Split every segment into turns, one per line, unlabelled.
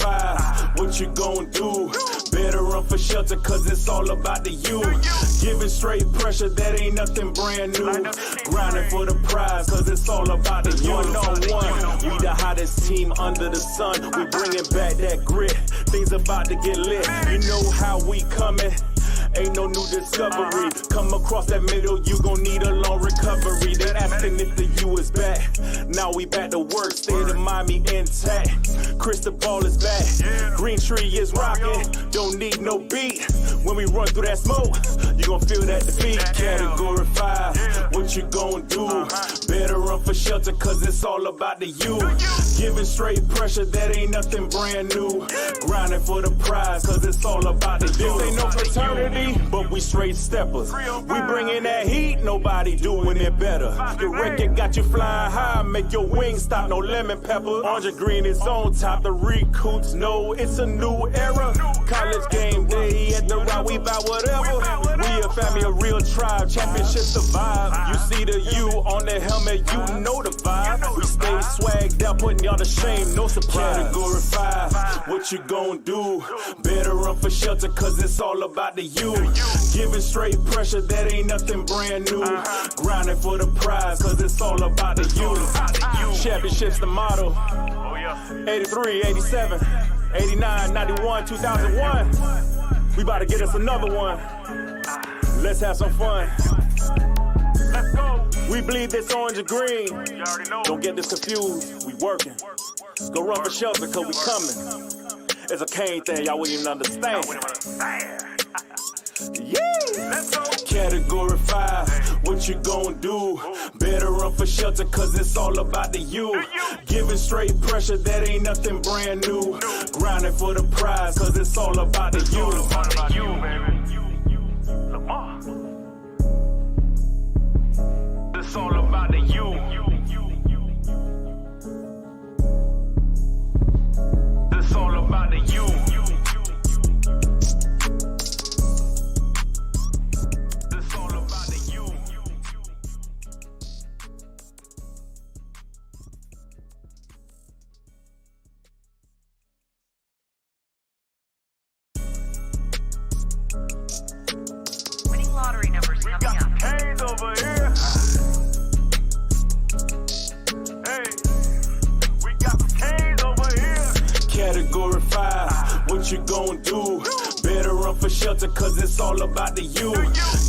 5, what you gon' do? Better run for shelter, cause it's all about the you. Giving straight pressure, that ain't nothing brand new. Grinding for the prize, cause it's all about the you. One-on-one, we the hottest team under the sun. We bringing back that grit, things about to get lit. You know how we coming. Ain't no new discovery. Come across that middle, you gon' need a long recovery. They asking if the U is back. Now we back to work, state of Miami intact. Crystal ball is back. Green tree is rocking. Don't need no beat. When we run through that smoke, you gon' feel that defeat. Category 5, what you gon' do? Better run for shelter, cause it's all about the you. Giving straight pressure, that ain't nothing brand new. Grinding for the prize, cause it's all about the you. This ain't no fraternity, but we straight steppers. We bringing that heat, nobody doing it better. The record got you flying high, make your wings stop, no lemon pepper. Orange and green is on top, the recruits know it's a new era. College game day, at the route we bout whatever. We a family, a real tribe, championship survive. You see the U on the helmet, you know the vibe. We stay swagged out, putting y'all to shame, no surprise. Category 5, what you gon' do? Better run for shelter, cause it's all about the you. Giving straight pressure, that ain't nothing brand new. Grinding for the prize, cause it's all about the you. Championships the motto. 83, 87, 89, 91, 2001. We about to get us another one. Let's have some fun. Let's go. We bleed this orange and green. Don't get this confused. We working. Go run for shelter, cause we coming. It's a cane thing, y'all wouldn't even understand. Yeah. Let's go. Category 5, what you gon' do? Better run for shelter, cause it's all about the you. Giving straight pressure, that ain't nothing brand new. Grinding for the prize, cause it's all about the you. It's all about the you. It's all about the you. You gon' do? Better run for shelter, cause it's all about the you.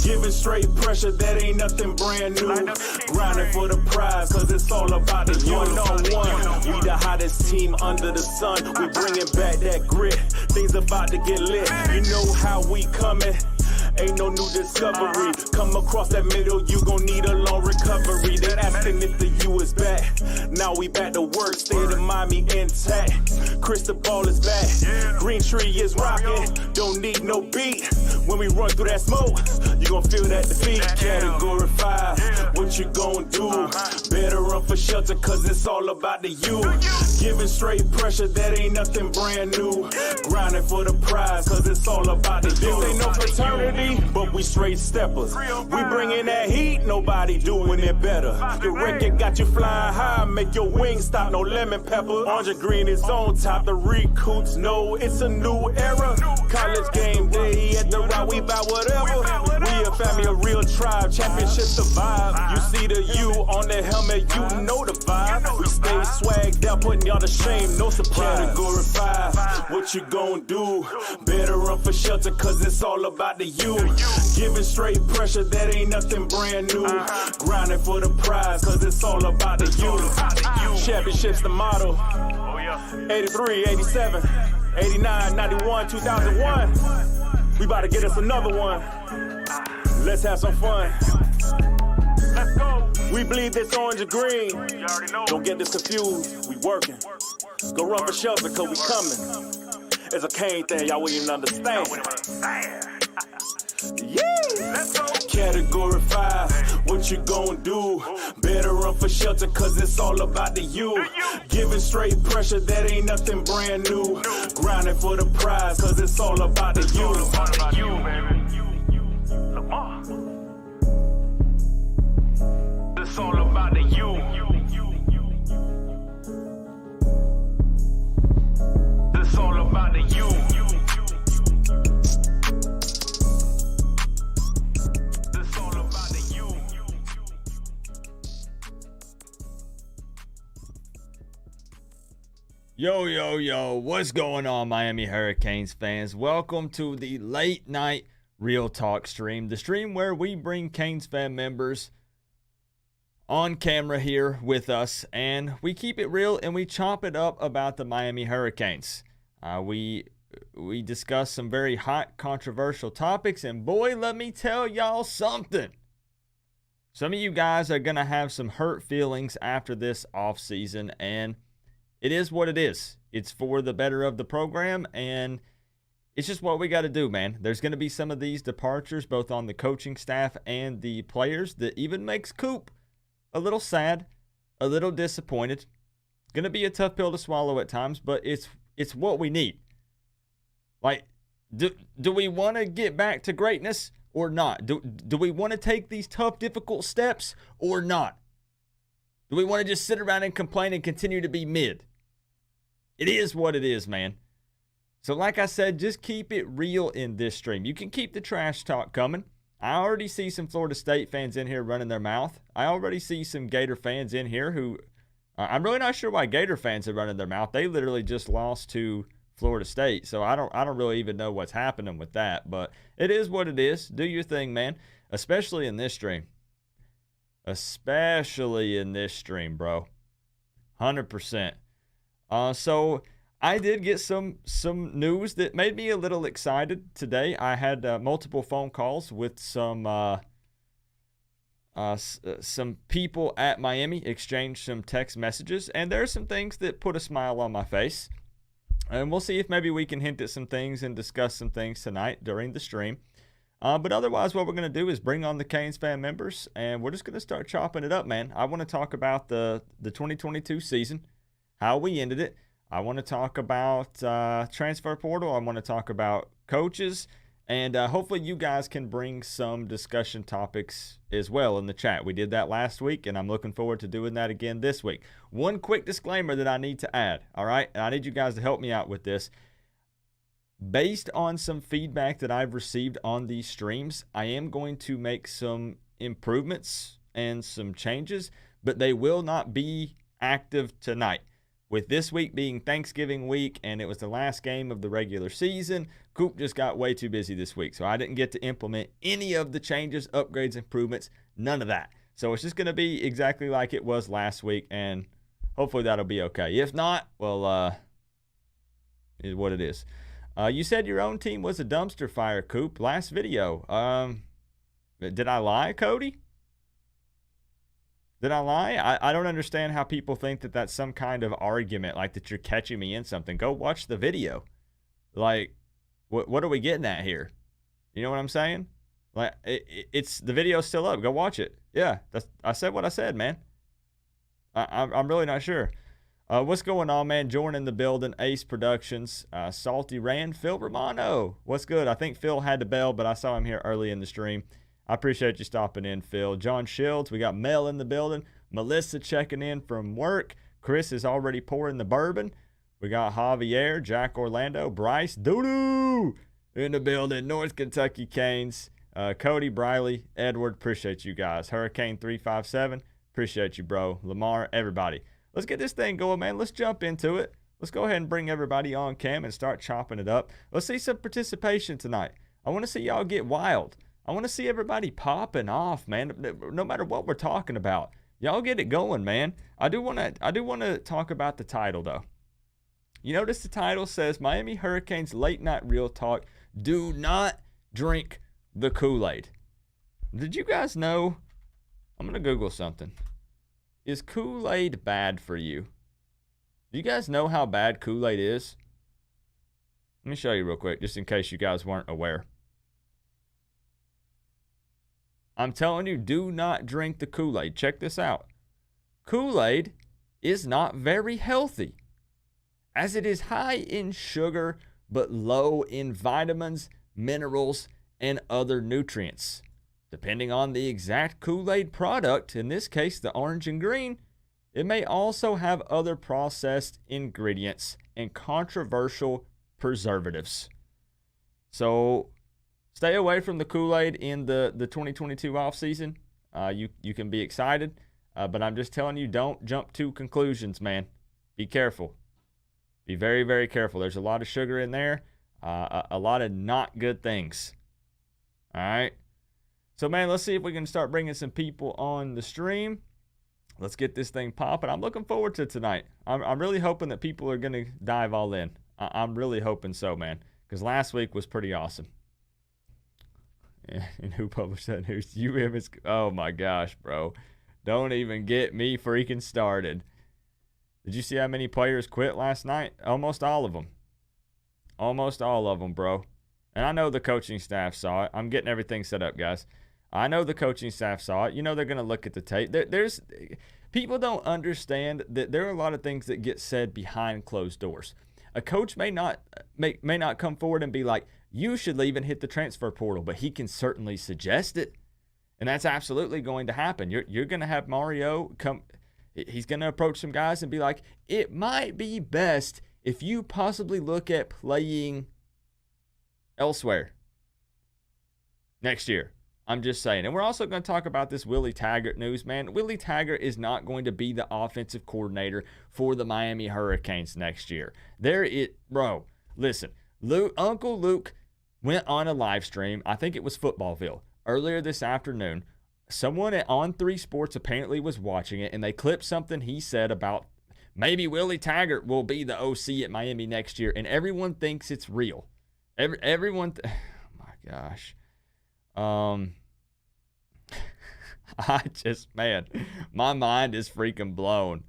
Giving straight pressure, that ain't nothing brand new. Grinding for the prize, cause it's all about the you. One-on-one, we the hottest team under the sun. We bringing back that grit, things about to get lit. You know how we coming. Ain't no new discovery. Come across that middle, you gon' need a long recovery. They asking if the U is back. Now we back to work, state of Miami intact. Crystal ball is back. Green tree is rocking. Don't need no beat. When we run through that smoke, you gon' feel that defeat. Category 5, what you gon' do? Better run for shelter, cause it's all about the you. Giving straight pressure, that ain't nothing brand new. Grinding for the prize, cause it's all about the you. This ain't no fraternity, but we straight steppers. We bringing that heat, nobody doing it better. The record got you flying high, make your wings stop, no lemon pepper. Orange and green is on top, the recruits know it's a new era. College game day, at the route we bout whatever. We a family, a real tribe, championship survive. You see the U on the helmet, you know the vibe. We stay swagged out, putting y'all to shame, no surprise. Category 5, what you gon' do? Better run for shelter, cause it's all about the you. Giving straight pressure, that ain't nothing brand new. Grinding for the prize, cause it's all about the you. Championships the motto. 83, 87, 89, 91, 2001. We about to get us another one. Let's have some fun. Let's go. We bleed this orange and green. Don't get this confused. We working. Go run for shelter, cause we coming. It's a cane thing, y'all wouldn't even understand. Yeah. Let's go. Category 5, what you gon' do? Better run for shelter, cause it's all about the you. Giving straight pressure, that ain't nothing brand new. Grinding for the prize, cause it's all about the you. It's all about the you. It's all
Yo, yo, yo, what's going on, Miami Hurricanes fans? Welcome to the late night Real Talk stream, the stream where we bring Canes fan members on camera here with us, and we keep it real and we chop it up about the Miami Hurricanes. We discuss some very hot, controversial topics, and boy, let me tell y'all something. Some of you guys are going to have some hurt feelings after this offseason, and it is what it is. It's for the better of the program, and it's just what we got to do, man. There's going to be some of these departures, both on the coaching staff and the players, that even makes Coop a little sad, a little disappointed. Going to be a tough pill to swallow at times, but it's what we need. Like, do we want to get back to greatness or not? Do we want to take these tough, difficult steps or not? Do we want to just sit around and complain and continue to be mid? It is what it is, man. So like I said, just keep it real in this stream. You can keep the trash talk coming. I already see some Florida State fans in here running their mouth. I already see some Gator fans in here who I'm really not sure why Gator fans are running their mouth. They literally just lost to Florida State, so I don't really even know what's happening with that. But it is what it is. Do your thing, man. Especially in this stream. Especially in this stream, bro. 100%. So I did get some news that made me a little excited today. I had multiple phone calls with some people at Miami, exchanged some text messages, and there are some things that put a smile on my face. And we'll see if maybe we can hint at some things and discuss some things tonight during the stream. But otherwise, what we're going to do is bring on the Canes fan members, and we're just going to start chopping it up, man. I want to talk about the 2022 season, how we ended it. I want to talk about transfer portal. I want to talk about coaches, and hopefully you guys can bring some discussion topics as well in the chat. We did that last week, and I'm looking forward to doing that again this week. One quick disclaimer that I need to add, all right? And I need you guys to help me out with this. Based on some feedback that I've received on these streams, I am going to make some improvements and some changes, but they will not be active tonight. With this week being Thanksgiving week and it was the last game of the regular season, Coop just got way too busy this week. So I didn't get to implement any of the changes, upgrades, improvements, none of that. So it's just going to be exactly like it was last week, and hopefully that'll be okay. If not, well, is what it is. You said your own team was a dumpster fire, Coop, last video. Did I lie, Cody? Did I lie? I don't understand how people think that that's some kind of argument, like that you're catching me in something. Go watch the video. Like, what are we getting at here? You know what I'm saying? Like, it's the video's still up. Go watch it. Yeah, I said what I said, man. I'm really not sure. What's going on, man? Jordan in the building. Ace Productions. Salty Rand. Phil Romano. What's good? I think Phil had to bail, but I saw him here early in the stream. I appreciate you stopping in, Phil. John Shields. We got Mel in the building. Melissa checking in from work. Chris is already pouring the bourbon. We got Javier, Jack Orlando, Bryce, Doodoo in the building. North Kentucky Canes. Cody, Briley, Edward. Appreciate you guys. Hurricane 357. Appreciate you, bro. Lamar, everybody. Let's get this thing going, man. Let's jump into it. Let's go ahead and bring everybody on cam and start chopping it up. Let's see some participation tonight. I want to see y'all get wild. I want to see everybody popping off, man. No matter what we're talking about, y'all get it going, man. I do want to talk about the title though. You notice the title says Miami Hurricanes Late Night Real Talk. Do not drink the Kool-Aid. Did you guys know? I'm gonna Google something. Is Kool-Aid bad for you? Do you guys know how bad Kool-Aid is? Let me show you real quick, just in case you guys weren't aware. I'm telling you, do not drink the Kool-Aid. Check this out. Kool-Aid is not very healthy, as it is high in sugar but low in vitamins, minerals, and other nutrients. Depending on the exact Kool-Aid product, in this case the orange and green, it may also have other processed ingredients and controversial preservatives. So stay away from the Kool-Aid in the 2022 offseason. You can be excited, but I'm just telling you, don't jump to conclusions, man. Be careful. Be very, very careful. There's a lot of sugar in there, a lot of not good things. All right. So, man, let's see if we can start bringing some people on the stream. Let's get this thing popping. I'm looking forward to tonight. I'm really hoping that people are going to dive all in. I'm really hoping so, man, because last week was pretty awesome. And who published that news? UM. Oh, my gosh, bro. Don't even get me freaking started. Did you see how many players quit last night? Almost all of them. Almost all of them, bro. And I know the coaching staff saw it. I'm getting everything set up, guys. I know the coaching staff saw it. You know they're going to look at the tape. There's people don't understand that there are a lot of things that get said behind closed doors. A coach may not come forward and be like, you should leave and hit the transfer portal, but he can certainly suggest it. And that's absolutely going to happen. You're going to have Mario come. He's going to approach some guys and be like, it might be best if you possibly look at playing elsewhere next year. I'm just saying. And we're also going to talk about this Willie Taggart news, man. Willie Taggart is not going to be the offensive coordinator for the Miami Hurricanes next year. Bro, listen, Uncle Luke went on a live stream. I think it was Footballville earlier this afternoon. Someone at On3 Sports apparently was watching it, and they clipped something he said about maybe Willie Taggart will be the OC at Miami next year, and everyone thinks it's real. Everyone, oh my gosh. Man, my mind is freaking blown.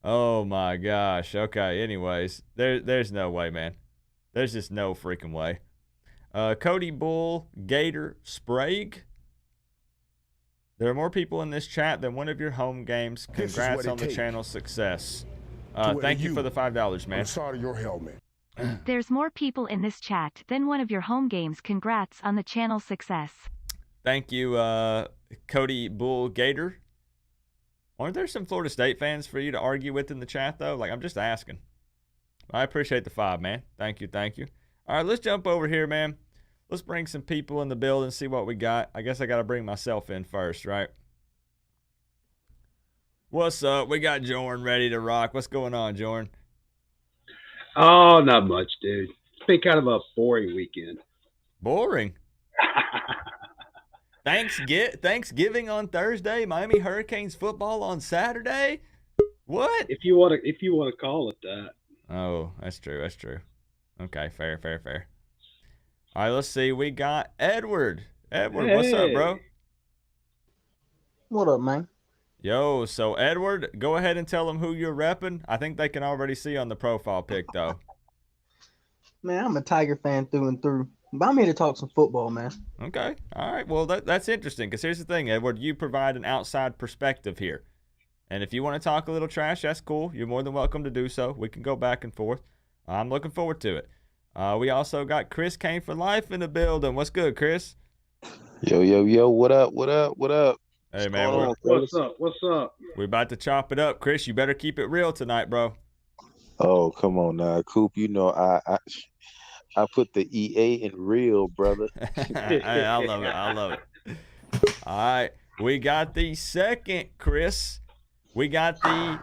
Oh my gosh. Okay, anyways, there's no way, man. There's just no freaking way. Cody Bull, Gator, Sprague. There are more people in this chat than one of your home games. Congrats on the channel's success. Thank you for the $5, man.
I'm sorry, your helmet.
There's more people in this chat than one of your home games. Congrats on the channel's success.
Thank you, Cody Bull Gator. Aren't there some Florida State fans for you to argue with in the chat, though? Like, I'm just asking. I appreciate the $5, man. Thank you, thank you. All right, let's jump over here, man. Let's bring some people in the building and see what we got. I guess I got to bring myself in first, right? What's up? We got Jordan ready to rock. What's going on, Jordan?
Oh, not much, dude. It's been kind of a boring weekend.
Boring? Thanksgiving on Thursday, Miami Hurricanes football on Saturday? What?
If you want to call it that.
Oh, that's true. That's true. Okay, fair. All right, let's see. We got Edward. Edward, hey. What's up, bro?
What up, man?
Yo, so Edward, go ahead and tell them who you're repping. I think they can already see on the profile pic, though.
Man, I'm a Tiger fan through and through. But I'm here to talk some football, man.
Okay. All right. Well, that's interesting because here's the thing, Edward. You provide an outside perspective here. And if you want to talk a little trash, that's cool. You're more than welcome to do so. We can go back and forth. I'm looking forward to it. We also got Chris Kane for Life in the building. What's good, Chris?
Yo. What up?
Hey, man.
What's up?
We're about to chop it up. Chris, you better keep it real tonight, bro.
Oh, come on now. Coop, you know I put the EA in real, brother.
I love it. All right. We got the second, Chris. We got a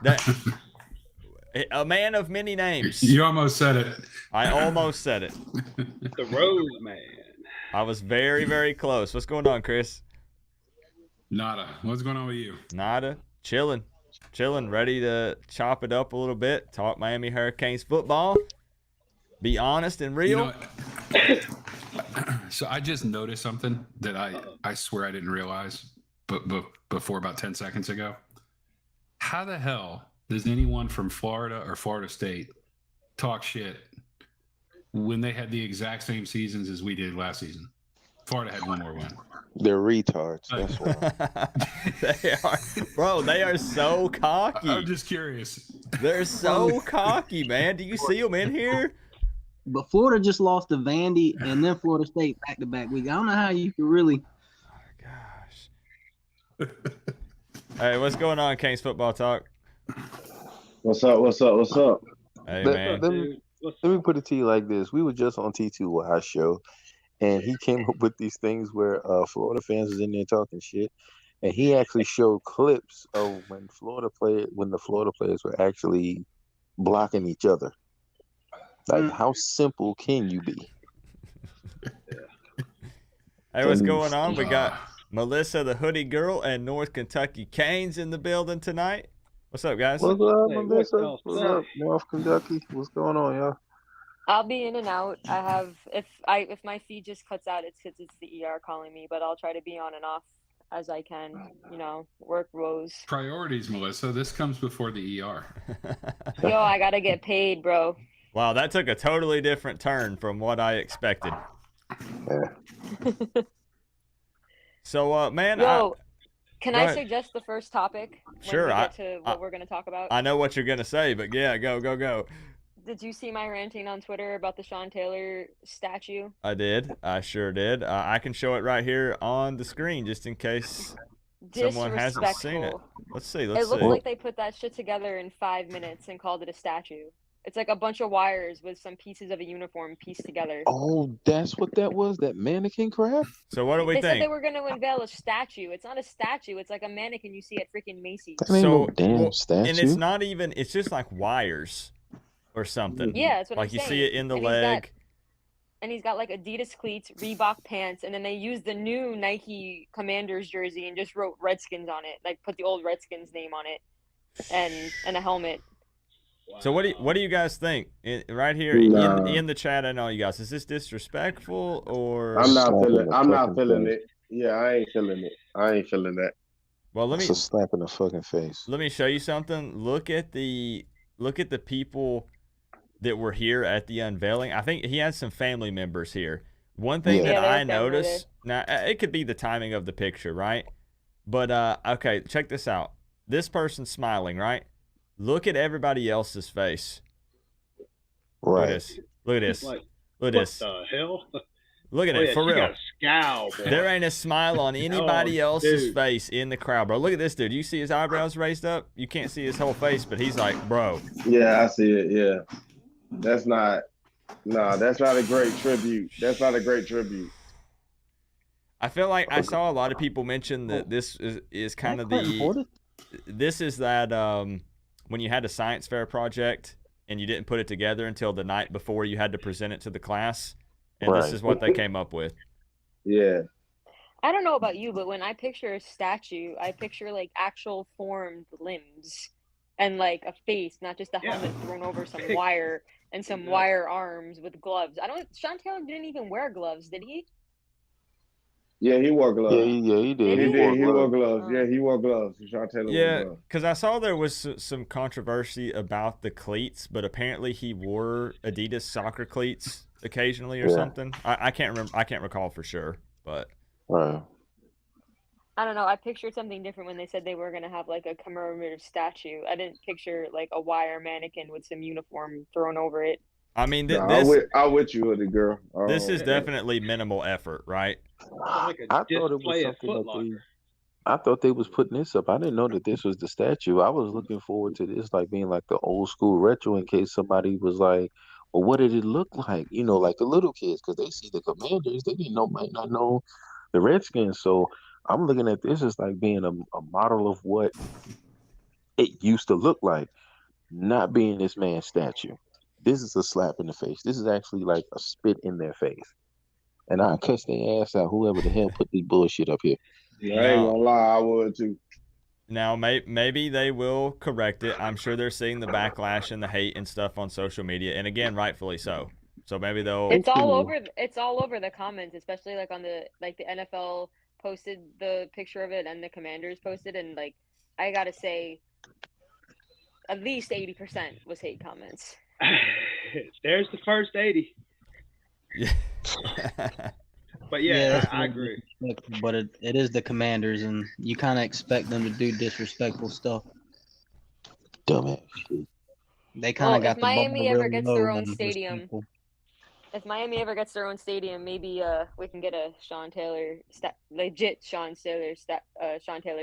man of many names.
You almost said it.
I almost said it.
The Rose Man.
I was very, very close. What's going on, Chris?
Nada. What's going on with you?
Nada. Chilling. Ready to chop it up a little bit. Talk Miami Hurricanes football. Be honest and real.
So I just noticed something that I swear I didn't realize but before about 10 seconds ago. How the hell does anyone from Florida or Florida State talk shit when they had the exact same seasons as we did last season? Florida had one more win.
They're retards. That's why.
They are so cocky.
I'm just curious.
They're so cocky, man. Do you see them in here?
But Florida just lost to Vandy and then Florida State back-to-back week. I don't know how you can really.
Oh, gosh. Hey, what's going on, Canes Football Talk?
What's up?
Hey, man.
Let me put it to you like this. We were just on T2Y's show, and he came up with these things where Florida fans is in there talking shit, and he actually showed clips of when the Florida players were actually blocking each other. Like, how simple can you be?
Hey, what's
And-
going on? We got Melissa, the hoodie girl, and North Kentucky Canes in the building tonight. What's up, guys?
What's up,
Hey,
Melissa?
what's
What's
up?
up, North Kentucky? What's going on, y'all?
I'll be in and out. I have if my feed just cuts out, it's because it's the ER calling me. But I'll try to be on and off as I can. You know, work woes.
Priorities, Melissa. This comes before the ER.
Yo, I gotta get paid, bro.
Wow, that took a totally different turn from what I expected.
Yeah.
So, man,
Yo, can
Go
I
ahead.
suggest the first topic when
Sure,
we get to what we're gonna talk about?
I know what you're gonna say, but yeah, go.
Did you see my ranting on Twitter about the Sean Taylor statue?
I did. I sure did. I can show it right here on the screen just in case someone hasn't seen it.
Disrespectful.
Let's see.
It
Let's
looked
see.
like they put that shit together in 5 minutes and called it a statue. It's like a bunch of wires with some pieces of a uniform pieced together.
Oh, that's what that was? That mannequin crap?
So what do we
They said they
think?
were going to unveil a statue. It's not a statue. It's like a mannequin you see at freaking Macy's.
That ain't no damn
well,
statue.
and it's not even. It's just like wires or something.
Yeah, that's what
Like
I'm
you
saying.
see it in the
And
leg.
he's got like Adidas cleats, Reebok pants, and then they used the new Nike Commanders jersey and just wrote Redskins on it. Like put the old Redskins name on it, and a helmet.
So what do you guys think? Right here
Nah.
in the chat, I know you guys. Is this disrespectful or?
I'm not
Slap in
feeling.
the
I'm not
fucking
feeling
face.
it. Yeah, I ain't feeling it. I ain't feeling that.
Well, let
It's
me
a slap in the fucking face.
let me show you something. Look at the people that were here at the unveiling. I think he has some family members here. One thing
Yeah.
that
Yeah,
I
there was family
noticed, now it could be the timing of the picture, right? But okay, check this out. This person's smiling, right? Look at everybody else's face. Look at
Right.
this. Look at this.
Like,
Look at
what
this.
the hell?
Look at
Oh,
it,
yeah,
for
she
real.
got a scowl, boy.
There ain't a smile on anybody
Oh,
else's
dude.
face in the crowd, bro. Look at this dude. You see his eyebrows raised up? You can't see his whole face, but he's like, bro.
Yeah, I see it. Yeah, that's not. Nah, that's not a great tribute. That's not a great tribute.
I feel like I saw a lot of people mention that this is kind of this is that when you had a science fair project and you didn't put it together until the night before you had to present it to the class, and this
Right.
is what they came up with.
Yeah,
I don't know about you, but when I picture a statue, I picture like actual formed limbs and like a face, not just a
Yeah.
helmet thrown over some wire and some wire arms with gloves. Sean Taylor didn't even wear gloves, did he?
yeah, he wore gloves.
Yeah, he did.
Did
He did. He wore
gloves.
gloves. Yeah, he wore gloves. Sean Taylor wore
Yeah,
gloves.
because I saw there was some controversy about the cleats, but apparently he wore Adidas soccer cleats occasionally or
Yeah.
something. I can't remember. I can't recall for sure, but
Right.
I don't know. I pictured something different when they said they were going to have like a commemorative statue. I didn't picture like a wire mannequin with some uniform thrown over it.
I mean,
Nah,
this
I'm with you, hoodie girl.
this is
Oh,
definitely minimal effort, right?
Like a
I thought it was
display at
something
Foot
that they.
Locker.
I thought they was putting this up. I didn't know that this was the statue. I was looking forward to this like being like the old school retro in case somebody was like, well, what did it look like? You know, like the little kids, because they see the Commanders, they might not know the Redskins. So I'm looking at this as like being a model of what it used to look like, not being this man's statue. This is a slap in the face. This is actually like a spit in their face. And I cuss their ass out, whoever the hell put this bullshit up here.
Yeah, I ain't gonna lie, I would too.
Now, maybe they will correct it. I'm sure they're seeing the backlash and the hate and stuff on social media, and again, rightfully so. So maybe they'll.
It's all over. It's all over the comments, especially like on the NFL posted the picture of it and the Commanders posted, and like I gotta say, at least 80% was hate comments.
There's the first 80.
Yeah.
But yeah,
that's
I
really
agree.
disrespectful, but it is the Commanders, and you kind of expect them to do disrespectful stuff.
Dumbass shit.
They kind of
Well,
got
if
the
Miami
bar
ever
real
gets
low
their
on
own
those
stadium,
people.
if Miami ever gets their own stadium, maybe we can get a Sean Taylor legit Sean Taylor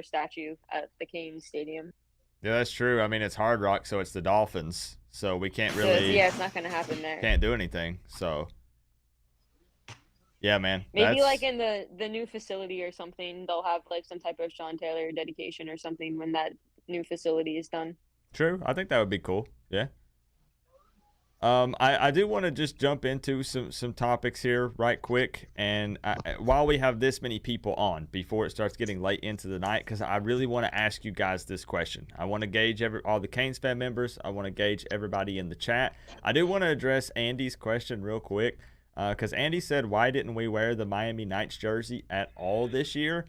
statue at the Canes Stadium.
Yeah, that's true. I mean, it's Hard Rock, so it's the Dolphins, so we can't
So,
really
yeah, it's not gonna happen there.
can't do anything. So yeah, man.
Maybe
that's-
like in the new facility or something, they'll have like some type of Sean Taylor dedication or something when that new facility is done.
True. I think that would be cool. Yeah. I do want to just jump into some topics here right quick, and while we have this many people on, before it starts getting late into the night, because I really want to ask you guys this question. I want to gauge all the Canes fan members. I want to gauge everybody in the chat. I do want to address Andy's question real quick, because Andy said, why didn't we wear the Miami Knights jersey at all this year?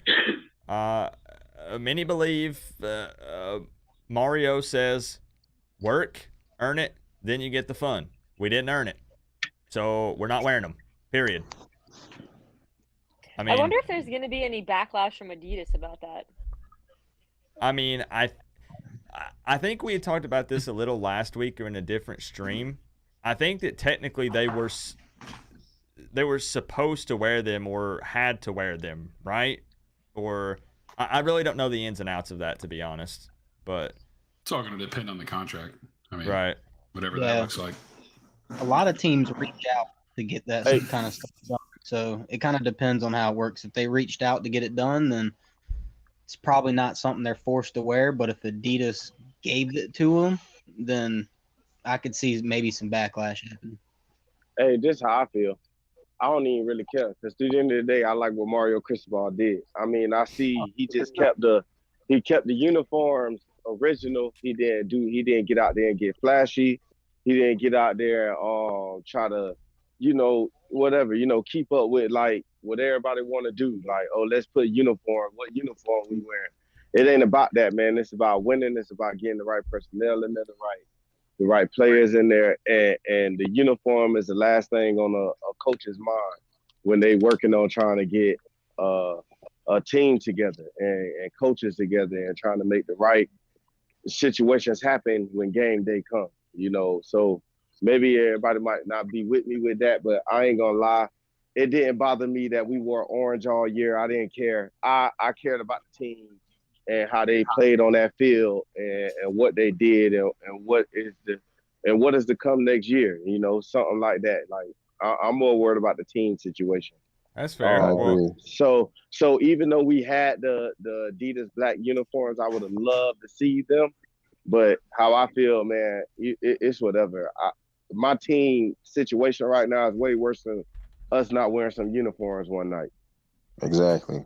Many believe Mario says, work, earn it, then you get the fun. We didn't earn it, so we're not wearing them, period.
I wonder if there's going to be any backlash from Adidas about that.
I mean, I think we had talked about this a little last week or in a different stream. I think that technically they were supposed to wear them or had to wear them, right? Or I really don't know the ins and outs of that, to be honest. But
it's all going to depend on the contract. I mean,
right.
Whatever that looks like.
A lot of teams reach out to get that kind of stuff done. So it kind of depends on how it works. If they reached out to get it done, then it's probably not something they're forced to wear. But if Adidas gave it to them, then I could see maybe some backlash happening.
Hey, this is how I feel. I don't even really care, because at the end of the day, I like what Mario Cristobal did. I mean, I see he just kept the uniforms original. He didn't get out there and get flashy. He didn't get out there try to, whatever, keep up with like what everybody want to do. Like, oh, let's put uniform. What uniform we wearing? It ain't about that, man. It's about winning. It's about getting the right personnel in there, the right players in there, and the uniform is the last thing on a coach's mind when they working on trying to get a team together and coaches together and trying to make the right situations happen when game day comes. So maybe everybody might not be with me with that, but I ain't gonna lie. It didn't bother me that we wore orange all year. I didn't care. I cared about the team and how they played on that field and what they did and what is to come next year, something like that. Like I'm more worried about the team situation.
That's fair.
So even though we had the Adidas black uniforms, I would have loved to see them. But how I feel, man, it's whatever. My team situation right now is way worse than us not wearing some uniforms one night.
Exactly.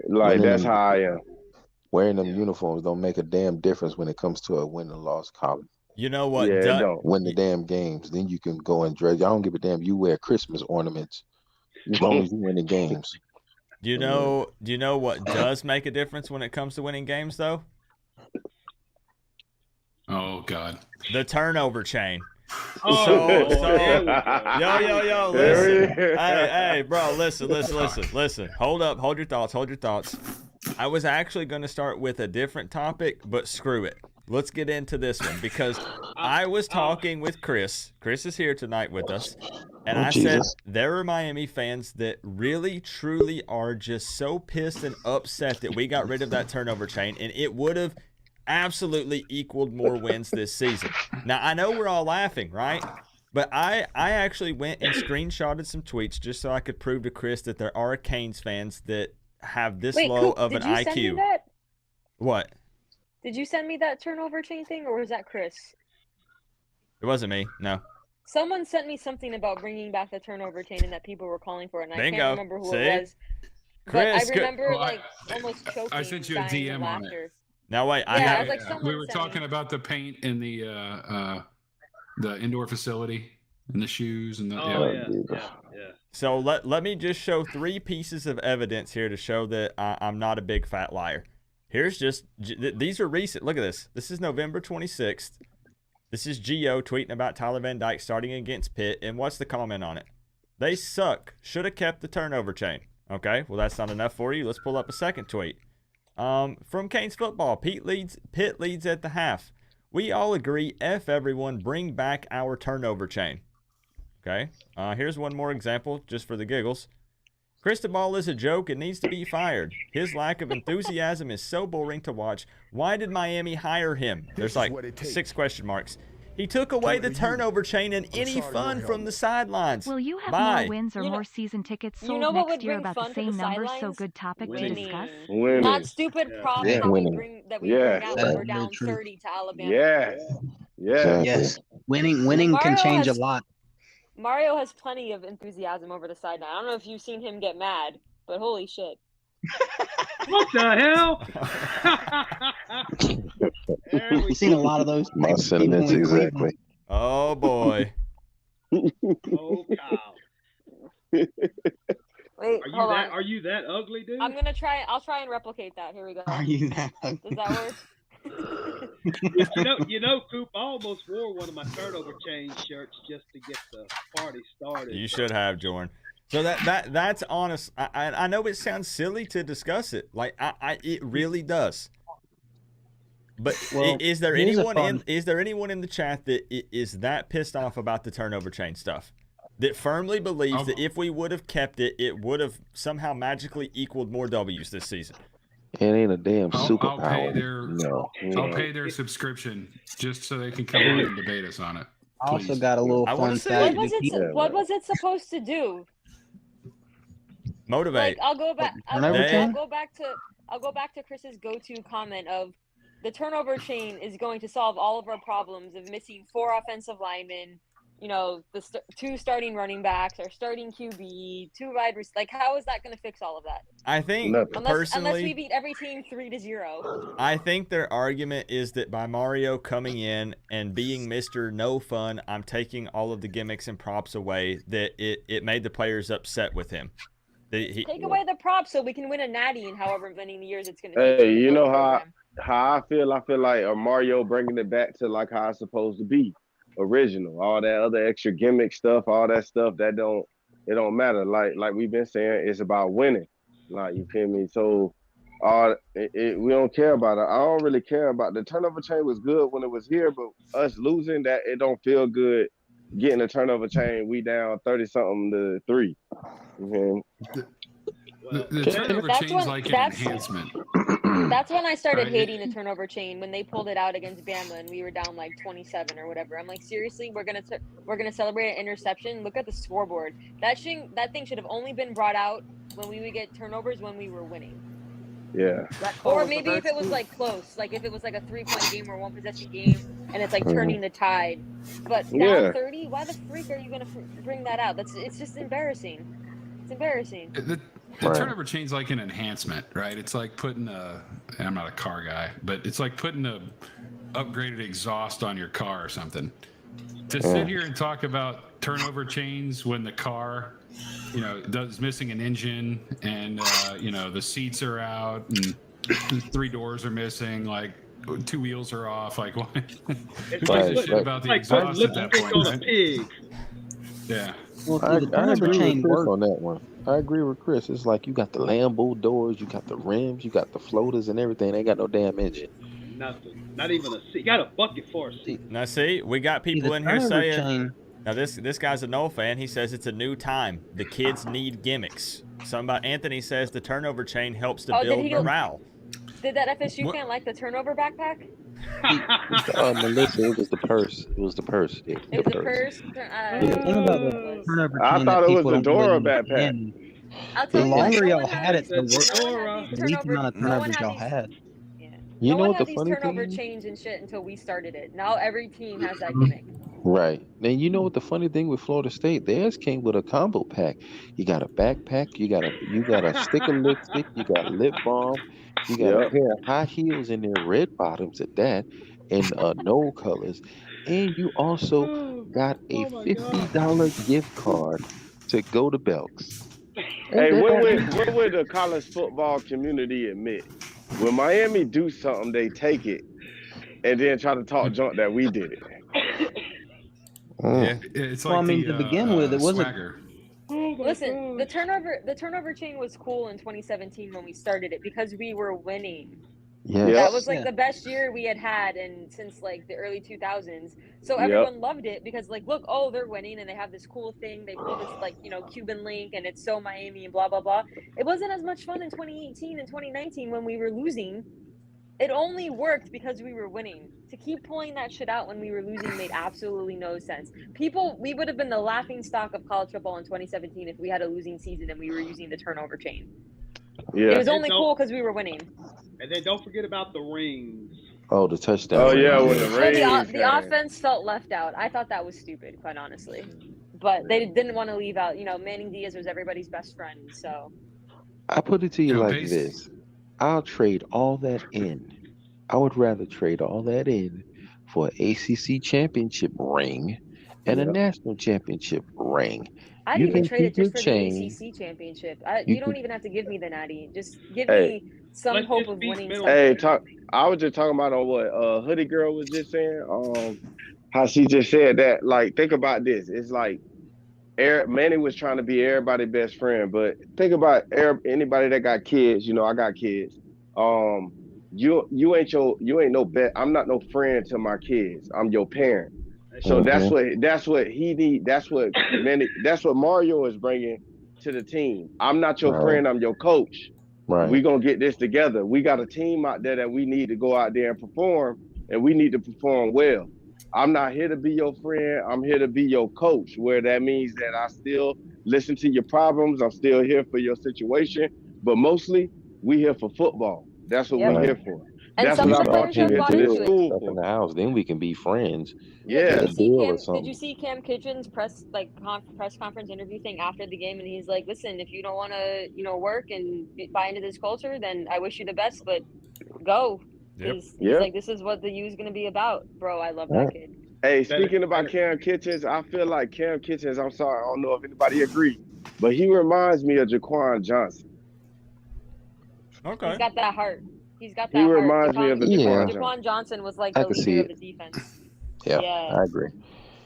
Like, that's how I am.
Wearing them uniforms don't make a damn difference when it comes to a win or loss column.
You know what?
Yeah,
win the damn games. Then you can go and dress. I don't give a damn. You wear Christmas ornaments as long as you win the games.
Do you know what does make a difference when it comes to winning games, though?
Oh, God.
The turnover chain.
Oh,
Yo, listen. Hey, bro, listen. Hold your thoughts. I was actually going to start with a different topic, but screw it. Let's get into this one, because I was talking with Chris. Chris is here tonight with us, and I said there are Miami fans that really, truly are just so pissed and upset that we got rid of that turnover chain, and it would have absolutely equaled more wins this season. Now, I know we're all laughing, right? But I actually went and screenshotted some tweets just so I could prove to Chris that there are Canes fans that have this low
Coop,
of an IQ.
Did you send me that?
What?
Did you send me that turnover chain thing, or was that Chris?
It wasn't me, no.
Someone sent me something about bringing back the turnover chain and that people were calling for it, and I
Bingo.
can't remember who
See?
it was.
Chris,
but I remember almost choking.
I sent you a DM on it.
Now wait,
we were talking about the paint in the indoor facility and the shoes and the
yeah.
So let me just show 3 pieces of evidence here to show that I'm not a big fat liar. Here's these are recent. Look at this. This is November 26th. This is Gio tweeting about Tyler Van Dyke starting against Pitt, and what's the comment on it? They suck. Should have kept the turnover chain. Okay, well that's not enough for you. Let's pull up a second tweet. From Canes football, Pitt leads at the half. We all agree, F everyone, bring back our turnover chain. Okay, here's one more example, just for the giggles. Cristobal is a joke and needs to be fired. His lack of enthusiasm is so boring to watch. Why did Miami hire him? There's like 6 question marks. He took away the turnover chain and any fun from the sidelines.
Will you have
Bye.
more wins or more season tickets sold
what
next
would
year
bring
about
fun
the
to
same
the
numbers? So
sidelines?
good topic to
Winning.
discuss.
Winning.
Not stupid problems that we bring out when we're down 30 to Alabama.
Yes.
Winning can change a lot.
Mario has plenty of enthusiasm over the sideline. I don't know if you've seen him get mad, but holy shit.
What the hell?
We've seen a lot of those.
My sentiments exactly.
Oh boy.
Oh cow.
Wait, hold on.
Are you that ugly, dude?
I'll try and replicate that. Here we go.
Are you that?
Does that work?
you know, Coop, I almost wore one of my turnover chain shirts just to get the party started.
You should have, Jordan. So that's honest. I know it sounds silly to discuss it. Like it really does. But is there anyone in the chat that is that pissed off about the turnover chain stuff? That firmly believes that if we would have kept it, it would have somehow magically equaled more W's this season?
It ain't a damn superpower.
I'll pay their subscription just so they can come on and debate us on it.
I also got a little fun fact.
What was it supposed to do?
Motivate.
Like, I'll go back to Chris's go-to comment of the turnover chain is going to solve all of our problems of missing 4 offensive linemen, you know, the 2 starting running backs, our starting QB, 2 wide receivers. Like, how is that going to fix all of that?
I think personally,
unless we beat every team 3-0.
I think their argument is that by Mario coming in and being Mr. No Fun, I'm taking all of the gimmicks and props away, that it made the players upset with him.
Take away the props so we can win a natty in however many years it's going to take.
Hey, you know how I feel? I feel like Mario bringing it back to like how it's supposed to be. Original, all that other extra gimmick stuff, all that stuff it don't matter. Like we've been saying, it's about winning. Like, you feel me? So we don't care about it. I don't really care about the turnover chain. Was good when it was here, but us losing that, it don't feel good. Getting a turnover chain, we down 30-something to 3. Okay.
The turnover chain's like an enhancement.
That's when I started hating the turnover chain, when they pulled it out against Bama and we were down like 27 or whatever. I'm like, seriously, we're gonna celebrate an interception. Look at the scoreboard. That thing should have only been brought out when we would get turnovers when we were winning.
Yeah.
Or maybe if it was like close, like if it was like a 3-point game or 1-possession game, and it's like turning the tide. But down 30, why the freak are you gonna bring that out? It's just embarrassing. It's embarrassing.
The turnover chain's like an enhancement, right? It's like putting I'm not a car guy, but it's like putting a upgraded exhaust on your car or something. To sit here and talk about turnover chains when the car, you know, is missing an engine and, you know, the seats are out and 3 doors are missing, like 2 wheels are off. Like, what? Who gives a shit about the exhaust at that point, right? Yeah.
Well,
I agree with Chris on that one. I agree with Chris. It's like you got the Lambo doors, you got the rims, you got the floaters and everything. They ain't got no damn engine.
Nothing. Not even a seat. You got a bucket for a seat.
Now, see, we got people in here saying. Now, this guy's a Noel fan. He says it's a new time. The kids need gimmicks. Anthony says the turnover chain helps to build morale.
Did that FSU fan like the turnover backpack?
Melissa, it was the purse. It was the purse.
It was the purse.
I thought it was the Dora backpack.
The longer y'all had it, the least amount of turnovers y'all had.
You know what the
these
funny
turnover
thing?
chains and shit until we started it. Now every team has that gimmick.
Right. And you know what the funny thing with Florida State? Theirs came with a combo pack. You got a backpack, you got a stick of lipstick, you got lip balm, you got a pair of high heels in their red bottoms at that, and no colors. And you also got a $50 gift card to go to Belks.
Hey, what would the college football community admit? When Miami do something, they take it and then try to talk junk that we did it.
Yeah, it's like
to begin with, it wasn't.
Swagger.
Listen, the turnover chain was cool in 2017 when we started it because we were winning.
Yes.
That was like the best year we had and since like the early 2000s. So everyone loved it because like, look, they're winning and they have this cool thing. They pull this like, you know, Cuban link and it's so Miami and blah, blah, blah. It wasn't as much fun in 2018 and 2019 when we were losing. It only worked because we were winning. To keep pulling that shit out when we were losing made absolutely no sense. We would have been the laughing stock of college football in 2017 if we had a losing season and we were using the turnover chain. Yeah. It was only cool because we were winning.
And then don't forget about the rings.
Oh, the touchdown.
Oh yeah, when
Yeah.
the
Well,
Rays
the
had.
offense felt left out. I thought that was stupid, quite honestly. But they didn't want to leave out. Manning Diaz was everybody's best friend. So
I put it to you
Yo,
like
base.
this. I'll trade all that in. I would rather trade all that in for an ACC championship ring and a
Yeah.
national championship ring.
I'd
You
even
can
trade it
keep your
just for the
chain.
ACC championship.
You
You
can.
don't even have to give me the natty. Just give
Hey,
me some
Let's
hope
just
of
be
winning
middle.
hey,
something.
I was just talking about on what Hoodie Girl was just saying. How she just said that. Like, think about this. It's like Manny was trying to be everybody's best friend, but think about anybody that got kids. I got kids. Um, you ain't no bet. I'm not no friend to my kids. I'm your parent. So
Mhm.
that's what he need. That's what Mario is bringing to the team. I'm not your
Right.
friend. I'm your coach. We
Right.
gonna get this together. We got a team out there that we need to go out there and perform, and we need to perform well. I'm not here to be your friend. I'm here to be your coach. Where that means that I still listen to your problems. I'm still here for your situation, but mostly we here for football. That's what
Yep.
we
Right.
here for.
And
That's
some
You
what
of
I
the
start
brought
players
you
have
paying
bought
into this
bills
into
and
it.
school
stuff in
for.
the house, then we can be friends.
Yeah,
Get
did
Yeah,
a
you see
deal or
Cam? Did you
something.
see Cam Kitchen's press conference interview thing after the game? And he's like, "Listen, if you don't want to, work and buy into this culture, then I wish you the best, but go."
Yep.
Because he's
yeah.
like, "This is what the U is gonna be about, bro." I love that
Right.
kid.
Hey,
That is,
speaking
that
about
is,
Cam Kitchens, I feel like Cam Kitchens. I'm sorry, I don't know if anybody agree, but he reminds me of Jaquan Johnson.
Okay.
He's got that heart. He's got
He
that heart.
reminds me of a
Yeah,
Jaquan
Jaquan
Johnson.
Johnson was like
I
the
can see
leader of
it.
the defense.
Yeah,
Yeah.
I agree.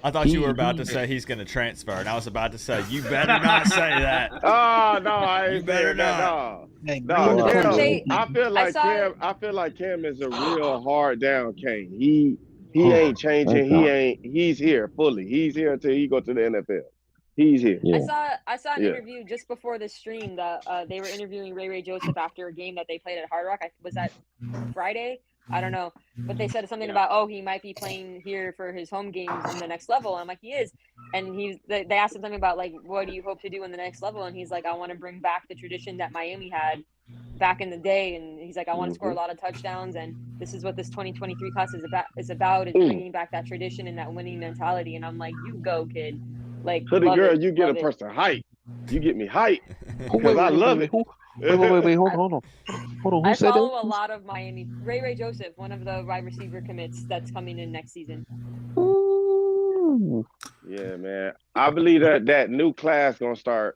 I thought you were
He
about to
he.
say he's going to transfer, and I was about to say, you better not say that.
Oh no, I
You
ain't
better
saying that.
not.
No,
Hey, bring
no,
him to
Well, I
Cam.
Clemson.
They,
will.
I feel
I
like
saw
Cam.
it.
I feel like Cam is a real hard down Kane. He ain't
Thank
changing.
God.
He's here fully. He's here until he go to the NFL. He's here.
I
Yeah.
saw an
Yeah.
interview just before the stream that they were interviewing Ray Joseph after a game that they played at Hard Rock. Was that Friday? I don't know, but they said something about, oh, he might be playing here for his home games in the next level. And I'm like, he is. And they asked him something about like, what do you hope to do in the next level? And he's like, I want to bring back the tradition that Miami had back in the day. And he's like, I want to score a lot of touchdowns. And this is what this 2023 class is about
Mm.
bringing back that tradition and that winning mentality. And I'm like, you go, kid. Like,
Hoodie
love
girl,
it,
you get a
love it.
person hype. You get me hype
Oh,
because I love
wait.
it.
Who? Wait. Hold on. Who
I
said that?
follow a lot of Miami. Ray Joseph, one of the wide receiver commits that's coming in next season.
Ooh.
Yeah, man. I believe that new class gonna start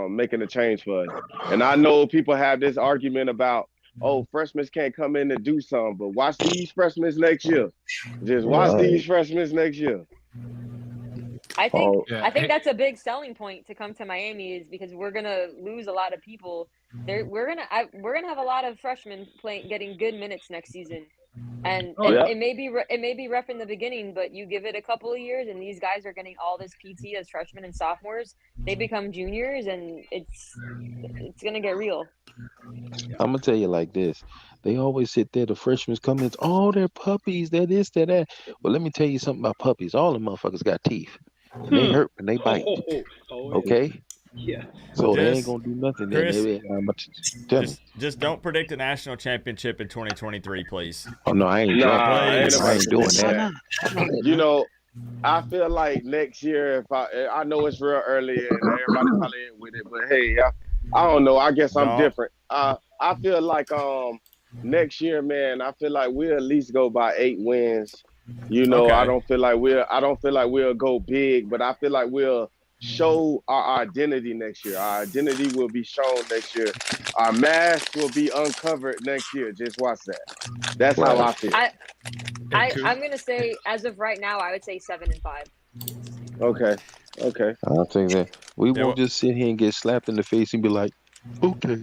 making a change for us. And I know people have this argument about, oh, freshmen can't come in and do something, but watch these freshmen next year. Just watch
Right.
these freshmen next year.
I think
Oh,
Yeah.
I think
Hey,
that's a big selling point to come to Miami is because we're gonna lose a lot of people. We're gonna have a lot of freshmen getting good minutes next season, and
Oh, yeah.
it may be rough in the beginning, but you give it a couple of years, and these guys are getting all this PT as freshmen and sophomores. They become juniors, and it's gonna get real.
I'm gonna tell you like this. They always sit there, the freshmen come in, oh, they're puppies, they're this, they're that. Well, let me tell you something about puppies. All the motherfuckers got teeth. And they hurt and they bite.
Oh,
Okay?
yeah.
So they ain't
Just-
gonna do nothing.
Chris,
Tell me.
Just don't predict a national championship in 2023, please.
Oh no, I ain't
Nah,
dropping.
ain't
Please.
I
nobody
ain't doing
predicting
that.
that. You know, I feel like next year, if I know it's real early and everybody probably ain't with it, but hey, I don't know. I guess I'm
No.
different. I feel like next year, man, I feel like we'll at least go by 8 wins. You know,
Okay.
I don't feel like we'll go big, but I feel like we'll show our identity next year. Our identity will be shown next year. Our mask will be uncovered next year. Just watch that. That's how I feel.
I'm gonna say as of right now, I would say 7 and 5.
Okay.
I'll take that. We
Yeah,
won't just sit here and get slapped in the face and be like, okay.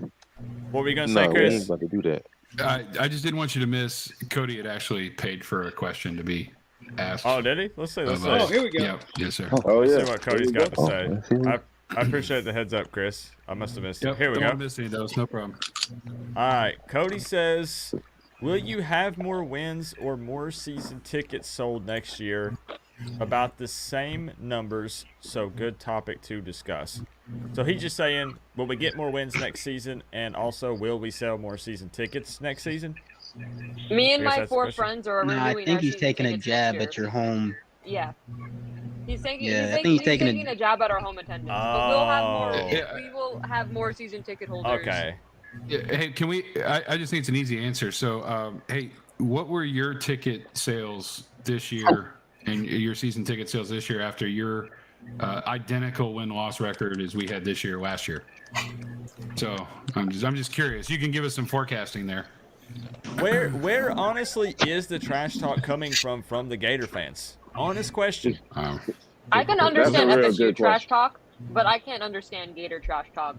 What were you gonna say,
No, we ain't
Chris?
about to do that.
I just didn't want you to miss. Cody had actually paid for a question to be asked.
Oh, did he? Let's see. Let's see.
Oh, here we go.
Yeah, yes, sir.
Oh
Let's
yeah.
see what Cody's
There we
got to
go.
say.
let's see.
I appreciate the heads up, Chris. I must have missed it.
Yep,
Here we
don't
go.
want to miss any of those. No problem.
All right. Cody says, will you have more wins or more season tickets sold next year? About the same numbers, so good topic to discuss. So he's just saying, will we get more wins next season, and also will we sell more season tickets next season?
Me and
I guess
my
that's the
4
question.
friends are
No,
renewing
I
our
think he's
season
taking a
tickets
jab
next
at
year.
your home.
Yeah. He's taking
Yeah, I think
he's
he's taking
taking a jab at our home attendance. But we'll have more
Oh.
Yeah.
we will have more season ticket holders.
Okay.
Yeah, hey, can we? I just think it's an easy answer. So, hey, what were your ticket sales this year and your season ticket sales this year after your identical win-loss record as we had this year last year? So I'm just curious. You can give us some forecasting there.
Where honestly is the trash talk coming from the Gator fans? Honest question.
I can
That's a
understand
real
FSU
good
trash
question.
talk, but I can't understand Gator trash talk.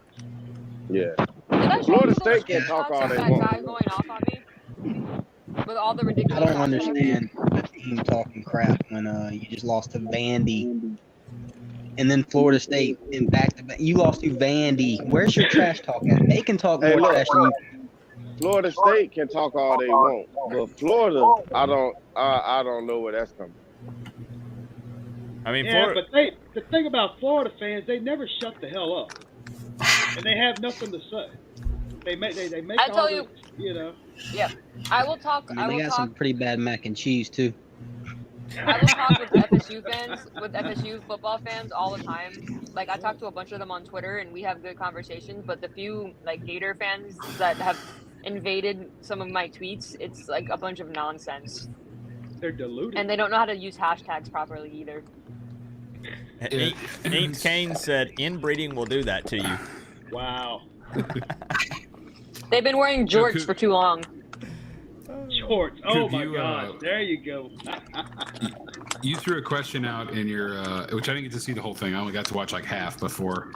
Yeah.
Did I show
Florida
you those
State can talk all
screenshots of
they
that
want.
guy going off on me? With all the
I
ridiculous
don't
trash talk?
understand the team talking crap when you just lost to Vandy. And then Florida State in back-to-back. You lost to Vandy. Where's your trash talk at? They can talk
Hey,
more
look,
trash than you.
Florida State can talk all they want, but Florida, I don't know where that's coming.
I mean,
Yeah, but the thing about Florida fans, they never shut the hell up, and they have nothing to say. They make
I
all
tell
the,
you-
you know.
Yeah. I will talk.
I mean, they got some pretty bad mac and cheese too.
I will talk with FSU fans, with FSU football fans all the time. Like, I talk to a bunch of them on Twitter, and we have good conversations. But the few like Gator fans that have invaded some of my tweets, it's like a bunch of nonsense,
They're deluded.
and they don't know how to use hashtags properly either.
Inked Kane said inbreeding will do that to you.
Wow.
They've been wearing jorts for too long.
Shorts. Oh
Coop,
my
you,
gosh. There you go.
You threw a question out in your, which I didn't get to see the whole thing. I only got to watch like half before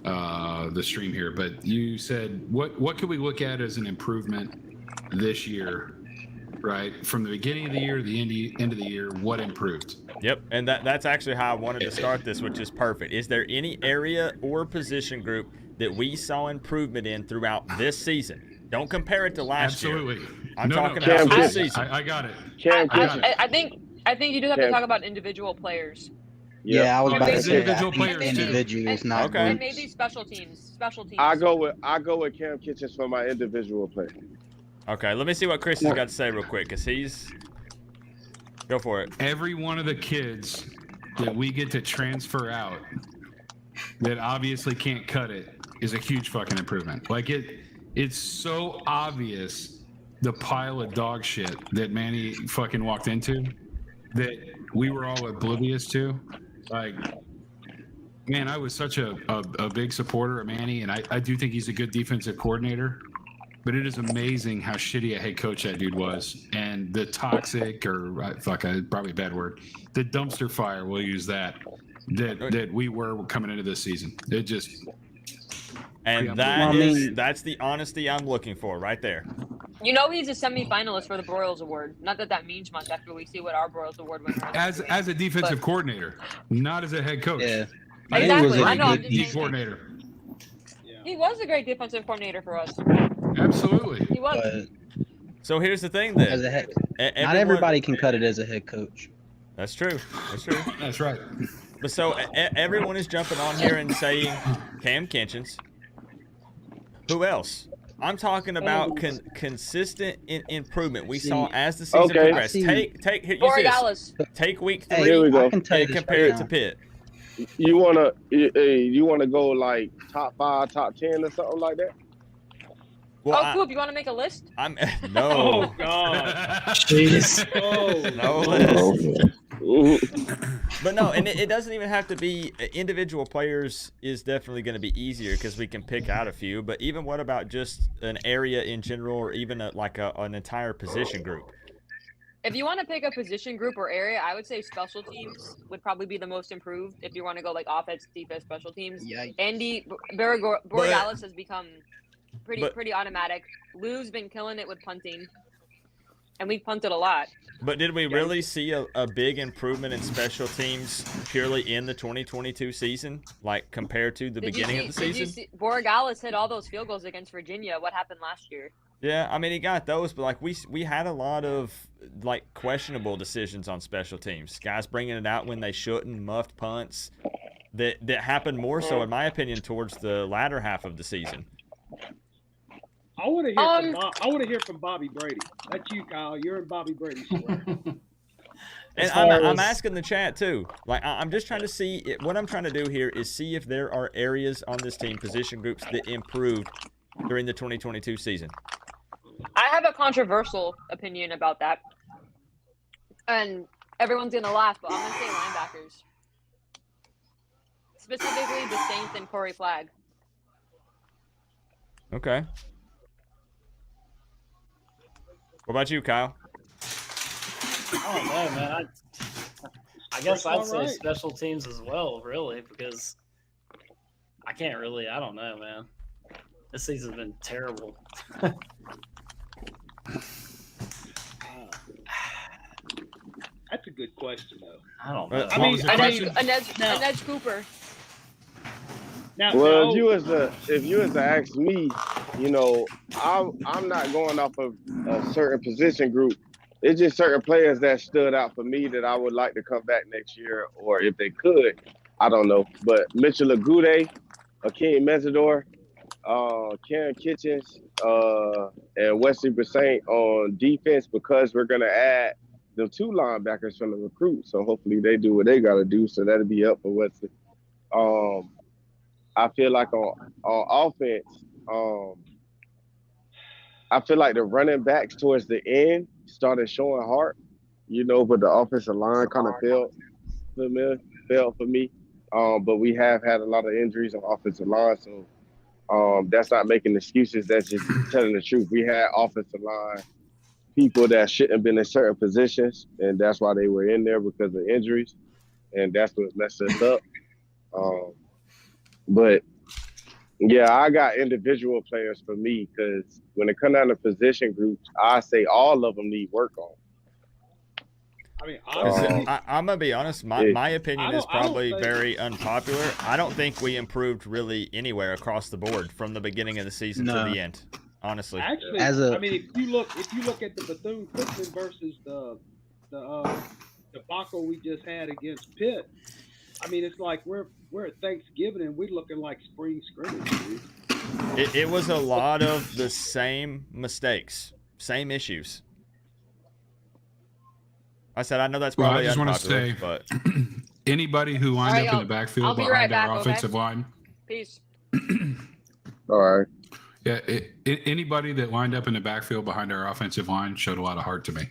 the stream here. But you said, what could we look at as an improvement this year, right? From the beginning of the year to the end of the year, what improved?
Yep, and that's actually how I wanted to start this, which is perfect. Is there any area or position group that we saw improvement in throughout this season? Don't compare it to last year.
Absolutely.
I'm
No,
talking
no,
about this
absolutely.
season.
I got it.
I think you do have to talk about individual players.
Yeah, I was
Oh,
about to
there's
say
individual
that. I think
players, too.
individuals, not
Okay.
And
groups.
maybe special teams.
I go with Cam Kitchens for my individual play.
Okay, let me see what Chris has got to say real quick, because he's... Go for it.
Every one of the kids that we get to transfer out that obviously can't cut it is a huge fucking improvement. Like it's so obvious the pile of dog shit that Manny fucking walked into that we were all oblivious to. Like, man, I was such a big supporter of Manny, and I do think he's a good defensive coordinator. But it is amazing how shitty a head coach that dude was, and the toxic, or probably a bad word, the dumpster fire. We'll use that we were coming into this season. It just,
And that's the honesty I'm looking for right there.
You know he's a semifinalist for the Broyles Award. Not that that means much after we see what our Broyles Award winner is.
as a defensive coordinator, not as a head coach.
Yeah.
I
Exactly.
think he was
I
a
know, I'm
good
just
D
saying.
coordinator.
He was a great defensive coordinator for us.
Absolutely.
He was.
But
So here's the thing then.
as a head, not
Everyone-
everybody can cut it as a head coach.
That's true. That's true.
That's right.
But so everyone is jumping on here and saying Cam Kitchens. Who else? I'm talking about consistent improvement we saw as the season progressed. Take here, you see this. Take week 3
Here we go.
I can tell you
and
this
compare
right
it to
now.
Pitt.
You wanna go like top 5, top 10, or something like that?
Well,
Coop, you want to make a list?
I'm
Oh
no,
God.
Jeez.
Oh.
no list. But no, and it doesn't even have to be individual players. Is definitely going to be easier because we can pick out a few. But even what about just an area in general, or even an entire position group?
If you want to pick a position group or area, I would say special teams would probably be the most improved. If you want to go like offense, defense, special teams.
Yikes.
Andy Borealis has become pretty automatic. Lou's been killing it with punting, and we've punted a lot.
But did we really see a big improvement in special teams purely in the 2022 season, like compared to the beginning of the season?
Did you see Borealis hit all those field goals against Virginia? What happened last year?
Yeah, I mean he got those, but like we had a lot of like questionable decisions on special teams. Guys bringing it out when they shouldn't, muffed punts. That happened more so, in my opinion, towards the latter half of the season.
I want to hear from Bob. I want to hear from Bobby Brady. That's you, Kyle. You're in Bobby Brady's square.
And I'm asking the chat too. Like I'm just trying to see what I'm trying to do here is see if there are areas on this team, position groups that improved during the 2022 season.
I have a controversial opinion about that, and everyone's gonna laugh, but I'm gonna say linebackers, specifically the Saints and Corey Flagg.
Okay. What about you, Kyle?
I don't know, man. I guess I'd say special teams as well, really, because I can't really. I don't know, man. This season's been terrible.
That's a good question, though.
I don't know.
Anez Cooper.
Well, if you was to ask me, you know, I'm not going off of a certain position group. It's just certain players that stood out for me that I would like to come back next year, or if they could, I don't know. But Mitchell Agude, Akeem Mesidor, Karen Kitchens, and Wesley Brissant on defense, because we're gonna add the 2 linebackers from the recruit. So hopefully they do what they gotta do. So that'll be up for Wesley. I feel like on offense, I feel like the running backs towards the end started showing heart, you know, but the offensive line kind of failed for me. But we have had a lot of injuries on offensive line, so that's not making excuses. That's just telling the truth. We had offensive line people that shouldn't have been in certain positions, and that's why they were in there, because of injuries, and that's what messed us up. But yeah, I got individual players for me, because when it comes down to position groups, I say all of them need work on.
I mean,
I'm gonna be honest. My opinion is probably very unpopular. I don't think we improved really anywhere across the board from the beginning of the season to the end. Honestly,
actually, I mean, if you look at the Bethune-Cookman versus the debacle we just had against Pitt, I mean, it's like we're at Thanksgiving and we're looking like spring scrimmage, dude.
It was a lot of the same mistakes, same issues. I said, I know that's probably unpopular, but
anybody who lined up in the backfield behind our offensive line.
Peace.
All right.
Yeah, anybody that lined up in the backfield behind our offensive line showed a lot of heart to me,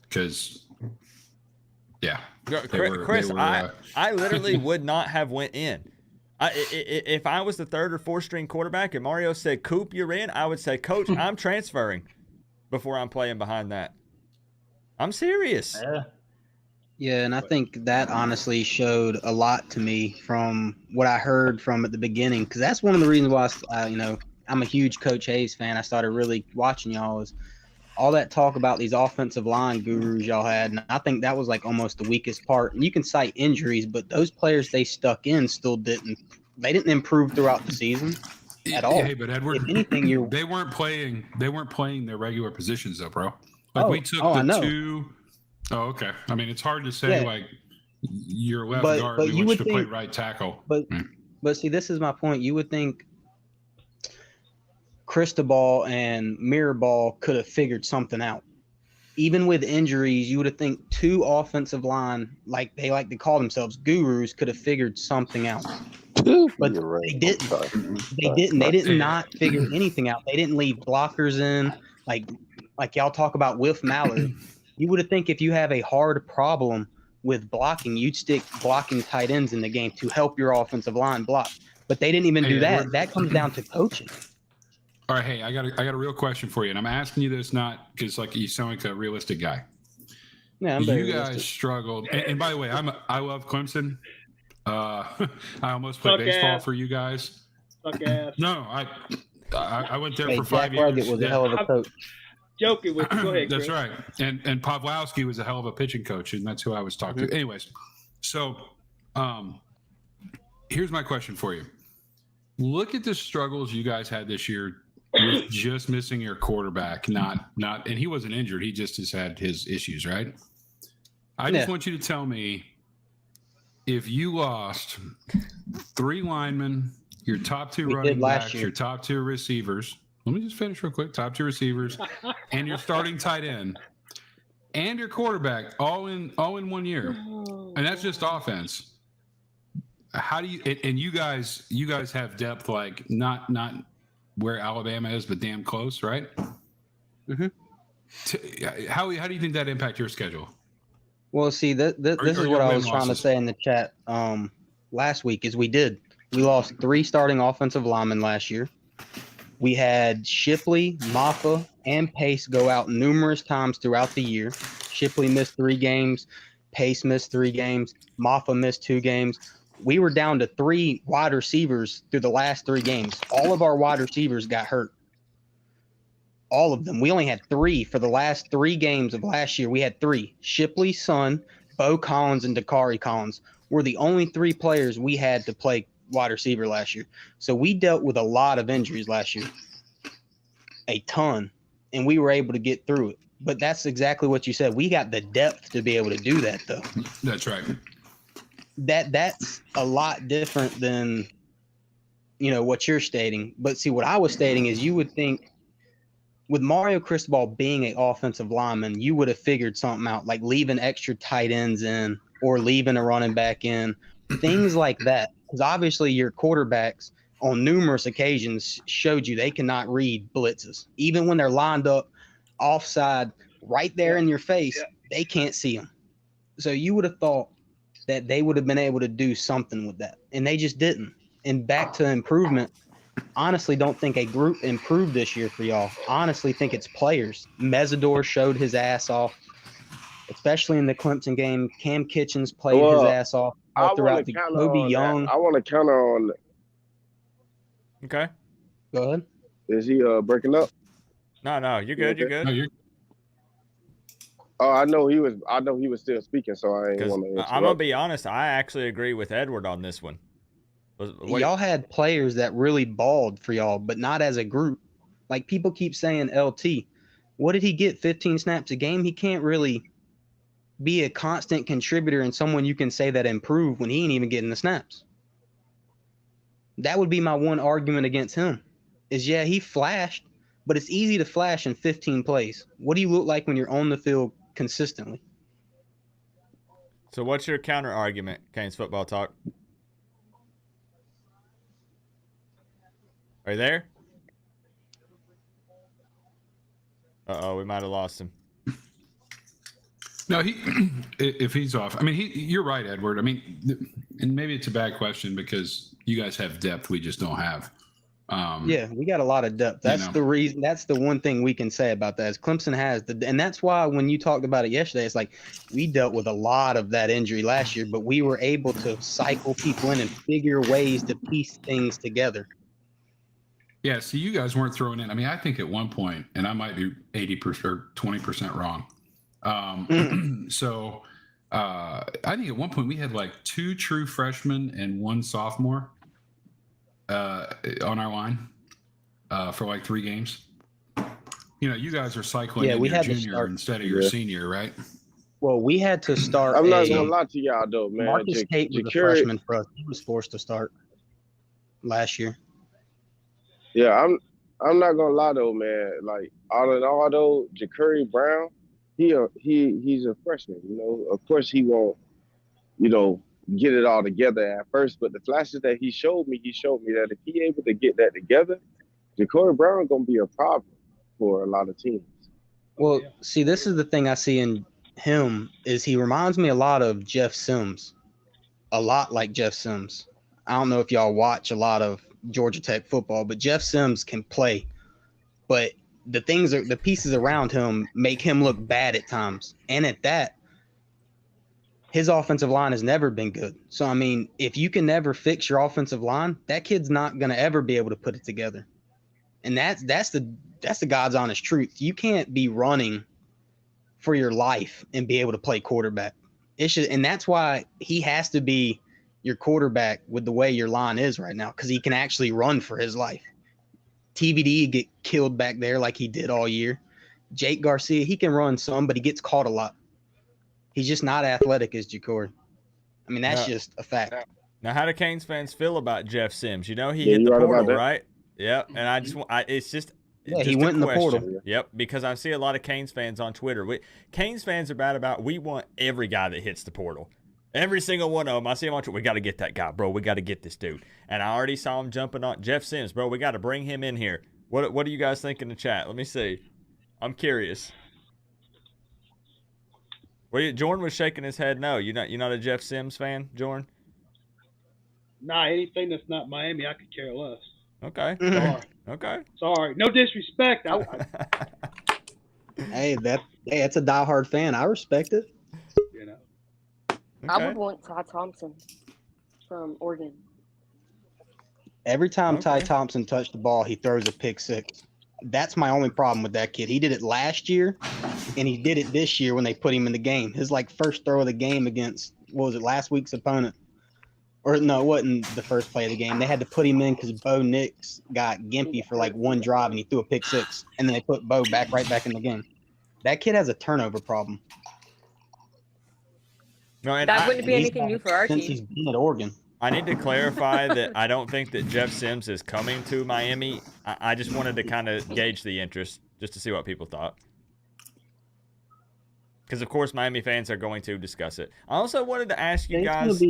because, yeah.
Chris, I literally would not have went in. If I was the 3rd or 4th string quarterback and Mario said, Coop, you're in, I would say, Coach, I'm transferring before I'm playing behind that. I'm serious.
Yeah, and I think that honestly showed a lot to me from what I heard from at the beginning, because that's one of the reasons why I'm a huge Coach Hayes fan. I started really watching y'all is all that talk about these offensive line gurus y'all had, and I think that was like almost the weakest part. And you can cite injuries, but those players they stuck in still didn't improve throughout the season at all.
Hey, but Edward,
if anything,
they weren't playing their regular positions though, bro. Like we took the 2. Oh, okay. I mean, it's hard to say like you're left guard.
But you would
to play right tackle.
But see, this is my point. You would think Cristobal and Mirabal could have figured something out. Even with injuries, you would have think 2 offensive line, like they like to call themselves gurus, could have figured something out. But they didn't. They didn't. They did not figure anything out. They didn't leave blockers in. Like y'all talk about Wilf Mallard. You would have think if you have a hard problem with blocking, you'd stick blocking tight ends in the game to help your offensive line block. But they didn't even do that. That comes down to coaching.
All right, hey, I got a real question for you, and I'm asking you this not because like you sound like a realistic guy.
Yeah, I'm very
you guys
realistic.
struggled, and by the way, I love Clemson. I almost played baseball for you guys.
Suck ass.
No, I went there for 5
Jack Leggett
years.
was a hell of a coach.
Joking with you. Go ahead, Chris.
That's right. And Pawlowski was a hell of a pitching coach, and that's who I was talking to. Anyways, so here's my question for you. Look at the struggles you guys had this year with just missing your quarterback. Not, and he wasn't injured. He just has had his issues, right? I just want you to tell me if you lost 3 linemen, your top 2 running backs, your top 2 receivers, Let me just finish real quick. Top 2 receivers, and your starting tight end, and your quarterback, all in 1 year, and that's just offense. How do you? And you guys have depth like not where Alabama is, but damn close, right?
Mm-hmm.
How do you think that impact your schedule?
Well, see, this is what I was trying to say in the chat last week. Is we lost 3 starting offensive linemen last year. We had Shipley, Maffa, and Pace go out numerous times throughout the year. Shipley missed 3 games. Pace missed 3 games. Maffa missed 2 games. We were down to 3 wide receivers through the last 3 games. All of our wide receivers got hurt. All of them. We only had 3 for the last 3 games of last year. We had 3. Shipley, Son, Bo Collins, and Dakari Collins were the only 3 players we had to play wide receiver last year. So we dealt with a lot of injuries last year. A ton. And we were able to get through it. But that's exactly what you said. We got the depth to be able to do that, though.
That's right.
That's a lot different than, what you're stating. But see, what I was stating is you would think with Mario Cristobal being an offensive lineman, you would have figured something out, like leaving extra tight ends in or leaving a running back in, things like that. Because obviously your quarterbacks on numerous occasions showed you they cannot read blitzes. Even when they're lined up offside right there in your face, they can't see them. So you would have thought that they would have been able to do something with that, and they just didn't. And back to improvement, honestly don't think a group improved this year for y'all. Honestly think it's players. Mesidor showed his ass off, especially in the Clemson game. Cam Kitchens played his ass off all throughout the Kobe Young.
I want to counter on.
Okay.
Go ahead.
Is he breaking up?
No, you're good. You're good.
No, you're.
Oh, I know he was still speaking, so I ain't want to interrupt.
I'm gonna be honest. I actually agree with Edward on this one.
Y'all had players that really balled for y'all, but not as a group. Like people keep saying LT. What did he get? 15 snaps a game? He can't really be a constant contributor and someone you can say that improved when he ain't even getting the snaps. That would be my one argument against him. Is he flashed, but it's easy to flash in 15 plays. What do you look like when you're on the field consistently?
So what's your counter argument, Canes Football Talk? Are you there? Uh-oh, we might have lost him.
No, if he's off, I mean, you're right, Edward. I mean, and maybe it's a bad question because you guys have depth we just don't have.
We got a lot of depth. That's the reason. That's the one thing we can say about that is Clemson has and that's why when you talked about it yesterday, it's like we dealt with a lot of that injury last year, but we were able to cycle people in and figure ways to piece things together.
Yeah, so you guys weren't throwing in. I mean, I think at one point, and I might be 80% or 20% wrong. So I think at one point we had like 2 true freshmen and 1 sophomore on our line for like 3 games. You guys are cycling in your junior instead of your senior, right?
Well, we had to start.
I'm not gonna lie to y'all though, man.
Marcus Tate was a freshman for us. He was forced to start last year.
Yeah, I'm not gonna lie though, man. Like all in all though, Ja'Cory Brown, he's a freshman. Of course he won't, get it all together at first. But the flashes that he showed me that if he able to get that together, Ja'Cory Brown gonna be a problem for a lot of teams.
Well, see, this is the thing I see in him is he reminds me a lot of Jeff Sims, a lot like Jeff Sims. I don't know if y'all watch a lot of Georgia Tech football, but Jeff Sims can play, but the pieces around him make him look bad at times. And at that, his offensive line has never been good. So, I mean, if you can never fix your offensive line, that kid's not going to ever be able to put it together. And that's the God's honest truth. You can't be running for your life and be able to play quarterback. And that's why he has to be your quarterback with the way your line is right now, because he can actually run for his life. TVD get killed back there like he did all year. Jake Garcia, he can run some, but he gets caught a lot. He's just not athletic as Ja'Cory. I mean, that's just a fact.
Now, how do Canes fans feel about Jeff Sims? He hit the portal, right? Yep. And it's just
Yeah,
just
he
a
went in the
question.
portal.
Yep, because I see a lot of Canes fans on Twitter. Canes fans are bad about, we want every guy that hits the portal. Every single one of them. I see him on Twitter. We got to get that guy, bro. We got to get this dude. And I already saw him jumping on Jeff Sims, bro. We got to bring him in here. What do you guys think in the chat? Let me see. I'm curious. Jordan was shaking his head. No, you're not a Jeff Sims fan, Jordan?
Nah, anything that's not Miami, I could care less.
Okay.
Sorry.
Okay.
Sorry. No disrespect.
Hey, that's a diehard fan. I respect it.
You know.
I
Okay.
would want Ty Thompson from Oregon.
Every time Ty
Okay.
Thompson touched the ball, he throws a pick six. That's my only problem with that kid. He did it last year, and he did it this year when they put him in the game. His first throw of the game against, what was it, last week's opponent? Or no, it wasn't the first play of the game. They had to put him in because Bo Nix got gimpy for one drive, and he threw a pick six. And then they put Bo right back in the game. That kid has a turnover problem.
No, and
That wouldn't be
He's
anything
had
new
it
for our
since
team.
he's been at Oregon.
I need to clarify that I don't think that Jeff Sims is coming to Miami. I just wanted to kind of gauge the interest just to see what people thought. Because, of course, Miami fans are going to discuss it. I also wanted to ask you guys,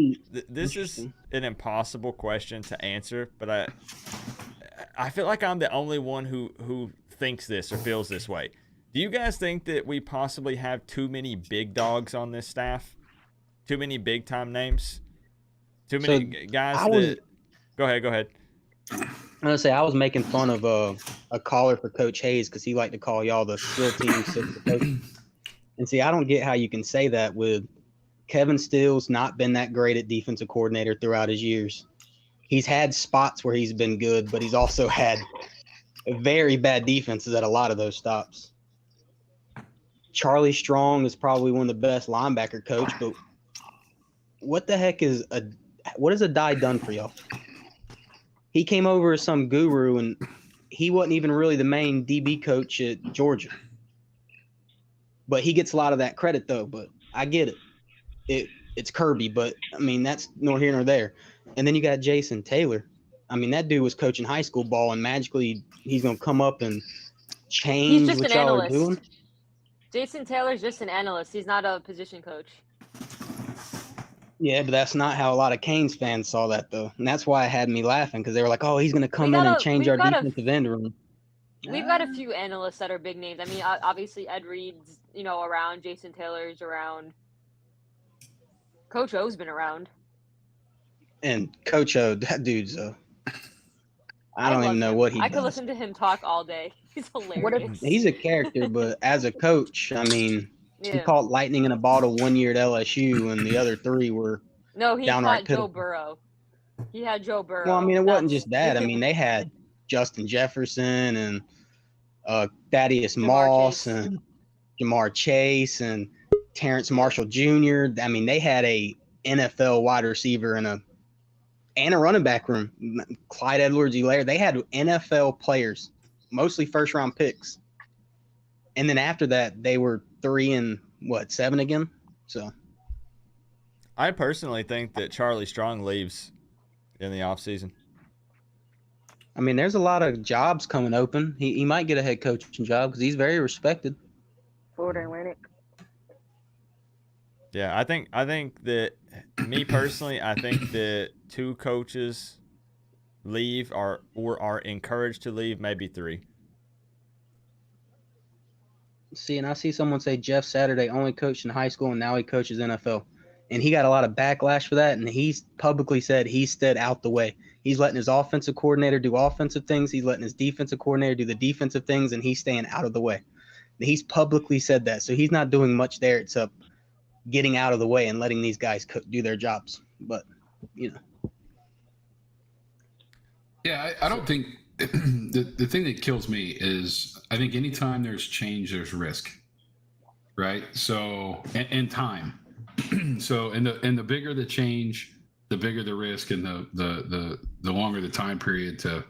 this is an impossible question to answer, but I feel like I'm the only one who thinks this or feels this way. Do you guys think that we possibly have too many big dogs on this staff? Too many big-time names? Too many guys that... Go ahead.
I was gonna say, I was making fun of a caller for Coach Hayes because he liked to call y'all the skill team. And see, I don't get how you can say that with Kevin Steele's not been that great at defensive coordinator throughout his years. He's had spots where he's been good, but he's also had very bad defenses at a lot of those stops. Charlie Strong is probably one of the best linebacker coach, but what the heck what has a die done for y'all? He came over as some guru, and he wasn't even really the main DB coach at Georgia. But he gets a lot of that credit, though. But I get it. It's Kirby, but, I mean, that's nor here nor there. And then you got Jason Taylor. I mean, that dude was coaching high school ball, and magically he's going to come up and change
He's just
what
an
y'all are
analyst.
doing.
Jason Taylor's just an analyst. He's not a position coach.
Yeah, but that's not how a lot of Canes fans saw that, though. And that's why it had me laughing, because they were like, oh, he's going to come in and change our defensive end room.
We've got a few analysts that are big names. I mean, obviously Ed Reed's, around. Jason Taylor's around. Coach O's been around.
And Coach O, that dude's I don't even know what he does.
I could listen to him talk all day. He's hilarious.
He's a character, but as a coach, I mean, he caught lightning in a bottle 1 year at LSU, and the other three were
he
downright
caught
pitiful.
Joe Burrow. He had Joe Burrow.
Well, I mean, it wasn't just that. I mean, they had Justin Jefferson and Thaddeus Moss and Jamar Chase and Terrence Marshall Jr. I mean, they had a NFL wide receiver and a running back room. Clyde Edwards-Helaire. They had NFL players, mostly first-round picks. And then after that, they were 3-7 again. So,
I personally think that Charlie Strong leaves in the offseason.
I mean, there's a lot of jobs coming open. He might get a head coaching job because he's very respected.
Florida Atlantic.
Yeah, I think that, me personally, I think that 2 coaches leave or are encouraged to leave, maybe 3.
See, and I see someone say Jeff Saturday only coached in high school and now he coaches NFL. And he got a lot of backlash for that, and he's publicly said he stood out the way. He's letting his offensive coordinator do offensive things. He's letting his defensive coordinator do the defensive things, and he's staying out of the way. He's publicly said that. So he's not doing much there except getting out of the way and letting these guys do their jobs. But,
Yeah, I don't think the thing that kills me is I think anytime there's change, there's risk, right? So, and time. So, and the bigger the change, the bigger the risk, and the longer the time period to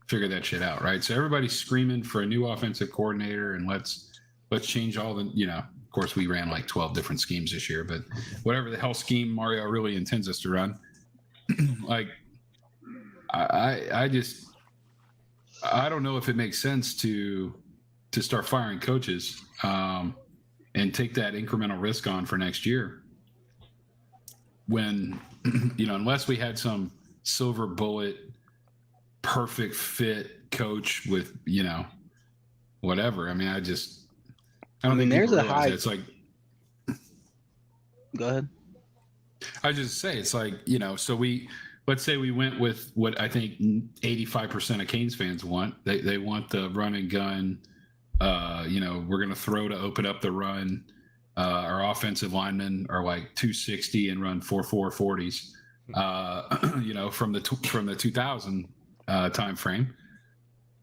figure that shit out, right? So everybody's screaming for a new offensive coordinator, and let's change all the, of course we ran like 12 different schemes this year, but whatever the hell scheme Mario really intends us to run, like I just I don't know if it makes sense to start firing coaches and take that incremental risk on for next year. When, unless we had some silver bullet, perfect fit coach with, whatever. I mean, I don't think
there's
people
a
realize
high.
it. It's like,
Go ahead.
I just say it's like, so let's say we went with what I think 85% of Canes fans want. They want the run and gun. We're going to throw to open up the run. Our offensive linemen are like 260 and run 4.4 40s. From the 2000 time frame.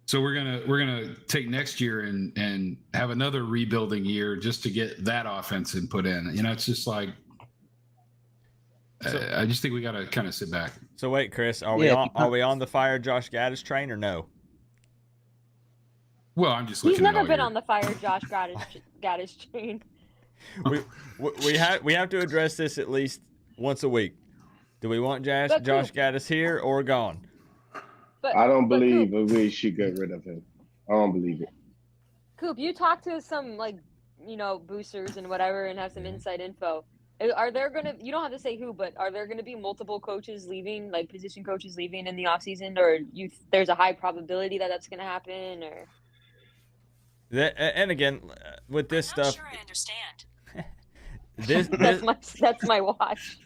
So we're gonna take next year and have another rebuilding year just to get that offense and put in. It's just like I just think we got to kind of sit back.
So wait, Chris, are we on the fire Josh Gattis train or no?
Well, I'm just.
He's never been on the fire Josh Gattis train.
We have to address this at least once a week. Do we want Josh Gattis here or gone?
I don't believe we should get rid of him. I don't believe it.
Coop, you talk to some boosters and whatever and have some inside info. Are there you don't have to say who, but are there gonna be multiple coaches leaving, like position coaches leaving in the offseason, or there's a high probability that that's gonna happen, or?
And again, with this stuff,
sure I understand.
That's my watch.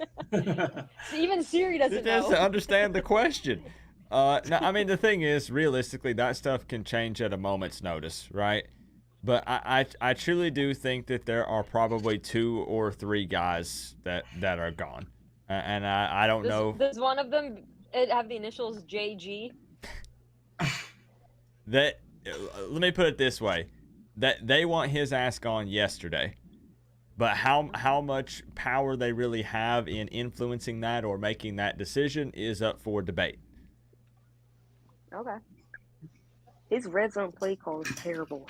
Even Siri doesn't know.
Doesn't understand the question. No, I mean the thing is, realistically, that stuff can change at a moment's notice, right? But I truly do think that there are probably 2 or 3 guys that are gone, and I don't know.
Does one of them have the initials JG?
Let me put it this way: that they want his ass gone yesterday. But how much power they really have in influencing that or making that decision is up for debate.
Okay. His red zone play call is terrible.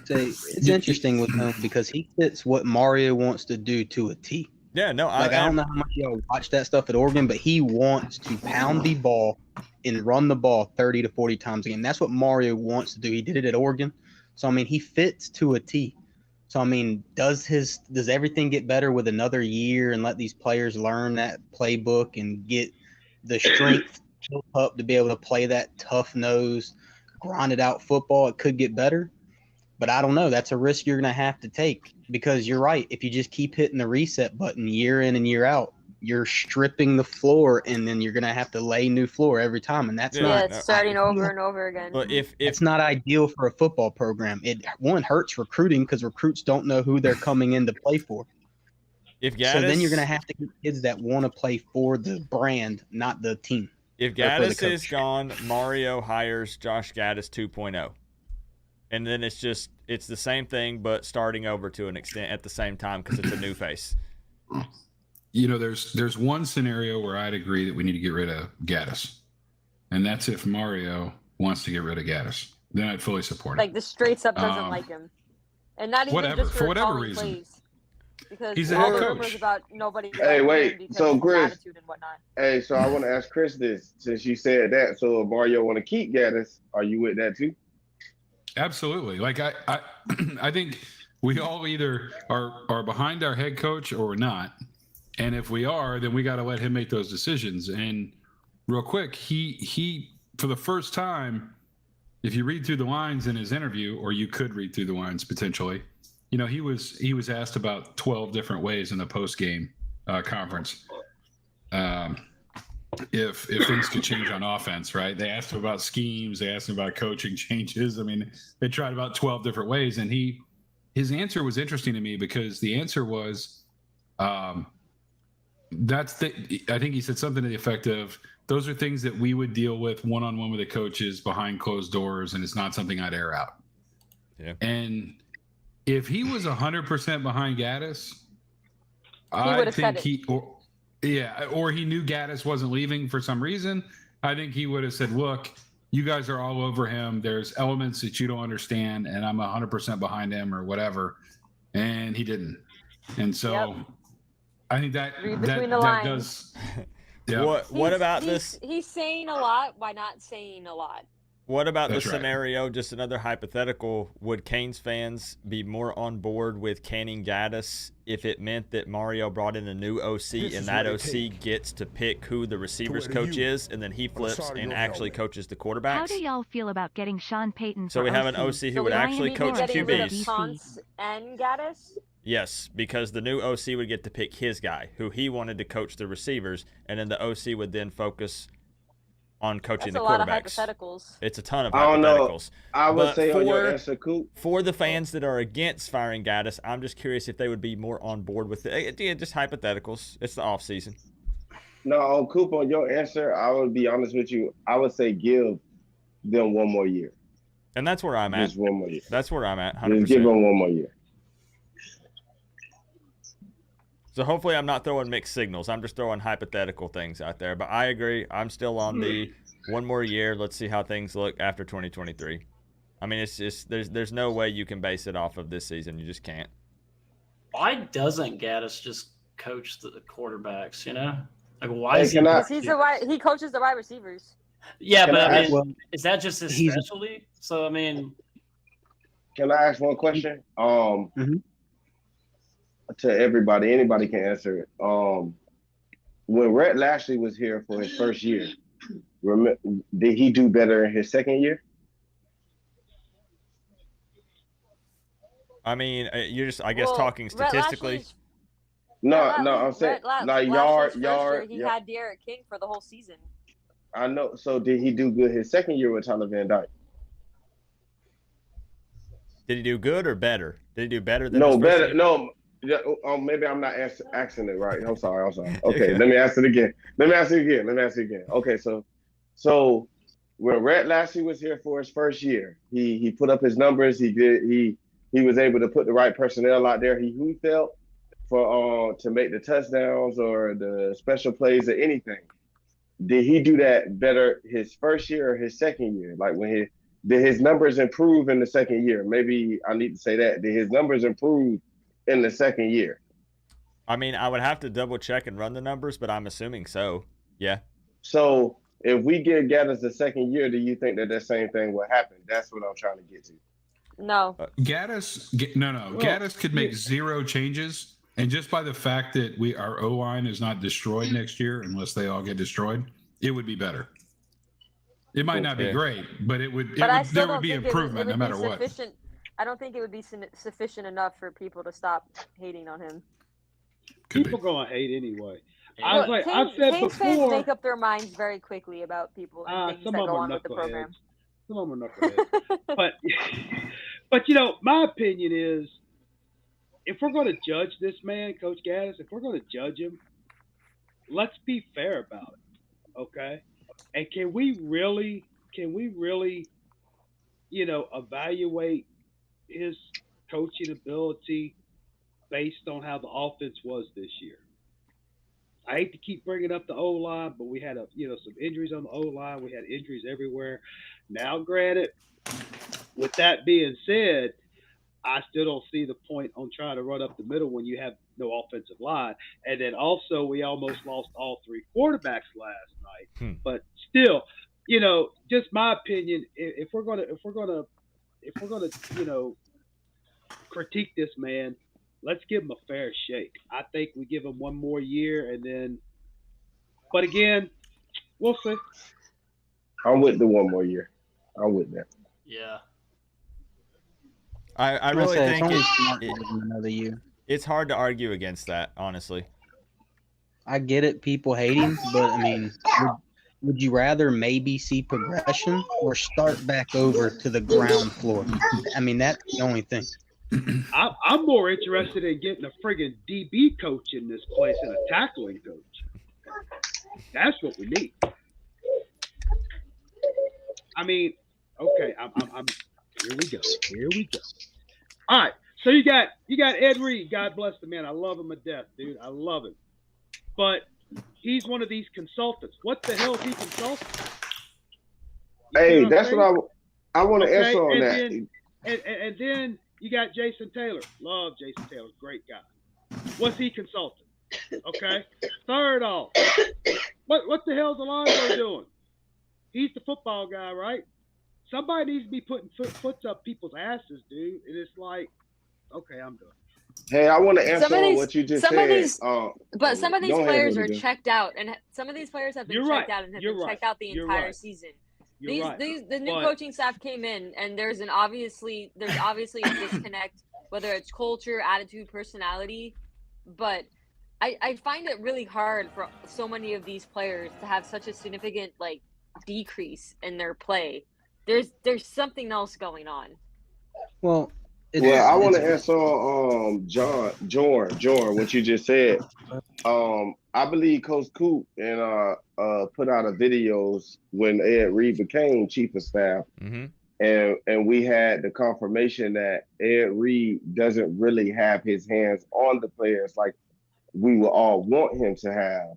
It's interesting with him because he fits what Mario wants to do to a T.
Yeah, no,
I don't know how much y'all watch that stuff at Oregon, but he wants to pound the ball and run the ball 30 to 40 times a game. That's what Mario wants to do. He did it at Oregon. So, he fits to a T. So, does everything get better with another year and let these players learn that playbook and get the strength built up to be able to play that tough-nosed, grinded-out football? It could get better. But I don't know. That's a risk you're going to have to take because you're right. If you just keep hitting the reset button year in and year out, you're stripping the floor, and then you're going to have to lay new floor every time, and that's
it's starting over and over again.
But if
it's not ideal for a football program, it hurts recruiting because recruits don't know who they're coming in to play for.
So
then you're going to have to get kids that want to play for the brand, not the team.
If Gattis is gone, Mario hires Josh Gattis 2.0. And then it's the same thing, but starting over to an extent at the same time because it's a new face.
There's one scenario where I'd agree that we need to get rid of Gattis, and that's if Mario wants to get rid of Gaddis. Then I'd fully support it.
Like the straight up doesn't like him, and not even just for whatever reason. Plays, because
he's
all
a
the
head
rumors
coach.
About nobody.
Hey, wait. So Chris,
attitude and whatnot.
Hey, so I want to ask Chris this, since you said that. So if Mario want to keep Gattis, are you with that too?
Absolutely. Like I think we all either are behind our head coach or we're not. And if we are, then we got to let him make those decisions. And real quick, he for the first time, if you read through the lines in his interview, or you could read through the lines potentially, you know, he was asked about 12 different ways in the post game conference. If things could change on offense, right? They asked him about schemes, they asked him about coaching changes. I mean, they tried about 12 different ways, and his answer was interesting to me because the answer was, I think he said something to the effect of, those are things that we would deal with one-on-one with the coaches behind closed doors, and it's not something I'd air out.
Yeah.
And if he was 100% behind Gattis,
I think
or he knew Gattis wasn't leaving for some reason, I think he would have said, look, you guys are all over him. There's elements that you don't understand, and I'm 100% behind him or whatever. And he didn't. And so I think that does. Yeah.
What about this?
He's saying a lot by not saying a lot.
What about
That's
the
right.
scenario, just another hypothetical, would Canes fans be more on board with canning Gattis if it meant that Mario brought in a new OC and that OC gets to pick who the receivers coach is, and then he flips and actually coaches the quarterbacks?
How do y'all feel about getting Sean Payton
So
for
we have
OC?
an OC who
So
would
we
actually
be
coach
getting rid of
QBs.
Ponce and Gattis?
Yes, because the new OC would get to pick his guy, who he wanted to coach the receivers, and then the OC would then focus on coaching
That's
the
a lot of
quarterbacks.
hypotheticals.
It's a ton of
I don't know.
hypotheticals.
I would
But
say on your
for-
answer, Coop.
For the fans that are against firing Gattis, I'm just curious if they would be more on board with it. Yeah, just hypotheticals. It's the off season.
No, on Coop, on your answer, I would be honest with you. I would say give them one more year.
And that's where I'm at.
Just one more year.
That's where I'm at,
Just give
100%.
them one more year.
So hopefully I'm not throwing mixed signals. I'm just throwing hypothetical things out there. But I agree. I'm still on the one more year. Let's see how things look after 2023. I mean, it's just there's no way you can base it off of this season. You just can't.
Why doesn't Gattis just coach the quarterbacks? You know, like why
Hey,
is he?
can I-
Because he coaches the wide receivers.
Yeah,
Can
but
I
I
ask-
mean, is that just his
He's-
specialty? So I mean,
Can I ask one question?
Mhm.
To everybody, anybody can answer it. When Rhett Lashley was here for his first year, did he do better in his second year?
I mean, you're just, I guess,
Well,
talking
Rhett
statistically.
Lashley's-
No,
Rhett
no, I'm
Lashley's-
saying
Rhett La-
like
Lashley's
yard.
first year, he had Derek King for the whole season.
I know. So did he do good his second year with Tyler Van Dyke?
Did he do good or better? Did he do better than
No,
his first
better.
year?
No. Yeah, maybe I'm not asking it right. I'm sorry. Okay, let me ask it again. Okay, so when Rhett Lashley was here for his first year, he put up his numbers. He was able to put the right personnel out there. He felt for to make the touchdowns or the special plays or anything. Did he do that better his first year or his second year? Like did his numbers improve in the second year? Maybe I need to say that. Did his numbers improve in the second year?
I mean, I would have to double check and run the numbers, but I'm assuming so. Yeah.
So if we give Gattis the second year, do you think that same thing will happen? That's what I'm trying to get to.
No.
Gattis could make zero changes, and just by the fact that our O-line is not destroyed next year, unless they all get destroyed, it would be better. It might not be great, but there would be improvement no matter what.
I don't think it would be sufficient enough for people to stop hating on him.
People gonna hate anyway.
Look,
I've said
Canes fans
before.
make up their minds very quickly about people and things
Some
that
of
go
them
on
are
with the program.
knuckleheads. Some of them are knuckleheads. but you know, my opinion is, if we're going to judge this man, Coach Gattis, if we're going to judge him, let's be fair about it, okay? And can we really, evaluate his coaching ability based on how the offense was this year? I hate to keep bringing up the O-line, but we had some injuries on the O-line. We had injuries everywhere. Now, granted, with that being said, I still don't see the point on trying to run up the middle when you have no offensive line. And then also, we almost lost all three quarterbacks last night. But still, just my opinion. If we're gonna critique this man, let's give him a fair shake. I think we give him one more year, and then. But again, we'll see.
I'm with the one more year. I'm with that.
Yeah.
I really think
another year.
It's hard to argue against that, honestly.
I get it, people hating, but I mean, would you rather maybe see progression or start back over to the ground floor? I mean, that's the only thing.
I'm more interested in getting a friggin' DB coach in this place than a tackling coach. That's what we need. I mean, okay, I'm here we go. All right, so you got Ed Reed. God bless the man. I love him to death, dude. I love him. But he's one of these consultants. What the hell is he consulting?
Hey, that's what I want to answer on that.
And then you got Jason Taylor. Love Jason Taylor. Great guy. What's he consulting? Okay. Third off, what the hell's Alonzo doing? He's the football guy, right? somebody needs to be putting foots up people's asses, dude. And it's like, okay, I'm done.
Hey, I want to answer
Some of
on
these,
what you just
some of
said.
these, but some of these
Go ahead,
players are
Hooligan.
checked out, and some of these players have been
You're
checked
right.
out and have
You're
been
right.
checked out the
You're
entire
right.
season.
You're right.
The new
But-
coaching staff came in, and there's obviously a disconnect, whether it's culture, attitude, personality. But I find it really hard for so many of these players to have such a significant like decrease in their play. There's something else going on.
Well,
Well, I want to answer Jorn, what you just said. I believe Coach Coop and put out a videos when Ed Reed became chief of staff, and we had the confirmation that Ed Reed doesn't really have his hands on the players like we would all want him to have.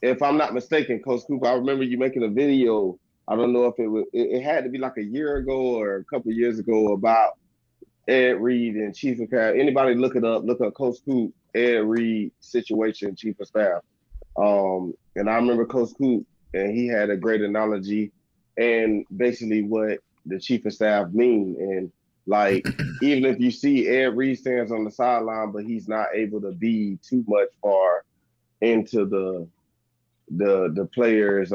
If I'm not mistaken, Coach Coop, I remember you making a video. I don't know if it had to be like a year ago or a couple of years ago about Ed Reed and chief of staff. Anybody look up Coach Coop, Ed Reed situation, chief of staff. And I remember Coach Coop, and he had a great analogy and basically what the chief of staff mean. And like, even if you see Ed Reed stands on the sideline, but he's not able to be too much far into the players'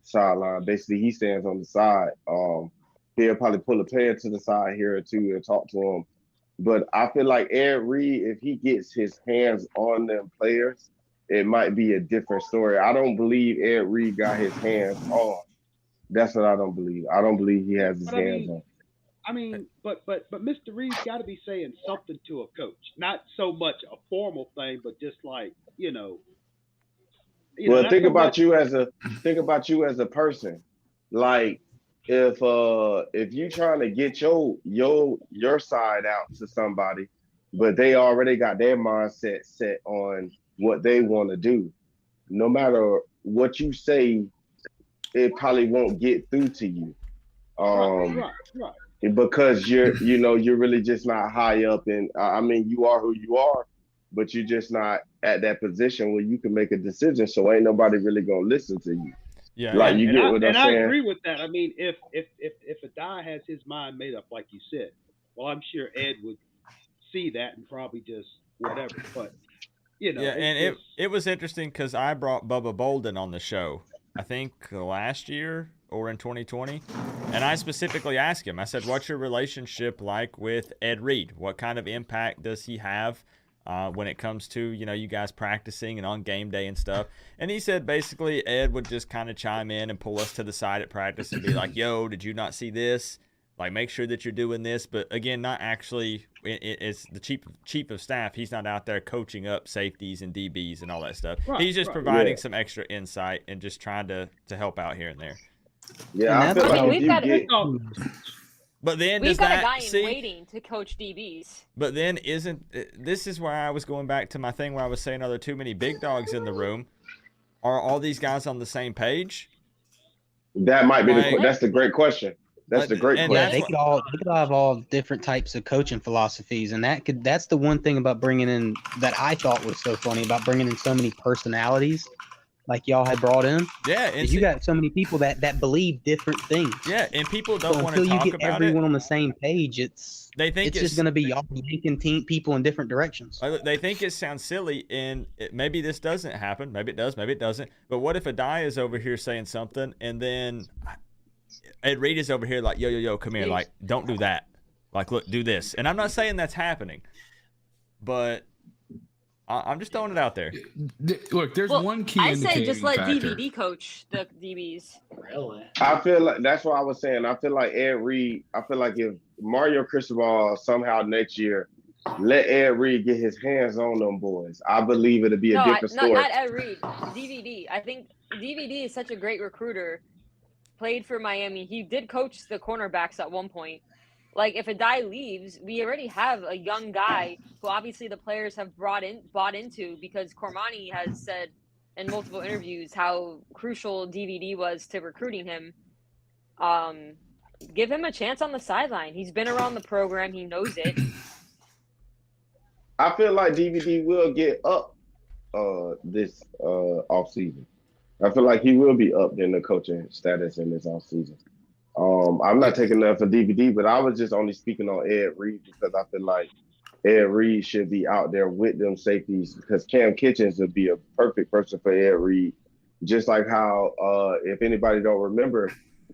sideline. Basically, he stands on the side. He'll probably pull a player to the side here or two and talk to him. But I feel like Ed Reed, if he gets his hands on them players, it might be a different story. I don't believe Ed Reed got his hands on. That's what I don't believe. I don't believe he has his hands on.
I mean, but Mr. Reed's got to be saying something to a coach, not so much a formal thing, but just like
Well, think about you as a person. Like if you trying to get your side out to somebody, but they already got their mindset set on what they want to do, no matter what you say, it probably won't get through to you.
Right.
Because you're really just not high up, and I mean, you are who you are, but you're just not at that position where you can make a decision. So ain't nobody really gonna listen to you.
Yeah,
like you get what I'm saying.
I agree with that. I mean, if Adai has his mind made up, like you said, well, I'm sure Ed would see that and probably just whatever. But
and it was interesting because I brought Bubba Bolden on the show, I think last year or in 2020, and I specifically asked him. I said, "What's your relationship like with Ed Reed? What kind of impact does he have when it comes to you guys practicing and on game day and stuff?" And he said basically Ed would just kind of chime in and pull us to the side at practice and be like, "Yo, did you not see this? Like, make sure that you're doing this." But again, not actually. It's the chief of staff. He's not out there coaching up safeties and DBs and all that stuff.
Right,
He's just providing some extra insight and just trying to help out here and there.
Yeah, I feel like
we've got
But then
we've
does
got
that
a guy
see?
in waiting to coach DBs.
But then this is where I was going back to my thing where I was saying, are there too many big dogs in the room? Are all these guys on the same page?
That might be that's the great question. That's the great question.
Yeah, they could all have all different types of coaching philosophies, and that's the one thing about bringing in that I thought was so funny about bringing in so many personalities, like y'all had brought in.
Yeah, and
you got so many people that believe different things.
Yeah, and people don't want to
talk about it. Until you get everyone on the same page,
they think
it's just going to be y'all yanking people in different directions.
They think it sounds silly, and maybe this doesn't happen. Maybe it does. Maybe it doesn't. But what if Adai is over here saying something, and then Ed Reed is over here like, yo, come here, like, don't do that. Like, look, do this. And I'm not saying that's happening, but I'm just throwing it out there.
Look, there's one key.
I say just let
factor.
DVD coach the DBs.
Really?
I feel like that's what I was saying. I feel like Ed Reed. I feel like if Mario Cristobal somehow next year let Ed Reed get his hands on them boys, I believe it'll be a different story.
Not Ed Reed. DVD. I think DVD is such a great recruiter. Played for Miami. He did coach the cornerbacks at one point. Like, if Adai leaves, we already have a young guy who obviously the players have bought into, because Cormani has said in multiple interviews how crucial DVD was to recruiting him. Give him a chance on the sideline. He's been around the program. He knows it.
I feel like DVD will get up this offseason. I feel like he will be upped in the coaching status in this offseason. I'm not taking that for DVD, but I was just only speaking on Ed Reed because I feel like Ed Reed should be out there with them safeties because Cam Kitchens would be a perfect person for Ed Reed. Just like how, if anybody don't remember,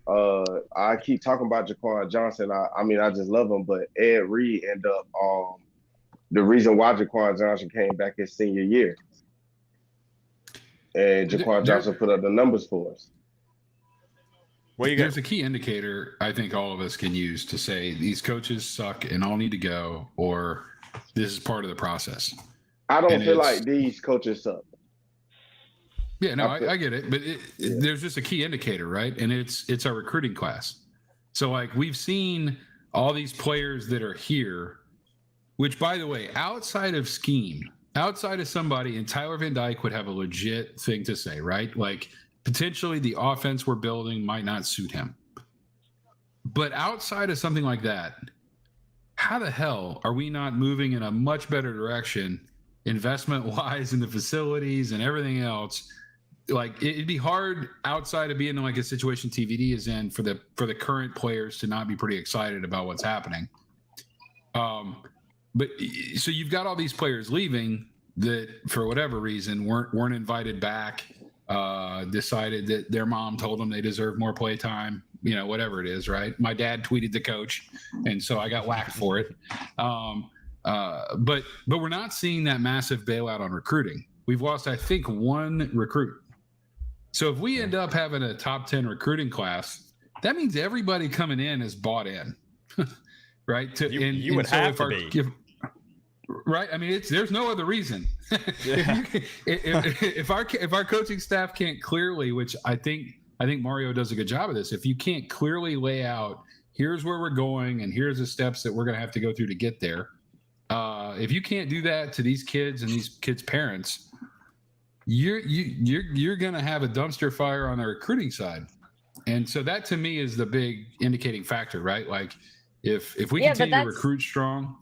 I keep talking about Jaquan Johnson. I mean, I just love him, but Ed Reed ended up the reason why Jaquan Johnson came back his senior year. And Jaquan Johnson put up the numbers for us.
There's a key indicator I think all of us can use to say these coaches suck and all need to go, or this is part of the process.
I don't feel like these coaches suck.
Yeah, no, I get it, but there's just a key indicator, right? And it's our recruiting class. So like we've seen all these players that are here, which by the way, outside of scheme, outside of somebody, and Tyler Van Dyke would have a legit thing to say, right? Like potentially the offense we're building might not suit him. But outside of something like that, how the hell are we not moving in a much better direction investment-wise in the facilities and everything else? Like it'd be hard outside of being in like a situation TVD is in for the current players to not be pretty excited about what's happening. But so you've got all these players leaving that for whatever reason weren't invited back, decided that their mom told them they deserve more play time, you know, whatever it is, right? My dad tweeted the coach, and so I got whacked for it. But we're not seeing that massive bailout on recruiting. We've lost, I think, one recruit. So if we end up having a top 10 recruiting class, that means everybody coming in is bought in, right?
You would have to be.
Right. I mean, there's no other reason. If our coaching staff can't clearly, which I think Mario does a good job of this, if you can't clearly lay out, here's where we're going and here's the steps that we're going to have to go through to get there. If you can't do that to these kids and these kids' parents, you're going to have a dumpster fire on the recruiting side. And so that to me is the big indicating factor, right? Like if we continue to recruit strong.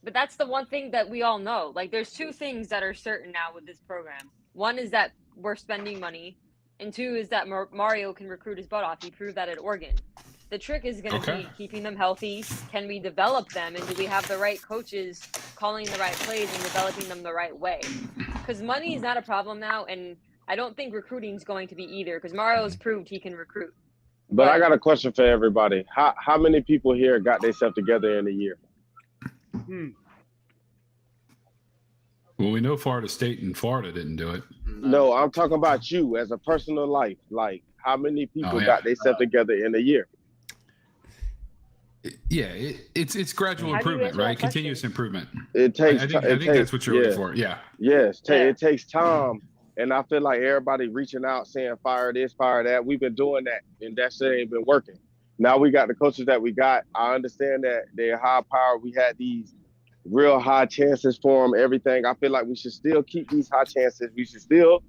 But that's the one thing that we all know. Like, there's two things that are certain now with this program. One is that we're spending money, and two is that Mario can recruit his butt off. He proved that at Oregon. The trick is going to be keeping them healthy. Can we develop them, and do we have the right coaches calling the right plays and developing them the right way? Because money is not a problem now, and I don't think recruiting is going to be either, because Mario's proved he can recruit.
But I got a question for everybody. How many people here got themselves together in a year?
Well, we know Florida State and Florida didn't do it.
No, I'm talking about you as a personal life. Like, how many people got themselves together in a year?
Yeah, it's gradual improvement, right? Continuous improvement.
It takes.
I think that's what you're looking for. Yeah.
Yes, it takes time, and I feel like everybody reaching out saying fire this, fire that. We've been doing that, and that shit ain't been working. Now we got the coaches that we got. I understand that they're high power. We had these real high chances for them, everything. I feel like we should still keep these high chances. We should still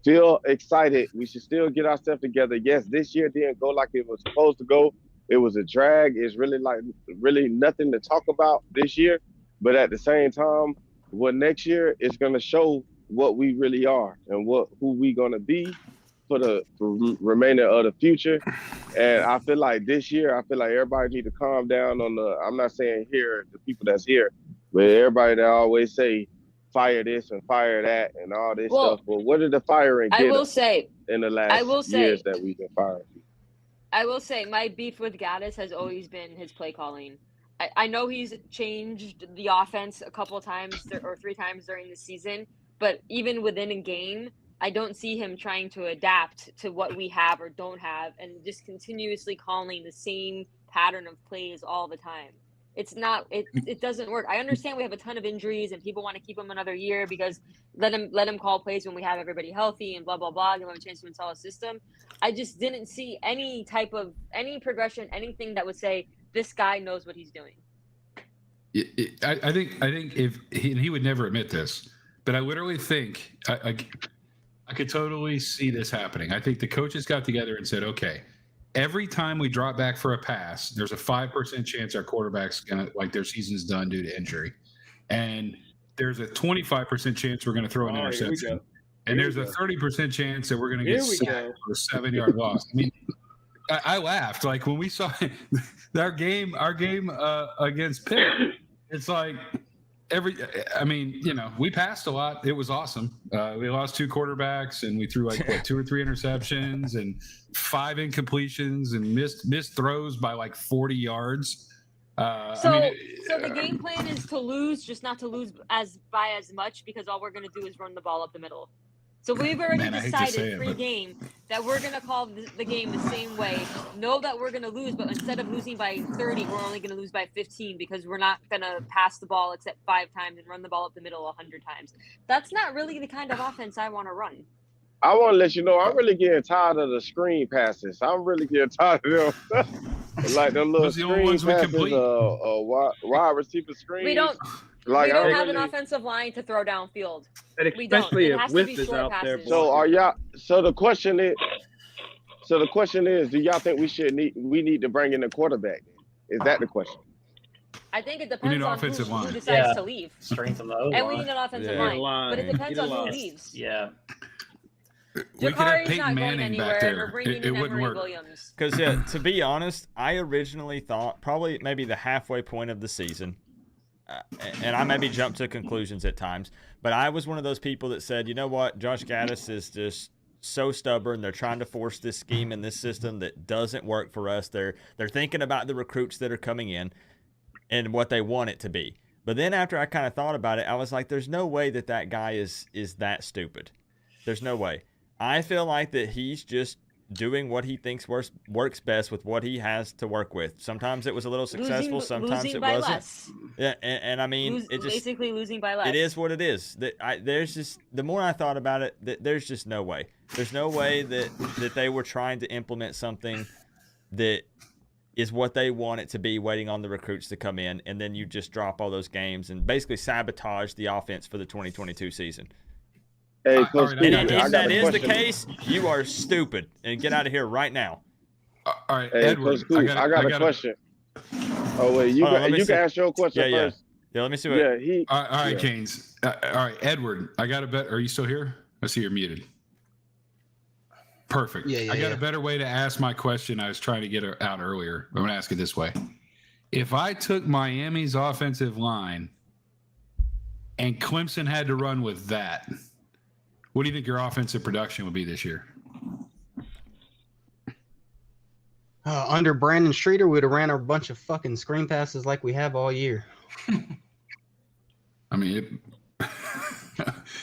feel excited. We should still get ourselves together. Yes, this year didn't go like it was supposed to go. It was a drag. It's really nothing to talk about this year. But at the same time, next year is going to show what we really are and who we going to be for the remainder of the future. And I feel like this year, everybody need to calm down on I'm not saying here, the people that's here, but everybody that always say fire this and fire that and all this stuff. But what did the firing get in the last years that we've been firing?
I will say my beef with Gattis has always been his play calling. I know he's changed the offense a couple of times or 3 times during the season, but even within a game, I don't see him trying to adapt to what we have or don't have and just continuously calling the same pattern of plays all the time. It's not, it doesn't work. I understand we have a ton of injuries and people want to keep him another year because let him call plays when we have everybody healthy and blah, blah, blah. Give him a chance to install a system. I just didn't see any progression, anything that would say this guy knows what he's doing.
I think if he would never admit this, but I literally think I could totally see this happening. I think the coaches got together and said, okay, every time we drop back for a pass, there's a 5% chance our quarterback's going to, their season's done due to injury. And there's a 25% chance we're going to throw an interception. and there's a 30% chance that we're going to
Here
get
we
sacked
go.
for a 7-yard loss. I mean, I laughed like when we saw our game against Pitt. It's like we passed a lot. It was awesome. We lost 2 quarterbacks and we threw 2 or 3 interceptions and 5 incompletions and missed throws by 40 yards.
So the game plan is to lose, just not to lose by as much, because all we're going to do is run the ball up the middle. So we've already decided pre-game that we're going to call the game the same way. Know that we're going to lose, but instead of losing by 30, we're only going to lose by 15 because we're not going to pass the ball except 5 times and run the ball up the middle 100 times. That's not really the kind of offense I want to run.
I want to let you know, I'm really getting tired of the screen passes. I'm really getting tired of them. Like the little screen passes, wide receiver screens.
We don't have an offensive line to throw downfield.
And especially if Whip is out there.
So the question is, do y'all think we need to bring in a quarterback? Is that the question?
I think it depends on who decides to leave.
Strengthen the O-line.
And we need an offensive line. But it depends on who leaves.
Yeah.
We could have
Jakari's
Peyton
not going
Manning
anywhere,
back
and
there.
we're bringing
It
in
wouldn't
Emory
work.
Williams.
Because, to be honest, I originally thought probably maybe the halfway point of the season, and I maybe jumped to conclusions at times, but I was one of those people that said, you know what, Josh Gattis is just so stubborn. They're trying to force this scheme and this system that doesn't work for us. They're thinking about the recruits that are coming in and what they want it to be. But then after I kind of thought about it, I was like, there's no way that guy is that stupid. There's no way. I feel like that he's just doing what he thinks works best with what he has to work with. Sometimes it was a little successful, sometimes it wasn't.
Less.
Yeah, and I mean, it just
basically losing by less.
It is what it is. There's just, the more I thought about it, there's just no way. There's no way that they were trying to implement something that is what they want it to be, waiting on the recruits to come in, and then you just drop all those games and basically sabotage the offense for the 2022 season.
Hey, Coach,
and if that is the case, you are stupid, and get out of here right now.
All right,
hey,
Edward,
Coach, I got a question. Oh wait, you can ask your question first.
Yeah, let me see what.
Yeah,
all right, Canes. All right, Edward, I got a bet. Are you still here? I see you're muted. Perfect. I got a better way to ask my question. I was trying to get out earlier. I'm going to ask it this way. If I took Miami's offensive line and Clemson had to run with that, what do you think your offensive production would be this year?
Under Brandon Streeter, we'd have ran a bunch of fucking screen passes like we have all year.
I mean,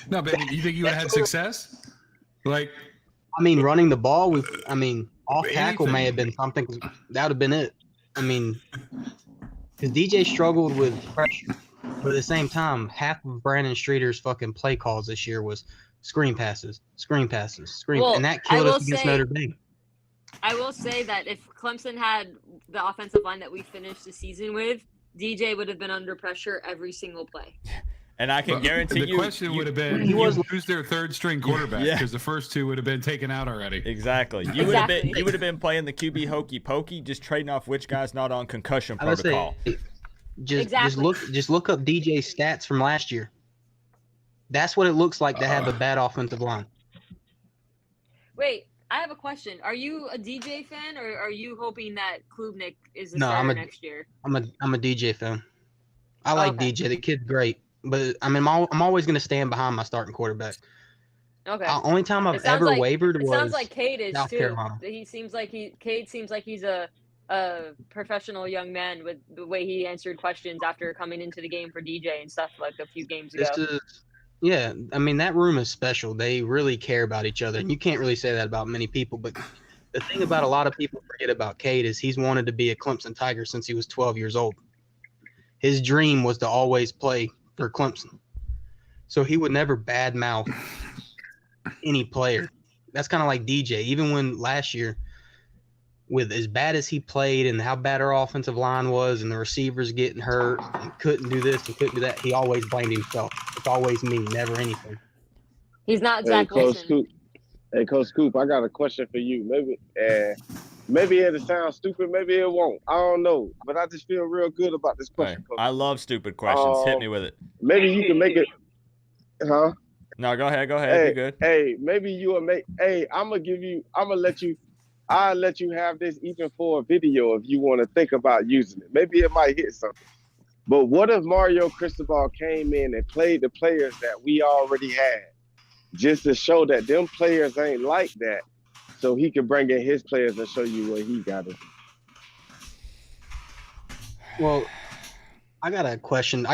no, but you think you would have had success? Like,
I mean, running the ball with, off tackle may have been something. That would have been it. I mean, because DJ struggled with pressure, but at the same time, half of Brandon Streeter's fucking play calls this year was screen passes, and that killed us against Notre Dame.
I will say that if Clemson had the offensive line that we finished the season with, DJ would have been under pressure every single play.
And I can guarantee
the question would have been, who's their third string quarterback? Because the first two would have been taken out already.
Exactly. You would have been playing the QB hokey pokey, just trading off which guy's not on concussion protocol.
Just look up DJ's stats from last year. That's what it looks like to have a bad offensive line.
Wait, I have a question. Are you a DJ fan, or are you hoping that Klubnik is the starter next year?
I'm a DJ fan. I like DJ. The kid's great. But I'm always going to stand behind my starting quarterback.
Okay.
The only time I've ever wavered was
sounds like Cade is
South
too.
Carolina.
Cade seems like he's a professional young man with the way he answered questions after coming into the game for DJ and stuff like a few games ago.
That room is special. They really care about each other, and you can't really say that about many people. But the thing about a lot of people forget about Cade is he's wanted to be a Clemson Tiger since he was 12 years old. His dream was to always play for Clemson, so he would never badmouth any player. That's kind of like DJ. Even when last year, with as bad as he played and how bad our offensive line was and the receivers getting hurt and couldn't do this and couldn't do that, he always blamed himself. It's always me, never anything.
He's not Zach Wilson.
Hey, Coach Coop, I got a question for you. Maybe it'll sound stupid, maybe it won't. I don't know. But I just feel real good about this question.
Hey, I love stupid questions. Hit me with it.
Maybe you can make it, huh?
No, go ahead.
Hey,
You're good.
hey, maybe you will make. Hey, I'll let you have this even for a video if you want to think about using it. Maybe it might hit something. But what if Mario Cristobal came in and played the players that we already had, just to show that them players ain't like that, so he could bring in his players and show you what he got to do.
Well, I got a question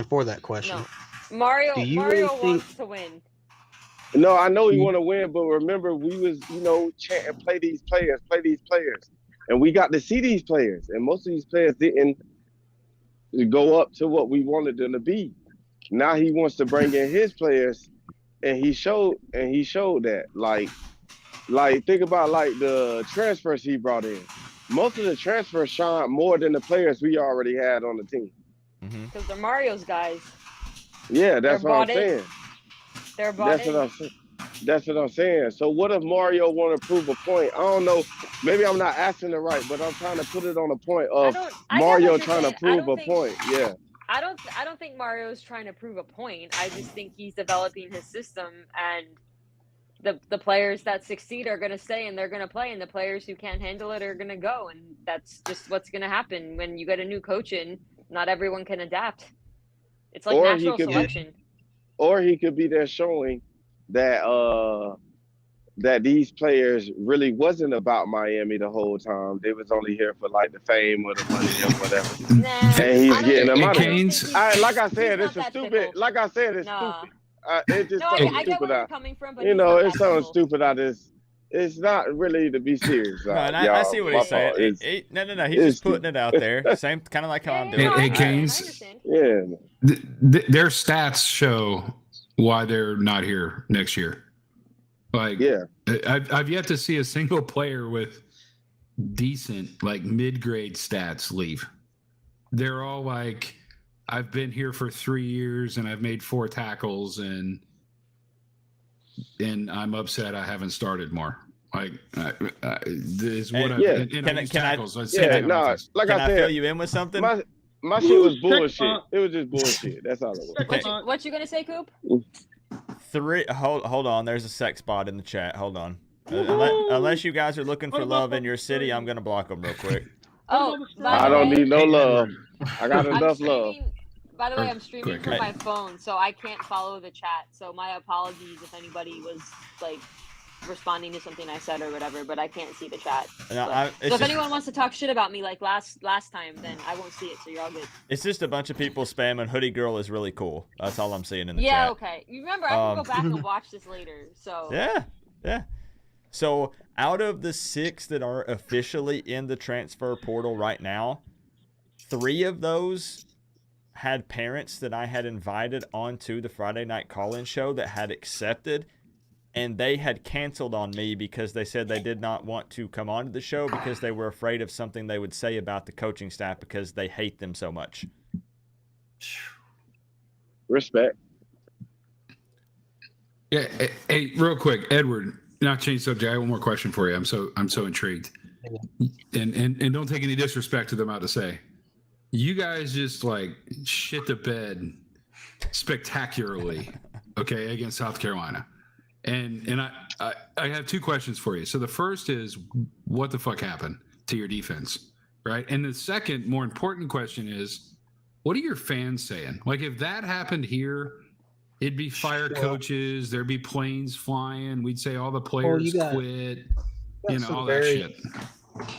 for that question.
No. Mario
really
wants to win.
No, I know he want to win, but remember, we was, chanting, play these players. And we got to see these players. And most of these players didn't go up to what we wanted them to be. Now he wants to bring in his players, and he showed that. Like think about like the transfers he brought in. Most of the transfers shine more than the players we already had on the team.
Because they're Mario's guys.
Yeah, that's what I'm saying.
They're bought in.
That's what I'm saying. So what if Mario want to prove a point? I don't know. Maybe I'm not asking it right, but I'm trying to put it on a point of Mario trying to prove a point. Yeah.
I don't think Mario's trying to prove a point. I just think he's developing his system, and the players that succeed are going to stay and they're going to play, and the players who can't handle it are going to go, and that's just what's going to happen when you get a new coach in. Not everyone can adapt. It's like natural selection.
Or he could be there showing that that these players really wasn't about Miami the whole time. They was only here for like the fame or the money or whatever. And he's getting them out of it. Like I said, it's stupid. Like I said, it's stupid. It's just something
I get
stupid.
where you're coming from, but
It's something stupid out of this. It's not really to be serious.
No, and I see what he's saying. No. He's just putting it out there. Same kind of like how I'm doing.
Hey, Canes.
Yeah.
Their stats show why they're not here next year. Like,
yeah,
I've yet to see a single player with decent, like mid-grade stats leave. They're all like, I've been here for 3 years and I've made 4 tackles and I'm upset I haven't started more. Like, this is what
Can I fill you in with something?
My shit was bullshit. It was just bullshit. That's all it was.
What you gonna say, Coop?
3. Hold on. There's a sex bot in the chat. Hold on. Unless you guys are looking for love in your city, I'm gonna block them real quick.
I don't need no love. I got enough love.
By the way, I'm streaming from my phone, so I can't follow the chat. So my apologies if anybody was like responding to something I said or whatever, but I can't see the chat. So if anyone wants to talk shit about me like last time, then I won't see it, so you're all good.
It's just a bunch of people spamming Hoodie Girl is really cool. That's all I'm seeing in the chat.
Yeah, okay. You remember, I can go back and watch this later. So
Yeah. So out of the 6 that are officially in the transfer portal right now, 3 of those had parents that I had invited onto the Friday Night Call-In show that had accepted, and they had canceled on me because they said they did not want to come onto the show because they were afraid of something they would say about the coaching staff because they hate them so much.
Respect.
Yeah. Hey, real quick, Edward, not change subject. I have one more question for you. I'm so intrigued. And don't take any disrespect to them out to say. You guys just like shit the bed spectacularly, okay, against South Carolina. And I have 2 questions for you. So the first is, what the fuck happened to your defense, right? And the second, more important question is, what are your fans saying? Like, if that happened here, it'd be fire coaches, there'd be planes flying, we'd say all the players quit, all that shit.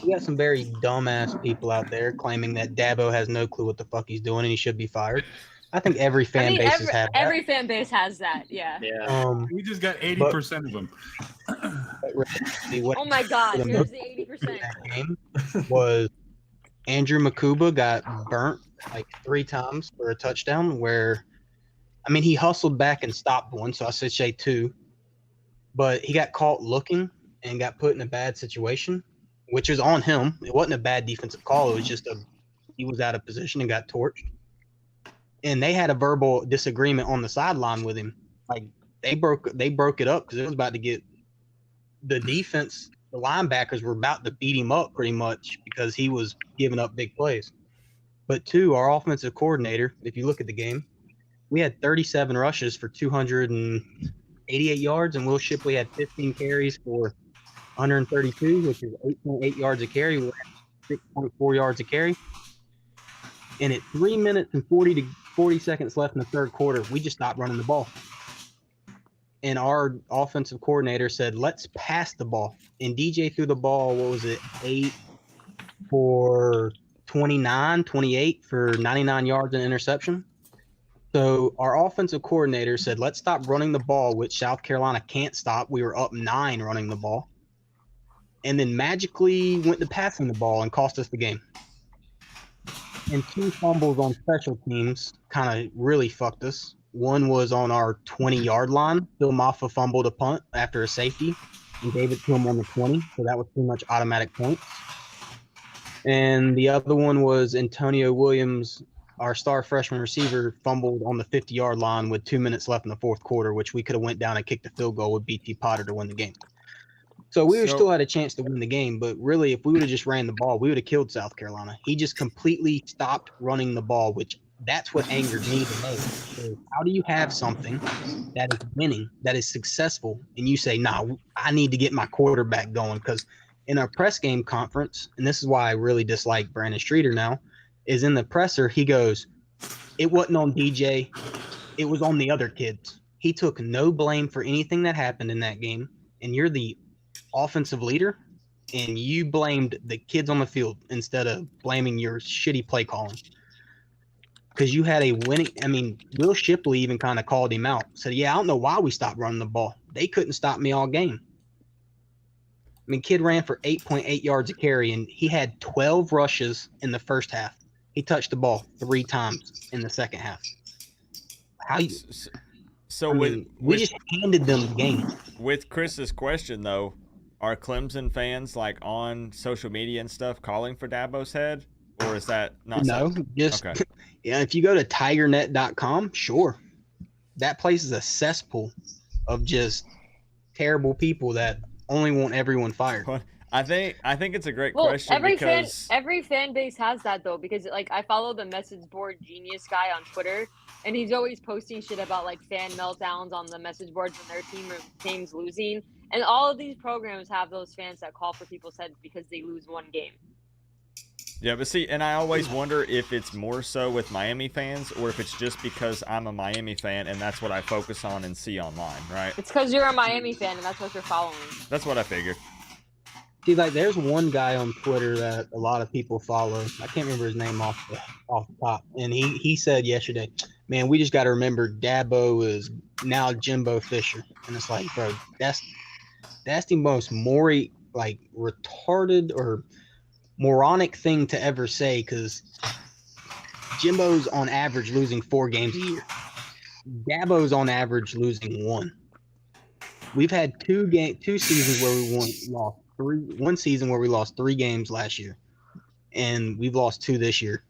You got some very dumbass people out there claiming that Dabo has no clue what the fuck he's doing and he should be fired. I think every fan base has had that.
Every fan base has that, yeah.
We just got 80% of them.
Oh my God, here's the 80%.
Was Andrew Makuba got burnt like 3 times for a touchdown where, I mean, he hustled back and stopped one, so I said say 2. But he got caught looking and got put in a bad situation, which is on him. It wasn't a bad defensive call. It was just he was out of position and got torched. And they had a verbal disagreement on the sideline with him. Like they broke it up because it was about to get the defense. The linebackers were about to beat him up pretty much because he was giving up big plays. But 2, our offensive coordinator, if you look at the game, we had 37 rushes for 288 yards, and Will Shipley had 15 carries for 132, which is 8.8 yards a carry. We had 6.4 yards a carry. And at 3 minutes and 40 seconds left in the third quarter, we just stopped running the ball. And our offensive coordinator said, let's pass the ball. And DJ threw the ball, 8 for 29, 28 for 99 yards and interception. So our offensive coordinator said, let's stop running the ball, which South Carolina can't stop. We were up 9 running the ball. And then magically went to passing the ball and cost us the game. And 2 fumbles on special teams kind of really fucked us. One was on our 20-yard line. Phil Maffa fumbled a punt after a safety and gave it to him on the 20, so that was pretty much automatic points. And the other one was Antonio Williams, our star freshman receiver, fumbled on the 50-yard line with 2 minutes left in the fourth quarter, which we could have went down and kicked a field goal with BT Potter to win the game. So we still had a chance to win the game, but really, if we would have just ran the ball, we would have killed South Carolina. He just completely stopped running the ball, which that's what angered me the most. So how do you have something that is winning, that is successful, and you say, nah, I need to get my quarterback going? Because in our press game conference, and this is why I really dislike Brandon Streeter now, is in the presser, he goes, it wasn't on DJ, it was on the other kids. He took no blame for anything that happened in that game, and you're the offensive leader, and you blamed the kids on the field instead of blaming your shitty play calling. Because you had a winning, Will Shipley even kind of called him out. Said, yeah, I don't know why we stopped running the ball. They couldn't stop me all game. Kid ran for 8.8 yards a carry, and he had 12 rushes in the first half. He touched the ball 3 times in the second half. We just handed them the game.
With Chris's question, though, are Clemson fans on social media and stuff calling for Dabo's head, or is that not?
No, just okay. Yeah. If you go to tigernet.com, sure, that place is a cesspool of just terrible people that only want everyone fired.
I think it's a great question.
Every fan base has that though, because I follow the message board genius guy on Twitter, and he's always posting shit about fan meltdowns on the message boards when their team's losing. And all of these programs have those fans that call for people's heads because they lose one game.
Yeah, but see, and I always wonder if it's more so with Miami fans or if it's just because I'm a Miami fan and that's what I focus on and see online, right?
It's because you're a Miami fan and that's what you're following.
That's what I figured.
See, there's one guy on Twitter that a lot of people follow. I can't remember his name off the top. And he said yesterday, man, we just got to remember Dabo is now Jimbo Fisher. And it's bro, that's the most retarded or moronic thing to ever say, because Jimbo's on average losing 4 games a year. Dabo's on average losing 1. We've had 2 seasons where we lost 3. One season where we lost 3 games last year, and we've lost 2 this year.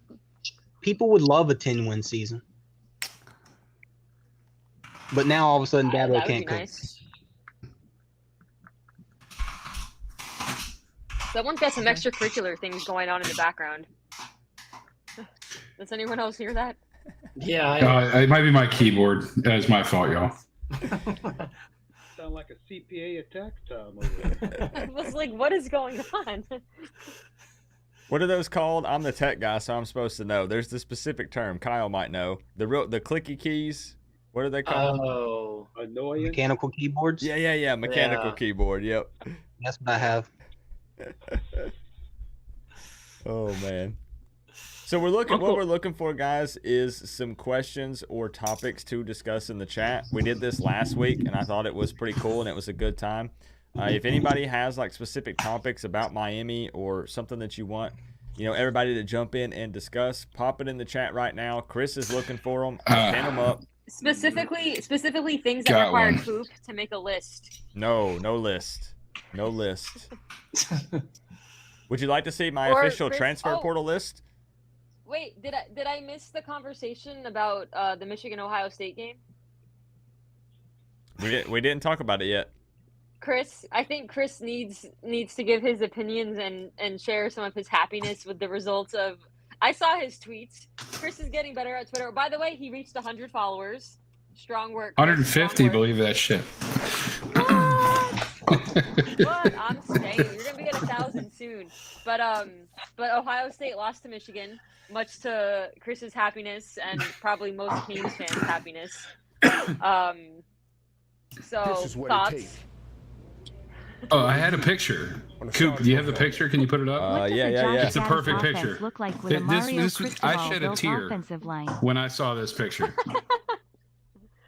People would love a 10-win season, but now all of a sudden Dabo can't coach.
Nice. Someone's got some extracurricular things going on in the background. Does anyone else hear that?
Yeah.
It might be my keyboard. It's my fault, y'all.
Sound like a CPA attack time over there.
I was like, what is going on?
What are those called? I'm the tech guy, so I'm supposed to know. There's the specific term. Kyle might know. The clicky keys. What are they called?
Oh,
annoying.
Mechanical keyboards?
Yeah. Mechanical keyboard. Yep.
That's what I have.
Oh man. So what we're looking for, guys, is some questions or topics to discuss in the chat. We did this last week, and I thought it was pretty cool, and it was a good time. If anybody has specific topics about Miami or something that you want, everybody to jump in and discuss, pop it in the chat right now. Chris is looking for them. Pin them up.
Specifically things that require Coop to make a list.
No list. No list. Would you like to see my official transfer portal list?
Wait, did I miss the conversation about the Michigan-Ohio State game?
We didn't talk about it yet.
Chris, I think Chris needs to give his opinions and share some of his happiness with the results of I saw his tweets. Chris is getting better at Twitter. By the way, he reached 100 followers. Strong work. Chris.
150,
Strong work.
believe that shit.
What? I'm saying you're gonna be at 1,000 soon. But Ohio State lost to Michigan, much to Chris's happiness and probably most Canes fans' happiness. So thoughts?
Oh, I had a picture. Coop, do you have the picture? Can you put it up?
What does
yeah.
It's a perfect picture.
Look like with a Mario
I
Cristobal
shed a
built
tear
offensive line.
when I saw this picture.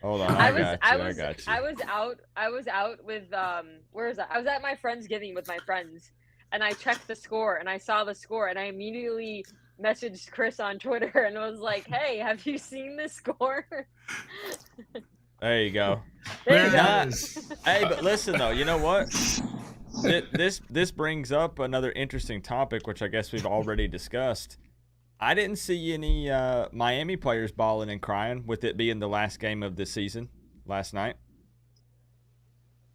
Hold on, I got you.
I was out with where is that? I was at my friend's giving with my friends, and I checked the score and I saw the score and I immediately messaged Chris on Twitter and was like, "Hey, have you seen the score?"
There you go.
There you go.
Hey, but listen though, you know what? This brings up another interesting topic, which I guess we've already discussed. I didn't see any Miami players bawling and crying with it being the last game of the season last night.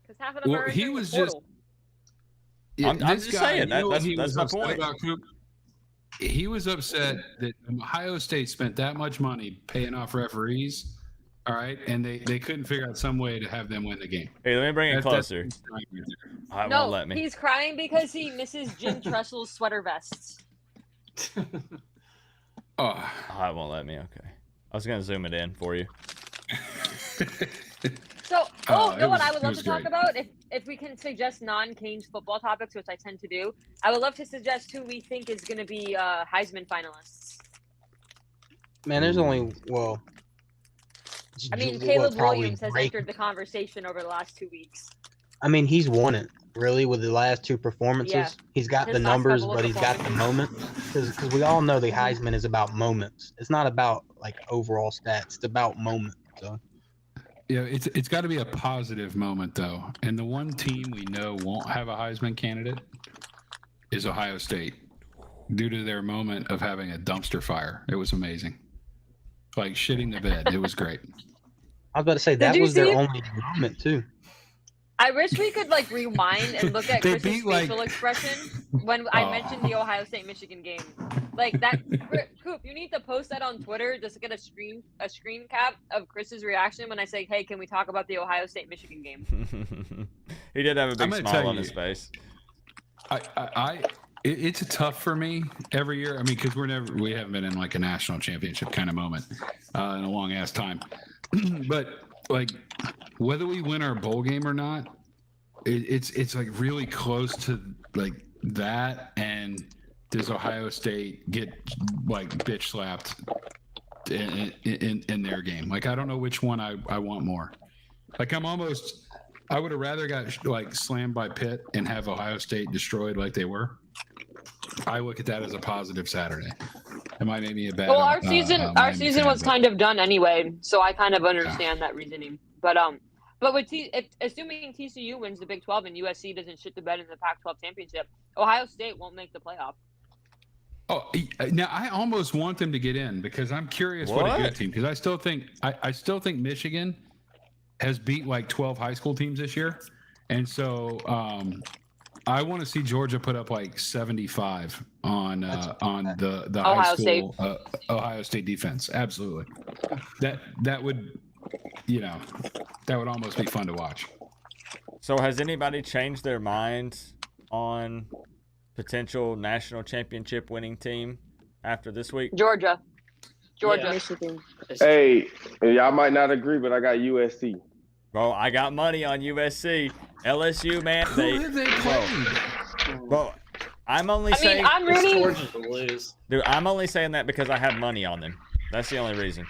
Because half of them are
he was just.
Yeah, I'm just saying that's my point.
He was upset that Ohio State spent that much money paying off referees. All right, and they couldn't figure out some way to have them win the game.
Hey, let me bring it closer. I won't let me.
He's crying because he misses Jim Tressel's sweater vests.
Oh, I won't let me. Okay, I was gonna zoom it in for you.
So, you know what I would love to
great.
talk about? If we can suggest non-Canes football topics, which I tend to do, I would love to suggest who we think is going to be Heisman finalists.
Man, there's only
I mean, Caleb Williams has entered the conversation over the last 2 weeks.
I mean, he's won it really with the last two performances.
Yeah.
He's got
His
the
last
numbers,
couple of
but he's got the moment. Because we all know the Heisman is about moments. It's not about like overall stats. It's about moment. So.
Yeah, it's got to be a positive moment though, and the one team we know won't have a Heisman candidate is Ohio State, due to their moment of having a dumpster fire. It was amazing, like shitting the bed. It was great.
I was about to say that was their only moment too.
I wish we could like rewind and look at Chris's facial expression when I mentioned the Ohio State-Michigan game. Like that, Coop, you need to post that on Twitter just to get a screen cap of Chris's reaction when I say, "Hey, can we talk about the Ohio State-Michigan game?"
He did have a big smile on his face.
It's tough for me every year. I mean, because we haven't been in like a national championship kind of moment in a long ass time. But like, whether we win our bowl game or not, it's like really close to like that. And does Ohio State get like bitch slapped in their game? Like, I don't know which one I want more. Like, I would have rather got like slammed by Pitt and have Ohio State destroyed like they were. I look at that as a positive Saturday. It might make me a bad.
Well, our season was kind of done anyway, so I kind of understand that reasoning. But with assuming TCU wins the Big 12 and USC doesn't shit the bed in the Pac-12 championship, Ohio State won't make the playoff.
Oh, now I almost want them to get in because I'm curious what a good team. Because I still think Michigan has beat like 12 high school teams this year, and so I want to see Georgia put up like 75 on the
Ohio
high school Ohio State defense. Absolutely, that would almost be fun to watch.
So has anybody changed their mind on potential national championship winning team after this week?
Georgia.
Yeah.
Michigan.
Hey, y'all might not agree, but I got USC.
Bro, I got money on USC. LSU, man. Bro, I'm only saying.
I'm rooting.
Georgia to lose.
Dude, I'm only saying that because I have money on them. That's the only reason.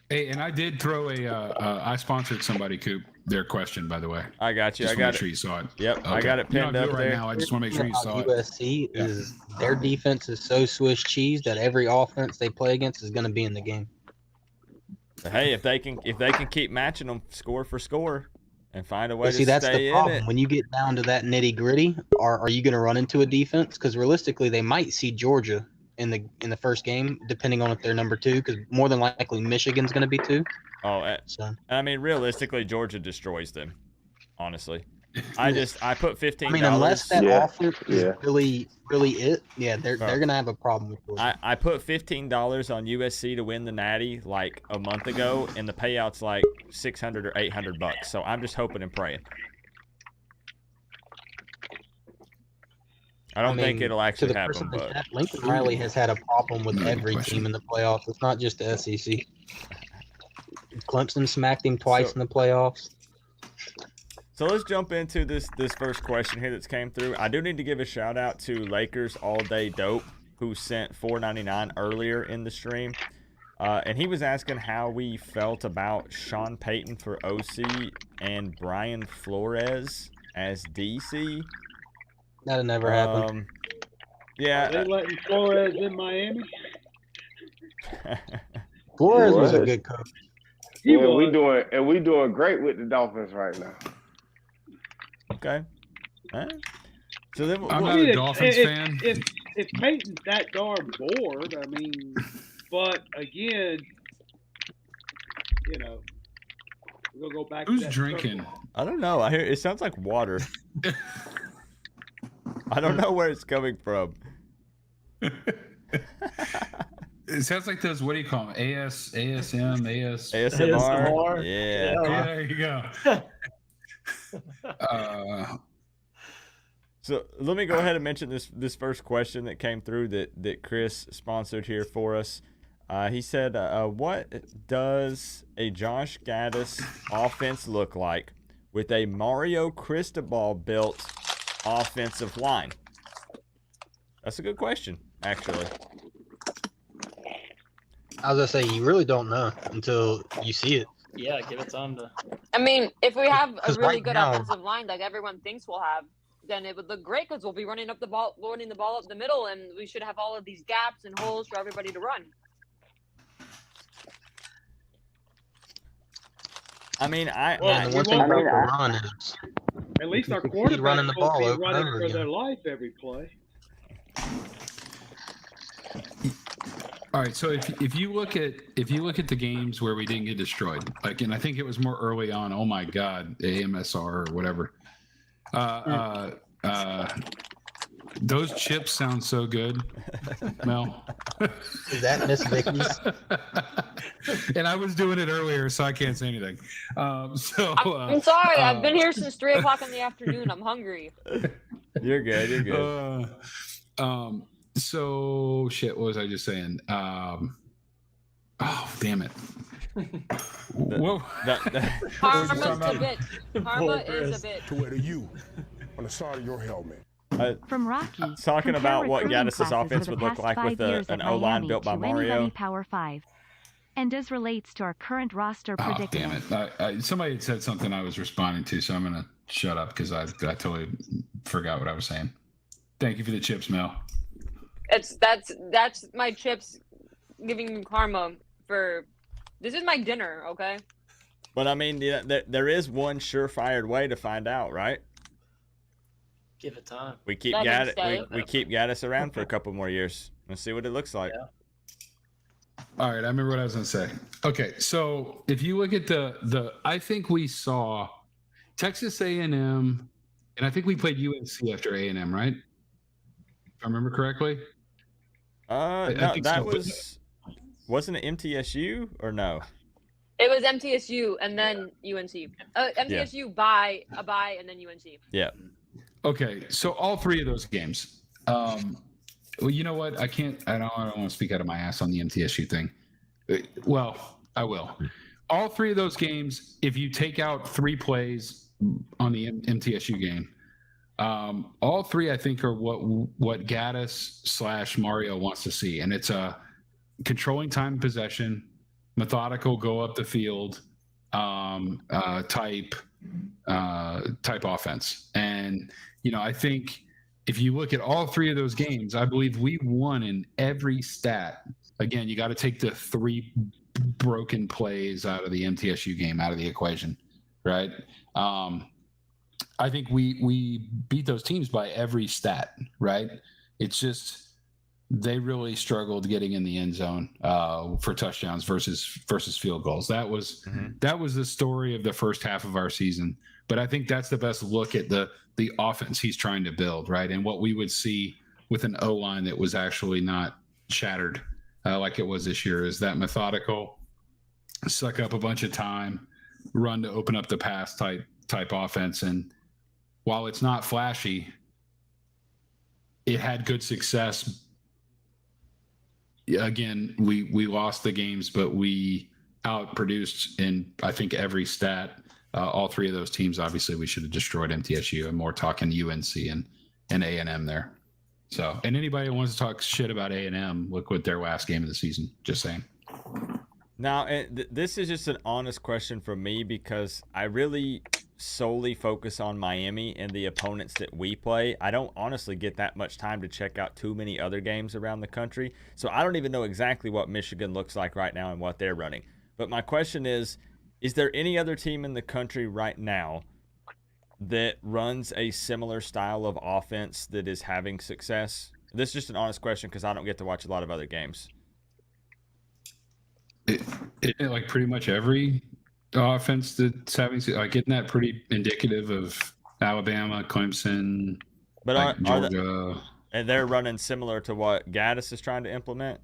Hey, and I did throw I sponsored somebody, Coop, their question, by the way.
I got you.
Just
I got
make
it.
sure you saw it.
Yep,
Okay.
I got it pinned up
right
there.
now. I just want to make sure you saw it.
USC is their defense is so Swiss cheese that every offense they play against is going to be in the game.
But hey, if they can keep matching them score for score and find a way to
that's
stay
the
in
problem.
it.
When you get down to that nitty gritty, are you going to run into a defense? Because realistically, they might see Georgia in the first game, depending on if they're number 2. Because more than likely, Michigan's going to be 2.
Oh, I mean, realistically, Georgia destroys them. Honestly, I put $15.
I mean, unless that
Yeah,
offense
yeah.
is really it, they're gonna have a problem with Georgia.
I put $15 on USC to win the Natty like a month ago, and the payout's like $600 or $800. So I'm just hoping and praying. I don't think it'll actually happen, but
Lincoln Riley has had a problem with every team in the playoffs. It's not just the SEC. Clemson smacked him twice in the playoffs.
So let's jump into this first question here that's came through. I do need to give a shout out to Lakers All Day Dope, who sent $4.99 earlier in the stream. And he was asking how we felt about Sean Payton for OC and Brian Flores as DC.
That'll never happen.
Yeah.
Are they letting Flores in Miami?
Flores was a good coach.
We doing great with the Dolphins right now.
Okay. All right. So then,
I'm not a Dolphins fan.
If Peyton's that darn bored, I mean, but again, we'll go back.
Who's
to that
drinking?
circle.
I don't know. I hear it sounds like water. I don't know where it's coming from.
It sounds like those, what do you call them? ASMR?
Yeah.
There you go.
So let me go ahead and mention this first question that came through that Chris sponsored here for us. He said, what does a Josh Gattis offense look like with a Mario Cristobal built offensive line? That's a good question, actually.
I was gonna say, you really don't know until you see it.
Yeah, give it time to.
I mean, if we have a
'Cause
really
right
good
now-
offensive line like everyone thinks we'll have, then it would look great because we'll be running the ball up the middle, and we should have all of these gaps and holes for everybody to run.
I mean,
the one thing about the run is
At least our
keep
quarterback
running the ball
be
over and
running
over
for
again.
their life every play.
All right, so if you look at the games where we didn't get destroyed, like, and I think it was more early on. Oh my God, AMSR or whatever. Those chips sound so good, Mel.
Is that Miss Vicky's?
And I was doing it earlier, so I can't say anything.
I'm sorry. I've been here since 3 o'clock in the afternoon. I'm hungry.
You're good. You're good.
So shit. What was I just saying? Oh, damn it. Whoa.
Karma's a bitch. Karma is a bitch.
To where to you on the side of your helmet.
From Rocky,
Talking
compare
about what
recruiting
Gattis'
classes
offense
over
would
the
look
past
like
5
with
years
an
at
O-line
Miami
built by
to anybody
Mario.
Power 5, and as relates to our current roster
Oh,
predicament.
damn it. Somebody had said something I was responding to, so I'm going to shut up because I totally forgot what I was saying. Thank you for the chips, Mel.
That's my chips giving you karma for this is my dinner, okay?
But I mean, there is one surefire way to find out, right?
Give it time.
We keep
Let him stay.
we keep Gattis around for a couple more years. Let's see what it looks like.
Yeah.
All right, I remember what I was going to say. Okay, so if you look at the I think we saw Texas A&M, and I think we played UNC after A&M, right? If I remember correctly.
No,
think
that
so,
wasn't it MTSU or no?
It was MTSU and then UNC. MTSU bye and then UNC.
Yeah.
Okay, so all 3 of those games. Well, you know what? I don't want to speak out of my ass on the MTSU thing. Well, I will. All 3 of those games, if you take out 3 plays on the MTSU game, all 3 I think are what Gattis / Mario wants to see, and it's a controlling time and possession, methodical, go up the field type offense. And I think if you look at all 3 of those games, I believe we won in every stat. Again, you got to take the 3 broken plays out of the MTSU game out of the equation, right? I think we beat those teams by every stat, right? It's just they really struggled getting in the end zone for touchdowns versus field goals. That was the story of the first half of our season But I think that's the best look at the offense he's trying to build, right? And what we would see with an O-line that was actually not shattered like it was this year is that methodical, suck up a bunch of time, run to open up the pass type offense. And while it's not flashy, it had good success. Again, we lost the games, but we outproduced in, I think, every stat. All three of those teams, obviously, we should have destroyed MTSU, and more talking UNC and A&M there. So, and anybody who wants to talk shit about A&M, look what their last game of the season. Just saying.
Now, this is just an honest question from me because I really solely focus on Miami and the opponents that we play. I don't honestly get that much time to check out too many other games around the country. So I don't even know exactly what Michigan looks like right now and what they're running. But my question is there any other team in the country right now that runs a similar style of offense that is having success? This is just an honest question because I don't get to watch a lot of other games.
Like pretty much every offense that's having, like, isn't that pretty indicative of Alabama, Clemson,
but
like Georgia?
And they're running similar to what Gattis is trying to implement?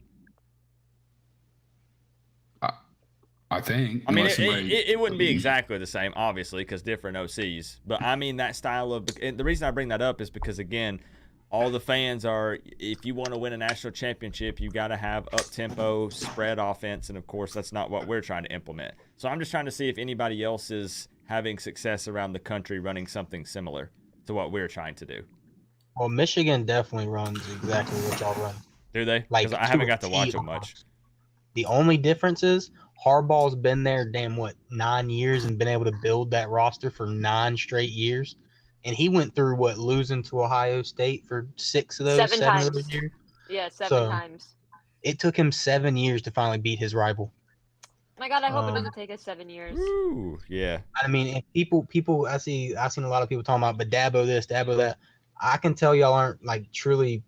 I think.
I mean, it wouldn't be exactly the same, obviously, because different OCs. But I mean, that style of, and the reason I bring that up is because, again, all the fans are, if you want to win a national championship, you got to have up-tempo, spread offense, and of course, that's not what we're trying to implement. So I'm just trying to see if anybody else is having success around the country running something similar to what we're trying to do.
Well, Michigan definitely runs exactly what y'all run.
Do they?
Like,
Because I haven't got to watch them much.
The only difference is Harbaugh's been there 9 years and been able to build that roster for 9 straight years. And he went through losing to Ohio State for 6 of those,
7 times.
of those years.
Yeah, 7 times.
It took him 7 years to finally beat his rival.
My God, I hope it doesn't take us 7 years.
Ooh, yeah.
I mean, if people, I've seen a lot of people talking about, but Dabo this, Dabo that. I can tell y'all aren't like truly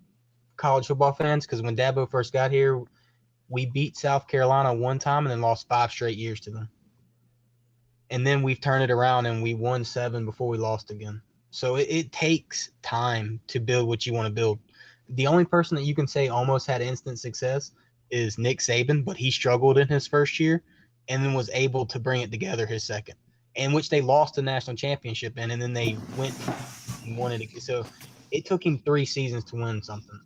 college football fans because when Dabo first got here, we beat South Carolina one time and then lost 5 straight years to them. And then we've turned it around and we won 7 before we lost again. So it takes time to build what you want to build. The only person that you can say almost had instant success is Nick Saban, but he struggled in his first year and then was able to bring it together his second, in which they lost the national championship in, and then they went and won it. So it took him 3 seasons to win something.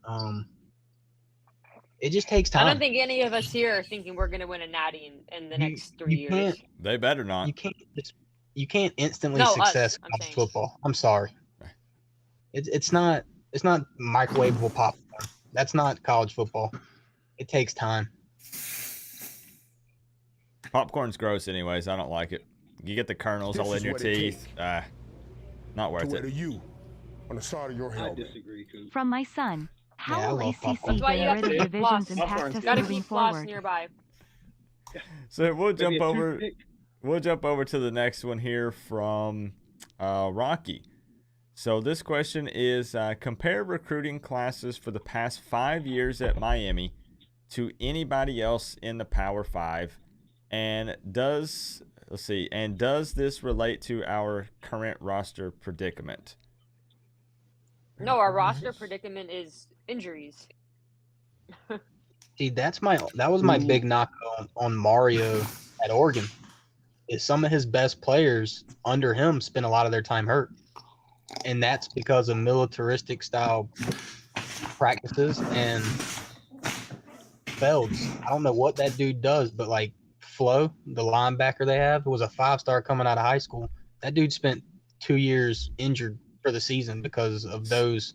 It just takes time.
I don't think any of us here are thinking we're going to win a natty in the next 3 years.
They better not.
You can't instantly success college football. I'm sorry. It's not microwavable popcorn. That's not college football. It takes time.
Popcorn's gross anyways. I don't like it. You get the kernels all in your teeth. Not worth it.
You on the side of your helmet.
I disagree, Coop.
From my son, how will ACC
That's why you
get
have
rid
to
of
keep floss.
divisions and impact us
Gotta
moving
keep floss
forward?
nearby.
So we'll jump over to the next one here from Rocky. So this question is, compare recruiting classes for the past 5 years at Miami to anybody else in the Power 5, and does this relate to our current roster predicament?
No, our roster predicament is injuries.
See, that was my big knock on Mario at Oregon. Is some of his best players under him spent a lot of their time hurt. And that's because of militaristic style practices and Felds. I don't know what that dude does, but like Flo, the linebacker they have, who was a 5-star coming out of high school, that dude spent 2 years injured for the season because of those.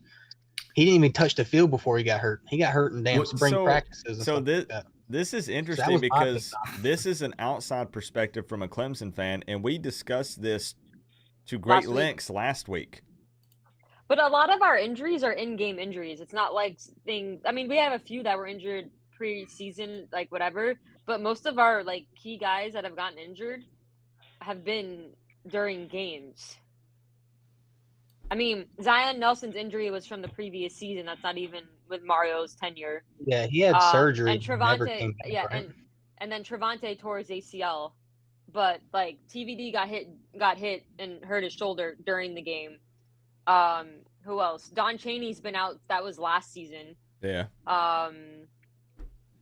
He didn't even touch the field before he got hurt. He got hurt in spring practices. And stuff like that.
This is interesting because this is an outside perspective from a Clemson fan, and we discussed this to great lengths last week.
But a lot of our injuries are in-game injuries. It's not like things. I mean, we have a few that were injured pre-season, like whatever. But most of our like key guys that have gotten injured have been during games. I mean, Zion Nelson's injury was from the previous season. That's not even with Mario's tenure.
Yeah, he had surgery.
And Trevante, and then Trevante tore his ACL but like TVD got hit and hurt his shoulder during the game. Who else? Don Chaney's been out. That was last season.
Yeah.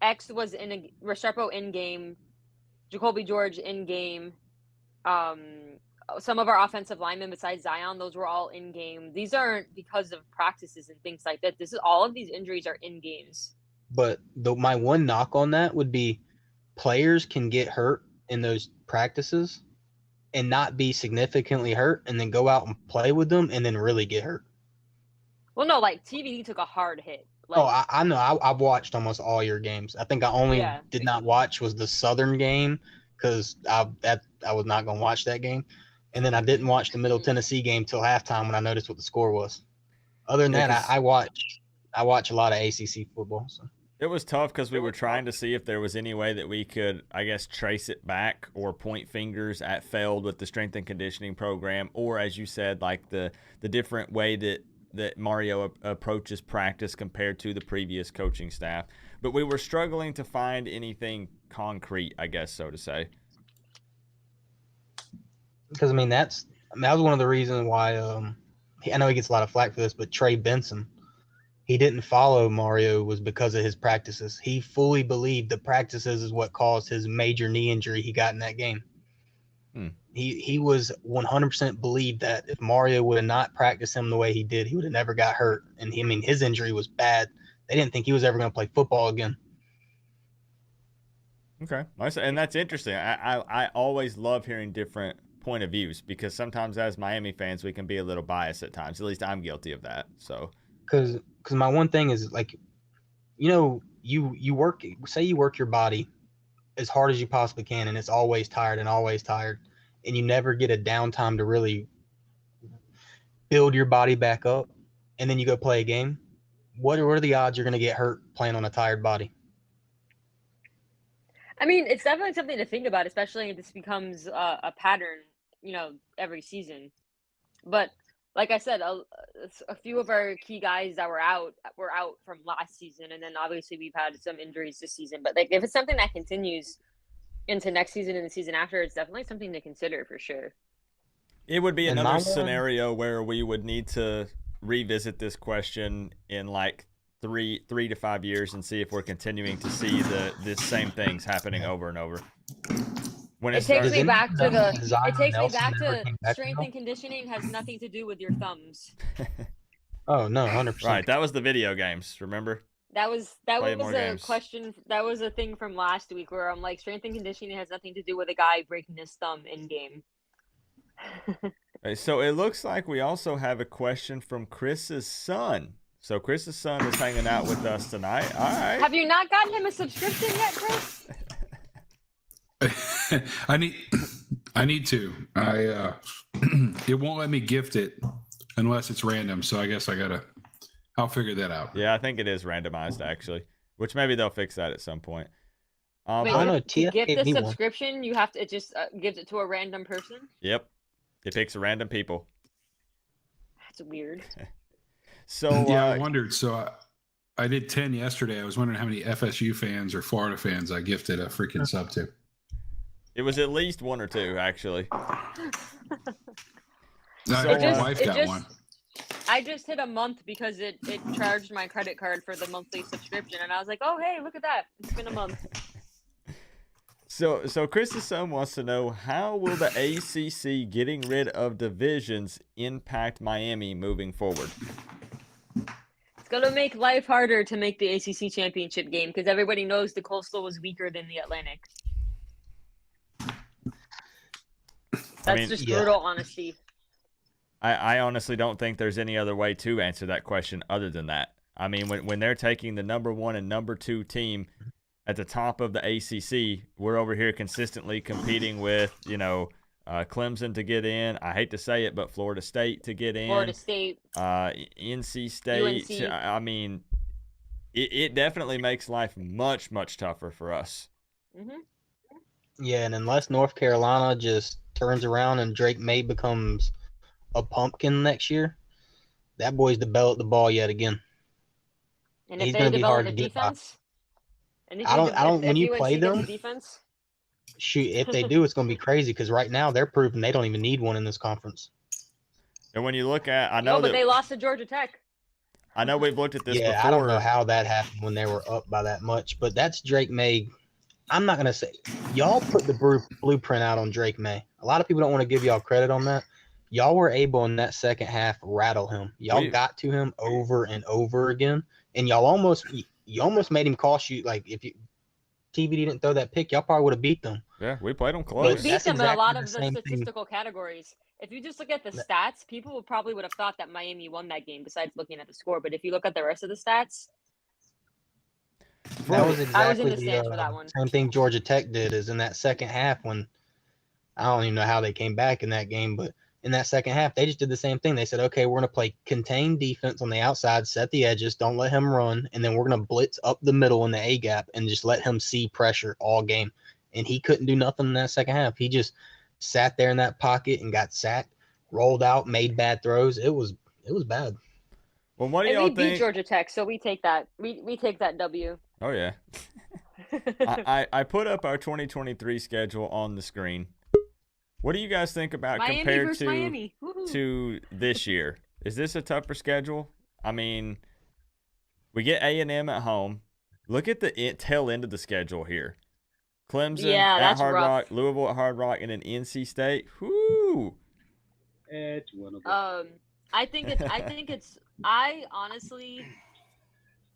X was in a Restrepo in game. Jacoby George in game. Some of our offensive linemen besides Zion, those were all in game. These aren't because of practices and things like that. This is all of these injuries are in games.
But my one knock on that would be players can get hurt in those practices and not be significantly hurt and then go out and play with them and then really get hurt.
Well, no, like TVD took a hard hit.
Like, I know. I've watched almost all your games. I think I only did not watch was the Southern game because I was not going to watch that game. And then I didn't watch the Middle Tennessee game till halftime when I noticed what the score was. Other than that, I watch a lot of ACC football. So.
It was tough because we were trying to see if there was any way that we could, I guess, trace it back or point fingers at failed with the strength and conditioning program, or as you said, like the different way that Mario approaches practice compared to the previous coaching staff. But we were struggling to find anything concrete, I guess, so to say.
Because, I mean, that was one of the reasons why I know he gets a lot of flack for this, but Trey Benson, he didn't follow Mario was because of his practices. He fully believed the practices is what caused his major knee injury he got in that game. He was 100% believed that if Mario would have not practiced him the way he did, he would have never got hurt. And his injury was bad. They didn't think he was ever going to play football again.
Okay. And that's interesting. I always love hearing different point of views because sometimes as Miami fans, we can be a little biased at times. At least I'm guilty of that. So,
because my one thing is like, you work your body as hard as you possibly can, and it's always tired, and you never get a downtime to really build your body back up, and then you go play a game. What are the odds you're going to get hurt playing on a tired body?
I mean, it's definitely something to think about, especially if this becomes a pattern, every season. But like I said, a few of our key guys that were out from last season, and then obviously we've had some injuries this season. But like, if it's something that continues into next season and the season after, it's definitely something to consider for sure.
It would be another scenario where we would need to revisit this question in like 3 to 5 years and see if we're continuing to see the same things happening over and over. When
it takes me back to strength and conditioning has nothing to do with your thumbs.
Oh no, 100%.
Right, that was the video games. Remember?
That was a question. That was a thing from last week where I'm like, strength and conditioning has nothing to do with a guy breaking his thumb in game.
So it looks like we also have a question from Chris's son. So Chris's son is hanging out with us tonight. All right.
Have you not gotten him a subscription yet, Chris?
I need to. It won't let me gift it unless it's random. So I guess I'll figure that out.
Yeah, I think it is randomized actually, which maybe they'll fix that at some point.
Wait, to gift the subscription, you have to just gives it to a random person?
Yep. It picks random people.
That's weird.
So
yeah, I wondered. So I did 10 yesterday. I was wondering how many FSU fans or Florida fans I gifted a freaking sub to.
It was at least 1 or 2, actually.
My wife got one.
I just hit a month because it charged my credit card for the monthly subscription, and I was like, oh, hey, look at that. It's been a month.
So Chris's son wants to know, how will the ACC getting rid of divisions impact Miami moving forward?
It's going to make life harder to make the ACC championship game because everybody knows the Coastal was weaker than the Atlantic. That's just brutal honesty.
I honestly don't think there's any other way to answer that question other than that. I mean, when they're taking the number 1 and number 2 team at the top of the ACC, we're over here consistently competing with, Clemson to get in. I hate to say it, but Florida State to get in.
Florida State.
NC State.
UNC.
I mean, it definitely makes life much, much tougher for us.
Mm-hmm.
Yeah, and unless North Carolina just turns around and Drake May becomes a pumpkin next year, that boy's developed the ball yet again.
And if he's going to be hard to get by.
I don't. When you play them,
defense?
shoot, if they do, it's going to be crazy because right now they're proving they don't even need one in this conference.
And when you look at, I know
but
that
they lost to Georgia Tech.
I know we've looked at this before.
I don't know how that happened when they were up by that much, but that's Drake May. I'm not going to say y'all put the blueprint out on Drake May. A lot of people don't want to give y'all credit on that. Y'all were able in that second half rattle him. Y'all got to him over and over again, and you almost made him cost you. Like if TVD didn't throw that pick, y'all probably would have beat them.
Yeah, we played them close.
We beat them in a lot of the statistical categories. If you just look at the stats, people probably would have thought that Miami won that game besides looking at the score. But if you look at the rest of the stats,
that was exactly
I was in the stands for that one.
Same thing Georgia Tech did is in that second half when I don't even know how they came back in that game, but in that second half, they just did the same thing. They said, okay, we're going to play contained defense on the outside, set the edges, don't let him run, and then we're going to blitz up the middle in the A gap and just let him see pressure all game. And he couldn't do nothing in that second half. He just sat there in that pocket and got sacked, rolled out, made bad throws. It was bad.
Well, what do y'all think?
We beat Georgia Tech, so we take that. We take that W.
Oh yeah. I put up our 2023 schedule on the screen. What do you guys think about
Miami
compared
to
this year? Is this a tougher schedule? I mean, we get A&M at home. Look at the tail end of the schedule here. Clemson at Hard Rock, Louisville at Hard Rock, and then NC State. Whoo!
It's winnable.
I honestly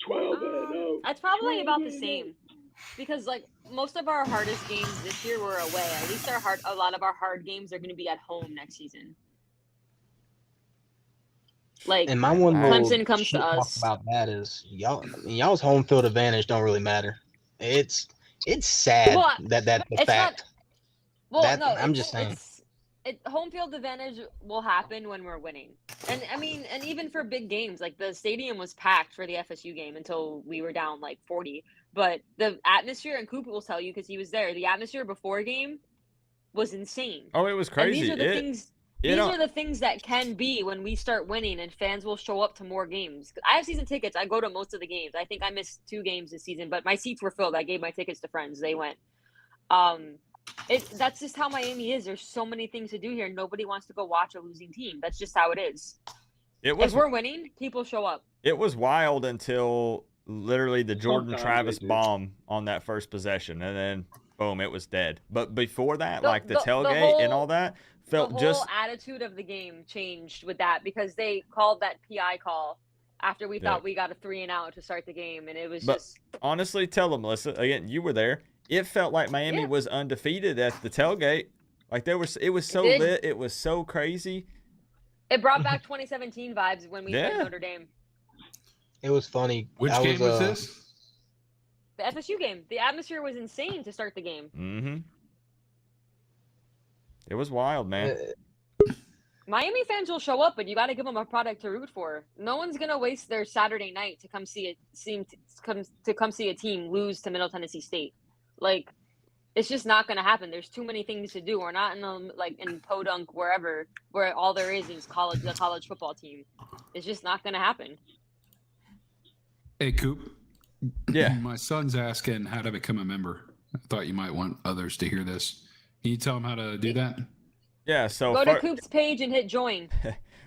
12-0.
That's probably about the same. Because like most of our hardest games this year were away. At least a lot of our hard games are going to be at home next season. Like,
and my one
Clemson comes to us.
About that is y'all's home field advantage don't really matter. It's sad that's the fact. I'm just saying.
Home field advantage will happen when we're winning. And I mean, and even for big games, like the stadium was packed for the FSU game until we were down like 40. But the atmosphere, and Coop will tell you because he was there, the atmosphere before game was insane.
Oh, it was crazy.
And these are the things. These are the things that can be when we start winning and fans will show up to more games. I have season tickets. I go to most of the games. I think I missed 2 games this season, but my seats were filled. I gave my tickets to friends. They went. That's just how Miami is. There's so many things to do here. Nobody wants to go watch a losing team. That's just how it is. If we're winning, people show up.
It was wild until literally the Jordan Travis bomb on that first possession, and then boom, it was dead. But before that, the tailgate and all that felt
the whole attitude of the game changed with that because they called that PI call after we thought we got a 3-and-out to start the game, and it was just.
Honestly, tell them, Melissa. Again, you were there. It felt like Miami was undefeated at the tailgate. Like it was so lit. It was so crazy.
It brought back 2017 vibes when we played Notre Dame.
It was funny.
Which game was this?
The FSU game. The atmosphere was insane to start the game.
Mm-hmm. It was wild, man.
Miami fans will show up, but you got to give them a product to root for. No one's gonna waste their Saturday night to come see a team lose to Middle Tennessee State. Like, it's just not gonna happen. There's too many things to do. We're not in Podunk, wherever, where all there is the college football team. It's just not gonna happen.
Hey, Coop.
Yeah.
My son's asking how to become a member. I thought you might want others to hear this. Can you tell him how to do that?
Yeah, so
go to Coop's page and hit join.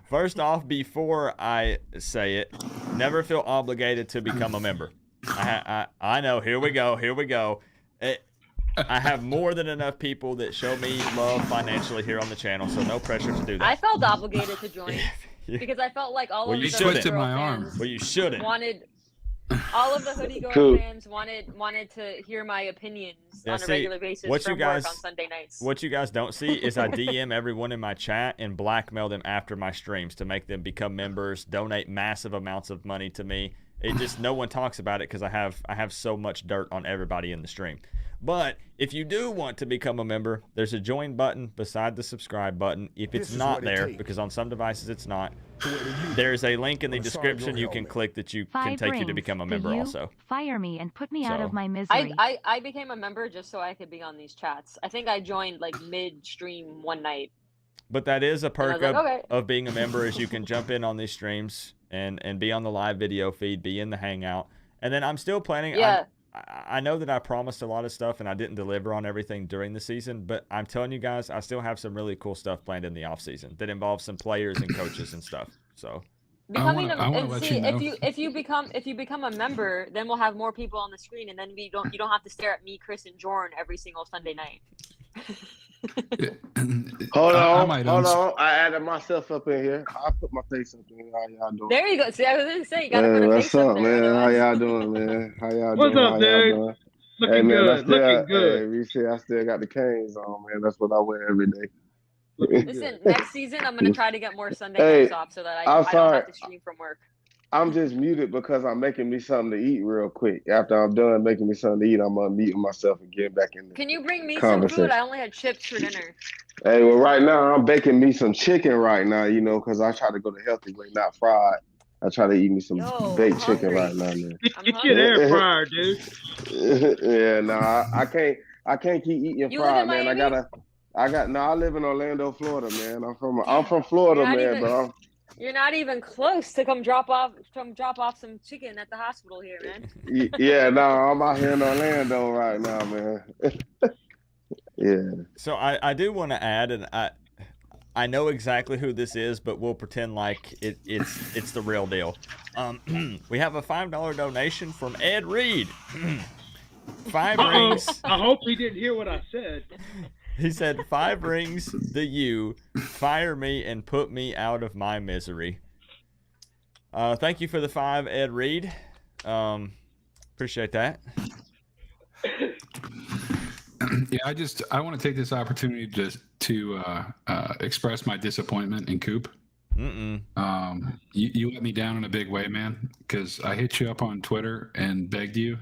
First off, before I say it, never feel obligated to become a member. I know. Here we go. I have more than enough people that show me love financially here on the channel, so no pressure to do that.
I felt obligated to join because I felt like all of the Hoodie Girl fans
you shouldn't.
All of the Hoodie Girl fans wanted to hear my opinions on a regular basis from work on Sunday nights.
What you guys don't see is I DM everyone in my chat and blackmail them after my streams to make them become members, donate massive amounts of money to me. It just no one talks about it because I have so much dirt on everybody in the stream. But if you do want to become a member, there's a join button beside the subscribe button. If it's not there, because on some devices it's not, there's a link in the description you can click that can take you to become a member also.
Fire me and put me out of my misery.
I became a member just so I could be on these chats. I think I joined like midstream one night.
But that is a perk of being a member is you can jump in on these streams and be on the live video feed, be in the hangout. And then I'm still planning I know that I promised a lot of stuff and I didn't deliver on everything during the season, but I'm telling you guys, I still have some really cool stuff planned in the off season that involves some players and coaches and stuff. So
Becoming if you become a member, then we'll have more people on the screen, and then you don't have to stare at me, Chris, and Jordan every single Sunday night.
Hold on. I added myself up in here. I put my face up in here. How y'all doing?
There you go. See, I was gonna say you gotta put a face
what's up,
up there.
man?
Otherwise...
How y'all doing, man? How y'all
What's
doing?
up,
How
dude?
y'all doing?
Looking
hey, man,
good. Looking good.
Hey, Reese, I still got the canes on, man. That's what I wear every day.
Listen, next season I'm gonna try to get more Sunday nights off so that I don't have to stream from work.
I'm just muted because I'm making me something to eat real quick. After I'm done making me something to eat, I'm unmuting myself and getting back in the
Can you bring me some food? I only had chips for dinner.
Hey, well, right now I'm baking me some chicken right now, you know, because I try to go the healthy way, not fried. I try to eat me some baked chicken right now, man.
Get your air fryer, dude.
Yeah, no, I can't keep eating fried, man. I live in Orlando, Florida, man. I'm from Florida, man, but
you're not even close to come drop off some chicken at the hospital here, man.
Yeah, no, I'm out here in Orlando right now, man. Yeah.
So I do want to add, and I know exactly who this is, but we'll pretend like it's the real deal. We have a $5 donation from Ed Reed. 5 rings.
I hope he didn't hear what I said.
He said, 5 rings the you, fire me and put me out of my misery. Thank you for the 5, Ed Reed. Appreciate that.
Yeah, I want to take this opportunity to express my disappointment in Coop. You let me down in a big way, man, because I hit you up on Twitter and begged you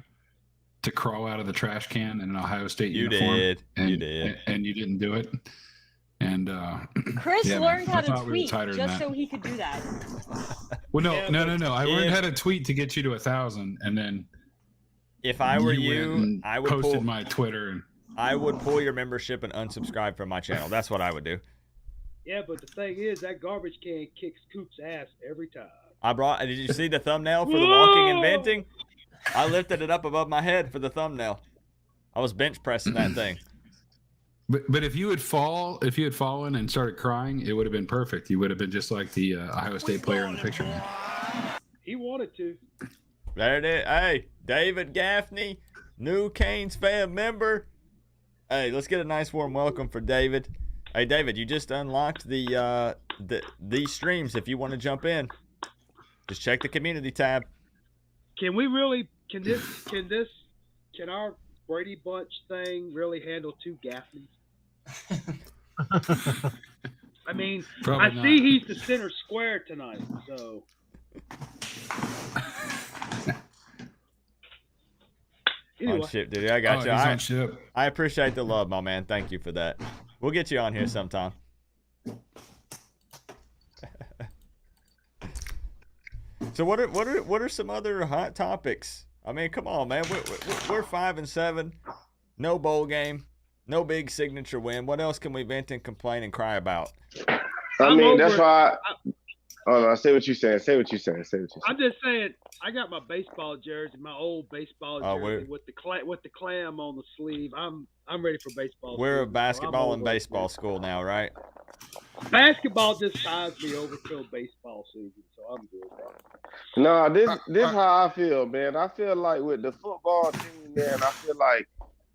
to crawl out of the trash can in an Ohio State uniform. You did. And you didn't do it. And
Chris learned how to tweet just so he could do that.
Well, no. I learned how to tweet to get you to 1,000, and then
if I were you, I would
posted my Twitter. And
I would pull your membership and unsubscribe from my channel. That's what I would do.
Yeah, but the thing is, that garbage can kicks Coop's ass every time.
Did you see the thumbnail for the walking and venting? I lifted it up above my head for the thumbnail. I was bench pressing that thing.
But if you had fallen and started crying, it would have been perfect. You would have been just like the Ohio State player in the picture.
He wanted to.
There it is. Hey, David Gaffney, new Canes fan member. Hey, let's get a nice warm welcome for David. Hey, David, you just unlocked these streams. If you want to jump in, just check the community tab.
Can our Brady Bunch thing really handle 2 Gaffneys? I mean,
Probably
see he's the center square tonight, so. Anyway.
On ship, dude. I got you.
He's on ship.
I appreciate the love, my man. Thank you for that. We'll get you on here sometime. So what are some other hot topics? I mean, come on, man. We're 5-7, no bowl game, no big signature win. What else can we vent and complain and cry about?
I mean, that's why. I say what you're saying. Say what you're saying.
I'm just saying, I got my baseball jersey, my old baseball jersey with the clam on the sleeve. I'm ready for baseball.
We're
season,
a basketball and baseball school now, right?
Basketball just ties me over till baseball season, so I'm good.
No, this how I feel, man. I feel like with the football team, man, I feel like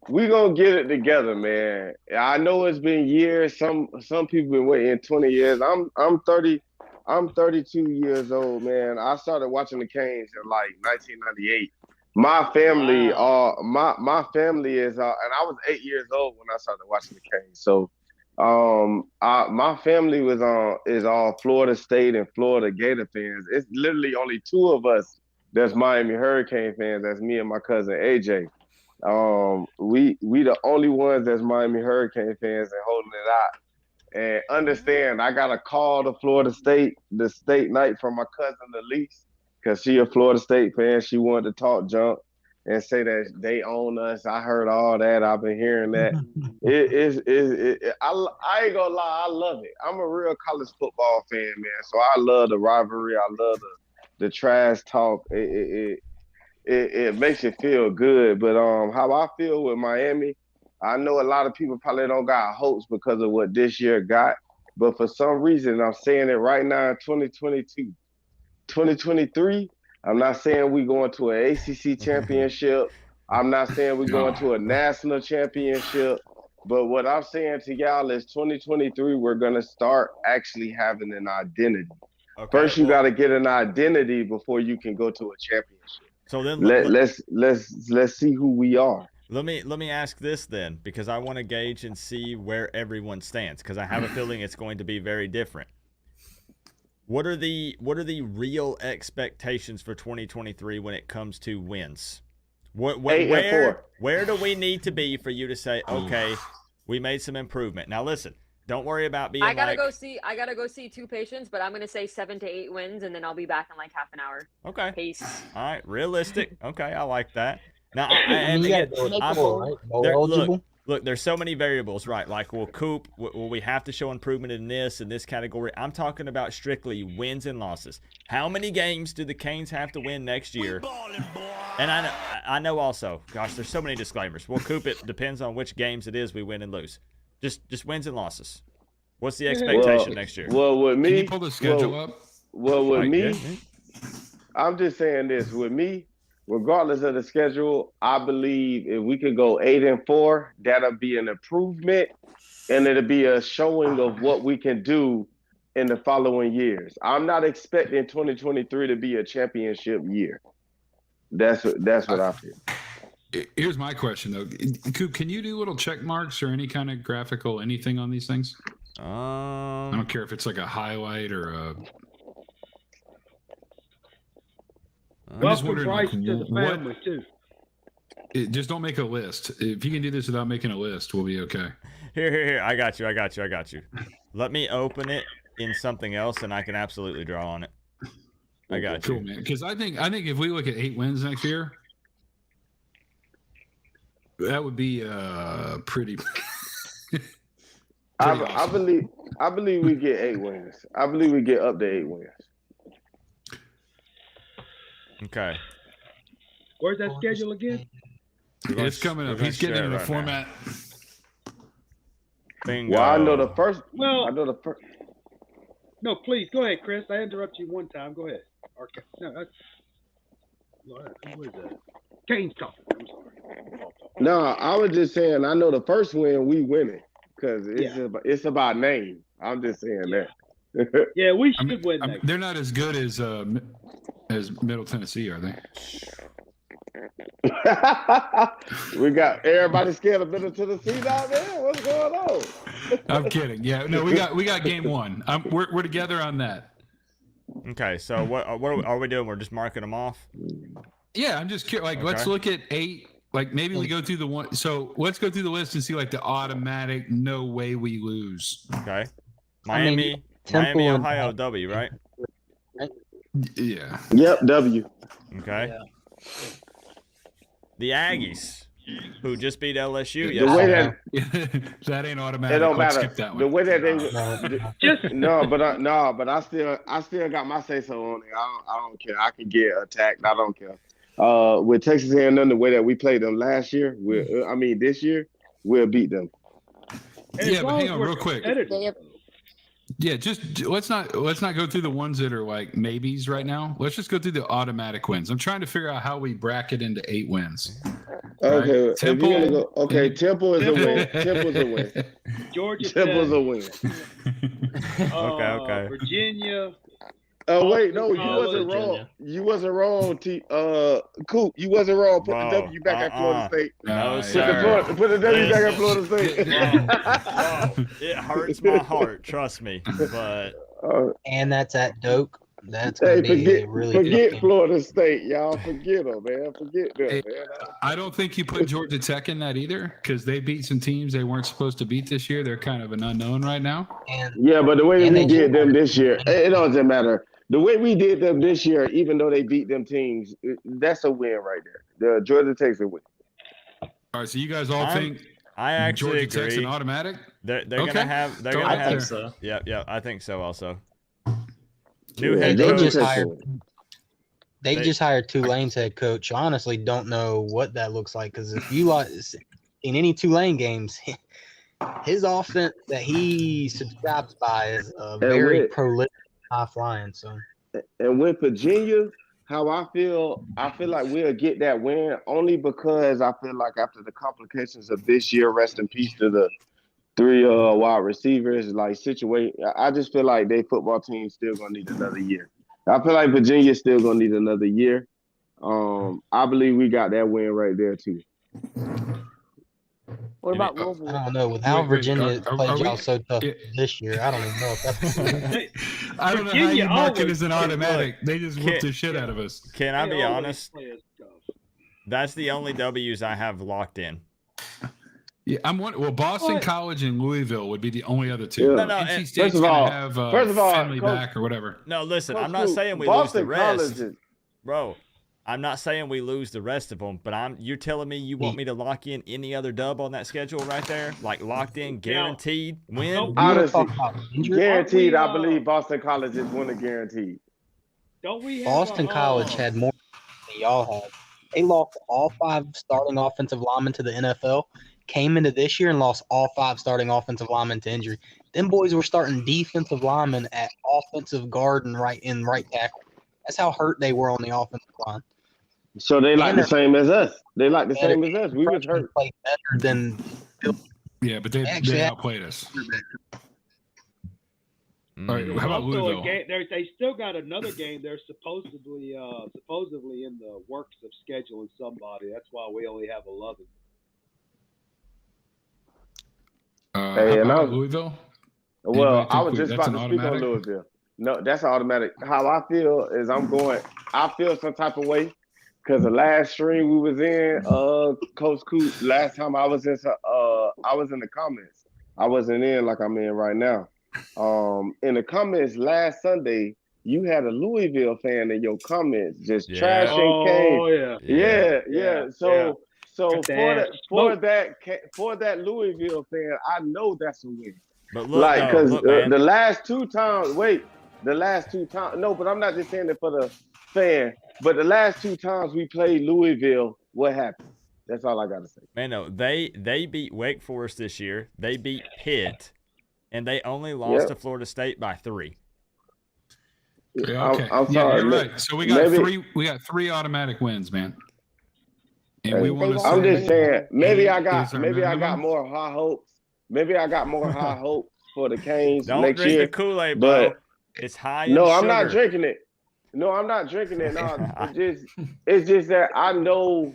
we gonna get it together, man. I know it's been years. Some people been waiting 20 years. I'm 32 years old, man. I started watching the Canes in like 1998. My family, my family is, and I was 8 years old when I started watching the Canes. So, my family is all Florida State and Florida Gator fans. It's literally only 2 of us that's Miami Hurricane fans. That's me and my cousin AJ. We the only ones that's Miami Hurricane fans and holding it out. And understand, I got a call to Florida State, the state night from my cousin Elise, because she a Florida State fan. She wanted to talk junk and say that they own us. I heard all that. I've been hearing that. I ain't gonna lie, I love it. I'm a real college football fan, man. So I love the rivalry. I love the trash talk. it makes you feel good. But how I feel with Miami, I know a lot of people probably don't got hopes because of what this year got. But for some reason, I'm saying it right now in 2022, 2023. I'm not saying we going to an ACC championship. I'm not saying we're going to a national championship. But what I'm saying to y'all is 2023, we're going to start actually having an identity.
Okay,
First, you got to get an identity before you can go to a championship.
So then
let's see who we are.
Let me ask this then, because I want to gauge and see where everyone stands, because I have a feeling it's going to be very different. What are the real expectations for 2023 when it comes to wins? Where do we need to be for you to say, okay, we made some improvement? Now listen, don't worry about being.
I gotta go see 2 patients, but I'm gonna say 7 to 8 wins, and then I'll be back in like half an hour.
Okay.
Peace.
All right, realistic. Okay, I like that. Now, look, there's so many variables, right? Like, will Coop, will we have to show improvement in this category? I'm talking about strictly wins and losses. How many games do the Canes have to win next year? And I know also, gosh, there's so many disclaimers. Well, Coop, it depends on which games it is we win and lose. Just wins and losses. What's the expectation next year?
Well, with me,
can you pull the schedule up?
Well, with me, I'm just saying this. With me, regardless of the schedule, I believe if we could go 8-4, that'll be an improvement, and it'll be a showing of what we can do in the following years. I'm not expecting 2023 to be a championship year. That's what I feel.
Here's my question though, Coop, can you do little check marks or any kind of graphical anything on these things? I don't care if it's like a highlight or a. I'm just wondering, like,
to the family too.
Just don't make a list. If you can do this without making a list, we'll be okay.
Here. I got you. Let me open it in something else, and I can absolutely draw on it. I got you.
Cool, man. Because I think if we look at 8 wins next year, that would be pretty.
I believe we get 8 wins. I believe we get up to 8 wins.
Okay.
Where's that schedule again?
It's coming up. He's getting in the format.
Bingo.
Well, I know the first.
No, please go ahead, Chris. I interrupted you one time. Go ahead. Okay. No, that's. What is that? Kane's talking. I'm sorry.
No, I was just saying. I know the first win we winning because it's about name. I'm just saying that.
Yeah, we should win.
They're not as good as Middle Tennessee, are they?
We got everybody scared of Middle Tennessee down there. What's going on?
I'm kidding. Yeah, no, we got game 1. We're together on that.
Okay, so what are we doing? We're just marking them off.
Yeah, I'm just curious. Like, okay. Let's look at 8. Like, maybe we go through the one. So let's go through the list and see like the automatic no way we lose.
Okay, Miami, Ohio, W, right?
Yeah.
Yep, W.
Okay. Yeah. The Aggies, who just beat LSU
the way
that ain't automatic.
It don't matter.
Skip that one.
The way that they but I still got my say so on it. I don't care. I can get attacked. I don't care. With Texas A&M, the way that we played them last year, this year, we'll beat them.
Yeah, but hang on, real quick. Yeah, just let's not go through the ones that are like maybes right now. Let's just go through the automatic wins. I'm trying to figure out how we bracket into 8 wins.
Okay,
right? Temple.
Temple is a win. Temple's a win.
Georgia
Temple's a win.
Okay.
Virginia.
Oh wait, no, you wasn't wrong. You wasn't wrong, Coop. You wasn't wrong. Put the W back at Florida State.
No, sir.
Put the W back at Florida State.
It hurts my heart, trust me. But
and that's at Doak. That's gonna be really
forget Florida State, y'all. Forget them, man. Forget them, man.
I don't think you put Georgia Tech in that either because they beat some teams they weren't supposed to beat this year. They're kind of an unknown right now.
Yeah, but the way we did them this year, it doesn't matter. The way we did them this year, even though they beat them teams, that's a win right there. The Georgia Tech's a win.
All right, so you guys all think
I actually
Georgia Tech's an automatic?
They're gonna have. They're gonna
I
have.
think so.
Yeah, I think so also. New head
they
coach.
just hired. They just hired Tulane's head coach. I honestly don't know what that looks like because if you in any Tulane games, his offense that he subscribes by is very prolific, high flying. So,
and with Virginia, how I feel like we'll get that win only because I feel like after the complications of this year, rest in peace to the 3 wide receivers, like situation. I just feel like their football team still gonna need another year. I feel like Virginia's still gonna need another year. I believe we got that win right there too.
What about Louisville?
I don't know. With how Virginia played y'all so tough this year, I don't even know if that's.
I don't know how you mark it as an automatic. They just whooped the shit out of us.
Can I be honest? That's the only W's I have locked in.
Yeah, Boston College and Louisville would be the only other two.
No,
NC State's gonna have Finley back or whatever.
No, listen, I'm not saying we lose the rest, bro. I'm not saying we lose the rest of them, but you're telling me you want me to lock in any other dub on that schedule right there, like locked in, guaranteed win.
Honestly, guaranteed. I believe Boston College is winning guaranteed.
Don't we?
Boston College had more than y'all had. They lost all 5 starting offensive linemen to the NFL. Came into this year and lost all 5 starting offensive linemen to injury. Them boys were starting defensive linemen at offensive guard and right tackle. That's how hurt they were on the offensive line.
So they like the same as us. They like the same as us. We was hurt.
Played better than.
Yeah, but they outplayed us. All right, how about Louisville?
They still got another game. They're supposedly in the works of scheduling somebody. That's why we only have 11.
Hey, and
Louisville?
Well, I was just about to speak on Louisville. No, that's automatic. How I feel is I feel some type of way because the last stream we was in, Coach Coop, last time I was in the comments. I wasn't in like I'm in right now. In the comments last Sunday, you had a Louisville fan in your comments just trashing Kane. Yeah. So for that Louisville fan, I know that's a win.
But look, because
the last 2 times, no, but I'm not just saying it for the fan. But the last 2 times we played Louisville, what happened? That's all I gotta say.
Man, no, they beat Wake Forest this year. They beat Pitt, and they only lost to Florida State by 3.
Yeah, okay.
I'm sorry.
You're right. So we got 3. We got 3 automatic wins, man. And we want to.
I'm just saying, maybe I got more high hopes. Maybe I got more high hopes for the Canes
Don't
next
drink
year.
the Kool-Aid, bro.
But
it's high.
No,
in
I'm
sugar.
not drinking it. No, it's just that I know.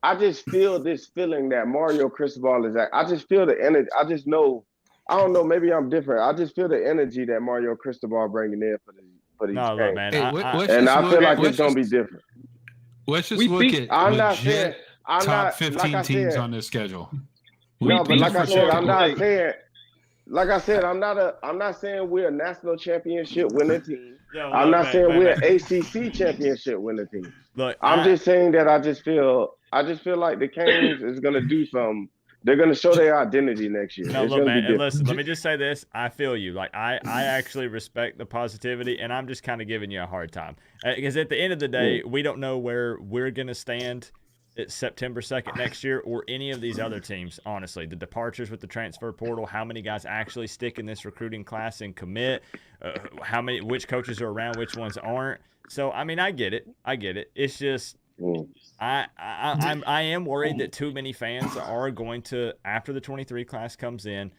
I just feel this feeling that Mario Cristobal is at. I just feel the energy. I just know. I don't know. Maybe I'm different. I just feel the energy that Mario Cristobal bringing in for these games.
Look, man.
Hey,
and I feel like it's gonna be different.
Let's just look at top 15 teams on this schedule.
No, but like I said, I'm not saying. Like I said, I'm not saying we're a national championship winning team. I'm not saying we're an ACC championship winning team.
Look,
I'm just saying that I just feel like the Canes is gonna do something. They're gonna show their identity next year.
No, look, man. And listen, let me just say this. I feel you. Like I actually respect the positivity, and I'm just kind of giving you a hard time because at the end of the day, we don't know where we're gonna stand. It's September 2nd next year, or any of these other teams, honestly. The departures with the transfer portal, how many guys actually stick in this recruiting class and commit, which coaches are around, which ones aren't. So, I mean, I get it. It's just I am worried that too many fans are going to, after the 23 class comes in,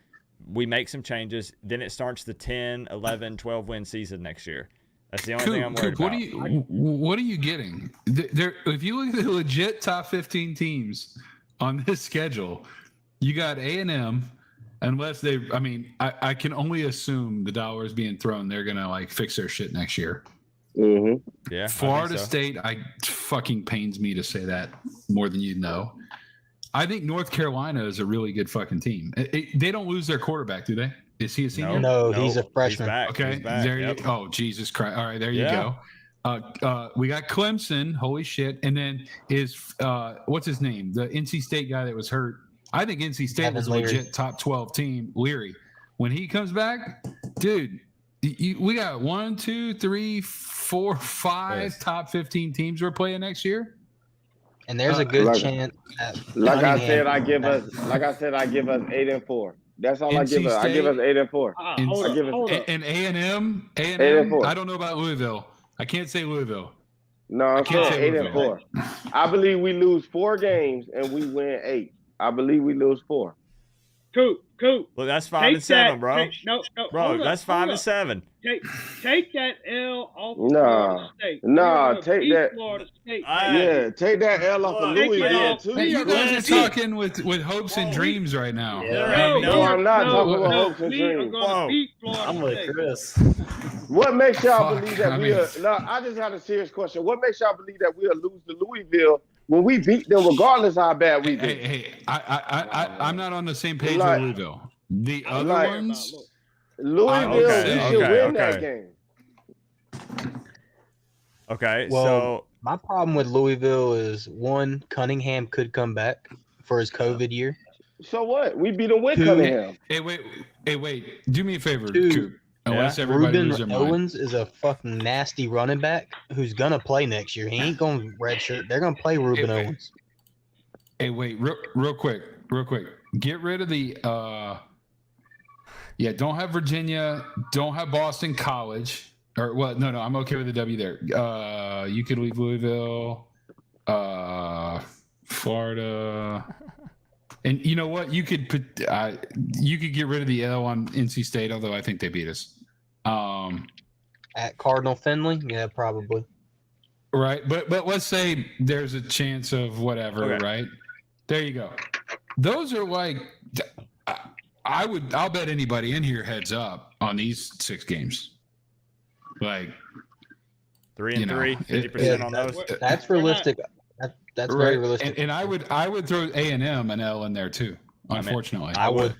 we make some changes, then it starts the 10, 11, 12 win season next year. That's the only thing I'm worried about.
What are you getting? If you look at the legit top 15 teams on this schedule, you got A&M, unless they – I mean, I can only assume the dollar is being thrown. They're going to, like, fix their shit next year.
Mm-hmm.
Yeah.
Florida State, fucking pains me to say that more than you know. I think North Carolina is a really good fucking team. They don't lose their quarterback, do they? Is he a senior?
No, he's a freshman.
Okay, there you go. Oh, Jesus Christ. All right, there you go. We got Clemson. Holy shit. And then what's his name? The NC State guy that was hurt. I think NC State was a legit top 12 team. Leary. When he comes back, dude, we got 1, 2, 3, 4, 5 top 15 teams we're playing next year.
And there's a good
like-
chance that
Like I
Cunningham-
said, I give us 8-4. That's all I
NC
give us. I give us 8-4.
Hold
I give
up.
And A&M,
8-4.
I don't know about Louisville. I can't say Louisville.
No, I'm
can't
saying
say
8-4. I believe we lose 4 games and we win 8. I believe we lose 4.
Coop.
Look, that's 5 and 7, bro.
No,
Bro, that's 5 and 7.
Take that L off of
Nah.
Florida State.
Nah,
We're gonna
take
beat
that-
Florida State.
Yeah, take that L off of
Look,
Louisville too.
Hey, you guys are
Listen.
talking with hopes and dreams right now.
No, I'm not talking about hopes and
We are
dreams.
going to beat Florida
I'm with
State.
Chris.
What makes y'all
Fuck,
believe that
I
we
mean-
are? No, I just had a serious question. What makes y'all believe that we'll lose to Louisville when we beat them, regardless how bad we do?
Hey, I'm not on the same page
Like-
with Louisville. The other
Like-
ones,
Louisville,
Okay,
we should
okay,
win
okay.
that game.
Okay,
Well,
so
my problem with Louisville is one, Cunningham could come back for his COVID year.
So what? We beat them with
Two.
Cunningham.
hey, wait. Do me a favor,
Two.
Coop. Unless everybody
Ruben
loses their mind.
Owens is a fucking nasty running back who's gonna play next year. He ain't gonna redshirt. They're gonna play Ruben
Hey,
Owens.
Hey, wait, real quick. Get rid of the don't have Virginia, don't have Boston College. Or well, no, I'm okay with the W there. You could leave Louisville, Florida. And you know what? You could get rid of the L on NC State, although I think they beat us.
At Cardinal Finley, yeah, probably.
Right, but let's say there's a chance of whatever,
Okay.
right? There you go. Those are like, I'll bet anybody in here heads up on these 6 games. Like
3 and 3,
it-
50% on those.
That's realistic. That's very realistic.
and I would throw A&M and L in there too. Unfortunately,
I would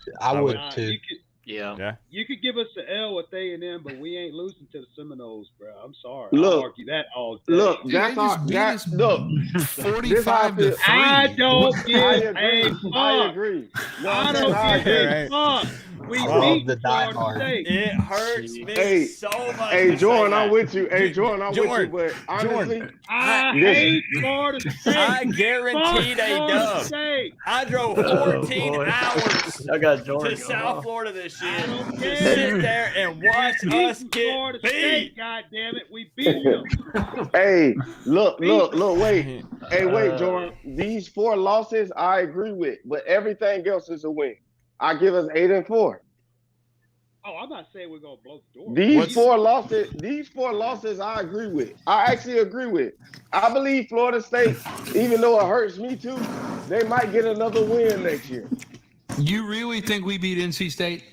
too.
You could,
Yeah.
you could give us the L with A&M, but we ain't losing to the Seminoles, bro. I'm sorry.
Look.
I'll argue that all day.
Look,
Dude,
that's
they
all.
just beat
That,
us
look,
45 to 3.
I don't
I
give a
agree.
fuck.
I agree. No,
I
I'm
don't
saying
give
I agree.
a fuck. We
I love
beat
the
Florida
diehard.
State.
It hurts me
Hey,
so much.
Hey,
to
Jordan,
say
I'm
that.
with you. Hey, Jordan, I'm
Jordan,
with you. But honestly,
I
This-
hate Florida State.
I guaranteed
Fuck
a
Florida
dub.
State.
I drove
Oh,
14
boy.
hours
I got
to
Jordan. going
South
off.
Florida this year
I don't
to
care.
sit there and watch
We
us
beat
get
Florida
beat.
State, God damn it. We beat them.
hey, look, wait. Hey, wait, Jordan. These 4 losses, I agree with, but everything else is a win. I give us 8 and 4.
Oh, I'm not saying we're gonna blow the door.
These 4 losses, I agree with. I actually agree with. I believe Florida State, even though it hurts me too, they might get another win next year.
You really think we beat NC State?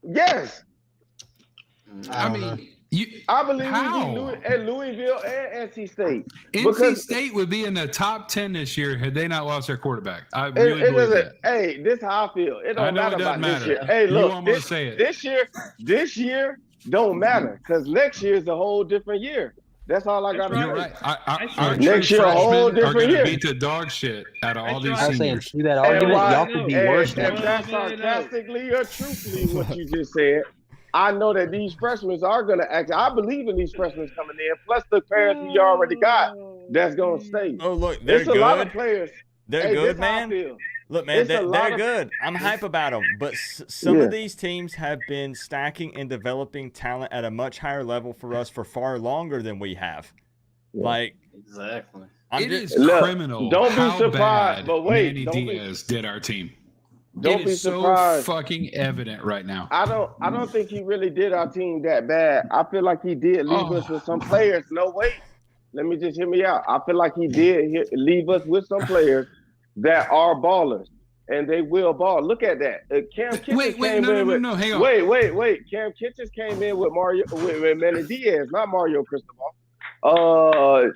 Yes,
I
don't know.
mean, you.
I believe
How?
we beat Louisville and NC State.
NC
Because-
State would be in the top 10 this year had they not lost their quarterback. I
It,
really
it
believe
doesn't.
that.
Hey, this how I feel. It
I
don't
know
matter
it
about
doesn't
this
matter.
year. Hey,
You
look,
almost say it.
this year don't matter because next year is a whole different year. That's all I got to
That's
say.
You're right.
That's
Our
right.
true
Next year, a whole
freshmen are
different
going to
year.
beat the dog shit out of all
That's
these
right.
I was saying,
seniors.
see that
And
argument?
why-
Y'all could be worse
and
than
that's sarcastically or truthfully what you just said. I know that these freshmen are going to act. I believe in these freshmen coming in, plus the players we already got that's going to stay.
Oh, look, they're
There's a lot of
good.
players.
They're
Hey,
good,
this how I
man.
feel.
Look, man,
It's a lot
they're
of-
good. I'm hype about them. But some
Yeah.
of these teams have been stacking and developing talent at a much higher level for us for far longer than we have.
Yeah.
Like,
Exactly.
I'm
It
just,
is
Look,
criminal.
don't be
how
surprised,
bad
but wait,
Manny
don't be-
Diaz did our team.
Don't
It
be
is so
surprised.
fucking evident right now.
I don't think he really did our team that bad. I feel like he did leave us with some players. No, wait. Let me just hear me out. I feel like he did leave us with some players that are ballers, and they will ball. Look at that. Cam Kitchens
Wait,
came in with.
no, hang on.
Wait. Cam Kitchens came in with with Manny Diaz, not Mario Cristobal.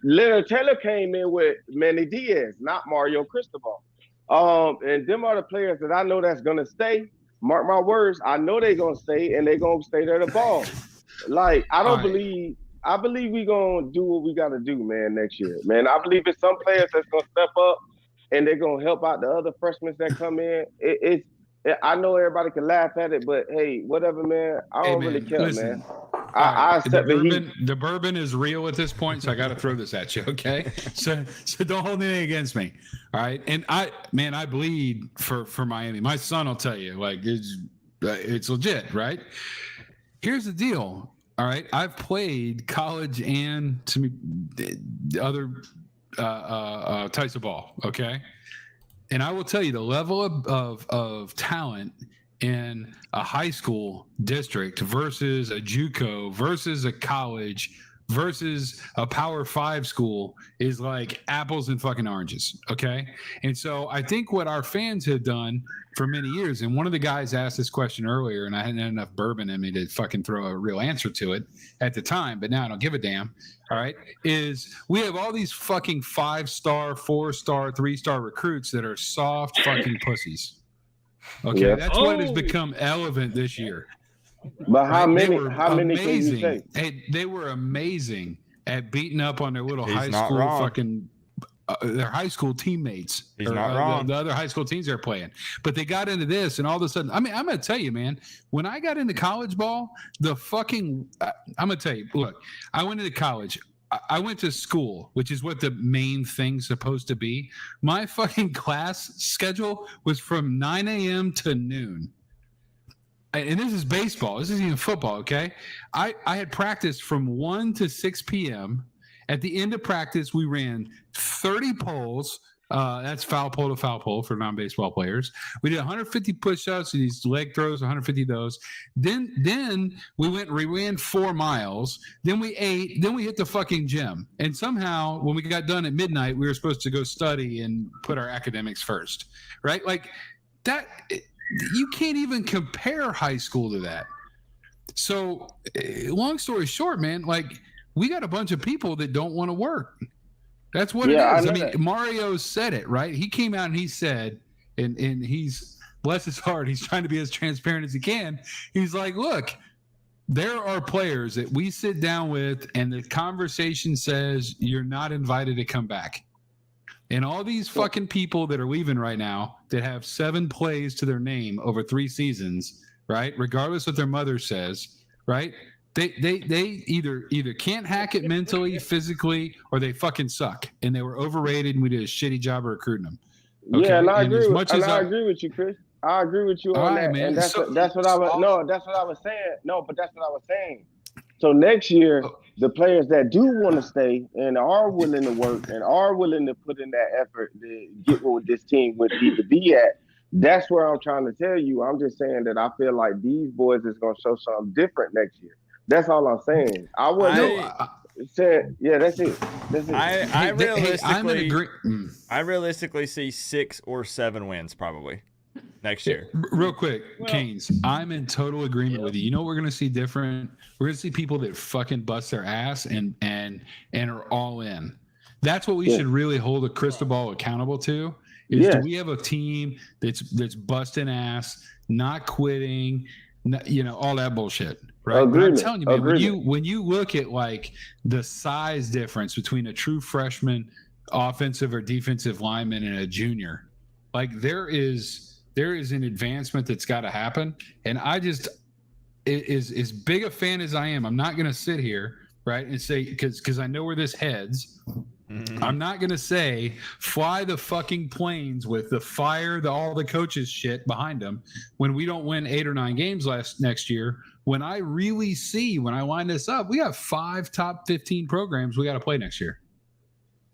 Leonard Taylor came in with Manny Diaz, not Mario Cristobal. And them are the players that I know that's gonna stay. Mark my words, I know they're gonna stay, and they're gonna stay there to ball. Like I don't
All right.
believe. I believe we gonna do what we gotta do, man, next year. Man, I believe it's some players that's gonna step up, and they're gonna help out the other freshmen that come in. I know everybody can laugh at it, but hey, whatever, man. I
Hey,
don't
man,
really care,
listen,
man. I accept
the bourbon is real at this point, so I got to throw this at you, okay? So don't hold anything against me, all right? And I bleed for Miami. My son will tell you, like it's legit, right? Here's the deal, all right? I've played college and some other types of ball, okay? And I will tell you the level of talent in a high school district versus a JUCO versus a college versus a Power 5 school is like apples and fucking oranges, okay? And so I think what our fans have done for many years, and one of the guys asked this question earlier, and I hadn't had enough bourbon in me to fucking throw a real answer to it at the time, but now I don't give a damn, all right, is we have all these fucking 5-star, 4-star, 3-star recruits that are soft fucking pussies. Okay,
Yeah.
that's what has become relevant this year.
But how
Right?
many? How many can you say?
Hey, they were amazing at beating up on their little
He's
high
not
school
wrong.
fucking their high school teammates.
He's not wrong.
The other high school teams they're playing. But they got into this, and all of a sudden, I mean, I'm going to tell you, man, when I got into college ball, I'm going to tell you, look, I went into college. I went to school, which is what the main thing's supposed to be. My fucking class schedule was from 9 a.m. to noon. And this is baseball. This isn't even football, okay? I had practice from 1 to 6 p.m. At the end of practice, we ran 30 poles. That's foul pole to foul pole for non-baseball players. We did 150 push-ups and these leg throws, 150 of those. Then we ran 4 miles. Then we ate. Then we hit the fucking gym. And somehow, when we got done at midnight, we were supposed to go study and put our academics first, right? Like that. You can't even compare high school to that. So, long story short, man, like we got a bunch of people that don't want to work. That's what it is. I mean, that. Mario said it, right? He came out and he said, and he's, bless his heart, he's trying to be as transparent as he can. He's like, look, there are players that we sit down with and the conversation says you're not invited to come back. And all these fucking people that are leaving right now that have 7 plays to their name over 3 seasons, right? Regardless what their mother says, right? They either can't hack it mentally, physically, or they fucking suck. And they were overrated and we did a shitty job of recruiting them. Okay?
Yeah, and I agree
I
agree with you, Chris. I agree with you on that.
Man.
And that's what I was saying. No, but that's what I was saying. So next year, the players that do want to stay and are willing to work and are willing to put in that effort to get where this team would need to be at, that's where I'm trying to tell you. I'm just saying that I feel like these boys is going to show something different next year. That's all I'm saying. I wasn't saying, yeah, that's it. That's it.
I realistically see 6 or 7 wins probably next year.
Real quick, Canes, I'm in total agreement with you. You know what we're going to see different? We're going to see people that fucking bust their ass and are all in. That's what we should really hold a crystal ball accountable to. Do we have a team that's busting ass, not quitting, all that bullshit, right? But I'm telling you, man, when you look at like the size difference between a true freshman offensive or defensive lineman and a junior, like there is an advancement that's got to happen. And I just, as big a fan as I am, I'm not going to sit here, right, and say, because I know where this heads. Mm-hmm. I'm not going to say fly the fucking planes with the fire, all the coaches shit behind them when we don't win 8 or 9 games next year. When I really see, when I line this up, we got 5 top 15 programs we got to play next year.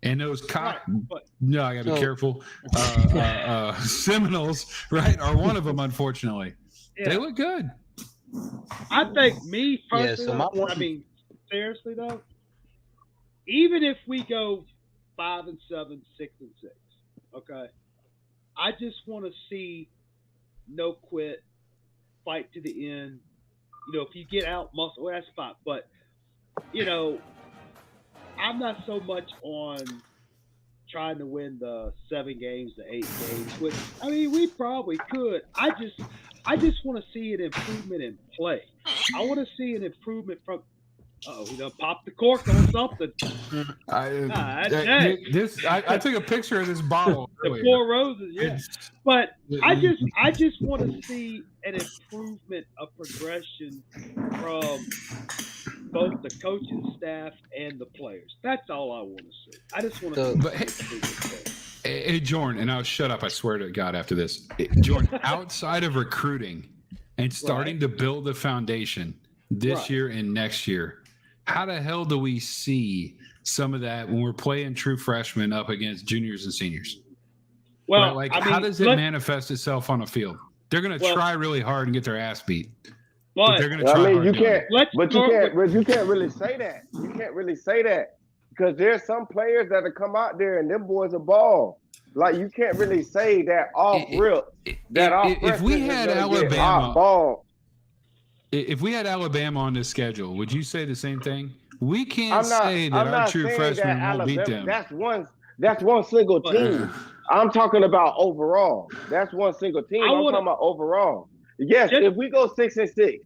And those I got to be careful. Seminoles, right, are one of them, unfortunately. Yeah. They look good.
I think me personally, I mean, seriously though, even if we go 5-7, 6-6, okay, I just want to see no quit, fight to the end. If you get out muscle, that's fine. But I'm not so much on trying to win the 7 games, the 8 games. Which, I mean, we probably could. I just want to see an improvement in play. I want to see an improvement from. We done popped the cork on something.
I took a picture of this bottle.
The 4 roses, yeah. But I just want to see an improvement, a progression from both the coaching staff and the players. That's all I want to see. I just want to see.
But hey, Jordan, and I'll shut up. I swear to God after this. Jordan, outside of recruiting and starting to build a foundation this year and next year, how the hell do we see some of that when we're playing true freshmen up against juniors and seniors?
Well,
right? Like,
I mean,
how does it manifest itself on a field? They're going to try really hard and get their ass beat. But they're going to try hard.
You can't really say that. You can't really say that because there's some players that come out there and them boys are ball. Like, you can't really say that off rip.
If we had Alabama, if we had Alabama on this schedule, would you say the same thing? We can't say that our true freshmen won't beat them.
That's one single team. I'm talking about overall. That's one single team. I'm talking about overall. Yes, if we go 6-6,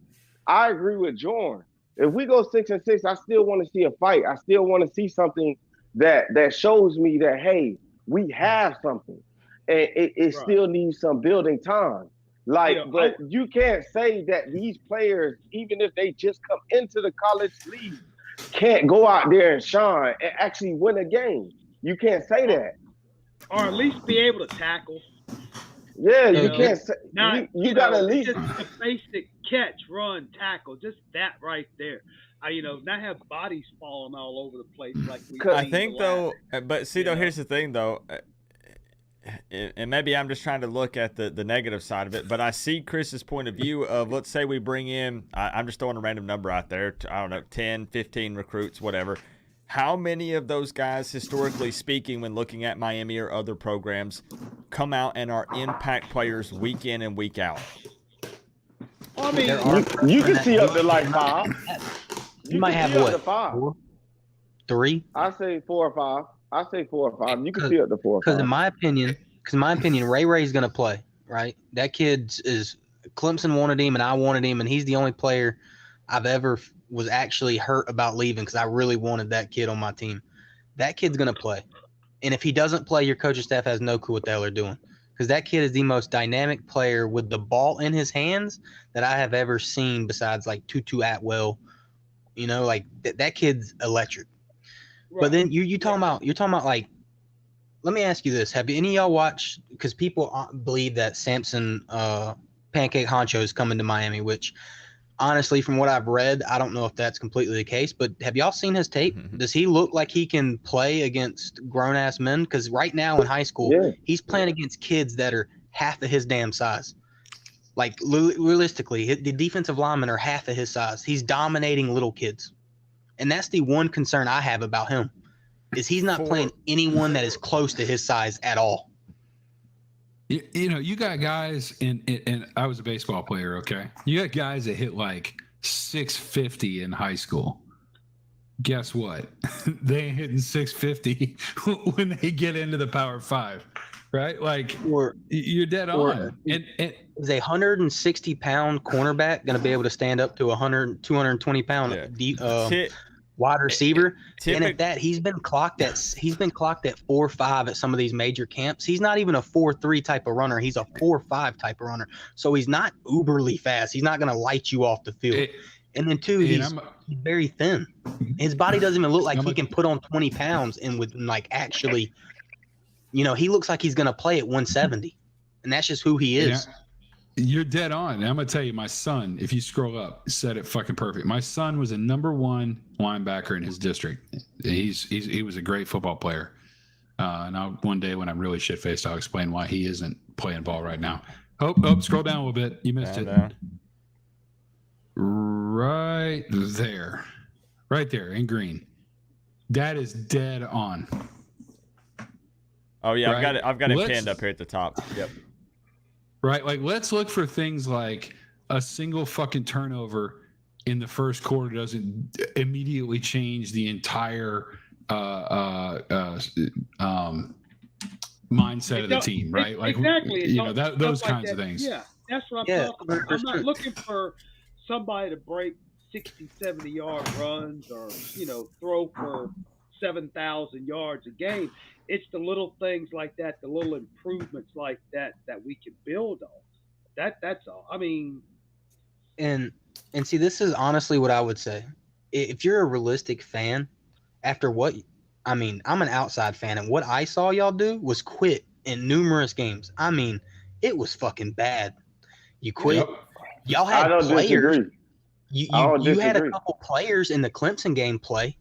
I agree with Jordan. If we go 6-6, I still want to see a fight. I still want to see something that shows me that, hey, we have something. And it still needs some building time. But you can't say that these players, even if they just come into the college league, can't go out there and shine and actually win a game. You can't say that.
Or at least be able to tackle.
Yeah, you can't say. You got to at least.
Just the basic catch, run, tackle, just that right there. Not have bodies falling all over the place like we.
I think though, but see though, here's the thing though, and maybe I'm just trying to look at the negative side of it, but I see Chris's point of view of, let's say we bring in, I'm just throwing a random number out there, I don't know, 10, 15 recruits, whatever. How many of those guys, historically speaking, when looking at Miami or other programs, come out and are impact players week in and week out?
I mean, you can see up to like 5.
You might have what? 4? 3?
I say 4 or 5. You can see up to 4 or 5.
Because in my opinion, Ray's going to play, right? That kid Clemson wanted him and I wanted him, and he's the only player I've ever was actually hurt about leaving because I really wanted that kid on my team. That kid's going to play. And if he doesn't play, your coaching staff has no clue what the hell they're doing. Because that kid is the most dynamic player with the ball in his hands that I have ever seen besides like Tutu Atwell. That kid's electric. Right. But then you're talking about like, let me ask you this. Have any of y'all watched, because people believe that Samson Pancake Honcho is coming to Miami, which honestly, from what I've read, I don't know if that's completely the case, but have y'all seen his tape? Does he look like he can play against grown-ass men? Because right now in high school, he's playing against kids that are half of his damn size. Like, realistically, the defensive linemen are half of his size. He's dominating little kids. And that's the one concern I have about him, is he's not playing anyone that is close to his size at all.
You got guys and I was a baseball player, okay? You got guys that hit like 650 in high school. Guess what? They ain't hitting 650 when they get into the Power 5, right? Like, you're dead on. And
is a 160-pound cornerback going to be able to stand up to a 220-pound wide receiver? And at that, he's been clocked at 4.5 at some of these major camps. He's not even a 4.3 type of runner. He's a 4.5 type of runner. So he's not uberly fast. He's not going to light you off the field. And then two, he's very thin. His body doesn't even look like he can put on 20 pounds and would like actually, he looks like he's going to play at 170. And that's just who he is.
Yeah. You're dead on. And I'm going to tell you, my son, if you scroll up, said it fucking perfect. My son was a number 1 linebacker in his district. He was a great football player. And one day when I'm really shit-faced, I'll explain why he isn't playing ball right now. Oh, scroll down a little bit. You missed it. Right there in green. That is dead on.
Oh, yeah, right? I've got it pinned up here at the top. Yep.
Right, like let's look for things like a single fucking turnover in the first quarter doesn't immediately change the entire mindset of the team, right? Like
exactly,
those kinds of things.
Yeah, that's what I'm talking about. I'm not looking for somebody to break 60, 70-yard runs or throw for 7,000 yards a game. It's the little things like that, the little improvements like that we can build on. That's all. I mean,
and see, this is honestly what I would say. if you're a realistic fan, after what I mean, I'm an outside fan, and what I saw y'all do was quit in numerous games. I mean, it was fucking bad. You quit.
Yep.
Y'all
I
had
don't
players.
disagree. I
You
don't
you had a
disagree.
couple players in the Clemson game play.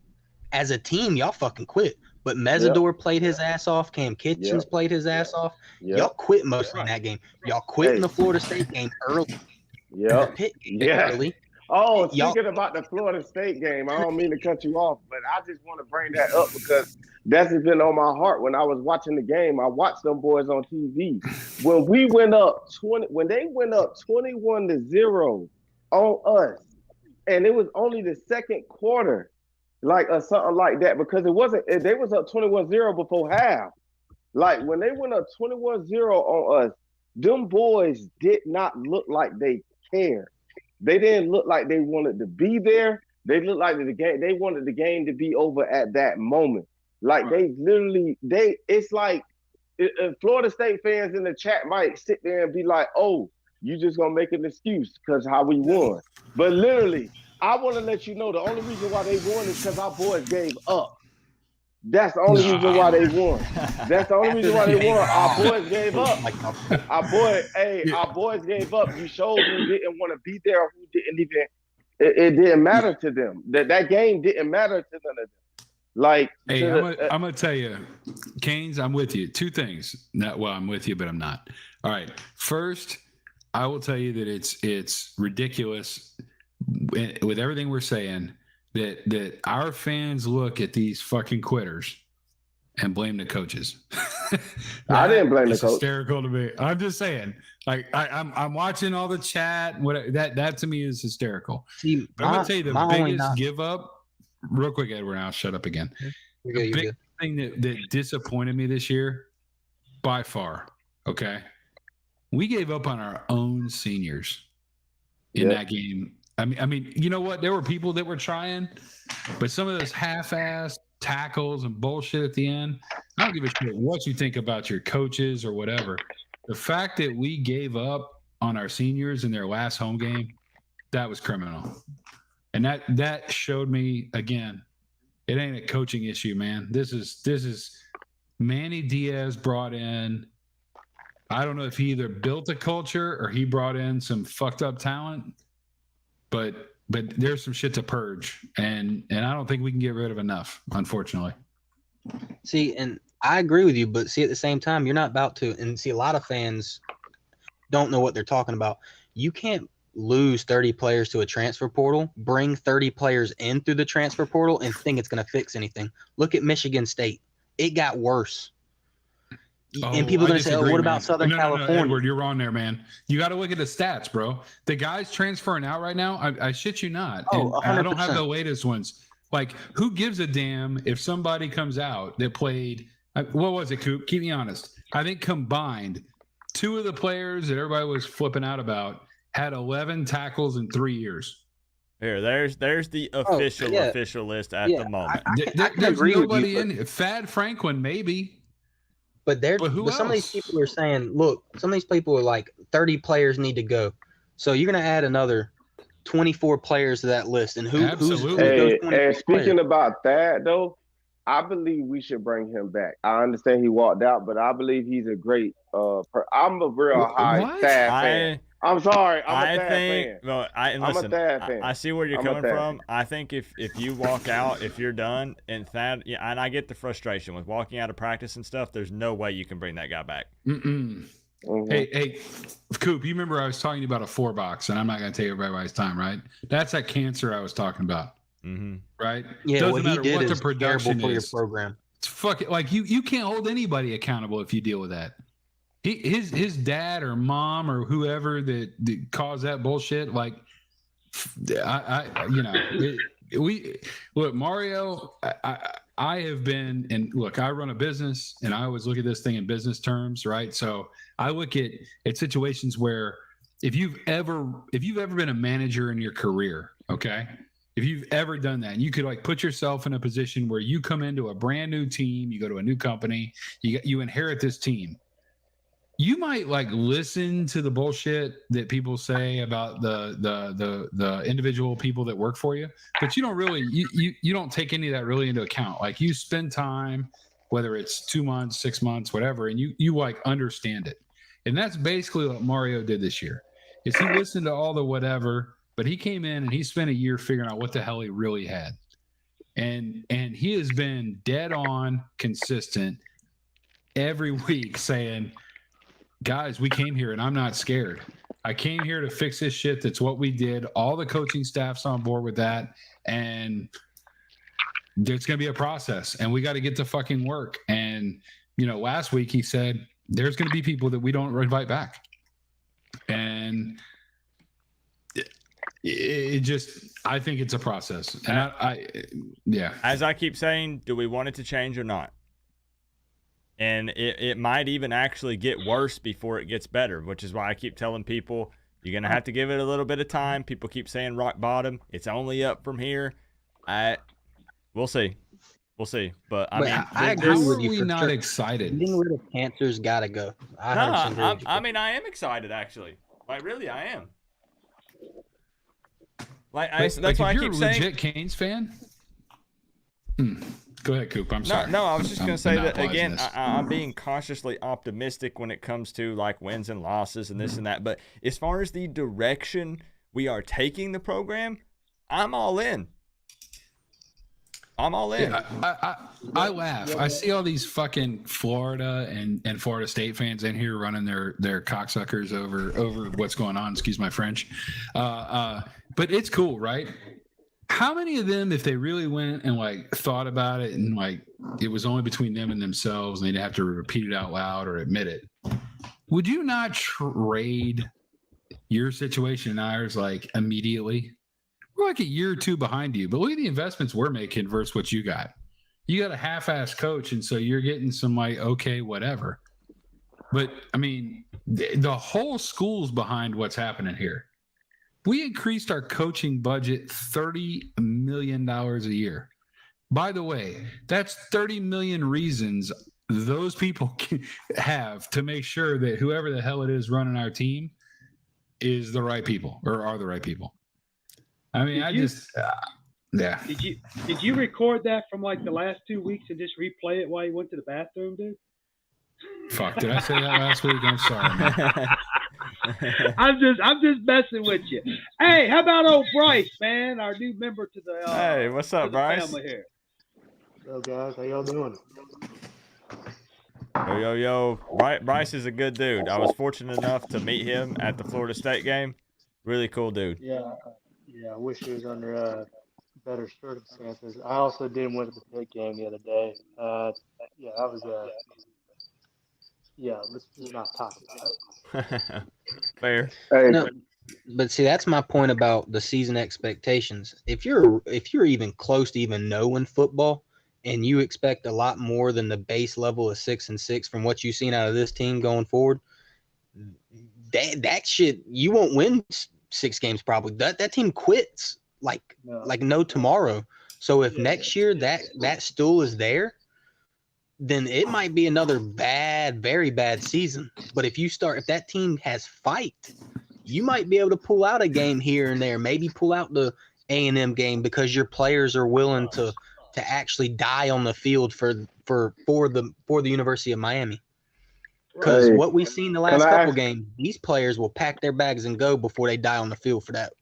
As a team, y'all fucking quit. But
Yep.
Mesidor played his ass off. Cam Kitchens
Yep.
played his ass off.
Yep.
Y'all quit mostly in that game. Y'all quit in the Florida State game early.
Yep.
Pitt game
Yeah.
early.
Oh,
Y'all-
speaking about the Florida State game, I don't mean to cut you off, but I just want to bring that up because that's just been on my heart. When I was watching the game, I watched them boys on TV. When we went up 21-0 on us, and it was only the second quarter, like or something like that, because it wasn't. They was up 21-0 before half. Like when they went up 21-0 on us, them boys did not look like they cared. They didn't look like they wanted to be there. They looked like they wanted the game to be over at that moment. Like they literally, it's like Florida State fans in the chat might sit there and be like, "Oh, you just gonna make an excuse because how we won." But literally, I want to let you know the only reason why they won is because our boys gave up. That's the only reason why they won. That's the only reason why they won. Our boys gave up. Our boys gave up. You showed who didn't want to be there, who didn't even. It didn't matter to them. That game didn't matter to none of them. Like,
hey, I'm gonna tell you, Canes, I'm with you. Two things. I'm with you, but I'm not. All right. First, I will tell you that it's ridiculous with everything we're saying. That our fans look at these fucking quitters and blame the coaches.
I didn't blame the coach.
Hysterical to me. I'm just saying. Like I'm watching all the chat. What that to me is hysterical.
See,
but I'm gonna tell you the biggest give up. Real quick, Edward. I'll shut up again. The big thing that disappointed me this year, by far. Okay, we gave up on our own seniors in that game. I mean, you know what? There were people that were trying, but some of those half-ass tackles and bullshit at the end, I don't give a shit what you think about your coaches or whatever. The fact that we gave up on our seniors in their last home game, that was criminal. And that showed me, again, it ain't a coaching issue, man. This is Manny Diaz brought in. I don't know if he either built a culture or he brought in some fucked up talent. But there's some shit to purge, and I don't think we can get rid of enough, unfortunately.
See, and I agree with you, but see, at the same time, you're not about to. And see, a lot of fans don't know what they're talking about. You can't lose 30 players to a transfer portal, bring 30 players in through the transfer portal, and think it's going to fix anything. Look at Michigan State; it got worse. And people are going to say, "Oh, what about Southern California?"
No, Edward, you're wrong there, man. You got to look at the stats, bro. The guys transferring out right now, I shit you not.
Oh,
and I don't have the latest ones. Like, who gives a damn if somebody comes out that played? What was it, Coop? Keep me honest. I think combined, two of the players that everybody was flipping out about had 11 tackles in 3 years.
Here, there's the official list at the moment.
There's nobody in it. Fad Franklin, maybe.
But some of these people are saying, look, some of these people are like 30 players need to go. So you're going to add another 24 players to that list. And who's those 24
and speaking
players?
about that, though, I believe we should bring him back. I understand he walked out, but I believe he's a great I'm a real high Thad fan. I'm sorry. I'm a Thad fan.
No,
I'm a Thad fan.
I see where you're coming from. I think if you walk out, if you're done, and Thad, and I get the frustration with walking out of practice and stuff, there's no way you can bring that guy back.
Mm-mm. Mm-hmm. Hey, Coop, you remember I was talking about a 4-box, and I'm not going to take everybody's time, right? That's that cancer I was talking about, right?
Yeah,
doesn't
what
matter
he did
what
is
the production
terrible for
is.
your program.
It's fucking like you can't hold anybody accountable if you deal with that. His dad or mom or whoever that caused that bullshit, like we look, Mario. I have been, and look, I run a business, and I always look at this thing in business terms, right? So I look at situations where if you've ever been a manager in your career, okay, if you've ever done that, and you could like put yourself in a position where you come into a brand new team, you go to a new company, you inherit this team. you might like listen to the bullshit that people say about the individual people that work for you, but you don't really you don't take any of that really into account. Like you spend time, whether it's 2 months, 6 months, whatever, and you like understand it. And that's basically what Mario did this year. Is he listened to all the whatever, but he came in and he spent a year figuring out what the hell he really had. And he has been dead on consistent every week saying, guys, we came here and I'm not scared. I came here to fix this shit. That's what we did. All the coaching staff's on board with that. And there's going to be a process and we got to get to fucking work. And, last week he said, there's going to be people that we don't invite back. And it just, I think it's a process. And yeah.
As I keep saying, do we want it to change or not? And it might even actually get worse before it gets better, which is why I keep telling people you're going to have to give it a little bit of time. People keep saying rock bottom. It's only up from here. We'll see. We'll see. But I mean,
I agree with you.
How are we not excited?
Getting rid of cancer's got to go.
I mean, I am excited, actually. Like, really, I am. That's why I keep saying.
If you're a legit Canes fan? Go ahead, Coop. I'm sorry.
No, I was just going to say that, again, I'm being cautiously optimistic when it comes to, like, wins and losses and this and that. But as far as the direction we are taking the program, I'm all in. I'm all in.
Yeah, I laugh. I see all these fucking Florida and Florida State fans in here running their cocksuckers over what's going on. Excuse my French. But it's cool, right? How many of them, if they really went and like thought about it and like it was only between them and themselves and they'd have to repeat it out loud or admit it, would you not trade your situation and ours like immediately? We're like a year or two behind you, but look at the investments we're making versus what you got. You got a half-ass coach, and so you're getting some like, okay, whatever. But I mean, the whole school's behind what's happening here. We increased our coaching budget $30 million a year. By the way, that's 30 million reasons those people can have to make sure that whoever the hell it is running our team is the right people or are the right people. I mean, yeah.
Did you record that from like the last 2 weeks and just replay it while you went to the bathroom, dude?
Fuck, did I say that last week? I'm sorry, man.
I'm just messing with you. Hey, how about old Bryce, man? Our new member to the
hey, what's up, Bryce?
Family here.
What's up, guys? How y'all doing?
Yo. Bryce is a good dude. I was fortunate enough to meet him at the Florida State game. Really cool dude.
Yeah, I wish he was under better circumstances. I also did went to the Pitt game the other day. Let's just not talk about it.
Fair.
No, but see, that's my point about the season expectations. If you're even close to even knowing football, and you expect a lot more than the base level of 6-6 from what you've seen out of this team going forward, that shit, you won't win 6 games probably. That team quits like no tomorrow. So if next year that stool is there, then it might be another very bad season. But if that team has fight, you might be able to pull out a game here and there, maybe pull out the A&M game because your players are willing to actually die on the field for the University of Miami. Because what we've seen the last couple games, these players will pack their bags and go before they die on the field for that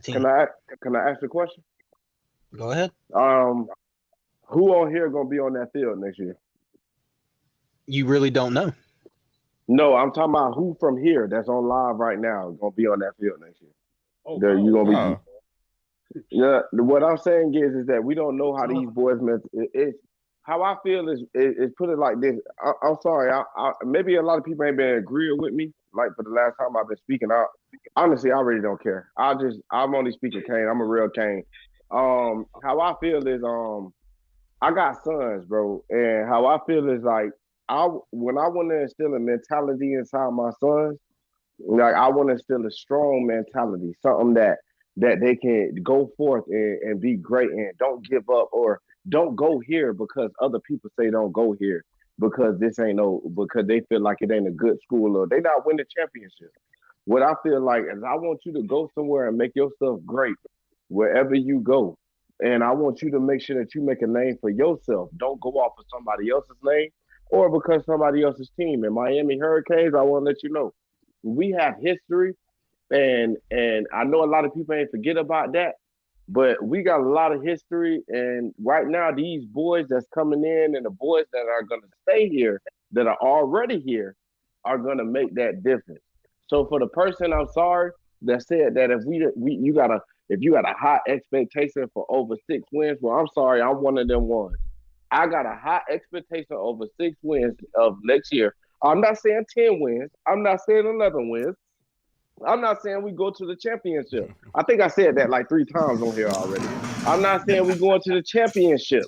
team.
Can I ask a question?
Go ahead.
Who on here gonna be on that field next year?
You really don't know.
No, I'm talking about who from here that's on live right now is gonna be on that field next year. You gonna be? Yeah. What I'm saying is that we don't know how these boys. How I feel is put it like this. I'm sorry. Maybe a lot of people ain't been agreeing with me. Like for the last time I've been speaking out. Honestly, I really don't care. I'm only speaking Kane. I'm a real Kane. How I feel is I got sons, bro, and how I feel is like when I want to instill a mentality inside my sons, like I want to instill a strong mentality, something that they can go forth and be great and don't give up or don't go here because other people say don't go here. because because they feel like it ain't a good school or they not win the championship. What I feel like is I want you to go somewhere and make yourself great wherever you go. And I want you to make sure that you make a name for yourself. Don't go off of somebody else's name or because somebody else's team. In Miami Hurricanes, I want to let you know, we have history, and I know a lot of people ain't forget about that, but we got a lot of history. And right now, these boys that's coming in and the boys that are going to stay here, that are already here, are going to make that difference. So for the person, I'm sorry, that said that if you got a high expectation for over 6 wins, well, I'm sorry, I'm one of them ones. I got a high expectation over 6 wins of next year. I'm not saying 10 wins. I'm not saying 11 wins. I'm not saying we go to the championship. I think I said that like 3 times on here already. I'm not saying we going to the championship.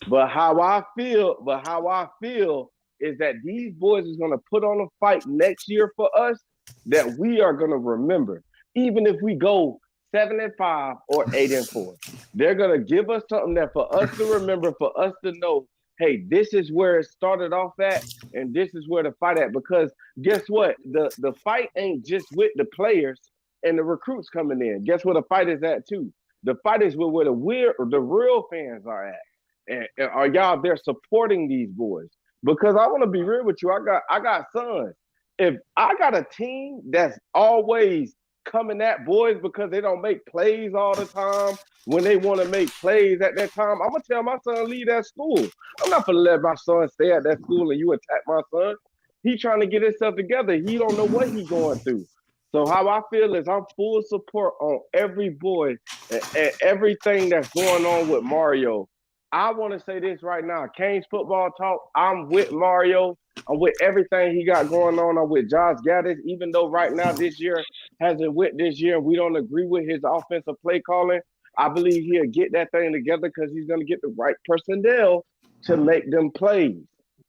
But how I feel is that these boys is going to put on a fight next year for us that we are going to remember. Even if we go 7-5 or 8-4, they're going to give us something that for us to remember, for us to know, hey, this is where it started off at, and this is where the fight at. Because guess what? The fight ain't just with the players and the recruits coming in. Guess where the fight is at too? The fight is where the real fans are at. And are y'all there supporting these boys? Because I want to be real with you. I got sons. If I got a team that's always coming at boys because they don't make plays all the time, when they want to make plays at that time, I'm gonna tell my son leave that school. I'm not gonna let my son stay at that school and you attack my son. He trying to get himself together. He don't know what he going through. So how I feel is I'm full support on every boy and everything that's going on with Mario. I want to say this right now. Canes football talk, I'm with Mario. I'm with everything he got going on. I'm with Josh Gattis, even though right now this year hasn't went this year and we don't agree with his offensive play calling. I believe he'll get that thing together because he's going to get the right personnel to make them plays.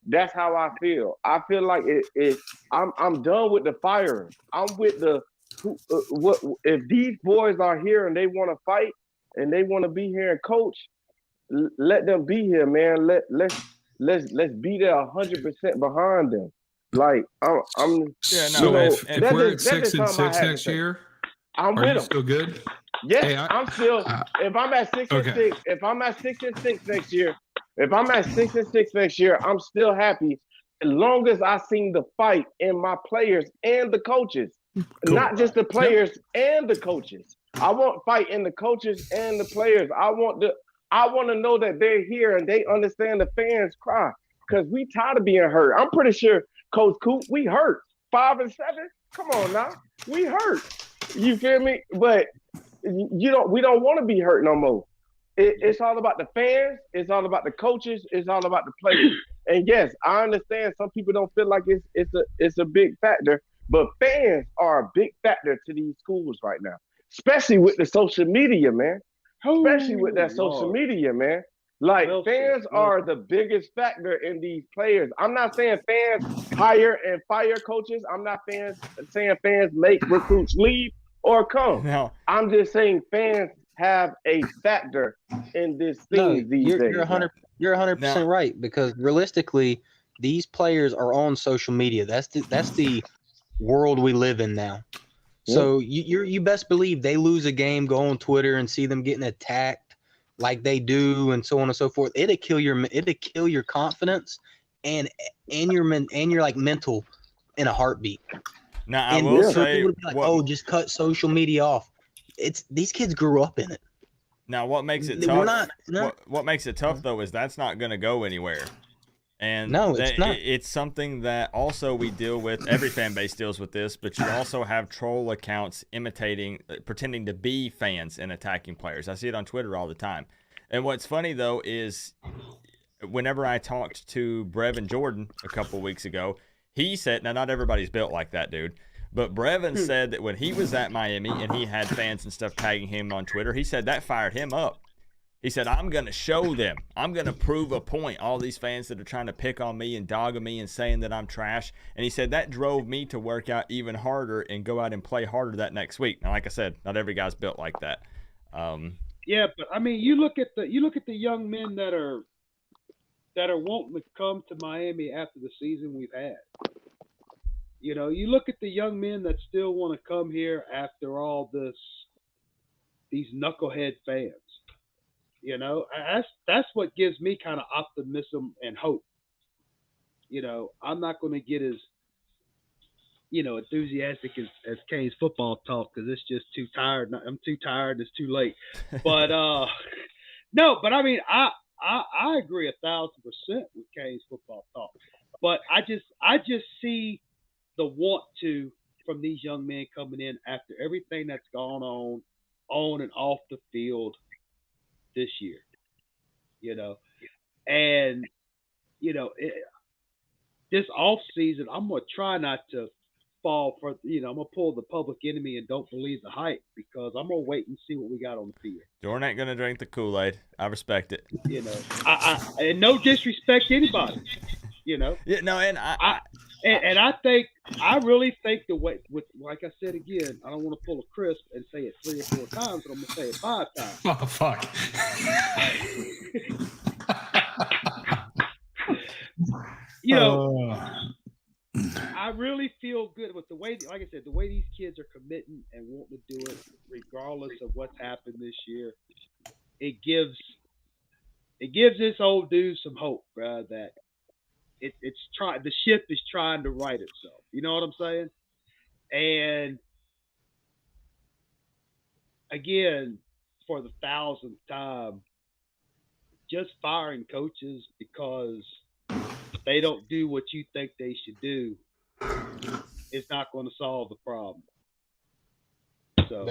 That's how I feel. I feel like I'm done with the firing. I'm with if these boys are here and they want to fight and they want to be here and coach, let them be here, man. Let's be there 100% behind them. Like I'm.
Yeah, no. So if we're at 6-6 next year,
I'm
are you
with them.
still good?
Yes,
Hey,
I'm still. If I'm at 6-6, if I'm at 6-6 next year, I'm still happy. As long as I seen the fight in my players and the coaches, not just the players and the coaches. I want fight in the coaches and the players. I want to know that they're here and they understand the fans cry because we tired of being hurt. I'm pretty sure, Coach Coop, we hurt 5-7. Come on now, we hurt. You feel me? But we don't want to be hurt no more. It's all about the fans. It's all about the coaches. It's all about the players. And yes, I understand some people don't feel like it's a big factor, but fans are a big factor to these schools right now, especially with the social media, man. Especially with that social media, man. Like, fans are the biggest factor in these players. I'm not saying fans hire and fire coaches. I'm not saying fans make recruits leave or come.
No.
I'm just saying fans have a factor in this thing these days.
You're 100% right, because realistically, these players are on social media. That's the world we live in now. So you best believe they lose a game, go on Twitter and see them getting attacked like they do, and so on and so forth. It'll kill your confidence and your like mental in a heartbeat.
Now I will say,
people would be like, just cut social media off. These kids grew up in it.
Now what makes it tough? What makes it tough though is that's not going to go anywhere. And
no, it's not.
It's something that also we deal with. Every fan base deals with this, but you also have troll accounts pretending to be fans and attacking players. I see it on Twitter all the time. And what's funny though is whenever I talked to Brevin Jordan a couple weeks ago, he said, now not everybody's built like that, dude, but Brevin said that when he was at Miami and he had fans and stuff tagging him on Twitter, he said that fired him up. He said, I'm going to show them. I'm going to prove a point. All these fans that are trying to pick on me and dog me and saying that I'm trash. And he said that drove me to work out even harder and go out and play harder that next week. Now, like I said, not every guy's built like that.
Yeah, but I mean, you look at the young men that are that are wanting to come to Miami after the season we've had. You know, you look at the young men that still want to come here after all these knucklehead fans. You know, that's what gives me kind of optimism and hope. You know, I'm not going to get as, you know, enthusiastic as Canes football talk because it's just too tired. I'm too tired. It's too late. But no, but I mean, I agree 1,000% with Canes football talk. But I just see the want to from these young men coming in after everything that's gone on and off the field this year. You know, and you know, this off season, I'm gonna try not to fall for, you know, I'm gonna pull the public enemy and don't believe the hype because I'm gonna wait and see what we got on the field.
Jordan ain't gonna drink the Kool-Aid. I respect it.
You know, I and no disrespect to anybody. You know.
Yeah. No, and
I really think the way, with like I said again, I don't want to pull a Crisp and say it 3 or 4 times, but I'm gonna say it 5 times.
Oh fuck.
You know, I really feel good with the way, like I said, the way these kids are committing and wanting to do it, regardless of what's happened this year. It gives this old dude some hope, that the ship is trying to right itself. You know what I'm saying? And again, for the 1,000th time, just firing coaches because they don't do what you think they should do is not going to solve the problem. So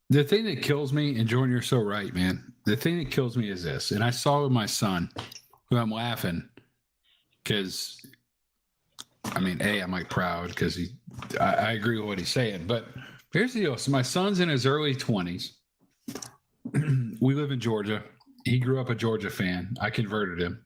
the thing that kills me, and Jordan, you're so right, man. The thing that kills me is this, and I saw it with my son, who I'm laughing because, I mean, I'm like proud because I agree with what he's saying. But here's the deal. So my son's in his early 20s. We live in Georgia. He grew up a Georgia fan. I converted him.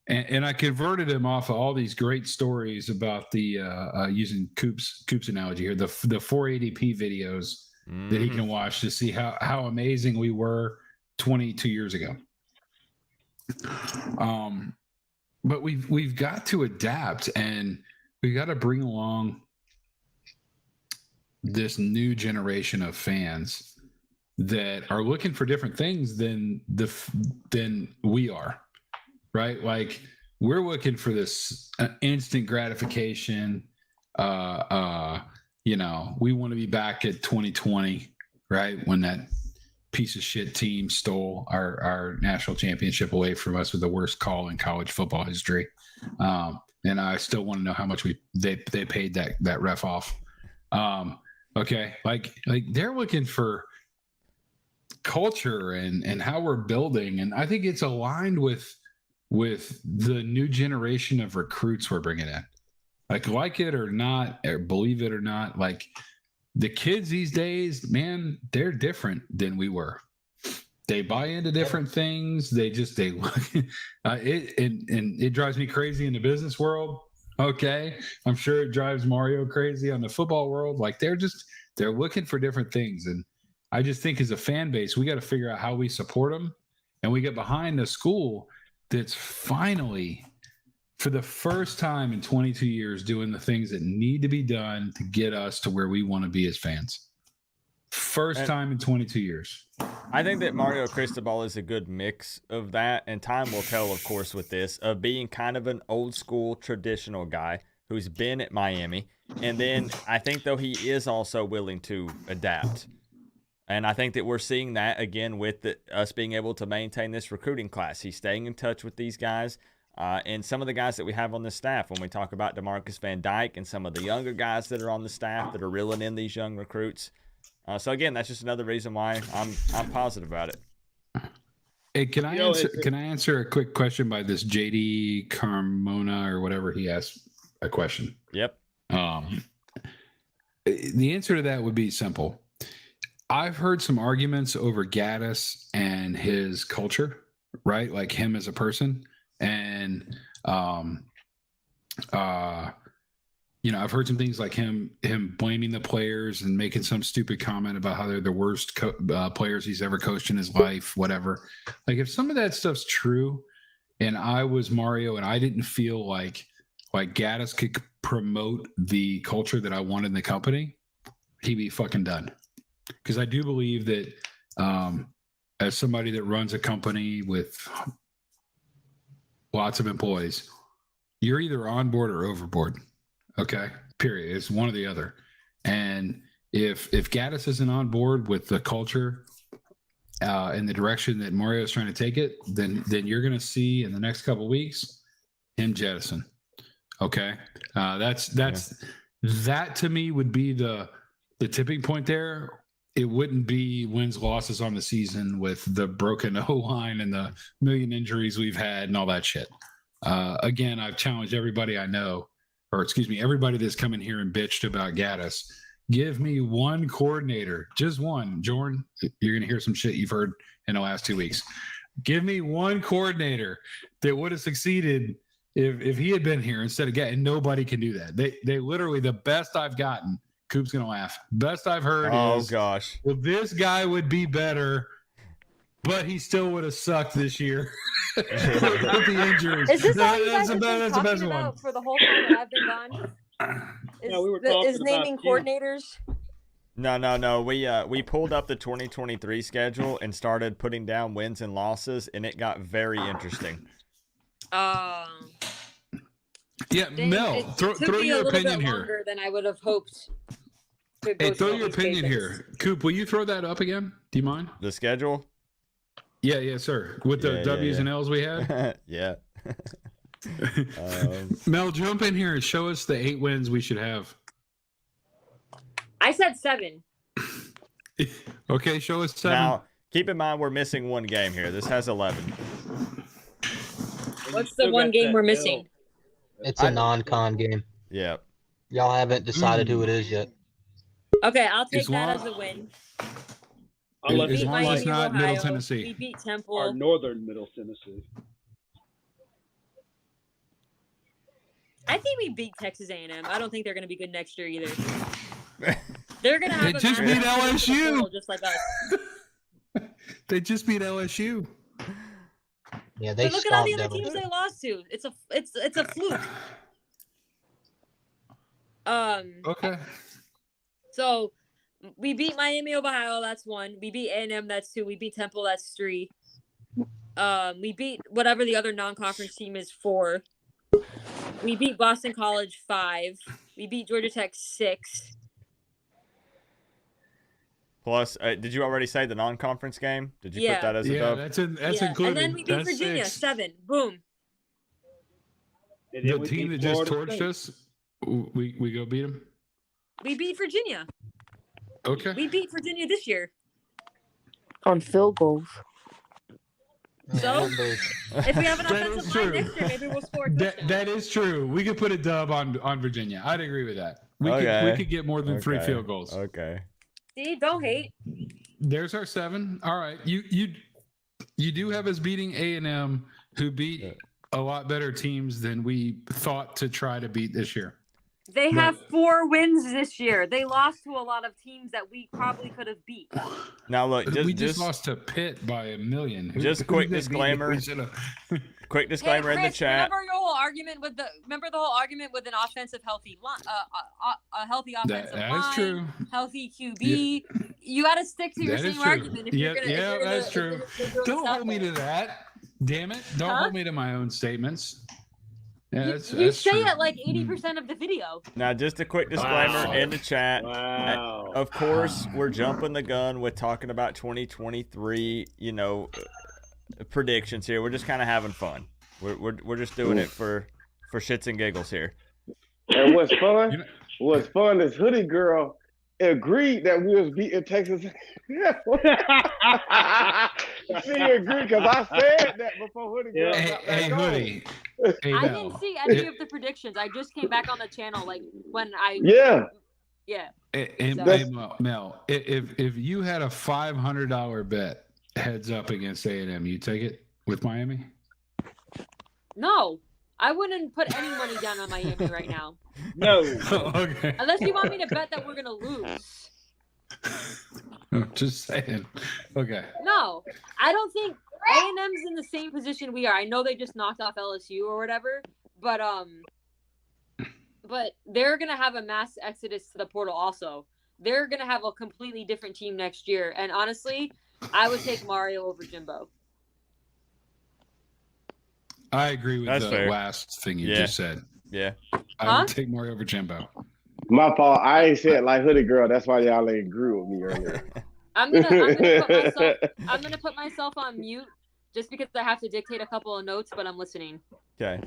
And I converted him off of all these great stories about the using Coop's analogy here, the 480p videos that he can watch to see how amazing we were 22 years ago. But we've got to adapt, and we got to bring along this new generation of fans that are looking for different things than we are, right? Like, we're looking for this instant gratification. You know, we want to be back at 2020, right? When that piece of shit team stole our national championship away from us with the worst call in college football history. And I still want to know how much they paid that ref off. Okay. Like they're looking for culture and how we're building. And I think it's aligned with the new generation of recruits we're bringing in. Like it or not, or believe it or not, like the kids these days, man, they're different than we were. They buy into different things. They look it drives me crazy in the business world. Okay. I'm sure it drives Mario crazy on the football world. Like they're looking for different things. And I just think as a fan base, we got to figure out how we support them, and we get behind the school that's finally, for the first time in 22 years, doing the things that need to be done to get us to where we want to be as fans. First time in 22 years.
I think that Mario Cristobal is a good mix of that, and time will tell, of course, with this, of being kind of an old school traditional guy who's been at Miami. And then I think, though, he is also willing to adapt. And I think that we're seeing that again with us being able to maintain this recruiting class. He's staying in touch with these guys. And some of the guys that we have on the staff, when we talk about DeMarcus Van Dyke and some of the younger guys that are on the staff that are reeling in these young recruits. So again, that's just another reason why I'm positive about it.
Hey, can I answer a quick question by this JD Carmona or whatever? He asked a question.
Yep.
The answer to that would be simple. I've heard some arguments over Gattis and his culture, right? Like him as a person. And I've heard some things like him blaming the players and making some stupid comment about how they're the worst players he's ever coached in his life, whatever. Like, if some of that stuff's true, and I was Mario and I didn't feel like Gattis could promote the culture that I wanted in the company, he'd be fucking done. Because I do believe that as somebody that runs a company with lots of employees, you're either on board or overboard. Okay, period. It's one or the other. And if Gattis isn't on board with the culture in the direction that Mario is trying to take it, then you're going to see in the next couple of weeks him jettison. Okay, that to me would be the tipping point there. It wouldn't be wins losses on the season with the broken O-line and the million injuries we've had and all that shit. Again, I've challenged everybody I know, or excuse me, everybody that's come in here and bitched about Gattis. Give me one coordinator, just one. Jordan, you're going to hear some shit you've heard in the last 2 weeks. Give me one coordinator that would have succeeded if he had been here instead of getting. Nobody can do that. They literally, the best I've gotten, Coop's going to laugh. Best I've heard is,
gosh,
well, this guy would be better, but he still would have sucked this year with the injuries.
Is this all you
That's
guys have been
the best
talking
one.
about for the whole time that I've been gone?
No, we were talking
is naming
about you.
coordinators?
No. We pulled up the 2023 schedule and started putting down wins and losses, and it got very interesting.
Yeah,
Dang,
Mel, throw your opinion here.
Longer than I would have hoped.
Hey, throw your opinion here. Coop, will you throw that up again? Do you mind?
The schedule?
Yeah, sir. With the W's and L's we had?
Yeah.
Mel, jump in here and show us the 8 wins we should have.
I said 7.
Okay, show us 7.
Now, keep in mind we're missing one game here. This has 11.
What's the one game we're missing?
It's a non-con game.
Yeah.
Y'all haven't decided who it is yet.
Okay, I'll take
As
that
long-
as a win.
I'll let
As
you
long
know.
as it's not Middle
We
Tennessee.
beat
Our
Temple.
northern Middle Tennessee.
I think we beat Texas A&M. I don't think they're going to be good next year either. They're going to have
They just beat LSU.
just like us.
They just beat LSU.
Yeah, they
But look at all the
stomped
other teams
them.
they lost to. It's a fluke.
Okay.
So we beat Miami of Ohio. That's 1. We beat A&M. That's 2. We beat Temple. That's 3. We beat whatever the other non-conference team is 4. We beat Boston College 5. We beat Georgia Tech 6.
Plus, did you already say the non-conference game? Did you
Yeah.
put that as a
Yeah,
dub?
that's
Yeah.
included.
And then we beat
That's
Virginia
6.
7. Boom.
And then
The
we
team
beat
that just
Florida
torched
State.
us, we go beat them.
We beat Virginia.
Okay.
We beat Virginia this year.
On field goals.
So, if we have an
That
offensive
is
line
true.
next year, maybe we'll score a touchdown.
That is true. We could put a dub on Virginia. I'd agree with that. We
Okay.
could get more than 3
Okay.
field goals.
Okay.
See, don't hate.
There's our 7. All right. You do have us beating A&M, who beat a lot better teams than we thought to try to beat this year.
They
Right.
have 4 wins this year. They lost to a lot of teams that we probably could have beat.
Now look,
We just lost to Pitt by a million.
Just quick disclaimer. Quick disclaimer in the
Chris,
chat.
Remember the whole argument with an offensive healthy line, a healthy offensive
that
line,
is true.
healthy QB. You got to stick to your
That is
same
true.
argument. If
Yeah,
you're gonna, if you're gonna,
that's
if
true.
you're- if you're doing
Don't
stuff
hold me to that. Damn it. Don't
Huh?
hold me to my own statements. Yeah,
You,
that's,
you
that's
say
true.
it like 80% of the video.
Now, just a quick disclaimer
Wow.
in the chat.
Wow.
Of course, we're jumping the gun with talking about 2023, predictions here. We're just kind of having fun. We're just doing it for shits and giggles here.
And what's fun? What's fun is Hoodie Girl agreed that we was beating Texas. She agreed because I said that before Hoodie Girl.
Hey,
got back
hey,
on.
Hoodie. Hey,
I
Mel.
didn't see any of the predictions. I just came back on the channel like when I
Yeah.
yeah.
Hey,
So-
Mel, if you had a $500 bet heads up against A&M, you take it with Miami?
No,
I wouldn't put any money down on Miami right now.
No.
Okay.
Unless you want me to bet that we're gonna lose.
Just saying. Okay.
No, I don't think A&M's in the same position we are. I know they just knocked off LSU or whatever, but they're gonna have a mass exodus to the portal also. They're gonna have a completely different team next year, and honestly, I would take Mario over Jimbo.
I agree with
That's
the
fair.
last thing you
Yeah.
just said.
Yeah.
I would take Mario over Jimbo.
My fault. I ain't said like hoodie girl. That's why y'all ain't agree with me earlier.
I'm gonna put myself on mute just because I have to dictate a couple of notes, but I'm listening.
Okay.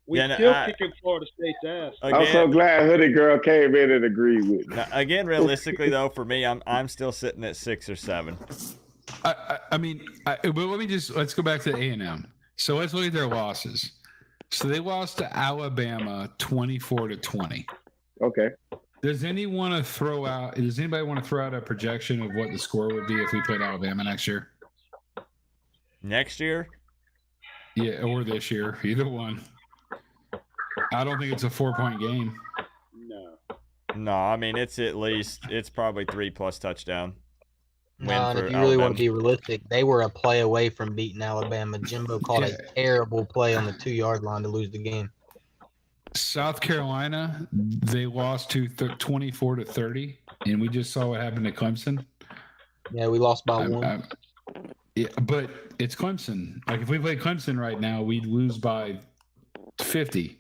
We
Yeah,
still kicking Florida State's ass.
I'm so glad hoodie girl came in and agreed with me.
Now, again, realistically though, for me, I'm still sitting at 6 or 7.
But let's go back to A&M. So let's look at their losses. So they lost to Alabama 24-20.
Okay.
Does anybody want to throw out a projection of what the score would be if we played Alabama next year?
Next year?
Yeah, or this year, either one. I don't think it's a 4-point game.
No, I mean it's probably 3+ touchdown.
No, and if you really want to be realistic, they were a play away from beating Alabama. Jimbo called a terrible play on the 2-yard line to lose the game.
South Carolina, they lost to 24-30, and we just saw what happened to Clemson.
Yeah, we lost by 1.
Yeah, but it's Clemson. Like if we played Clemson right now, we'd lose by 50.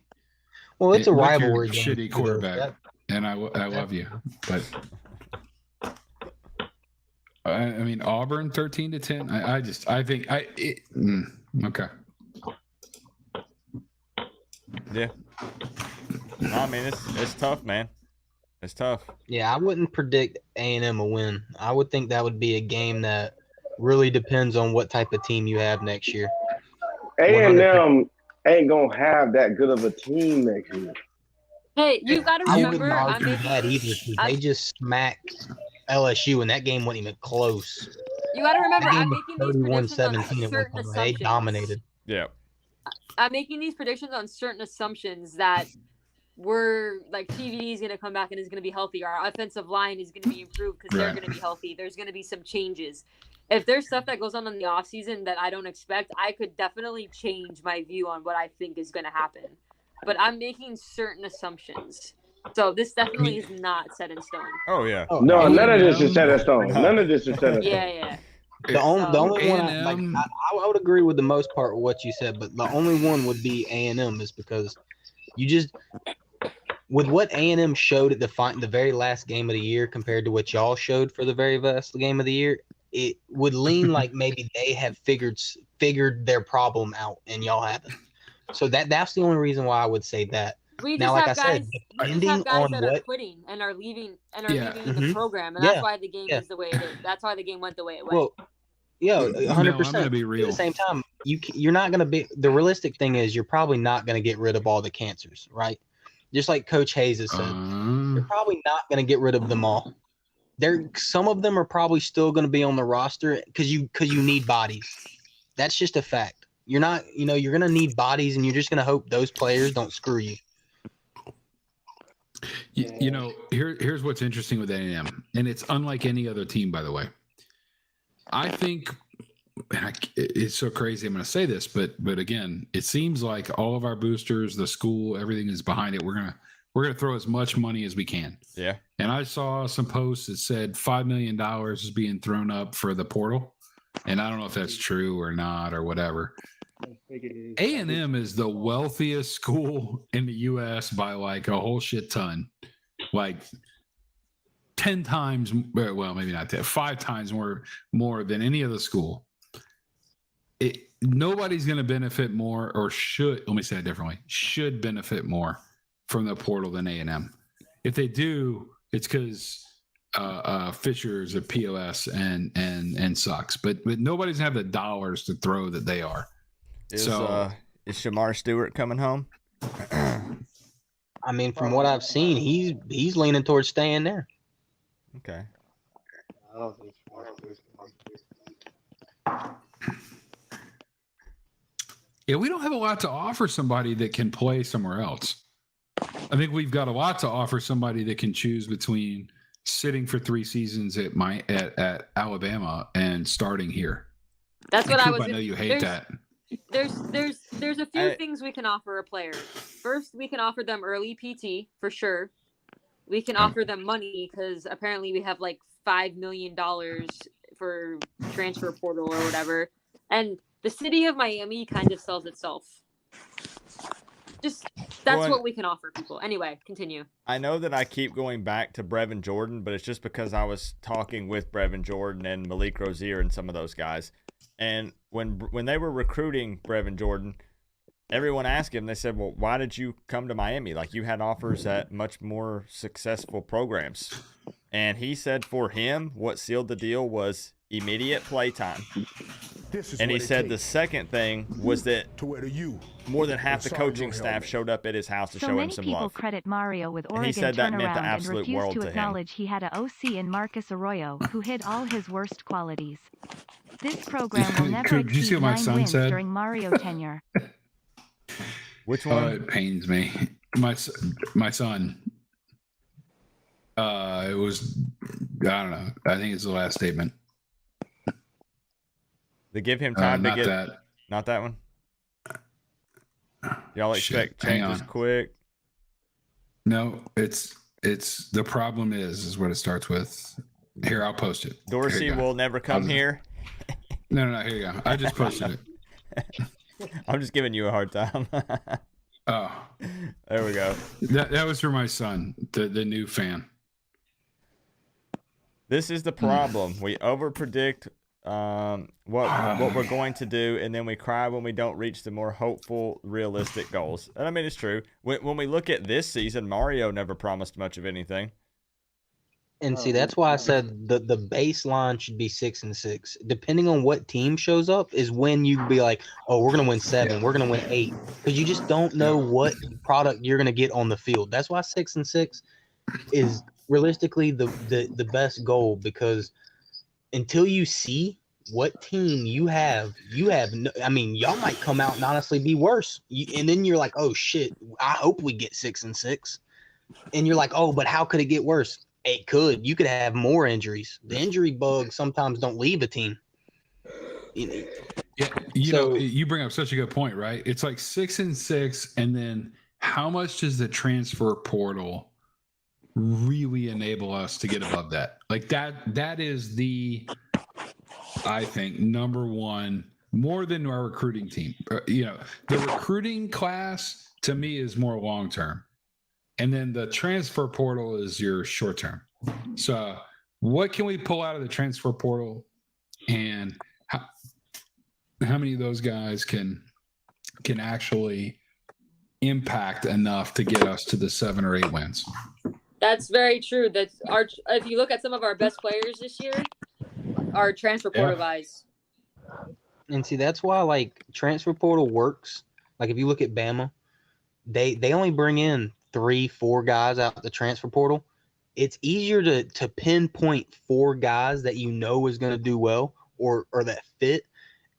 Well, it's a rivalry
game. Shitty quarterback, and I love you, but I mean Auburn 13-10. Okay.
Yeah. I mean it's tough, man. It's tough.
Yeah, I wouldn't predict A&M a win. I would think that would be a game that really depends on what type of team you have next year.
A&M ain't gonna have that good of a team next year.
Hey, you got to remember,
I wouldn't argue that either. They just smacked LSU, and that game wasn't even close.
You got to remember,
That
I'm
game
making these
was
predictions on
31-17 at one
certain
point. They
assumptions.
dominated.
Yeah.
I'm making these predictions on certain assumptions that we're like TVD is going to come back and is going to be healthy. Our offensive line is going to be improved because they're going to be healthy. There's going to be some changes. If there's stuff that goes on in the offseason that I don't expect, I could definitely change my view on what I think is going to happen. But I'm making certain assumptions. So this definitely is not set in stone.
Oh, yeah.
No, none of this is set in stone. None of this is set in stone.
Yeah.
The only one, I would agree with the most part of what you said, but the only one would be A&M is because you just – with what A&M showed at the very last game of the year compared to what y'all showed for the very last game of the year, it would lean like maybe they have figured their problem out and y'all haven't. So that's the only reason why I would say that.
We just
now, like
have
I
guys,
said,
we just have guys that are quitting and are leaving the program, and that's why the game is the way it is. That's why the game went the way it went.
Well, yeah, 100%.
I'm gonna be real.
At the same time, you're not gonna be. The realistic thing is you're probably not gonna get rid of all the cancers, right? Just like Coach Hayes has said, you're probably not gonna get rid of them all. Some of them are probably still gonna be on the roster because you need bodies. That's just a fact. You're not, you're gonna need bodies, and you're just gonna hope those players don't screw you.
Here's what's interesting with A&M, and it's unlike any other team, by the way. I think it's so crazy I'm going to say this, but again, it seems like all of our boosters, the school, everything is behind it. We're gonna throw as much money as we can.
Yeah.
And I saw some posts that said $5 million is being thrown up for the portal, and I don't know if that's true or not or whatever. A&M is the wealthiest school in the U.S. by like a whole shit ton, like 10 times. Well, maybe not 10, 5 times more than any other school. Nobody's going to benefit more, or should. Let me say it differently. Should benefit more from the portal than A&M. If they do, it's because Fisher is a POS and sucks. But nobody's gonna have the dollars to throw that they are.
Is Shamar Stewart coming home?
I mean, from what I've seen, he's leaning towards staying there.
Okay.
I don't think
Yeah, we don't have a lot to offer somebody that can play somewhere else. I think we've got a lot to offer somebody that can choose between sitting for 3 seasons at Alabama and starting here.
That's what I was.
I know you hate that.
There's a few things we can offer a player. First, we can offer them early PT for sure. We can offer them money because apparently we have like $5 million for transfer portal or whatever. And the city of Miami kind of sells itself. That's what we can offer people. Anyway, continue.
I know that I keep going back to Brevin Jordan, but it's just because I was talking with Brevin Jordan and Malik Rozier and some of those guys. And when they were recruiting Brevin Jordan, everyone asked him, they said, well, why did you come to Miami? Like, you had offers at much more successful programs. And he said for him, what sealed the deal was immediate play time. And he said the second thing was that more than half the coaching staff showed up at his house to show him some love.
So many people credit Mario with Oregon
said that meant the
turnaround and
absolute
refuse
world
to
to him.
acknowledge he had a OC in Marcus Arroyo, who hid all his worst qualities. This program will never
Coop, did you see
exceed
what my
9
son
wins
said?
during Mario tenure.
Which
Oh,
one?
it pains me. My son. It was, I don't know. I think it's the last statement.
To give him time to
not
get
that.
Not that one. Y'all expect
Hang
changes
on.
quick?
No, it's the problem is what it starts with. Here, I'll post it. Here
Dorsey
you go.
will never come here.
No. Here you go. I just posted it.
I'm just giving you a hard time.
Oh,
there we go.
That was for my son, the new fan.
This is the problem. We overpredict what we're going to do, and then we cry when we don't reach the more hopeful, realistic goals. And I mean, it's true. When we look at this season, Mario never promised much of anything.
And see, that's why I said the baseline should be 6-6. Depending on what team shows up is when you be like, oh, we're gonna win 7, we're gonna win 8, because you just don't know what product you're gonna get on the field. That's why 6-6 is realistically the best goal, because until you see what team you have no, I mean, y'all might come out and honestly be worse. And then you're like, oh shit, I hope we get 6-6. And you're like, oh, but how could it get worse? It could. You could have more injuries. The injury bug sometimes don't leave a team.
Yeah, you know, you bring up such a good point, right? It's like 6-6, and then how much does the transfer portal really enable us to get above that? Like that is I think, number one, more than our recruiting team. You know, the recruiting class to me is more long term. And then the transfer portal is your short term. So what can we pull out of the transfer portal, and how many of those guys can actually impact enough to get us to the 7 or 8 wins?
That's very true. If you look at some of our best players this year, are transfer portal guys.
And see, that's why like transfer portal works. Like if you look at Bama, they only bring in 3-4 guys out the transfer portal. It's easier to pinpoint 4 guys that you know is going to do well or that fit,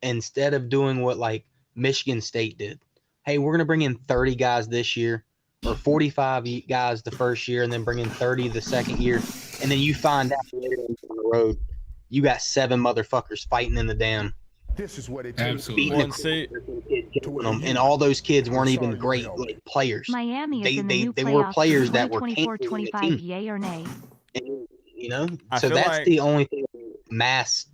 instead of doing what like Michigan State did. Hey, we're going to bring in 30 guys this year, or 45 guys the first year, and then bring in 30 the second year. And then you find out later on the road, you got 7 motherfuckers fighting in the damn.
This is what it
takes.
And all those kids weren't even great like players.
Miami is in the new
they were
playoffs
players that were
24-25, yay or nay?
And, you know,
I
so
feel
that's
like-
the only thing mass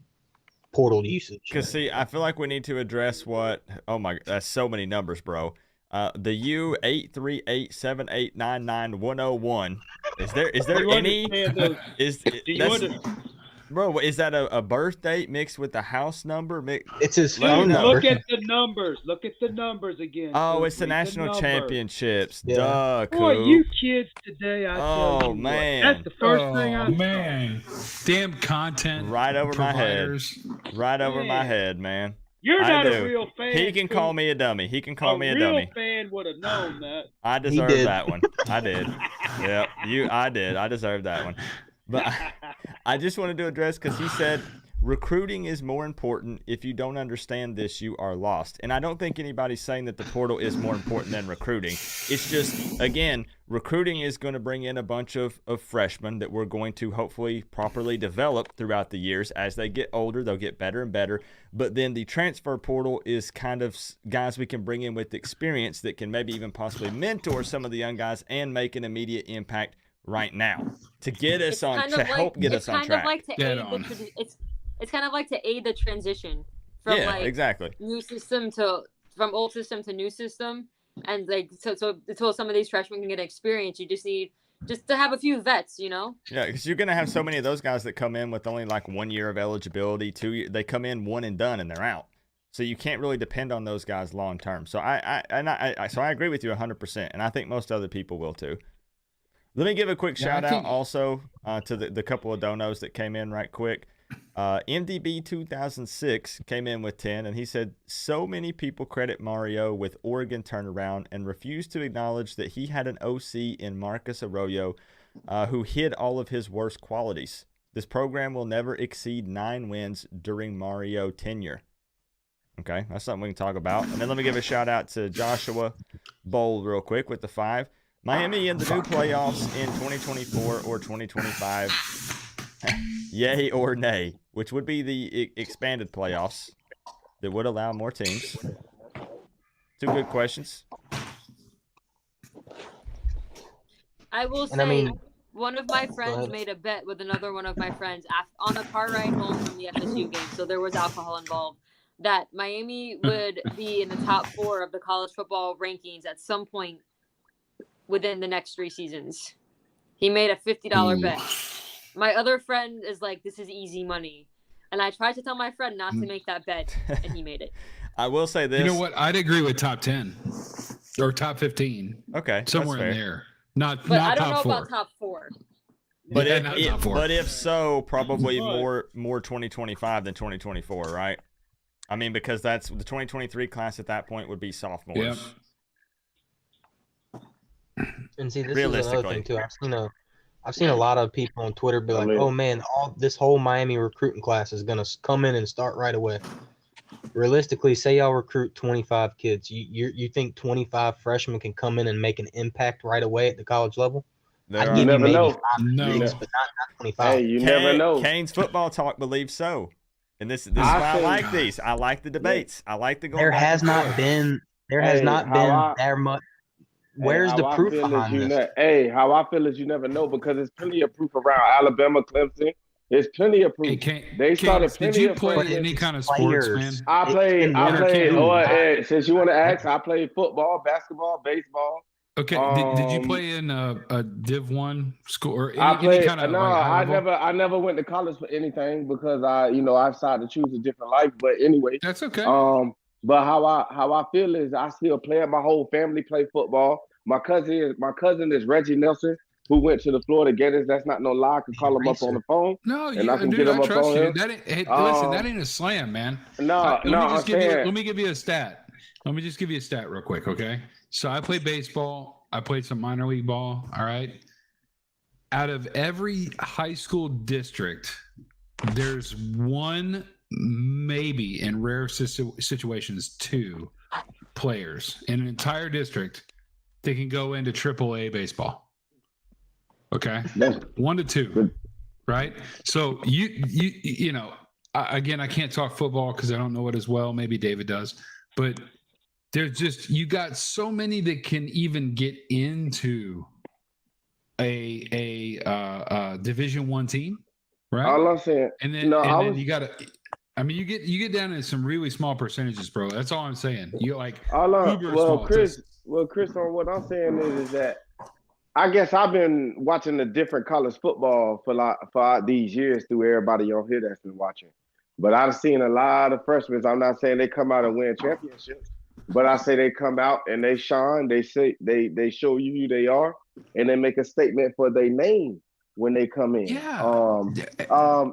portal usage.
Because, see, I feel like we need to address oh my, that's so many numbers, bro. The U83878991001. Is there any? Bro, is that a birth date mixed with the house number?
It's his
Dude,
phone number.
look at the numbers. Look at the numbers again.
Oh,
Dude,
it's the
read
national
numbers.
championships.
Yeah.
Duh,
Boy,
Coop.
you kids today, I tell you
man.
what, that's the first thing I
man. Damn content.
Right over
providers.
my head. Right over my head, man.
You're
I
not
do.
a real fan.
He can call me a dummy. He can call me a
real
dummy.
fan would have known that.
I deserve that one. I did. Yep. I did. I deserved that one. But I just wanted to address, because he said recruiting is more important. If you don't understand this, you are lost. And I don't think anybody's saying that the portal is more important than recruiting. It's just, again, recruiting is going to bring in a bunch of freshmen that we're going to hopefully properly develop throughout the years. As they get older, they'll get better and better. But then the transfer portal is kind of guys we can bring in with experience that can maybe even possibly mentor some of the young guys and make an immediate impact right now to get us on, to help get us on track.
It's kind of like to aid the transition from
exactly
new system from old system to new system, and like so until some of these freshmen can get experience, you just need to have a few vets, you know.
Yeah, because you're gonna have so many of those guys that come in with only like 1 year of eligibility, 2 years, they come in one and done and they're out. So you can't really depend on those guys long term. So I agree with you 100%, and I think most other people will too. Let me give a quick shout out also to the couple of donos that came in right quick. MDB 2006 came in with 10, and he said, so many people credit Mario with Oregon turnaround and refuse to acknowledge that he had an OC in Marcus Arroyo who hid all of his worst qualities. This program will never exceed 9 wins during Mario tenure. Okay, that's something we can talk about. And then let me give a shout out to Joshua Bowl real quick with the 5. Miami in the new playoffs in 2024 or 2025. Yay or nay, which would be the expanded playoffs that would allow more teams. 2 good questions.
I will say, one of my friends made a bet with another one of my friends on a car ride home from the FSU game, so there was alcohol involved, that Miami would be in the top 4 of the college football rankings at some point within the next 3 seasons. He made a $50 bet. My other friend is like, this is easy money. And I tried to tell my friend not to make that bet, and he made it.
I will say this.
You know what? I'd agree with top 10 or top 15.
Okay.
Somewhere in there. Not
I don't
top
know
4.
about top 4.
But,
top 4.
But if so, probably more 2025 than 2024, right? I mean, because that's the 2023 class at that point would be sophomores.
Yep.
And see, this is another thing too. I've seen a lot of people on Twitter be like, "Oh man, this whole Miami recruiting class is gonna come in and start right away." Realistically, say y'all recruit 25 kids, you think 25 freshmen can come in and make an impact right away at the college level? I'd give you maybe 5 kids, but not 25.
Hey, you never know.
Canes football talk believes so, and this is why I like these. I like the debates. I like the.
There has not been there much. Where's the proof behind this?
How I feel is you never know, because there's plenty of proof around Alabama, Clemson. There's plenty of proof.
Did you play any kind of sports, man?
I played. Since you want to ask, I played football, basketball, baseball.
Okay. Did you play in a Div 1 school or
any
kind of?
No, I never went to college for anything because I decided to choose a different life. But anyway,
that's okay.
But how I feel is I still play. My whole family play football. My cousin is Reggie Nelson, who went to the Florida Gators. That's not no lie. I can call him up on the phone.
No,
I
trust you. Listen, that ain't a slam, man.
Let
me give you a stat. Let me just give you a stat real quick, okay? So I played baseball. I played some minor league ball. All right. Out of every high school district, there's one, maybe in rare situations, 2 players in an entire district that can go into AAA baseball. Okay, 1 to 2, right? So you know, again, I can't talk football because I don't know it as well. Maybe David does, but there's just, you got so many that can even get into a Division I team, right?
All I'm saying,
and then you got to. I mean, you get down to some really small percentages, bro. That's all I'm saying. You like
Chris, on what I'm saying is that I guess I've been watching the different college football for these years through everybody on here that's been watching. But I've seen a lot of freshmen. I'm not saying they come out and win championships, but I say they come out and they shine. They say they show you who they are, and they make a statement for their name when they come in.
Yeah.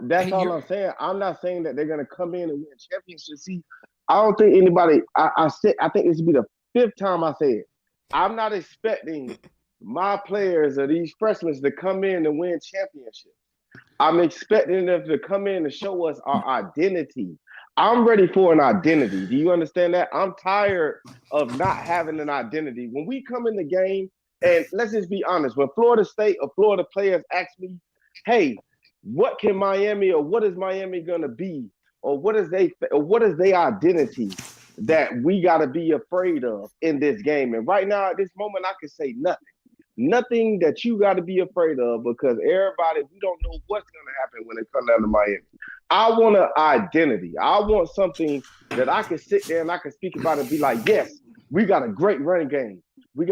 That's all I'm saying. I'm not saying that they're gonna come in and win championships. See, I don't think anybody. I think this will be the 5th time I say it. I'm not expecting my players or these freshmen to come in and win championships. I'm expecting them to come in and show us our identity. I'm ready for an identity. Do you understand that? I'm tired of not having an identity. When we come in the game, and let's just be honest, when Florida State or Florida players ask me, hey, what can Miami or what is Miami gonna be? Or what is their identity that we gotta be afraid of in this game? And right now, at this moment, I can say nothing. Nothing that you got to be afraid of, because everybody, we don't know what's going to happen when it comes down to Miami. I want an identity. I want something that I can sit there and I can speak about and be like, yes, we got a great run game. And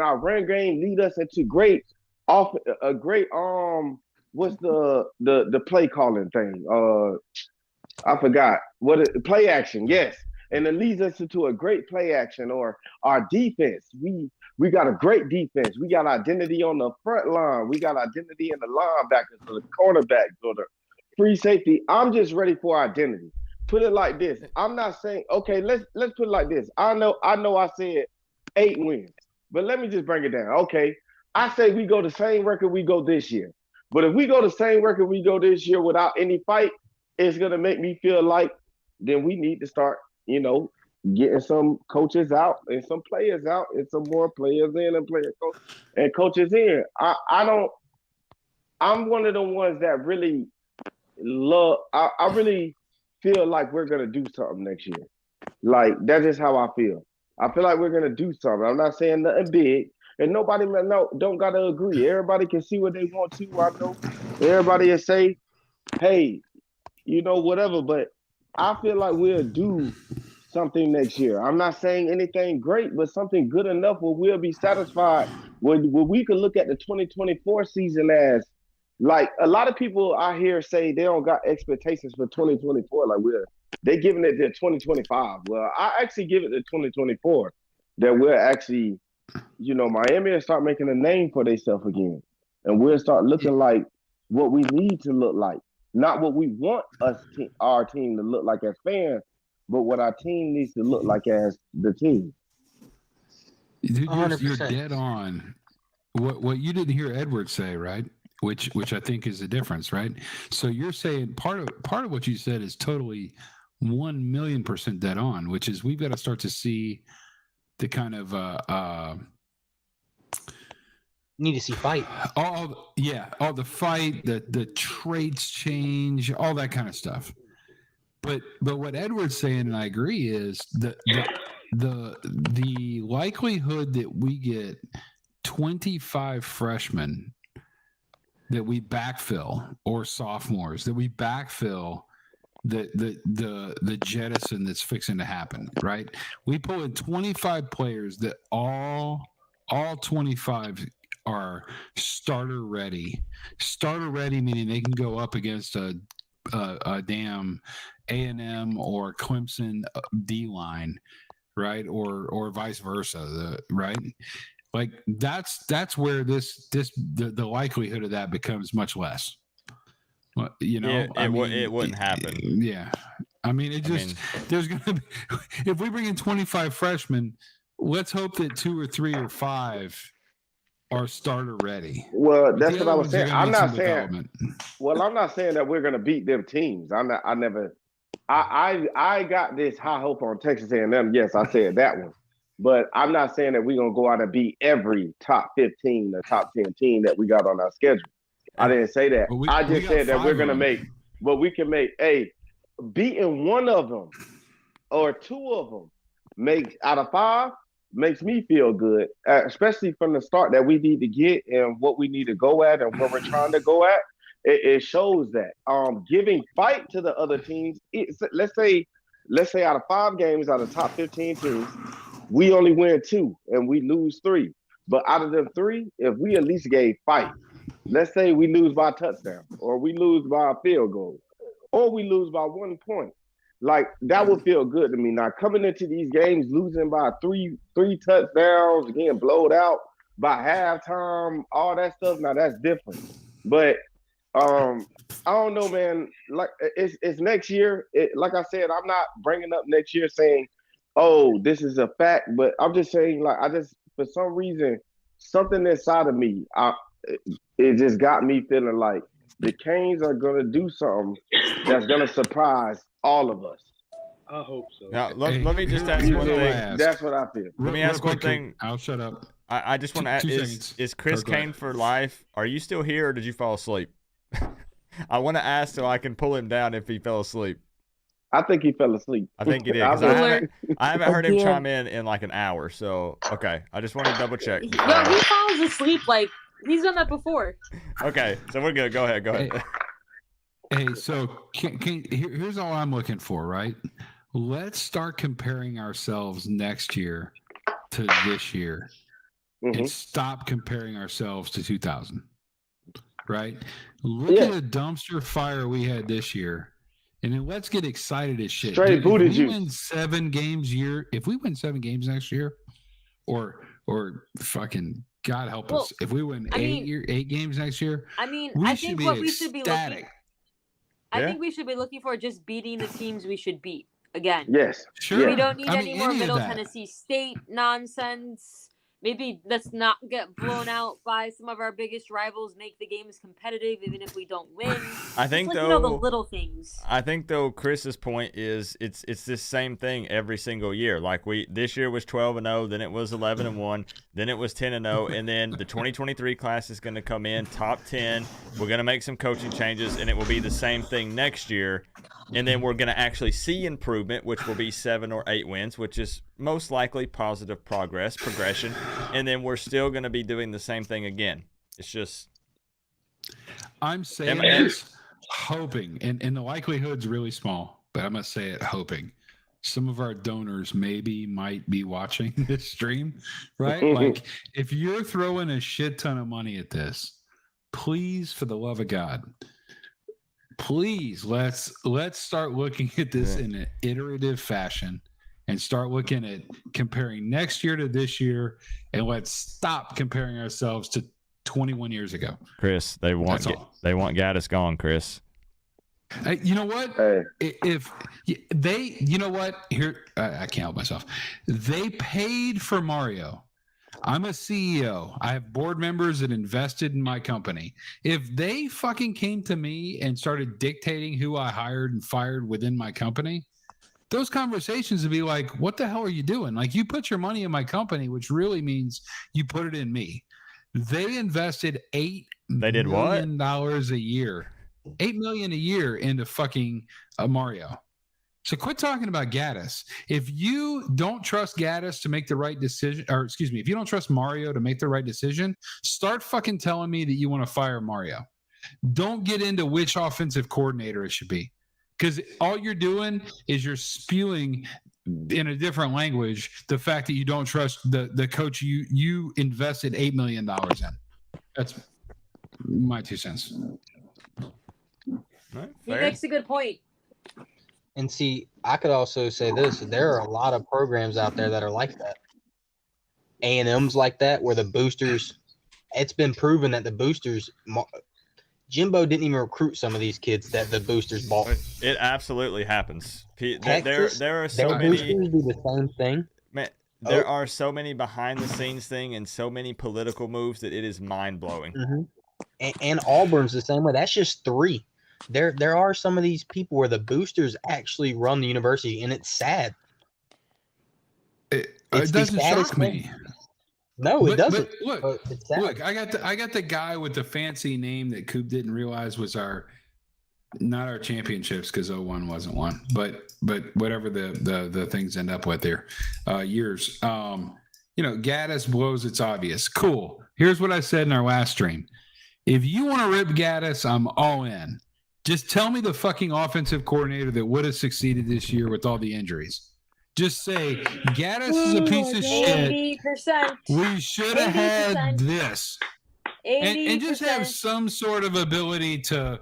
our run game lead us into what's the play calling thing? I forgot. Play action, yes. And it leads us into a great play action. Or our defense. We got a great defense. We got identity on the front line. We got identity in the linebackers or the cornerbacks or the free safety. I'm just ready for identity. Put it like this. I'm not saying, okay, let's put it like this. I know I said 8 wins, but let me just bring it down. Okay, I say we go the same record we go this year. But if we go the same record we go this year without any fight, it's going to make me feel like then we need to start, getting some coaches out and some players out and some more players in and coaches in. I'm one of the ones that really love, I really feel like we're going to do something next year. Like, that's just how I feel. I feel like we're going to do something. I'm not saying nothing big. And nobody don't got to agree. Everybody can see what they want to. I know everybody will say, hey, whatever. But I feel like we'll do something next year. I'm not saying anything great, but something good enough where we'll be satisfied. Where we could look at the 2024 season as, like, a lot of people I hear say they don't got expectations for 2024. Like, they giving it to 2025. Well, I actually give it to 2024. That we're actually, Miami will start making a name for themselves again. And we'll start looking like what we need to look like. Not what we want our team to look like as fans, but what our team needs to look like as the team.
Dude, you're dead on. What you didn't hear Edward say, right? Which I think is the difference, right? So you're saying part of what you said is totally 1,000,000% dead on, which is we've got to start to see the kind of
need to see fight.
All the fight, the traits change, all that kind of stuff. But what Edward's saying, and I agree, is the likelihood that we get 25 freshmen that we backfill, or sophomores that we backfill the jettison that's fixing to happen, right? We pull in 25 players that all 25 are starter ready. Starter ready meaning they can go up against a damn A&M or Clemson D line, right? Or vice versa, right? Like that's where the likelihood of that becomes much less. Well,
it wouldn't happen.
Yeah, I mean, there's gonna be, if we bring in 25 freshmen, let's hope that 2 or 3 or 5 are starter ready.
Well, that's what I was saying. I'm not saying. Well, I'm not saying that we're gonna beat them teams. I got this high hope on Texas A&M. Yes, I said that one. But I'm not saying that we're going to go out and beat every top 15 or top 10 team that we got on our schedule. I didn't say that. I just said that we're going to make, but we can make, beating one of them or 2 of them out of 5 makes me feel good, especially from the start that we need to get and what we need to go at and where we're trying to go at. It shows that giving fight to the other teams. Let's say out of 5 games out of top 15 teams, we only win 2 and we lose 3. But out of them 3, if we at least gave fight, let's say we lose by a touchdown, or we lose by a field goal, or we lose by 1 point, like that would feel good to me. Now coming into these games, losing by three touchdowns, getting blowed out by halftime, all that stuff. Now that's different. But I don't know, man. Like it's next year. Like I said, I'm not bringing up next year saying, oh, this is a fact, but I'm just saying, like, for some reason, something inside of me, it just got me feeling like the Canes are gonna do something that's gonna surprise all of us.
I hope so.
Now, let me just ask one thing.
That's what I feel.
Let me ask one thing.
I'll shut up.
I just want to ask: is Chris
Go ahead.
Kane for life? Are you still here, or did you fall asleep? I want to ask so I can pull him down if he fell asleep.
I think he fell asleep.
I think he did. 'Cause I haven't heard him chime in like an hour. So okay, I just wanted to double check.
No, he falls asleep like he's done that before.
Okay, so we're good. Go ahead.
Hey, so here's all I'm looking for, right? Let's start comparing ourselves next year to this year, and stop comparing ourselves to 2000. Right? Look at the dumpster fire we had this year, and then let's get excited as shit.
Straight booted
if we
juice.
win 7 games if we win 7 games next year, or fucking God help us, if we win 8 games next year,
I mean,
we
I
should
think
be
what we should be looking.
ecstatic.
I think we should be looking for just beating the teams we should beat again.
Yes,
sure.
We don't need any more
any of
Middle
that.
Tennessee State nonsense. Maybe let's not get blown out by some of our biggest rivals. Make the games competitive, even if we don't win.
I think
just,
though
the little things.
I think though Chris's point is it's this same thing every single year. Like this year was 12-0, then it was 11-1, then it was 10-0, and then the 2023 class is going to come in top 10. We're going to make some coaching changes, and it will be the same thing next year. And then we're going to actually see improvement, which will be 7 or 8 wins, which is most likely positive progression. And then we're still going to be doing the same thing again. It's just.
I'm saying this hoping, and the likelihood's really small, but I'm going to say it hoping. Some of our donors might be watching this stream, right? Like, if you're throwing a shit ton of money at this, please, for the love of God, please let's start looking at this in an iterative fashion and start looking at comparing next year to this year, and let's stop comparing ourselves to 21 years ago.
Chris, they want Gattis gone, Chris.
You know what? If they, you know what? Here, I can't help myself. They paid for Mario. I'm a CEO. I have board members that invested in my company. If they fucking came to me and started dictating who I hired and fired within my company, those conversations would be like, what the hell are you doing? Like, you put your money in my company, which really means you put it in me. They invested $8 million a year. $8 million a year into fucking Mario. So quit talking about Gattis. If you don't trust Gattis to make the right decision, or excuse me, if you don't trust Mario to make the right decision, start fucking telling me that you want to fire Mario. Don't get into which offensive coordinator it should be, because all you're doing is you're spewing in a different language the fact that you don't trust the coach you invested $8 million in. That's my 2 cents.
He makes a good point.
And see, I could also say this: there are a lot of programs out there that are like that. A&M's like that, where the boosters. It's been proven that the boosters. Jimbo didn't even recruit some of these kids that the boosters bought.
It absolutely happens.
Texas,
there are so many.
Boosters do the same thing.
Man, there are so many behind the scenes thing and so many political moves that it is mind blowing.
Mm-hmm. And Auburn's the same way. That's just 3. There are some of these people where the boosters actually run the university, and it's sad.
It doesn't shock me.
No, it doesn't.
But look, I got the guy with the fancy name that Coop didn't realize was not our championships, because 01 wasn't one, but whatever the things end up with there, years. Gattis blows. It's obvious. Cool. Here's what I said in our last stream. If you want to rip Gattis, I'm all in. Just tell me the fucking offensive coordinator that would have succeeded this year with all the injuries. Just say, Gattis is a piece of shit.
80%.
We should have had this.
80%.
And just have some sort of ability to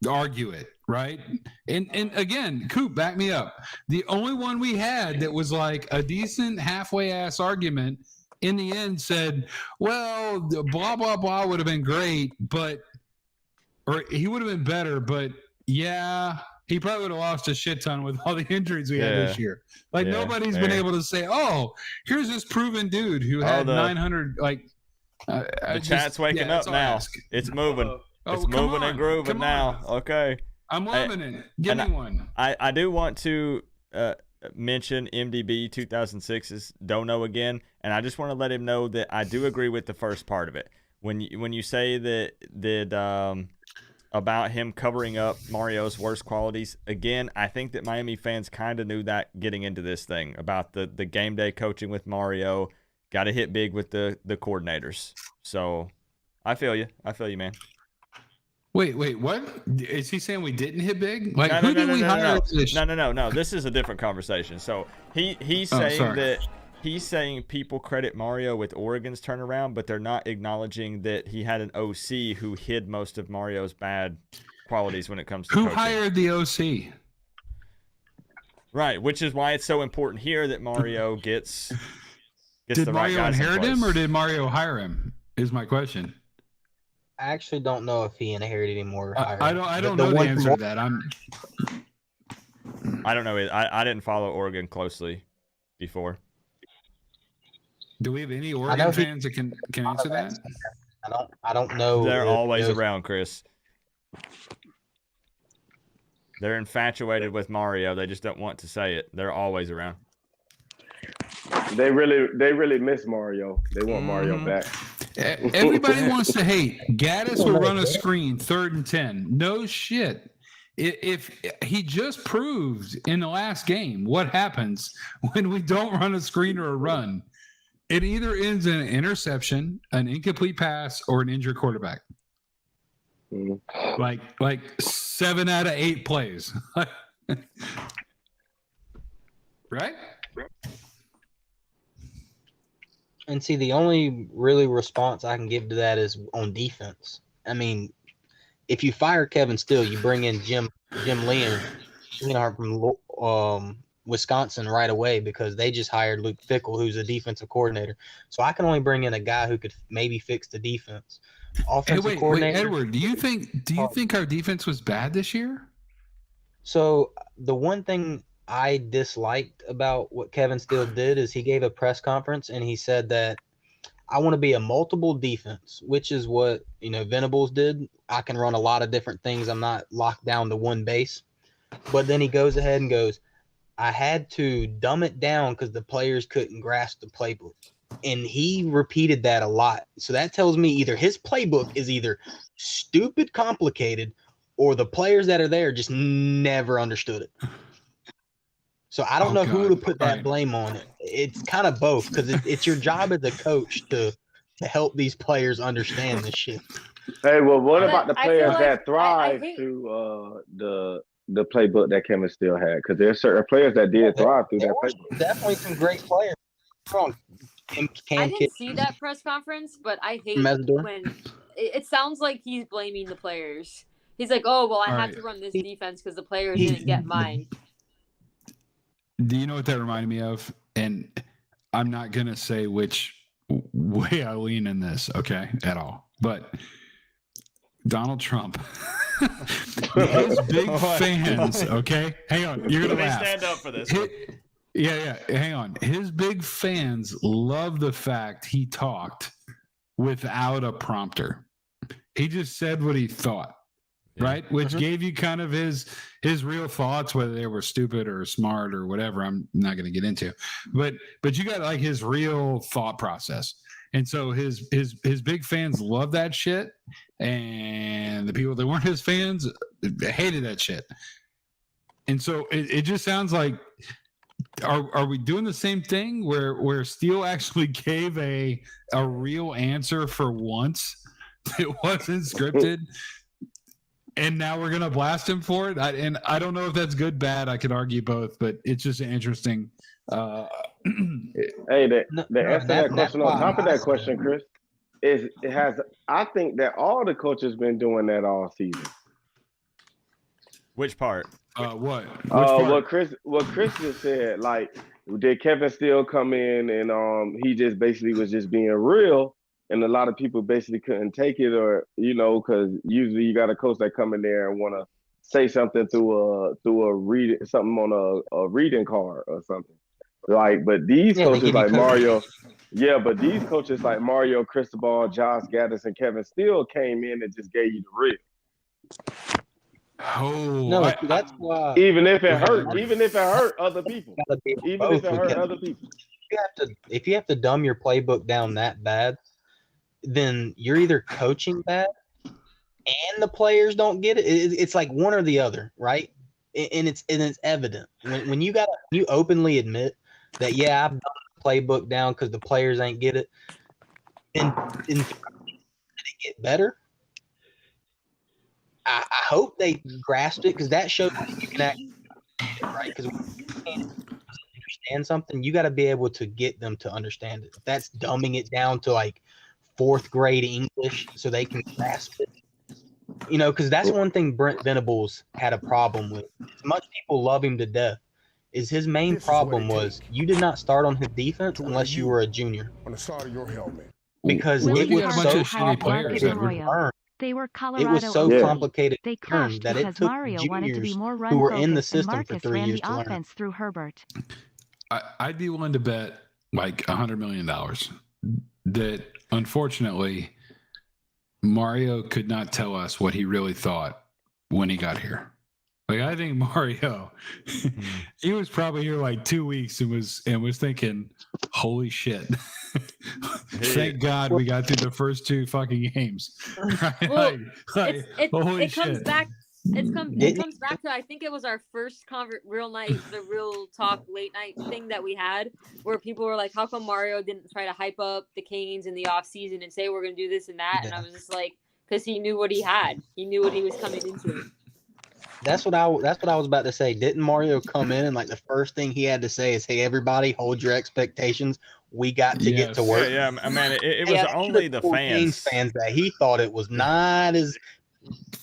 argue it, right? And again, Coop, back me up. The only one we had that was like a decent halfway ass argument in the end said, well, blah, blah, blah would have been great, or he would have been better, but yeah, he probably would have lost a shit ton with all the injuries we had this year. Nobody's been able to say, oh, here's this proven dude who had 900,
The chat's waking up now. It's moving. It's moving and grooving now. Okay.
I'm loving it. Give me one.
I do want to mention MDB 2006's Don't Know Again, and I just want to let him know that I do agree with the first part of it. When you say that about him covering up Mario's worst qualities, again, I think that Miami fans kind of knew that getting into this thing about the game day coaching with Mario. Got to hit big with the coordinators. So I feel you, man.
Wait, what? Is he saying we didn't hit big? Like,
No,
who did we hire?
No. This is a different conversation. So he's saying that he's saying people credit Mario with Oregon's turnaround, but they're not acknowledging that he had an OC who hid most of Mario's bad qualities when it comes to
who
coaching.
hired the OC?
Right, which is why it's so important here that Mario gets
did
the
Mario
right guys
inherit
in place.
him, or did Mario hire him? Is my question.
I actually don't know if he inherited him or hired him.
I don't know the answer to that.
I don't know. I didn't follow Oregon closely before.
Do we have any Oregon fans that can answer that?
I don't know.
They're always around, Chris. They're infatuated with Mario. They just don't want to say it. They're always around.
They really miss Mario. They want Mario back.
Everybody wants to hate. Gattis will run a screen 3rd and 10. No shit. If he just proved in the last game what happens when we don't run a screen or a run, it either ends in an interception, an incomplete pass, or an injured quarterback. Like 7 out of 8 plays. Right?
And see, the only really response I can give to that is on defense. I mean, if you fire Kevin Steele, you bring in Jim Leonhard from Wisconsin right away because they just hired Luke Fickell, who's a defensive coordinator. So I can only bring in a guy who could maybe fix the defense. Offensive coordinator.
Wait, Edward, do you think our defense was bad this year?
So the one thing I disliked about what Kevin Steele did is he gave a press conference and he said that I want to be a multiple defense, which is what, Venables did. I can run a lot of different things. I'm not locked down to one base. But then he goes ahead and goes, I had to dumb it down because the players couldn't grasp the playbook. And he repeated that a lot. So that tells me either his playbook is either stupid complicated or the players that are there just never understood it. So I don't know who to put that blame on. It's kind of both because it's your job as a coach to help these players understand this shit.
Hey, well, what about the players that thrive through the playbook that Kevin Steele had? Because there are certain players that did thrive through that playbook.
Definitely some great players.
I didn't see that press conference, but I hate when it sounds like he's blaming the players. He's like, "Oh, well, I had to run this defense because the players didn't get mine."
Do you know what that reminded me of? And I'm not going to say which way I lean in this, okay, at all. But Donald Trump, his big fans, okay? Hang on, you're going to laugh.
Stand up for this.
Yeah, hang on. His big fans love the fact he talked without a prompter. He just said what he thought. Right, which gave you kind of his real thoughts, whether they were stupid or smart or whatever. I'm not going to get into, but you got like his real thought process, and so his big fans love that shit, and the people that weren't his fans hated that shit. And so it just sounds like are we doing the same thing where Steele actually gave a real answer for once? It wasn't scripted. And now we're gonna blast him for it. I don't know if that's good, bad. I could argue both, but it's just an interesting.
Hey, the answer to that question on top of that question, Chris, is it has. I think that all the coaches been doing that all season.
Which part?
What?
What Chris just said. Like, did Kevin Steele come in and he just basically was just being real? And a lot of people basically couldn't take it, or because usually you got a coach that come in there and want to say something through a read something on a reading card or something. Like, but these coaches like Mario, Yeah, but these coaches like Mario Cristobal, Josh Gattis, and Kevin Steele came in and just gave you the real.
Oh,
No, that's why.
Even if it
Go ahead,
hurt,
Edward.
even if it hurt other people, even if it hurt other people.
If you have to dumb your playbook down that bad, then you're either coaching bad and the players don't get it. It's like one or the other, right? And it's evident when you openly admit that, yeah, I've done the playbook down because the players ain't get it, and did it get better? I hope they grasped it, because that shows that you can actually get it, right? Because when you can't understand something, you got to be able to get them to understand it. If that's dumbing it down to like 4th grade English so they can grasp it, because that's one thing Brent Venables had a problem with. As much people love him to death, is his main problem was you did not start on his defense unless you were a junior.
On the side of your helmet.
Because
Well,
it
you
was
got a bunch
so
of shitty players,
complicated.
Edward.
They were
It
Colorado
was so
Oakland.
complicated
They
to learn
crashed
that it
because
took
Mario wanted to be
juniors
more
who
run
were in the
focused, and
system for
Marcus
3
ran
years
the
to learn.
offense through Herbert.
I'd be willing to bet like $100 million that unfortunately Mario could not tell us what he really thought when he got here. Like, I think Mario, he was probably here like 2 weeks and was thinking, "Holy shit! Thank God we got through the first 2 fucking games." Right?
Well,
It
comes back. It comes back to, I think it was our first the real talk late night thing that we had, where people were like, how come Mario didn't try to hype up the Canes in the off season and say we're going to do this and that? And I was just like, because he knew what he had. He knew what he was coming into.
That's what I was about to say. Didn't Mario come in and like the first thing he had to say is, "Hey, everybody, hold your expectations. We got to get to work."
Yeah, man, it was only the fans
that he thought it was not as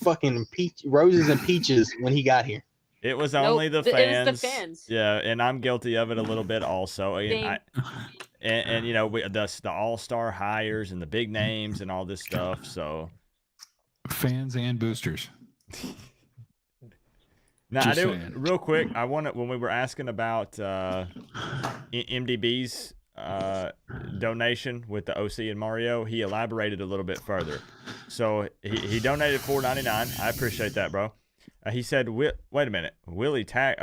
fucking roses and peaches when he got here.
It was only the fans.
It was the fans.
Yeah, and I'm guilty of it a little bit also. And the all-star hires and the big names and all this stuff. So
fans and boosters.
Now, real quick, when we were asking about MDB's donation with the OC and Mario, he elaborated a little bit further. So he donated $4.99. I appreciate that, bro. He said, wait a minute, Willie Taggart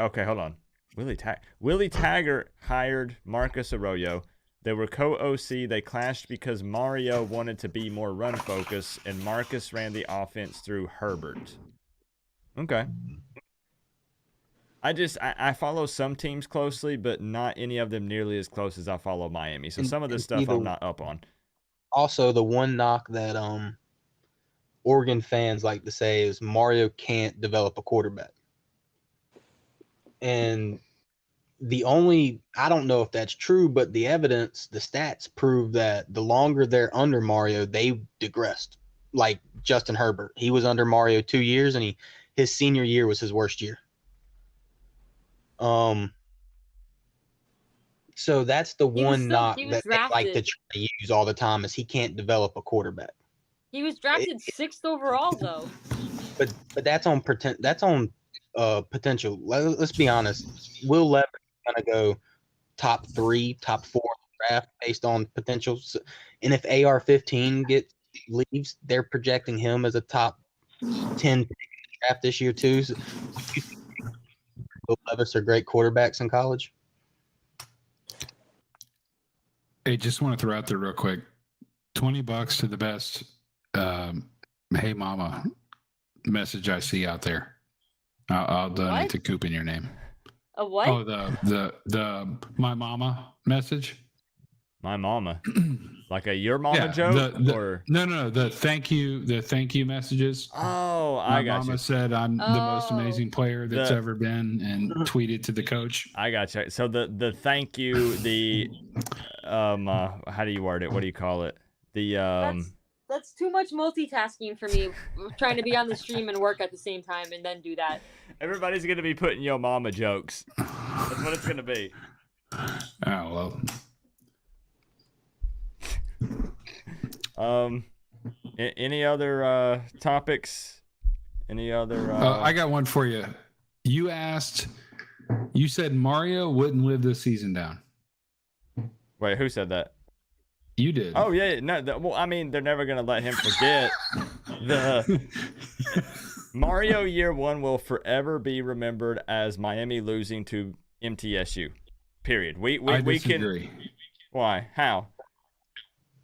hired Marcus Arroyo. They were co-OC. They clashed because Mario wanted to be more run-focused, and Marcus ran the offense through Herbert. Okay. I follow some teams closely, but not any of them nearly as close as I follow Miami. So some of this stuff I'm not up on.
Also, the one knock that Oregon fans like to say is Mario can't develop a quarterback. And I don't know if that's true, but the evidence, the stats prove that the longer they're under Mario, they digressed. Like Justin Herbert, he was under Mario 2 years, and his senior year was his worst year. So that's the one knock that they like to try to use all the time, is he can't develop a quarterback.
He was drafted 6th overall, though.
But that's on potential. Let's be honest. Will Levis is gonna go top 3, top 4 draft based on potential. And if AR-15 leaves, they're projecting him as a top 10 draft this year too. So, Will Levis are great quarterbacks in college.
Hey, just want to throw out there real quick, $20 to the best "Hey Mama" message I see out there. I'll donate to Coop in your name.
A what?
Oh, the "My Mama" message.
My mama, like a your mama joke, or
no, the thank you messages.
Oh,
my
I got
mama
you.
said I'm the most amazing player that's ever been, and tweeted to the coach.
I got you. So the thank you, the how do you word it? What do you call it? The
That's too much multitasking for me. Trying to be on the stream and work at the same time, and then do that.
Everybody's gonna be putting your mama jokes. That's what it's gonna be.
Oh well.
Any other topics? Any other?
I got one for you. You said Mario wouldn't live this season down.
Wait, who said that?
You did.
Oh yeah, no. Well, I mean, they're never gonna let him forget the Mario year 1 will forever be remembered as Miami losing to MTSU. Period. We
disagree.
can. Why? How?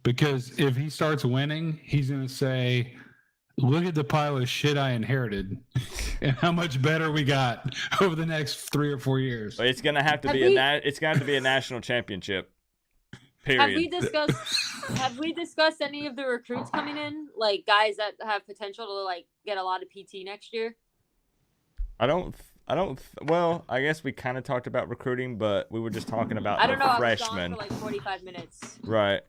Because if he starts winning, he's gonna say, "Look at the pile of shit I inherited, and how much better we got over the next 3 or 4 years."
But it's gonna have to be it's gonna have to be a national championship. Period.
Have we discussed any of the recruits coming in, like guys that have potential to like get a lot of PT next year?
I don't. Well, I guess we kind of talked about recruiting, but we were just talking about
I don't know.
freshmen.
I was gone for like 45 minutes.
Right.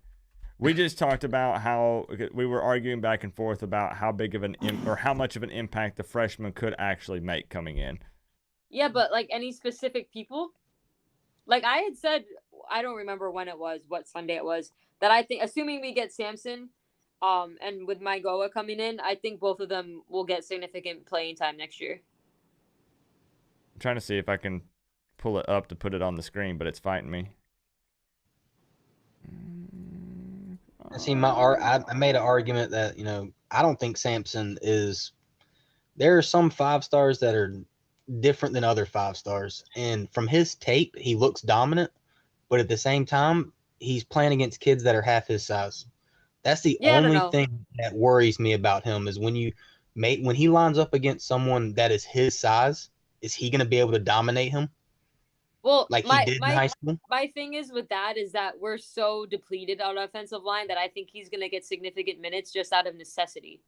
We just talked about how we were arguing back and forth about how big of or how much of an impact the freshmen could actually make coming in.
Yeah, but like any specific people? Like I had said, I don't remember when it was, what Sunday it was, that I think, assuming we get Samson, and with Mygoa coming in, I think both of them will get significant playing time next year.
I'm trying to see if I can pull it up to put it on the screen, but it's fighting me.
See, I made an argument that, I don't think Samson is. There are some 5-stars that are different than other 5-stars, and from his tape, he looks dominant, but at the same time, he's playing against kids that are half his size. That's the only thing that worries me about him is when he lines up against someone that is his size, is he going to be able to dominate him?
Well,
like he did in high school?
My thing is with that is that we're so depleted on offensive line that I think he's going to get significant minutes just out of necessity.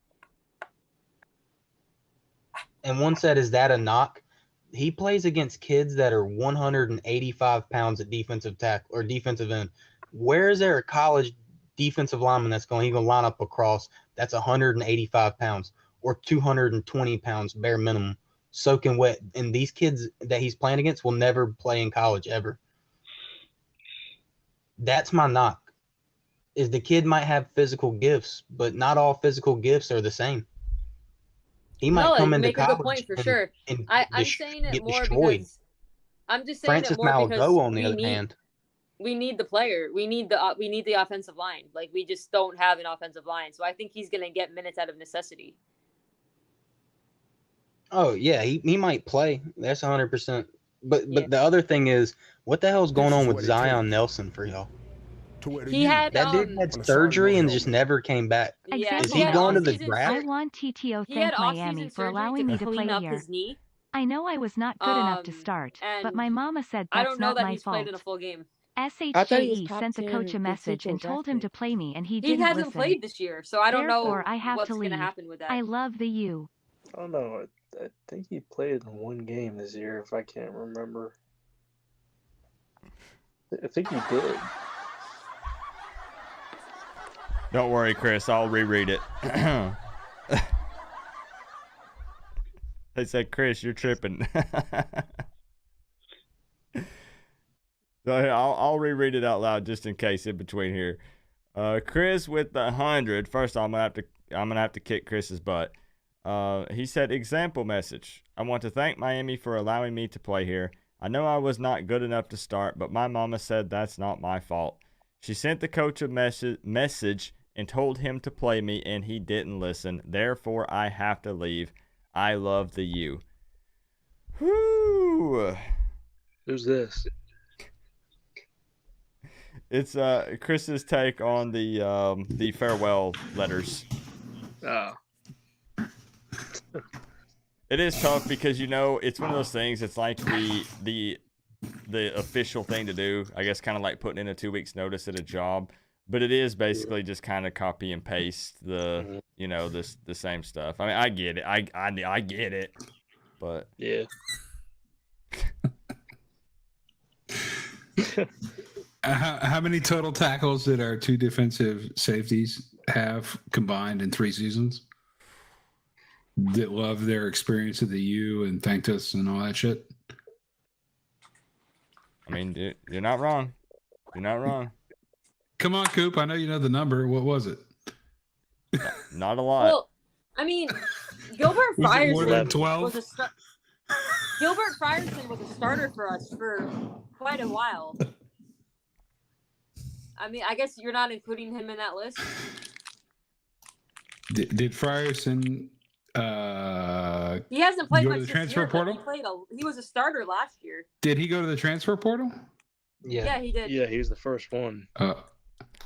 And one said, is that a knock? He plays against kids that are 185 pounds at defensive tackle or defensive end. Where is there a college defensive lineman he's going to line up across that's 185 pounds or 220 pounds bare minimum, soaking wet? And these kids that he's playing against will never play in college ever. That's my knock. Is the kid might have physical gifts, but not all physical gifts are the same. He might come into
make
college
a good point for sure. I'm saying it more
destroyed.
because I'm just saying
Francis
it more
Malgo,
because
on the other hand,
we need the player. We need the offensive line. Like we just don't have an offensive line. So I think he's gonna get minutes out of necessity.
Oh yeah, he might play. That's 100%. But the other thing is, what the hell's going on with Zion Nelson for y'all?
He had
that dude had surgery and just never came back.
Yeah,
is he going to the draft?
I want TTO thank Miami for allowing me to play here.
His knee.
I know I was not good enough to start, but my mama said that's
I don't know
not
that
my
he's
fault.
played in a full game.
SHJE sent the coach a message and told him to play me, and he didn't listen.
He hasn't played this year, so I don't
Therefore,
know
I have
what's
to leave.
going to happen with that.
I love the U.
I don't know. I think he played in one game this year, if I can't remember. I think he did.
Don't worry, Chris. I'll reread it. They said, Chris, you're tripping. So I'll reread it out loud just in case in between here. Chris with the 100. First, I'm gonna have to kick Chris's butt. He said, example message. I want to thank Miami for allowing me to play here. I know I was not good enough to start, but my mama said that's not my fault. She sent the coach a message and told him to play me, and he didn't listen. Therefore, I have to leave. I love the U. Whoo!
Who's this?
It's Chris's take on the farewell letters.
Oh.
It is tough because it's one of those things. It's like the official thing to do. I guess kind of like putting in a 2 weeks notice at a job. But it is basically just kind of copy and paste the same stuff. I mean, I get it. I get it. But
yeah.
How many total tackles did our two defensive safeties have combined in 3 seasons? That loved their experience at the U and thanked us and all that shit.
I mean, you're not wrong. You're not wrong.
Come on, Coop. I know you know the number. What was it?
Not a lot.
Well, I mean, Gilbert Frierson
more than 12?
Gilbert Frierson was a starter for us for quite a while. I mean, I guess you're not including him in that list.
Did Frierson
He hasn't played
go
much
to the
this
transfer
year, but
portal?
he was a starter last year.
Did he go to the transfer portal?
Yeah, he did.
Yeah, he was the first one.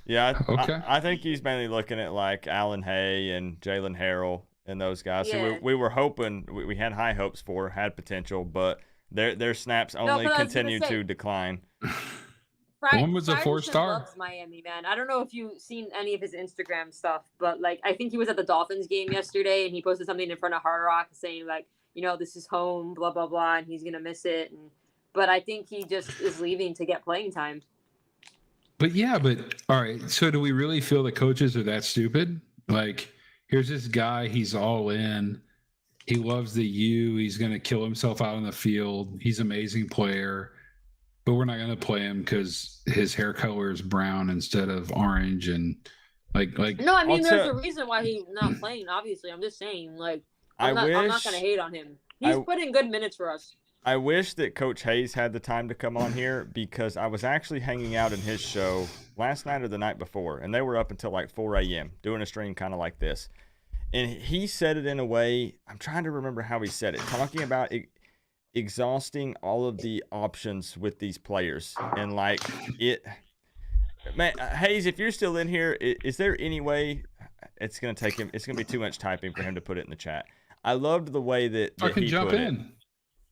Yeah,
Okay.
I think he's mainly looking at like Alan Hay and Jalen Harrell and those guys.
Yeah.
So we were hoping, we had high hopes for, had potential, but their snaps only continue to decline.
One was a
Frierson
4-star.
loves Miami, man. I don't know if you've seen any of his Instagram stuff, but like I think he was at the Dolphins game yesterday and he posted something in front of Hard Rock saying like, you know, this is home, blah blah blah, and he's gonna miss it. But I think he just is leaving to get playing time.
But all right. So do we really feel the coaches are that stupid? Like, here's this guy, he's all in. He loves the U. He's going to kill himself out on the field. He's an amazing player, but we're not going to play him because his hair color is brown instead of orange. And like.
No, I mean, there's a reason why he's not playing. Obviously, I'm just saying, like, I'm not going to hate on him. He's put in good minutes for us.
I wish that Coach Hayes had the time to come on here because I was actually hanging out in his show last night or the night before, and they were up until like 4 a.m. doing a stream kind of like this. And he said it in a way, I'm trying to remember how he said it, talking about exhausting all of the options with these players. And like it, man, Hayes, if you're still in here, is there any way it's going to take him, it's going to be too much typing for him to put it in the chat. I loved the way that
I can
he
jump
put
in.
it.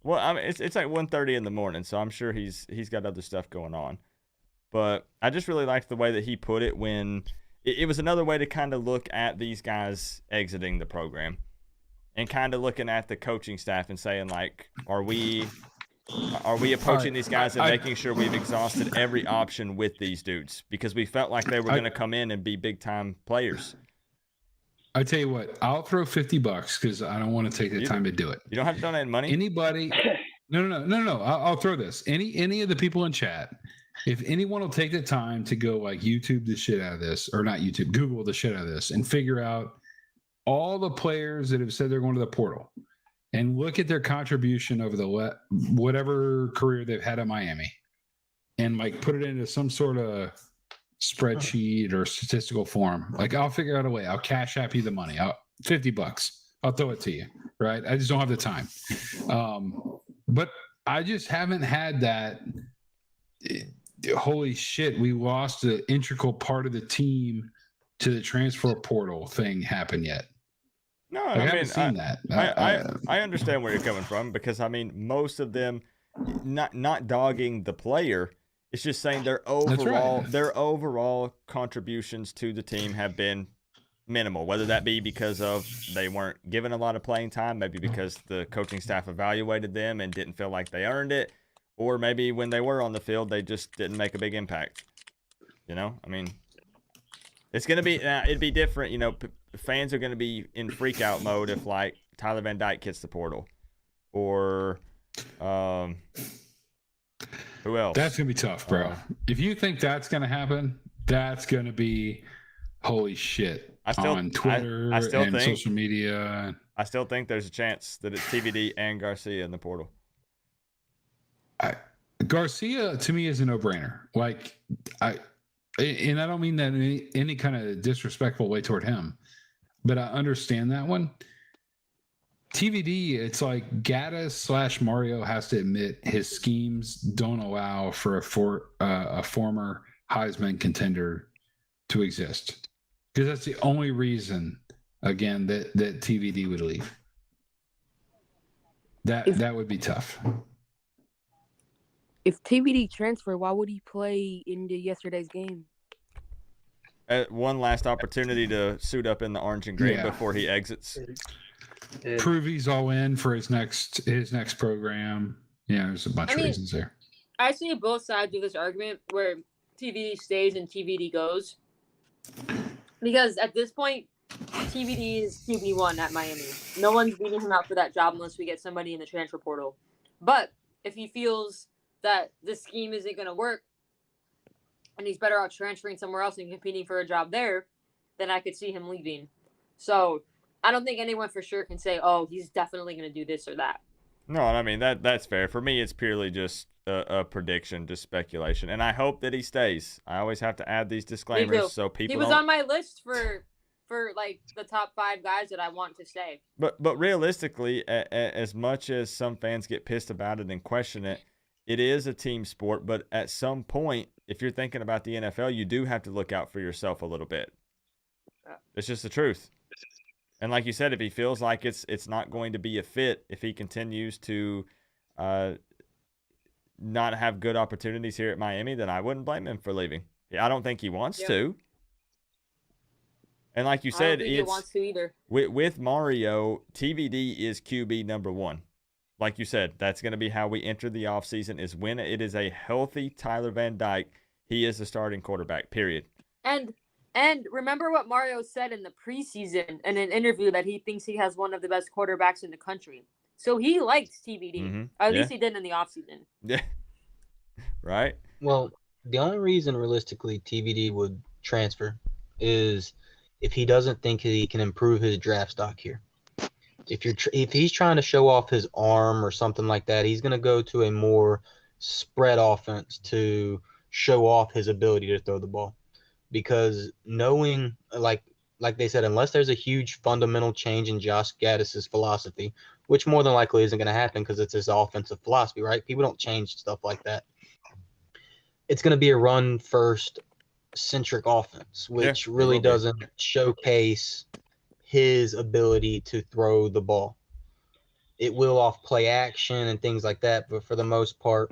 Well, I mean, it's like 1:30 in the morning, so I'm sure he's got other stuff going on. But I just really liked the way that he put it when it was another way to kind of look at these guys exiting the program and kind of looking at the coaching staff and saying, like, are we approaching these guys and making sure we've exhausted every option with these dudes because we felt like they were going to come in and be big-time players.
I tell you what, I'll throw $50 because I don't want to take the time to do it.
You don't have to donate money.
Anybody? No. I'll throw this. Any of the people in chat, if anyone will take the time to go like YouTube the shit out of this, or not YouTube, Google the shit out of this, and figure out all the players that have said they're going to the portal, and look at their contribution over the whatever career they've had at Miami, and like put it into some sort of spreadsheet or statistical form. Like, I'll figure out a way. I'll cash app you the money. $50. I'll throw it to you. Right? I just don't have the time. But I just haven't had that. Holy shit! We lost an integral part of the team to the transfer portal thing happen yet.
No,
I haven't seen that.
I understand where you're coming from because I mean most of them not dogging the player. It's just saying their overall contributions to the team have been minimal, whether that be because of they weren't given a lot of playing time, maybe because the coaching staff evaluated them and didn't feel like they earned it, or maybe when they were on the field, they just didn't make a big impact. You know, I mean, it's going to be, it'd be different. You know, fans are going to be in freak out mode if like Tyler Van Dyke hits the portal or, who else?
That's going to be tough, bro. If you think that's going to happen, that's going to be holy shit on Twitter and social media.
I still think there's a chance that it's TVD and Garcia in the portal.
Garcia, to me, is a no-brainer. Like, and I don't mean that in any kind of disrespectful way toward him, but I understand that one. TVD, it's like Gattis / Mario has to admit his schemes don't allow for a former Heisman contender to exist. Because that's the only reason, again, that TVD would leave. That would be tough.
If TVD transfer, why would he play in yesterday's game?
One last opportunity to suit up in the orange and green before he exits.
Prove he's all in for his next program. Yeah, there's a bunch of reasons there.
I see both sides of this argument where TVD stays and TVD goes. Because at this point, TVD is QB1 at Miami. No one's beating him out for that job unless we get somebody in the transfer portal. But if he feels that this scheme isn't going to work and he's better off transferring somewhere else and competing for a job there, then I could see him leaving. So I don't think anyone for sure can say, oh, he's definitely going to do this or that.
No, I mean, that's fair. For me, it's purely just a prediction, just speculation, and I hope that he stays. I always have to add these disclaimers so people.
He was
don't...
on my list for like the top 5 guys that I want to stay.
But realistically, as much as some fans get pissed about it and question it, it is a team sport. But at some point, if you're thinking about the NFL, you do have to look out for yourself a little bit. It's just the truth. And like you said, if he feels like it's not going to be a fit, if he continues to not have good opportunities here at Miami, then I wouldn't blame him for leaving. I don't think he wants to. And like you said,
he wants to either.
With Mario, TVD is QB number 1. Like you said, that's going to be how we enter the offseason, is when it is a healthy Tyler Van Dyke, he is the starting quarterback, period.
And remember what Mario said in the preseason in an interview, that he thinks he has one of the best quarterbacks in the country. So he likes TVD.
Mm-hmm.
Or at least he did in the offseason.
Yeah. Right?
Well, the only reason realistically TVD would transfer is if he doesn't think he can improve his draft stock here. If he's trying to show off his arm or something like that, he's going to go to a more spread offense to show off his ability to throw the ball. Because knowing, like they said, unless there's a huge fundamental change in Josh Gattis' philosophy, which more than likely isn't going to happen because it's his offensive philosophy, right? People don't change stuff like that. It's going to be a run-first centric offense, which really doesn't showcase his ability to throw the ball. It will off play action and things like that, but for the most part,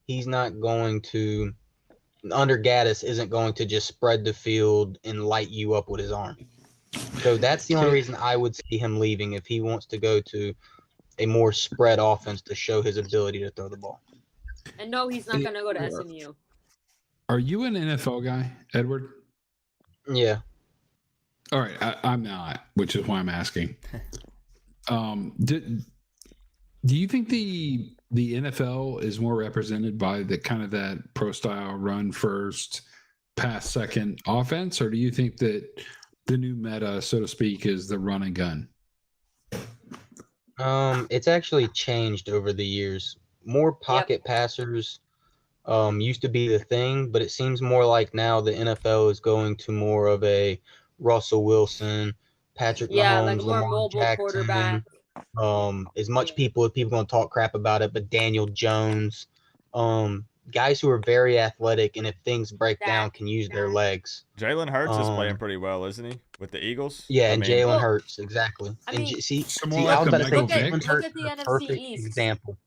he's not going to, under Gattis, isn't going to just spread the field and light you up with his arm. So that's the only reason I would see him leaving, if he wants to go to a more spread offense to show his ability to throw the ball.
And no, he's not going to go to SMU.
Are you an NFL guy, Edward?
Yeah.
All right, I'm not, which is why I'm asking. Do you think the NFL is more represented by the kind of that pro style run first, pass second offense, or do you think that the new meta, so to speak, is the run and gun?
It's actually changed over the years. More pocket passers used to be the thing, but it seems more like now the NFL is going to more of a Russell Wilson, Patrick Mahomes,
like a more
Lamar
mobile
Jackson.
quarterback.
As much people going to talk crap about it, but Daniel Jones, guys who are very athletic and if things break down can use their legs.
Jalen Hurts is playing pretty well, isn't he, with the Eagles?
Yeah, and Jalen Hurts, exactly. I was about to say Jalen Hurts is a perfect example.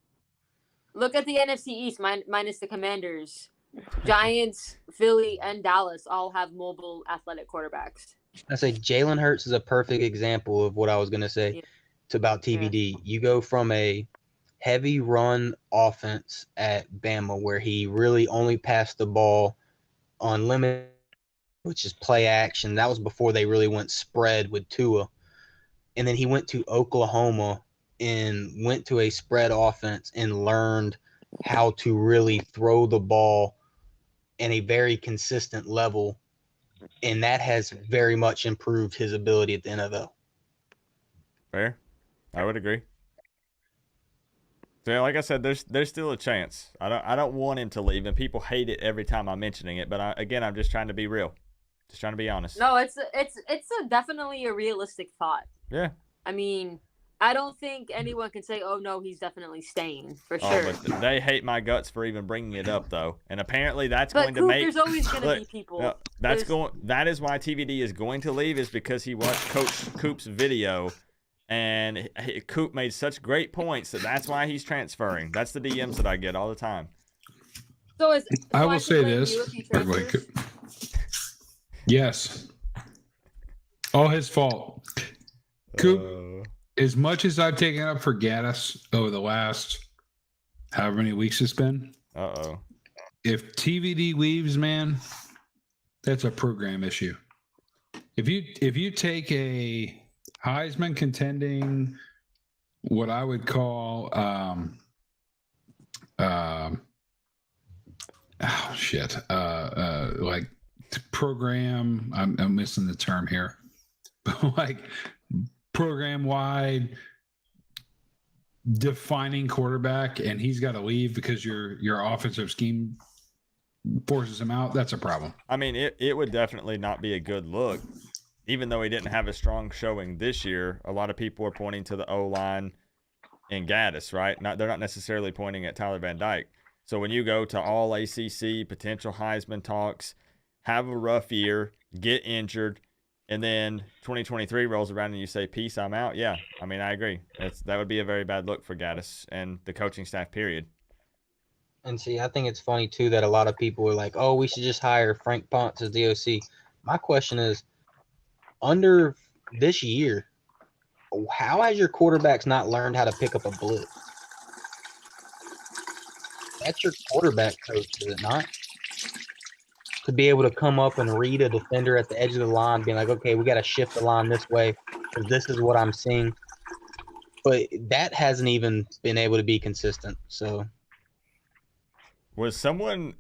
Look at the NFC East, minus the Commanders. Giants, Philly, and Dallas all have mobile athletic quarterbacks.
I say Jalen Hurts is a perfect example of what I was going to say about TVD. Yeah. You go from a heavy run offense at Bama where he really only passed the ball on limited, which is play action. That was before they really went spread with Tua. And then he went to Oklahoma and went to a spread offense and learned how to really throw the ball in a very consistent level. And that has very much improved his ability at the NFL.
Fair. I would agree. So, like I said, there's still a chance. I don't want him to leave, and people hate it every time I'm mentioning it. But I'm just trying to be real, just trying to be honest.
No, it's definitely a realistic thought.
Yeah.
I mean, I don't think anyone can say, "Oh no, he's definitely staying for sure."
But they hate my guts for even bringing it up, though. And apparently, that's
but
going
Coop,
to make.
There's always going to be people.
That is why TVD is going to leave, is because he watched Coach Coop's video. And Coop made such great points that's why he's transferring. That's the DMs that I get all the time.
So
I will say this. Yes. All his fault. Coop, as much as I've taken up for Gattis over the last however many weeks it's been. If TVD leaves, man, that's a program issue. If you take a Heisman contending, what I would call, like program. I'm missing the term here, but like program wide, defining quarterback and he's got to leave because your offensive scheme forces him out, that's a problem.
I mean, it would definitely not be a good look. Even though he didn't have a strong showing this year, a lot of people are pointing to the O-line and Gattis, right? They're not necessarily pointing at Tyler Van Dyke. So when you go to all ACC, potential Heisman talks, have a rough year, get injured, and then 2023 rolls around and you say, peace, I'm out. Yeah, I mean, I agree. That would be a very bad look for Gattis and the coaching staff, period.
And see, I think it's funny, too, that a lot of people are like, oh, we should just hire Frank Ponce as the OC. My question is, under this year, how has your quarterbacks not learned how to pick up a blitz? That's your quarterback coach, is it not? To be able to come up and read a defender at the edge of the line, being like, okay, we got to shift the line this way because this is what I'm seeing. But that hasn't even been able to be consistent. So,
was someone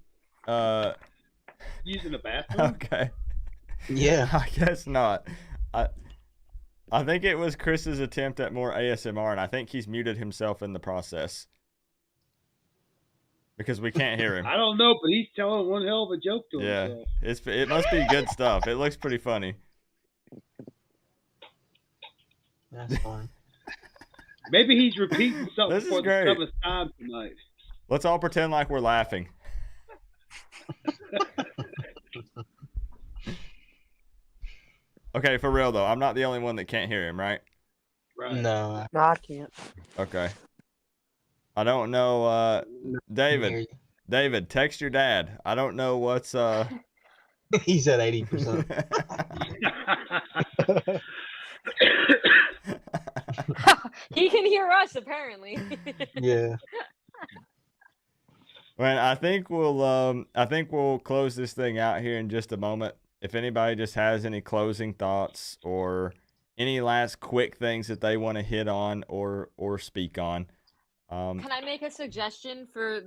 using the bathroom?
Okay.
Yeah.
I guess not. I think it was Chris's attempt at more ASMR, and I think he's muted himself in the process because we can't hear him.
I don't know, but he's telling one hell of a joke to himself.
It must be good stuff. It looks pretty funny.
That's fine.
Maybe he's repeating something
This is
for
great.
the seventh time tonight.
Let's all pretend like we're laughing. Okay, for real though, I'm not the only one that can't hear him, right?
Right.
No.
No, I can't.
Okay. I don't know. David, text your dad. I don't know what's.
He's at 80%.
He can hear us apparently.
Yeah.
Man, I think we'll close this thing out here in just a moment. If anybody just has any closing thoughts or any last quick things that they want to hit on or speak on.
Can I make a suggestion for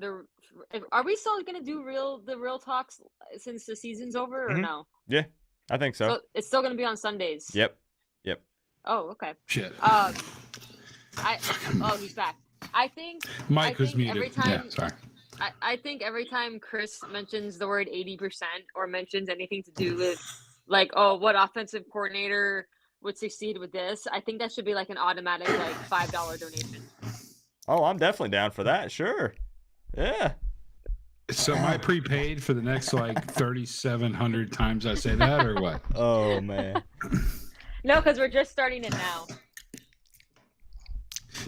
are we still going to do the real talks since the season's over or no?
Yeah, I think so.
So it's still going to be on Sundays.
Yep.
Oh, okay.
Shit.
He's back. I think
Mike was muted.
Every time,
yeah, sorry.
I think every time Chris mentions the word 80% or mentions anything to do with like, oh, what offensive coordinator would succeed with this, I think that should be like an automatic like $5 donation.
Oh, I'm definitely down for that. Sure. Yeah.
So am I prepaid for the next like 3,700 times I say that or what?
Oh man.
No, because we're just starting it now.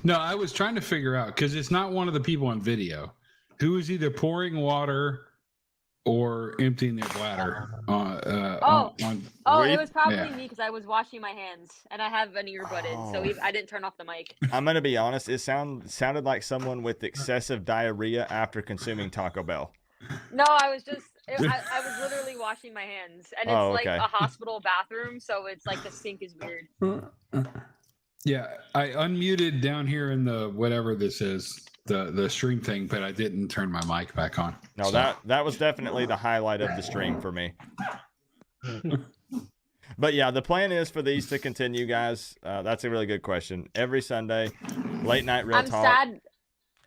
No, I was trying to figure out because it's not one of the people on video who is either pouring water or emptying their bladder.
It was probably me because I was washing my hands and I have an earbud in, so I didn't turn off the mic.
I'm gonna be honest. It sounded like someone with excessive diarrhea after consuming Taco Bell.
No, I was literally washing my hands, and it's like a hospital bathroom, so it's like the sink is weird.
Yeah, I unmuted down here in the whatever this is, the stream thing, but I didn't turn my mic back on.
No, so. that was definitely the highlight of the stream for me. But yeah, the plan is for these to continue, guys. That's a really good question. Every Sunday, late night real talk.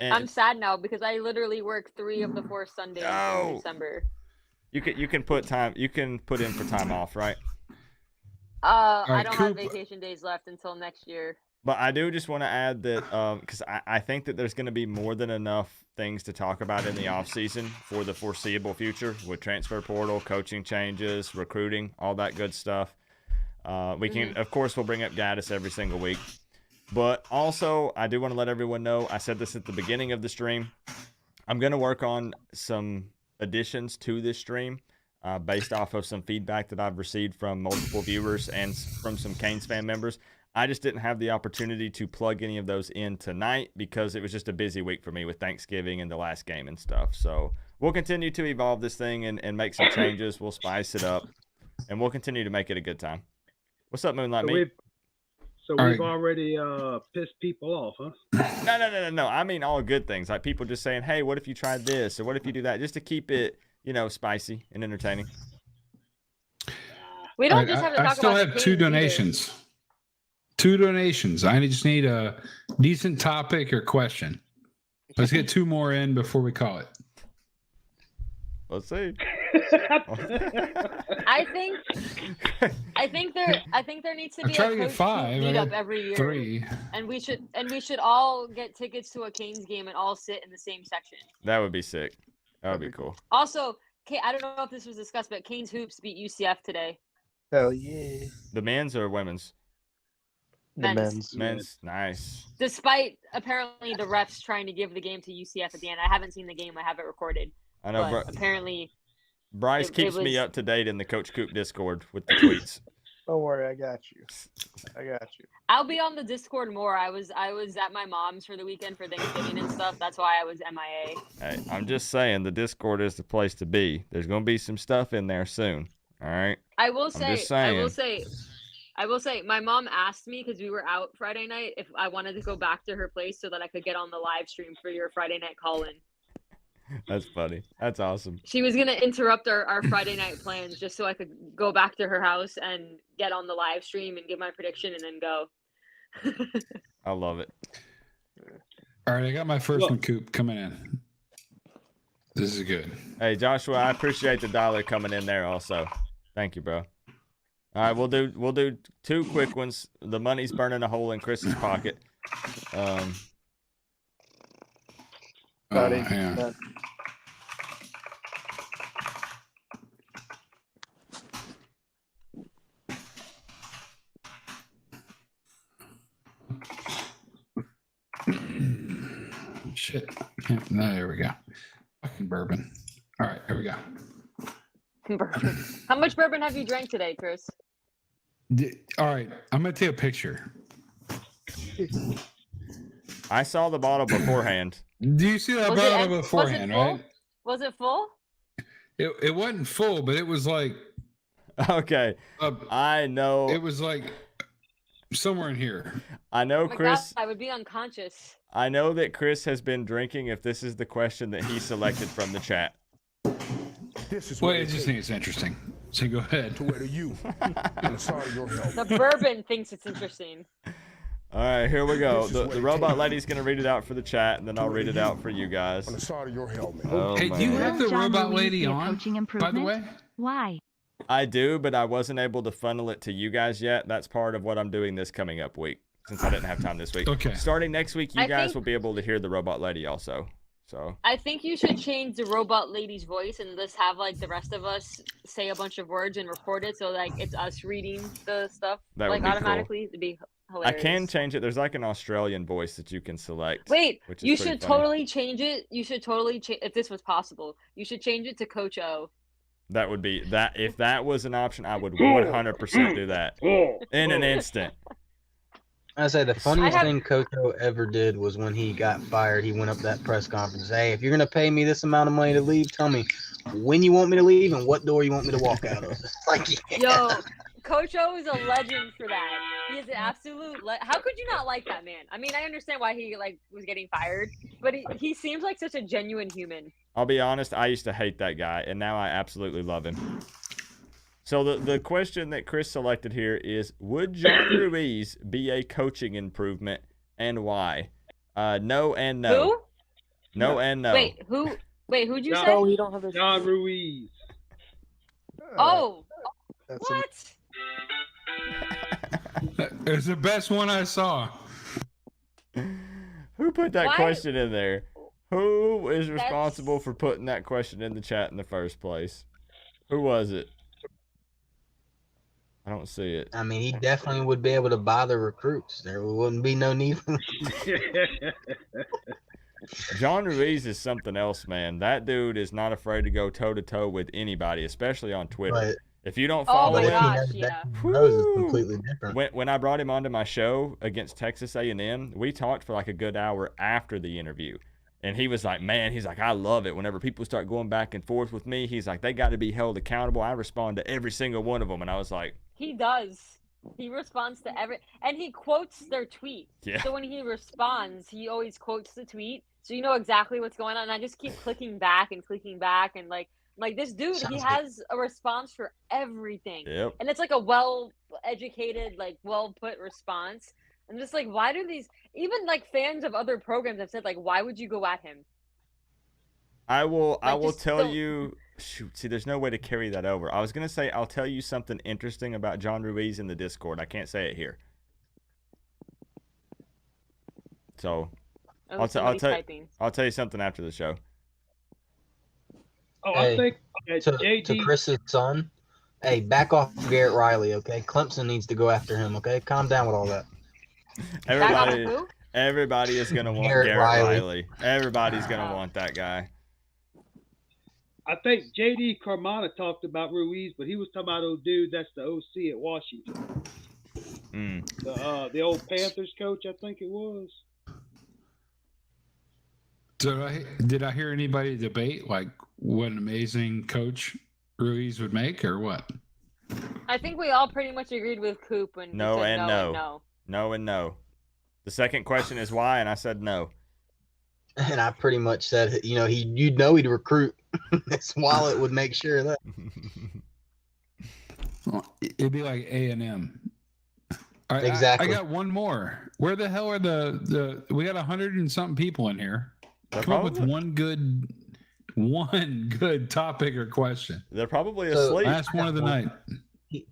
I'm sad now because I literally work 3 of the 4 Sundays in December.
You can put in for time off, right?
I don't have vacation days left until next year.
But I do just want to add that because I think that there's going to be more than enough things to talk about in the offseason for the foreseeable future with transfer portal, coaching changes, recruiting, all that good stuff. We can, of course, we'll bring up Gattis every single week. But also, I do want to let everyone know, I said this at the beginning of the stream, I'm going to work on some additions to this stream based off of some feedback that I've received from multiple viewers and from some Canes fan members. I just didn't have the opportunity to plug any of those in tonight because it was just a busy week for me with Thanksgiving and the last game and stuff. So we'll continue to evolve this thing and make some changes. We'll spice it up, and we'll continue to make it a good time. What's up, Moonlight Meat?
So we've already pissed people off, huh?
No. I mean all good things. Like people just saying, hey, what if you tried this? Or what if you do that? Just to keep it, spicy and entertaining.
We don't just have to talk about
I still have 2 donations. 2 donations. I just need a decent topic or question. Let's get 2 more in before we call it.
Let's see.
I think there needs to be
trying
a
to get
Coach
5.
Coop
I
meetup
got
every year.
3.
And we should all get tickets to a Canes game and all sit in the same section.
That would be sick. That would be cool.
Also, I don't know if this was discussed, but Canes Hoops beat UCF today.
Hell yeah.
The men's or women's?
The
Men's.
Men's. Nice.
Despite apparently the refs trying to give the game to UCF at the end. I haven't seen the game. I have it recorded.
I know.
But apparently,
Bryce keeps me up to date in the Coach Coop Discord with the tweets.
Don't worry, I got you.
I'll be on the Discord more. I was at my mom's for the weekend for Thanksgiving and stuff. That's why I was MIA.
Hey, I'm just saying the Discord is the place to be. There's going to be some stuff in there soon. All right.
I will say, my mom asked me because we were out Friday night if I wanted to go back to her place so that I could get on the live stream for your Friday night call-in.
That's funny. That's awesome.
She was going to interrupt our Friday night plans just so I could go back to her house and get on the live stream and give my prediction and then go.
I love it.
All right, I got my first one, Coop, coming in. This is good.
Hey, Joshua, I appreciate the $1 coming in there also. Thank you, bro. All right, we'll do 2 quick ones. The money's burning a hole in Chris's pocket.
Hang on. Shit. No, there we go. Fucking bourbon. All right, here we go.
Bourbon. How much bourbon have you drank today, Chris?
All right, I'm going to take a picture.
I saw the bottle beforehand.
Do you see that bottle beforehand, right?
Was it full?
It wasn't full, but it was like...
Okay. I know.
It was like somewhere in here.
I know,
Oh my
Chris.
God, I would be unconscious.
I know that Chris has been drinking if this is the question that he selected from the chat.
This is
Well, I just think it's interesting. So go ahead.
To where to you. I'm sorry your help.
The bourbon thinks it's interesting.
All right, here we go. The robot lady's going to read it out for the chat, and then I'll read it out for you guys.
On the side of your helmet.
Oh,
hey, do you have the
John
robot
Louise
lady
be a
on,
coaching
by the way?
Why?
I do, but I wasn't able to funnel it to you guys yet. That's part of what I'm doing this coming up week, since I didn't have time this week.
Okay.
Starting next week, you
I
guys
think-
will be able to hear the robot lady also. So
I think you should change the robot lady's voice and just have like the rest of us say a bunch of words and record it so like it's us reading the stuff
That would
like
be cool.
automatically. It'd be
I
hilarious.
can change it. There's like an Australian voice that you can select.
Wait,
which is
you
pretty
should
funny.
totally change it. You should totally if this was possible. You should change it to Coach O.
That would be that. If that was an option, I would 100% do that in an instant.
I say the funniest
have-
thing Coco ever did was when he got fired. He went up that press conference. Hey, if you're gonna pay me this amount of money to leave, tell me when you want me to leave and what door you want me to walk out of. Like,
Yo, Coach O is a legend for that. He is an absolute. How could you not like that man? I mean, I understand why he like was getting fired, but he seems like such a genuine human.
I'll be honest. I used to hate that guy, and now I absolutely love him. So the question that Chris selected here is: would John Ruiz be a coaching improvement, and why? No and no.
Who?
No and no.
Wait, who? Wait, who'd you say?
No,
you don't have this.
John Ruiz.
Oh,
That's
what?
It's the best one I saw.
Who put that
Why-
question in there? Who is responsible for putting that question in the chat in the first place? Who was it? I don't see it.
I mean, he definitely would be able to buy the recruits. There wouldn't be no need for
John Ruiz is something else, man. That dude is not afraid to go toe-to-toe with anybody, especially on Twitter.
But,
If you don't
Oh
follow
my
him,
gosh, yeah.
Rose is completely different.
when I brought him onto my show against Texas A&M, we talked for like a good hour after the interview. And he was like, man, he's like, I love it. Whenever people start going back and forth with me, he's like, they got to be held accountable. I respond to every single one of them. And I was like,
He does. He responds to and he quotes their tweet.
Yeah.
So when he responds, he always quotes the tweet. So you know exactly what's going on. And I just keep clicking back and like this dude, he
Sounds
has a response for everything.
Yep.
And it's like a well educated, like well put response. I'm just like, why do these even like fans of other programs have said like, why would you go at him?
I will
just
tell
don't-
you. Shoot, see, there's no way to carry that over. I was gonna say I'll tell you something interesting about John Ruiz in the Discord. I can't say it here. So
Oh,
I'll
somebody's
tell
typing.
I'll tell you something after the show.
Oh,
Hey,
I think
to
JD.
Chris's son, hey, back off Garrett Riley, okay? Clemson needs to go after him, okay? Calm down with all that.
Everybody is gonna want
Garrett
Garrett
Riley.
Riley. Everybody's gonna want that guy.
I think JD Carmona talked about Ruiz, but he was talking about old dude that's the OC at Washington. The old Panthers coach, I think it was.
Did I hear anybody debate like what an amazing coach Ruiz would make, or what?
I think we all pretty much agreed with Coop when
No
he said
and
no
no.
and no.
No and no. The second question is why, and I said no.
And I pretty much said, he'd recruit. His wallet would make sure of that.
Well, it'd be like A&M.
Exactly.
I got one more. Where the hell are the we got 100 and something people in here. Come up with one good topic or question.
They're probably
So-
asleep.
Last one of the night.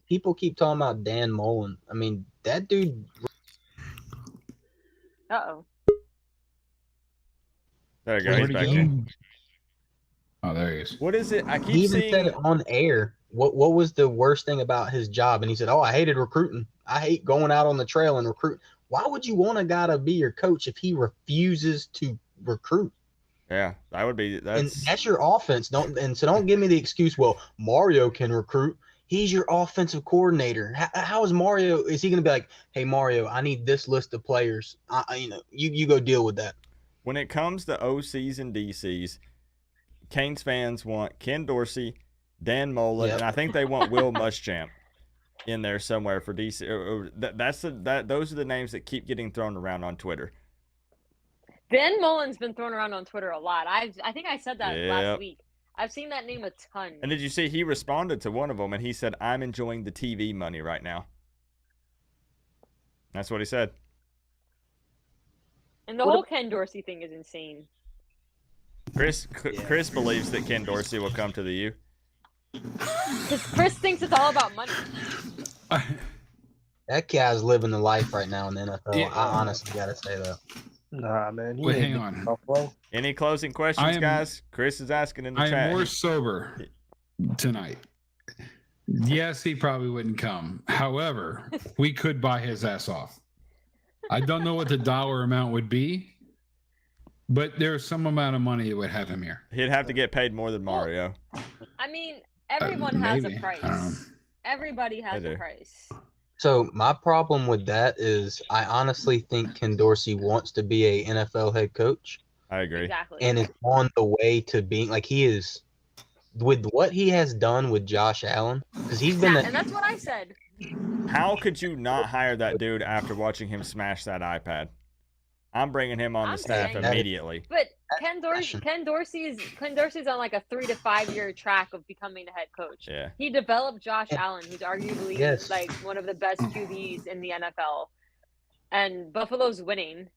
People keep talking about Dan Mullen. I mean, that dude.
Uh-oh.
There you go. He's back in.
Oh, there he is.
What is it? I keep
He even
seeing.
said it on air. What was the worst thing about his job? And he said, "Oh, I hated recruiting. I hate going out on the trail and recruit." Why would you want a guy to be your coach if he refuses to recruit?
Yeah, that would be.
And that's your offense. So don't give me the excuse. Well, Mario can recruit. He's your offensive coordinator. How is Mario? Is he going to be like, "Hey Mario, I need this list of players. You go deal with that."
When it comes to OCs and DCs, Canes fans want Ken Dorsey, Dan Mullen, and I think they want Will Muschamp in there somewhere for DC. Those are the names that keep getting thrown around on Twitter.
Dan Mullen's been thrown around on Twitter a lot. I think I said that
Yep.
last week. I've seen that name a ton.
And did you see he responded to one of them and he said, "I'm enjoying the TV money right now." That's what he said.
And the whole Ken Dorsey thing is insane.
Chris believes that Ken Dorsey will come to the U.
Because Chris thinks it's all about money.
That guy's living the life right now in the NFL. I honestly got to say that.
Nah, man.
Wait, hang on.
Any closing questions, guys? Chris is asking in the
I
chat.
am more sober tonight. Yes, he probably wouldn't come. However, we could buy his ass off. I don't know what the dollar amount would be, but there's some amount of money it would have him here.
He'd have to get paid more than Mario.
I mean, everyone has a
maybe.
price. Everybody has
They
a
do.
price.
So my problem with that is I honestly think Ken Dorsey wants to be a NFL head coach.
I agree.
Exactly.
And is on the way to being like he is with what he has done with Josh Allen because he's been
And that's what I said.
How could you not hire that dude after watching him smash that iPad? I'm bringing him on the staff
saying-
immediately.
But Ken Dorsey's on like a 3 to 5 year track of becoming the head coach.
Yeah.
He developed Josh Allen, who's arguably
Yes.
like one of the best QBs in the NFL, and Buffalo's winning.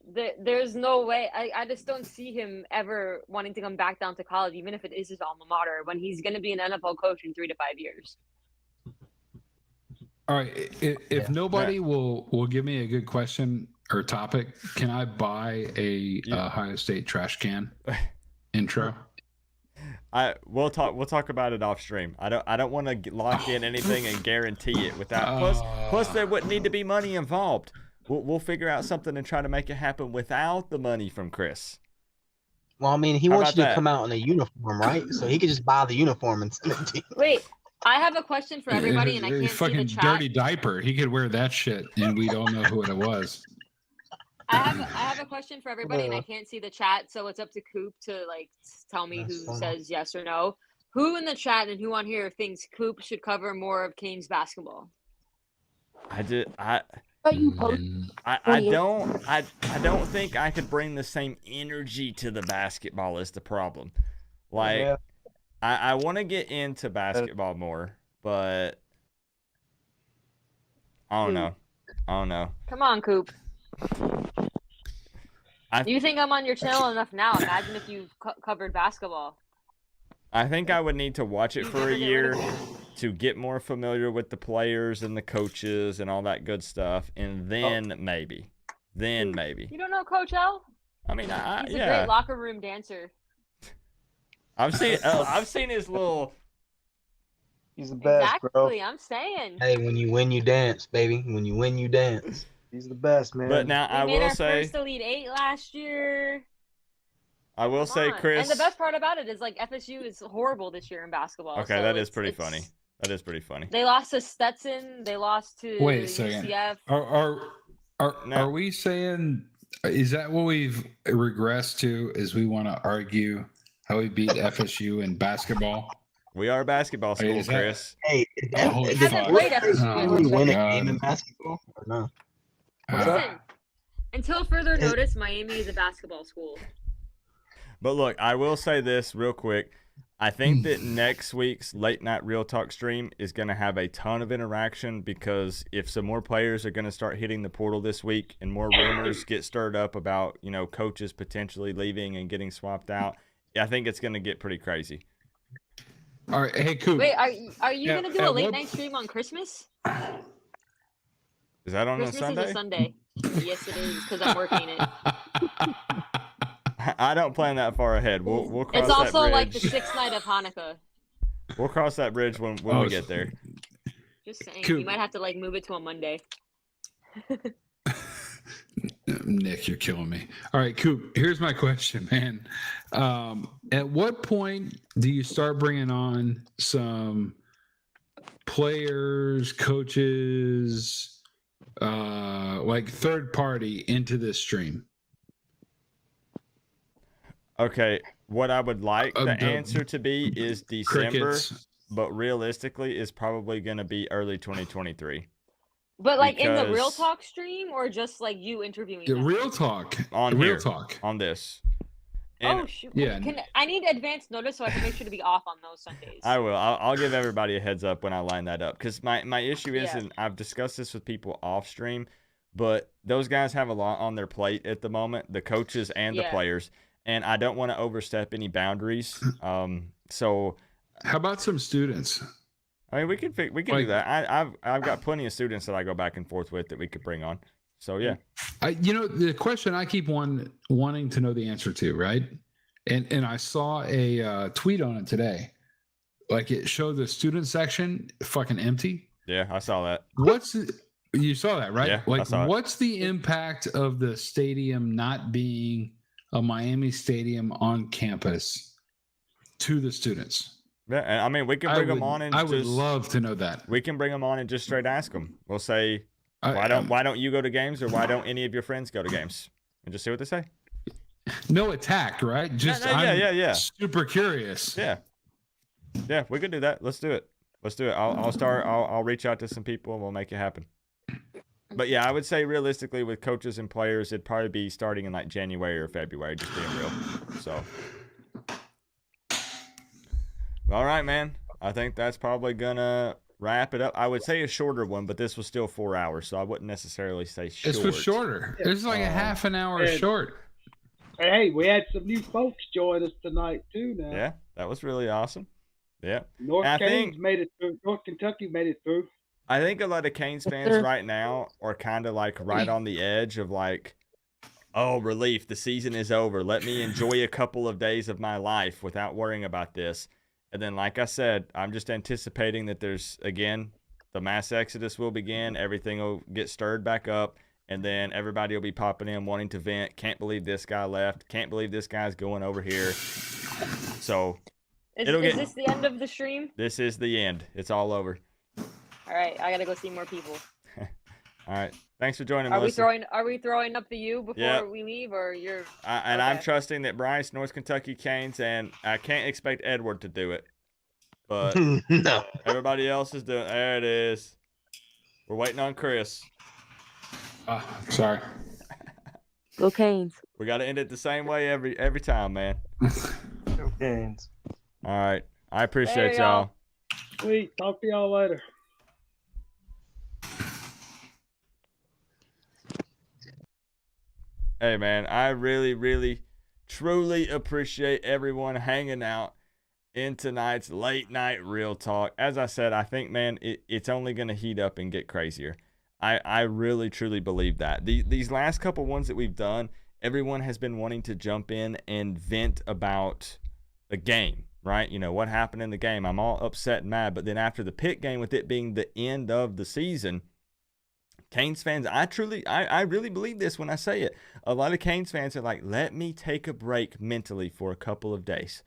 There's no way. I just don't see him ever wanting to come back down to college, even if it is his alma mater, when he's going to be an NFL coach in 3 to 5 years.
All right. If nobody will give me a good question or topic, can I buy a Ohio State trash can intro?
We'll talk about it off stream. I don't want to lock in anything and guarantee it without. Plus there wouldn't need to be money involved. We'll figure out something and try to make it happen without the money from Chris.
Well, I mean, he
How
wants
about
you to
that?
come out in a uniform, right? So he could just buy the uniform and send it to you.
Wait, I have a question for everybody, and I can't see
fucking
the chat.
dirty diaper. He could wear that shit, and we don't know who it was.
I have a question for everybody, and I can't see the chat, so it's up to Coop to like tell me who says yes or no. Who in the chat and who on here thinks Coop should cover more of Canes basketball?
I don't think I could bring the same energy to the basketball is the problem. Like,
Yeah.
I want to get into basketball more, but I don't know.
Come on, Coop. You think I'm on your channel enough now? Imagine if you covered basketball.
I think I would need to watch it for a year to get more familiar with the players and the coaches and all that good stuff, and then maybe.
You don't know Coach L?
I mean,
He's a great locker room dancer.
I've seen his little.
He's the best,
exactly,
bro.
I'm saying.
Hey, when you win, you dance, baby. When you win, you dance.
He's the best, man.
But now I
We made
will
our
say,
first Elite Eight last year.
I will say, Chris.
And the best part about it is like FSU is horrible this year in basketball.
Okay,
so
that is pretty funny. That is pretty funny.
They lost to Stetson. They lost to
Wait a second.
UCF.
Are we saying, is that what we've regressed to? Is we want to argue how we beat FSU in basketball?
We are a basketball school, Chris.
Hey,
holy
Hasn't
fuck.
played FSU.
Did we win a game in basketball or no?
Listen, until further notice, Miami is a basketball school.
But look, I will say this real quick. I think that next week's Late Night Real Talk stream is going to have a ton of interaction, because if some more players are going to start hitting the portal this week and more rumors get stirred up about, coaches potentially leaving and getting swapped out, I think it's going to get pretty crazy.
All right, hey, Coop.
Wait, are you going to do a late night stream on Christmas?
Is that on
Christmas
a Sunday?
is a Sunday. Yes, it is, because I'm working it.
I don't plan that far ahead. We'll cross
It's
that
also
bridge.
like the 6th night of Hanukkah.
We'll cross that bridge when we get there.
Just saying,
Coop.
you might have to move it to a Monday.
Nick, you're killing me. All right, Coop, here's my question, man. At what point do you start bringing on some players, coaches, like third party into this stream?
Okay, what I would like the answer to be is December,
crickets.
but realistically is probably going to be early 2023.
But in the Real
Because-
Talk stream, or just you interviewing
The
them?
real talk.
On
The real
here,
talk.
on this.
Oh
And
shoot!
yeah.
I need advance notice so I can make sure to be off on those Sundays.
I will. I'll give everybody a heads up when I line that up, because my issue is,
Yeah.
and I've discussed this with people off stream, but those guys have a lot on their plate at the moment, the coaches and the
Yeah.
players, and I don't want to overstep any boundaries. So
How about some students?
I mean, we can do that. I've got plenty of students that I go back and forth with that we could bring on. So yeah.
The question I keep wanting to know the answer to, right? And I saw a tweet on it today. It showed the student section fucking empty.
Yeah, I saw that.
You saw that, right?
Yeah, I saw it.
What's the impact of the stadium not being a Miami stadium on campus to the students?
Yeah, and I mean, we can bring them on and
I
just,
would love to know that.
we can bring them on and just straight ask them. We'll say, why don't you go to games, or why don't any of your friends go to games, and just see what they say.
No attack, right? Just
yeah.
Super curious.
Yeah, we could do that. Let's do it. I'll reach out to some people and we'll make it happen. But yeah, I would say realistically with coaches and players, it'd probably be starting in January or February, just being real. So, all right, man. I think that's probably gonna wrap it up. I would say a shorter one, but this was still 4 hours, so I wouldn't necessarily say short.
This was shorter. It's like a half an hour short.
Hey, we had some new folks join us tonight too. Now,
Yeah, that was really awesome. Yeah,
North
I
Canes
think-
made it through. North Kentucky made it through.
I think a lot of Canes fans right now are kind of right on the edge of oh, relief, the season is over. Let me enjoy a couple of days of my life without worrying about this. And then, like I said, I'm just anticipating that there's, again, the mass exodus will begin. Everything will get stirred back up. And then everybody will be popping in wanting to vent. Can't believe this guy left. Can't believe this guy's going over here. So
Is
it'll get.
this the end of the stream?
This is the end. It's all over.
All right, I gotta go see more people.
All right. Thanks for joining,
Are we
Melissa.
throwing up the U before
Yep.
we leave, or you're?
And I'm trusting that Bryce, North Kentucky Canes, and I can't expect Edward to do it. But
No.
everybody else is doing. There it is. We're waiting on Chris.
Sorry.
Go Canes.
We got to end it the same way every time, man.
Go Canes.
All right. I appreciate
Hey,
y'all.
Sweet. Talk to y'all later.
Hey, man, I really, really, truly appreciate everyone hanging out in tonight's late night real talk. As I said, I think, man, it's only going to heat up and get crazier. I really, truly believe that. These last couple ones that we've done, everyone has been wanting to jump in and vent about the game, right? You know, what happened in the game. I'm all upset and mad. But then after the Pitt game, with it being the end of the season, Canes fans, I really believe this when I say it. A lot of Canes fans are like, let me take a break mentally for a couple of days.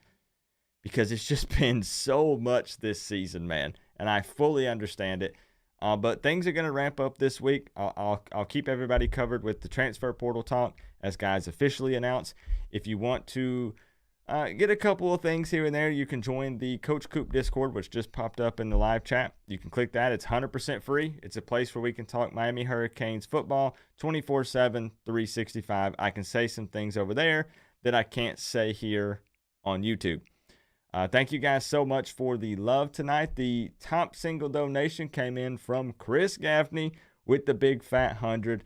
Because it's just been so much this season, man. And I fully understand it. But things are going to ramp up this week. I'll keep everybody covered with the transfer portal talk as guys officially announce. If you want to get a couple of things here and there, you can join the Coach Coop Discord, which just popped up in the live chat. You can click that. It's 100% free. It's a place where we can talk Miami Hurricanes football 24/7, 365. I can say some things over there that I can't say here on YouTube. Thank you guys so much for the love tonight. The top single donation came in from Chris Gaffney with the big fat 100.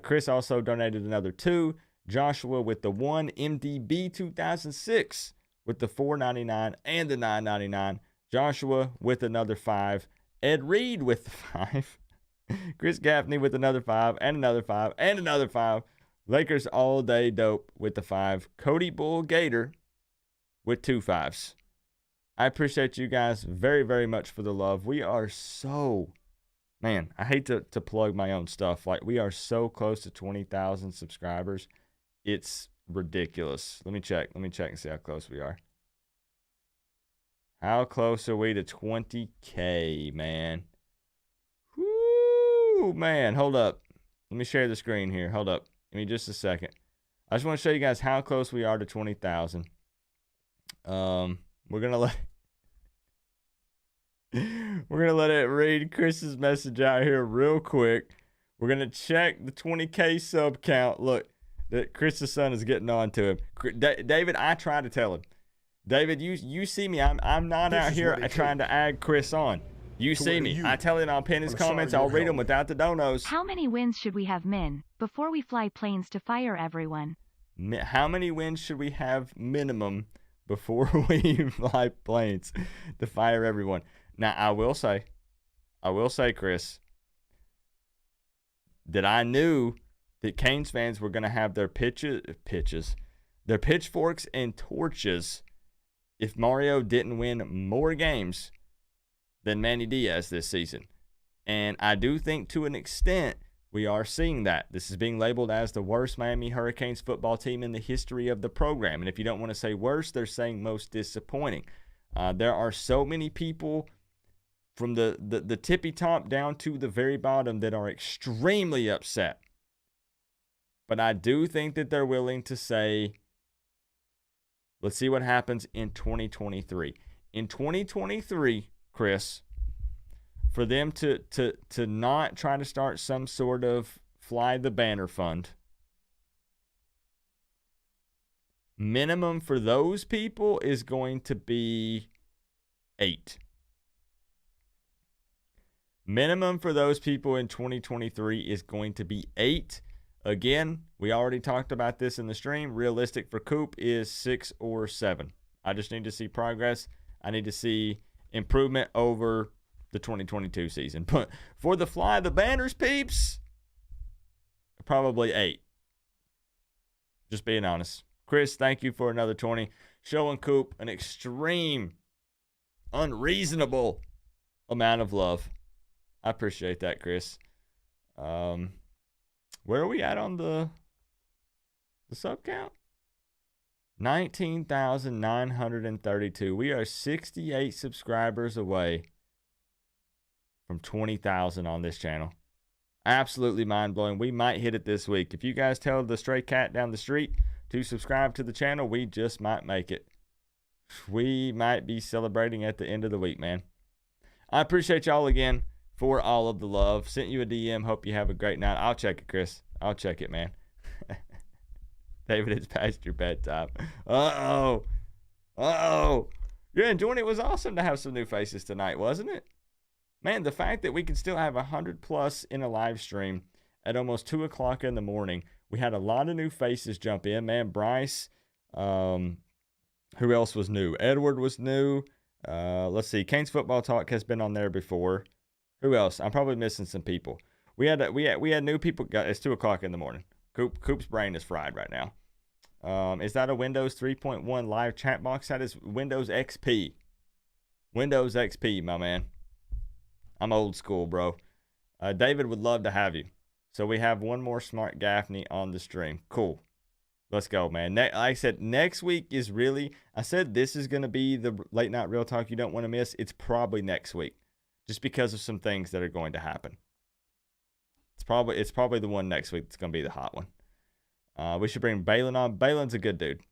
Chris also donated another 2. Joshua with the 1. MDB 2006 with the $4.99 and the $9.99. Joshua with another 5. Ed Reed with the 5. Chris Gaffney with another 5 and another 5 and another 5. Lakers all day dope with the 5. Cody Bull Gator with 2 5s. I appreciate you guys very, very much for the love. We are so, man, I hate to plug my own stuff. Like, we are so close to 20,000 subscribers. It's ridiculous. Let me check and see how close we are. How close are we to 20K, man? Whoo, man, hold up. Let me share the screen here. Hold up. Give me just a second. I just want to show you guys how close we are to 20,000. We're gonna let it read Chris's message out here real quick. We're gonna check the 20K sub count. Look, that Chris's son is getting on to him. David, I try to tell him. David, you see me. I'm not out here trying to add Chris on. You see me. I tell him I'll pin his comments. I'll read them without the donos.
How many wins should we have, Min, before we fly planes to fire everyone?
How many wins should we have minimum before we fly planes to fire everyone? Now, I will say, Chris, that I knew that Canes fans were going to have their their pitchforks and torches if Mario didn't win more games than Manny Diaz this season. And I do think to an extent we are seeing that. This is being labeled as the worst Miami Hurricanes football team in the history of the program. And if you don't want to say worst, they're saying most disappointing. There are so many people from the tippy top down to the very bottom that are extremely upset. But I do think that they're willing to say, let's see what happens in 2023. In 2023, Chris, for them to not try to start some sort of fly the banner fund, minimum for those people is going to be 8. Minimum for those people in 2023 is going to be 8. Again, we already talked about this in the stream. Realistic for Coop is 6 or 7. I just need to see progress. I need to see improvement over the 2022 season. But for the fly the banners peeps, probably 8. Just being honest. Chris, thank you for another 20. Showing Coop an extreme, unreasonable amount of love. I appreciate that, Chris. Where are we at on the sub count? 19,932. We are 68 subscribers away from 20,000 on this channel. Absolutely mind-blowing. We might hit it this week. If you guys tell the stray cat down the street to subscribe to the channel, we just might make it. We might be celebrating at the end of the week, man. I appreciate y'all again for all of the love. Sent you a DM. Hope you have a great night. I'll check it, Chris. I'll check it, man. David, it's past your bedtime. Uh-oh. Yeah, enjoying it. Was awesome to have some new faces tonight, wasn't it? Man, the fact that we can still have 100 plus in a live stream at almost 2 o'clock in the morning We had a lot of new faces jump in, man. Bryce, who else was new? Edward was new. Let's see. Canes Football Talk has been on there before. Who else? I'm probably missing some people. We had new people. It's 2:00 in the morning. Coop's brain is fried right now. Is that a Windows 3.1 live chat box? That is Windows XP. Windows XP, my man. I'm old school, bro. David would love to have you. So we have one more Smart Gaffney on the stream. Cool. Let's go, man. Like I said, next week is really, I said this is going to be the late night real talk you don't want to miss. It's probably next week just because of some things that are going to happen. It's probably the one next week that's going to be the hot one. We should bring Balin on. Balin's a good dude.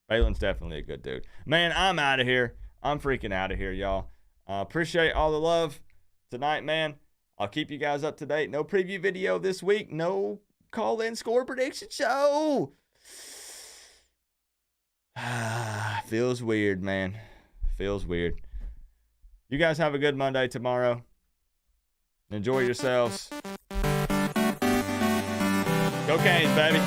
Balin's definitely a good dude. Man, I'm out of here. I'm freaking out of here, y'all. Appreciate all the love tonight, man. I'll keep you guys up to date. No preview video this week. No call-in score prediction show. Feels weird, man. Feels weird. You guys have a good Monday tomorrow. Enjoy yourselves. Go Canes, baby.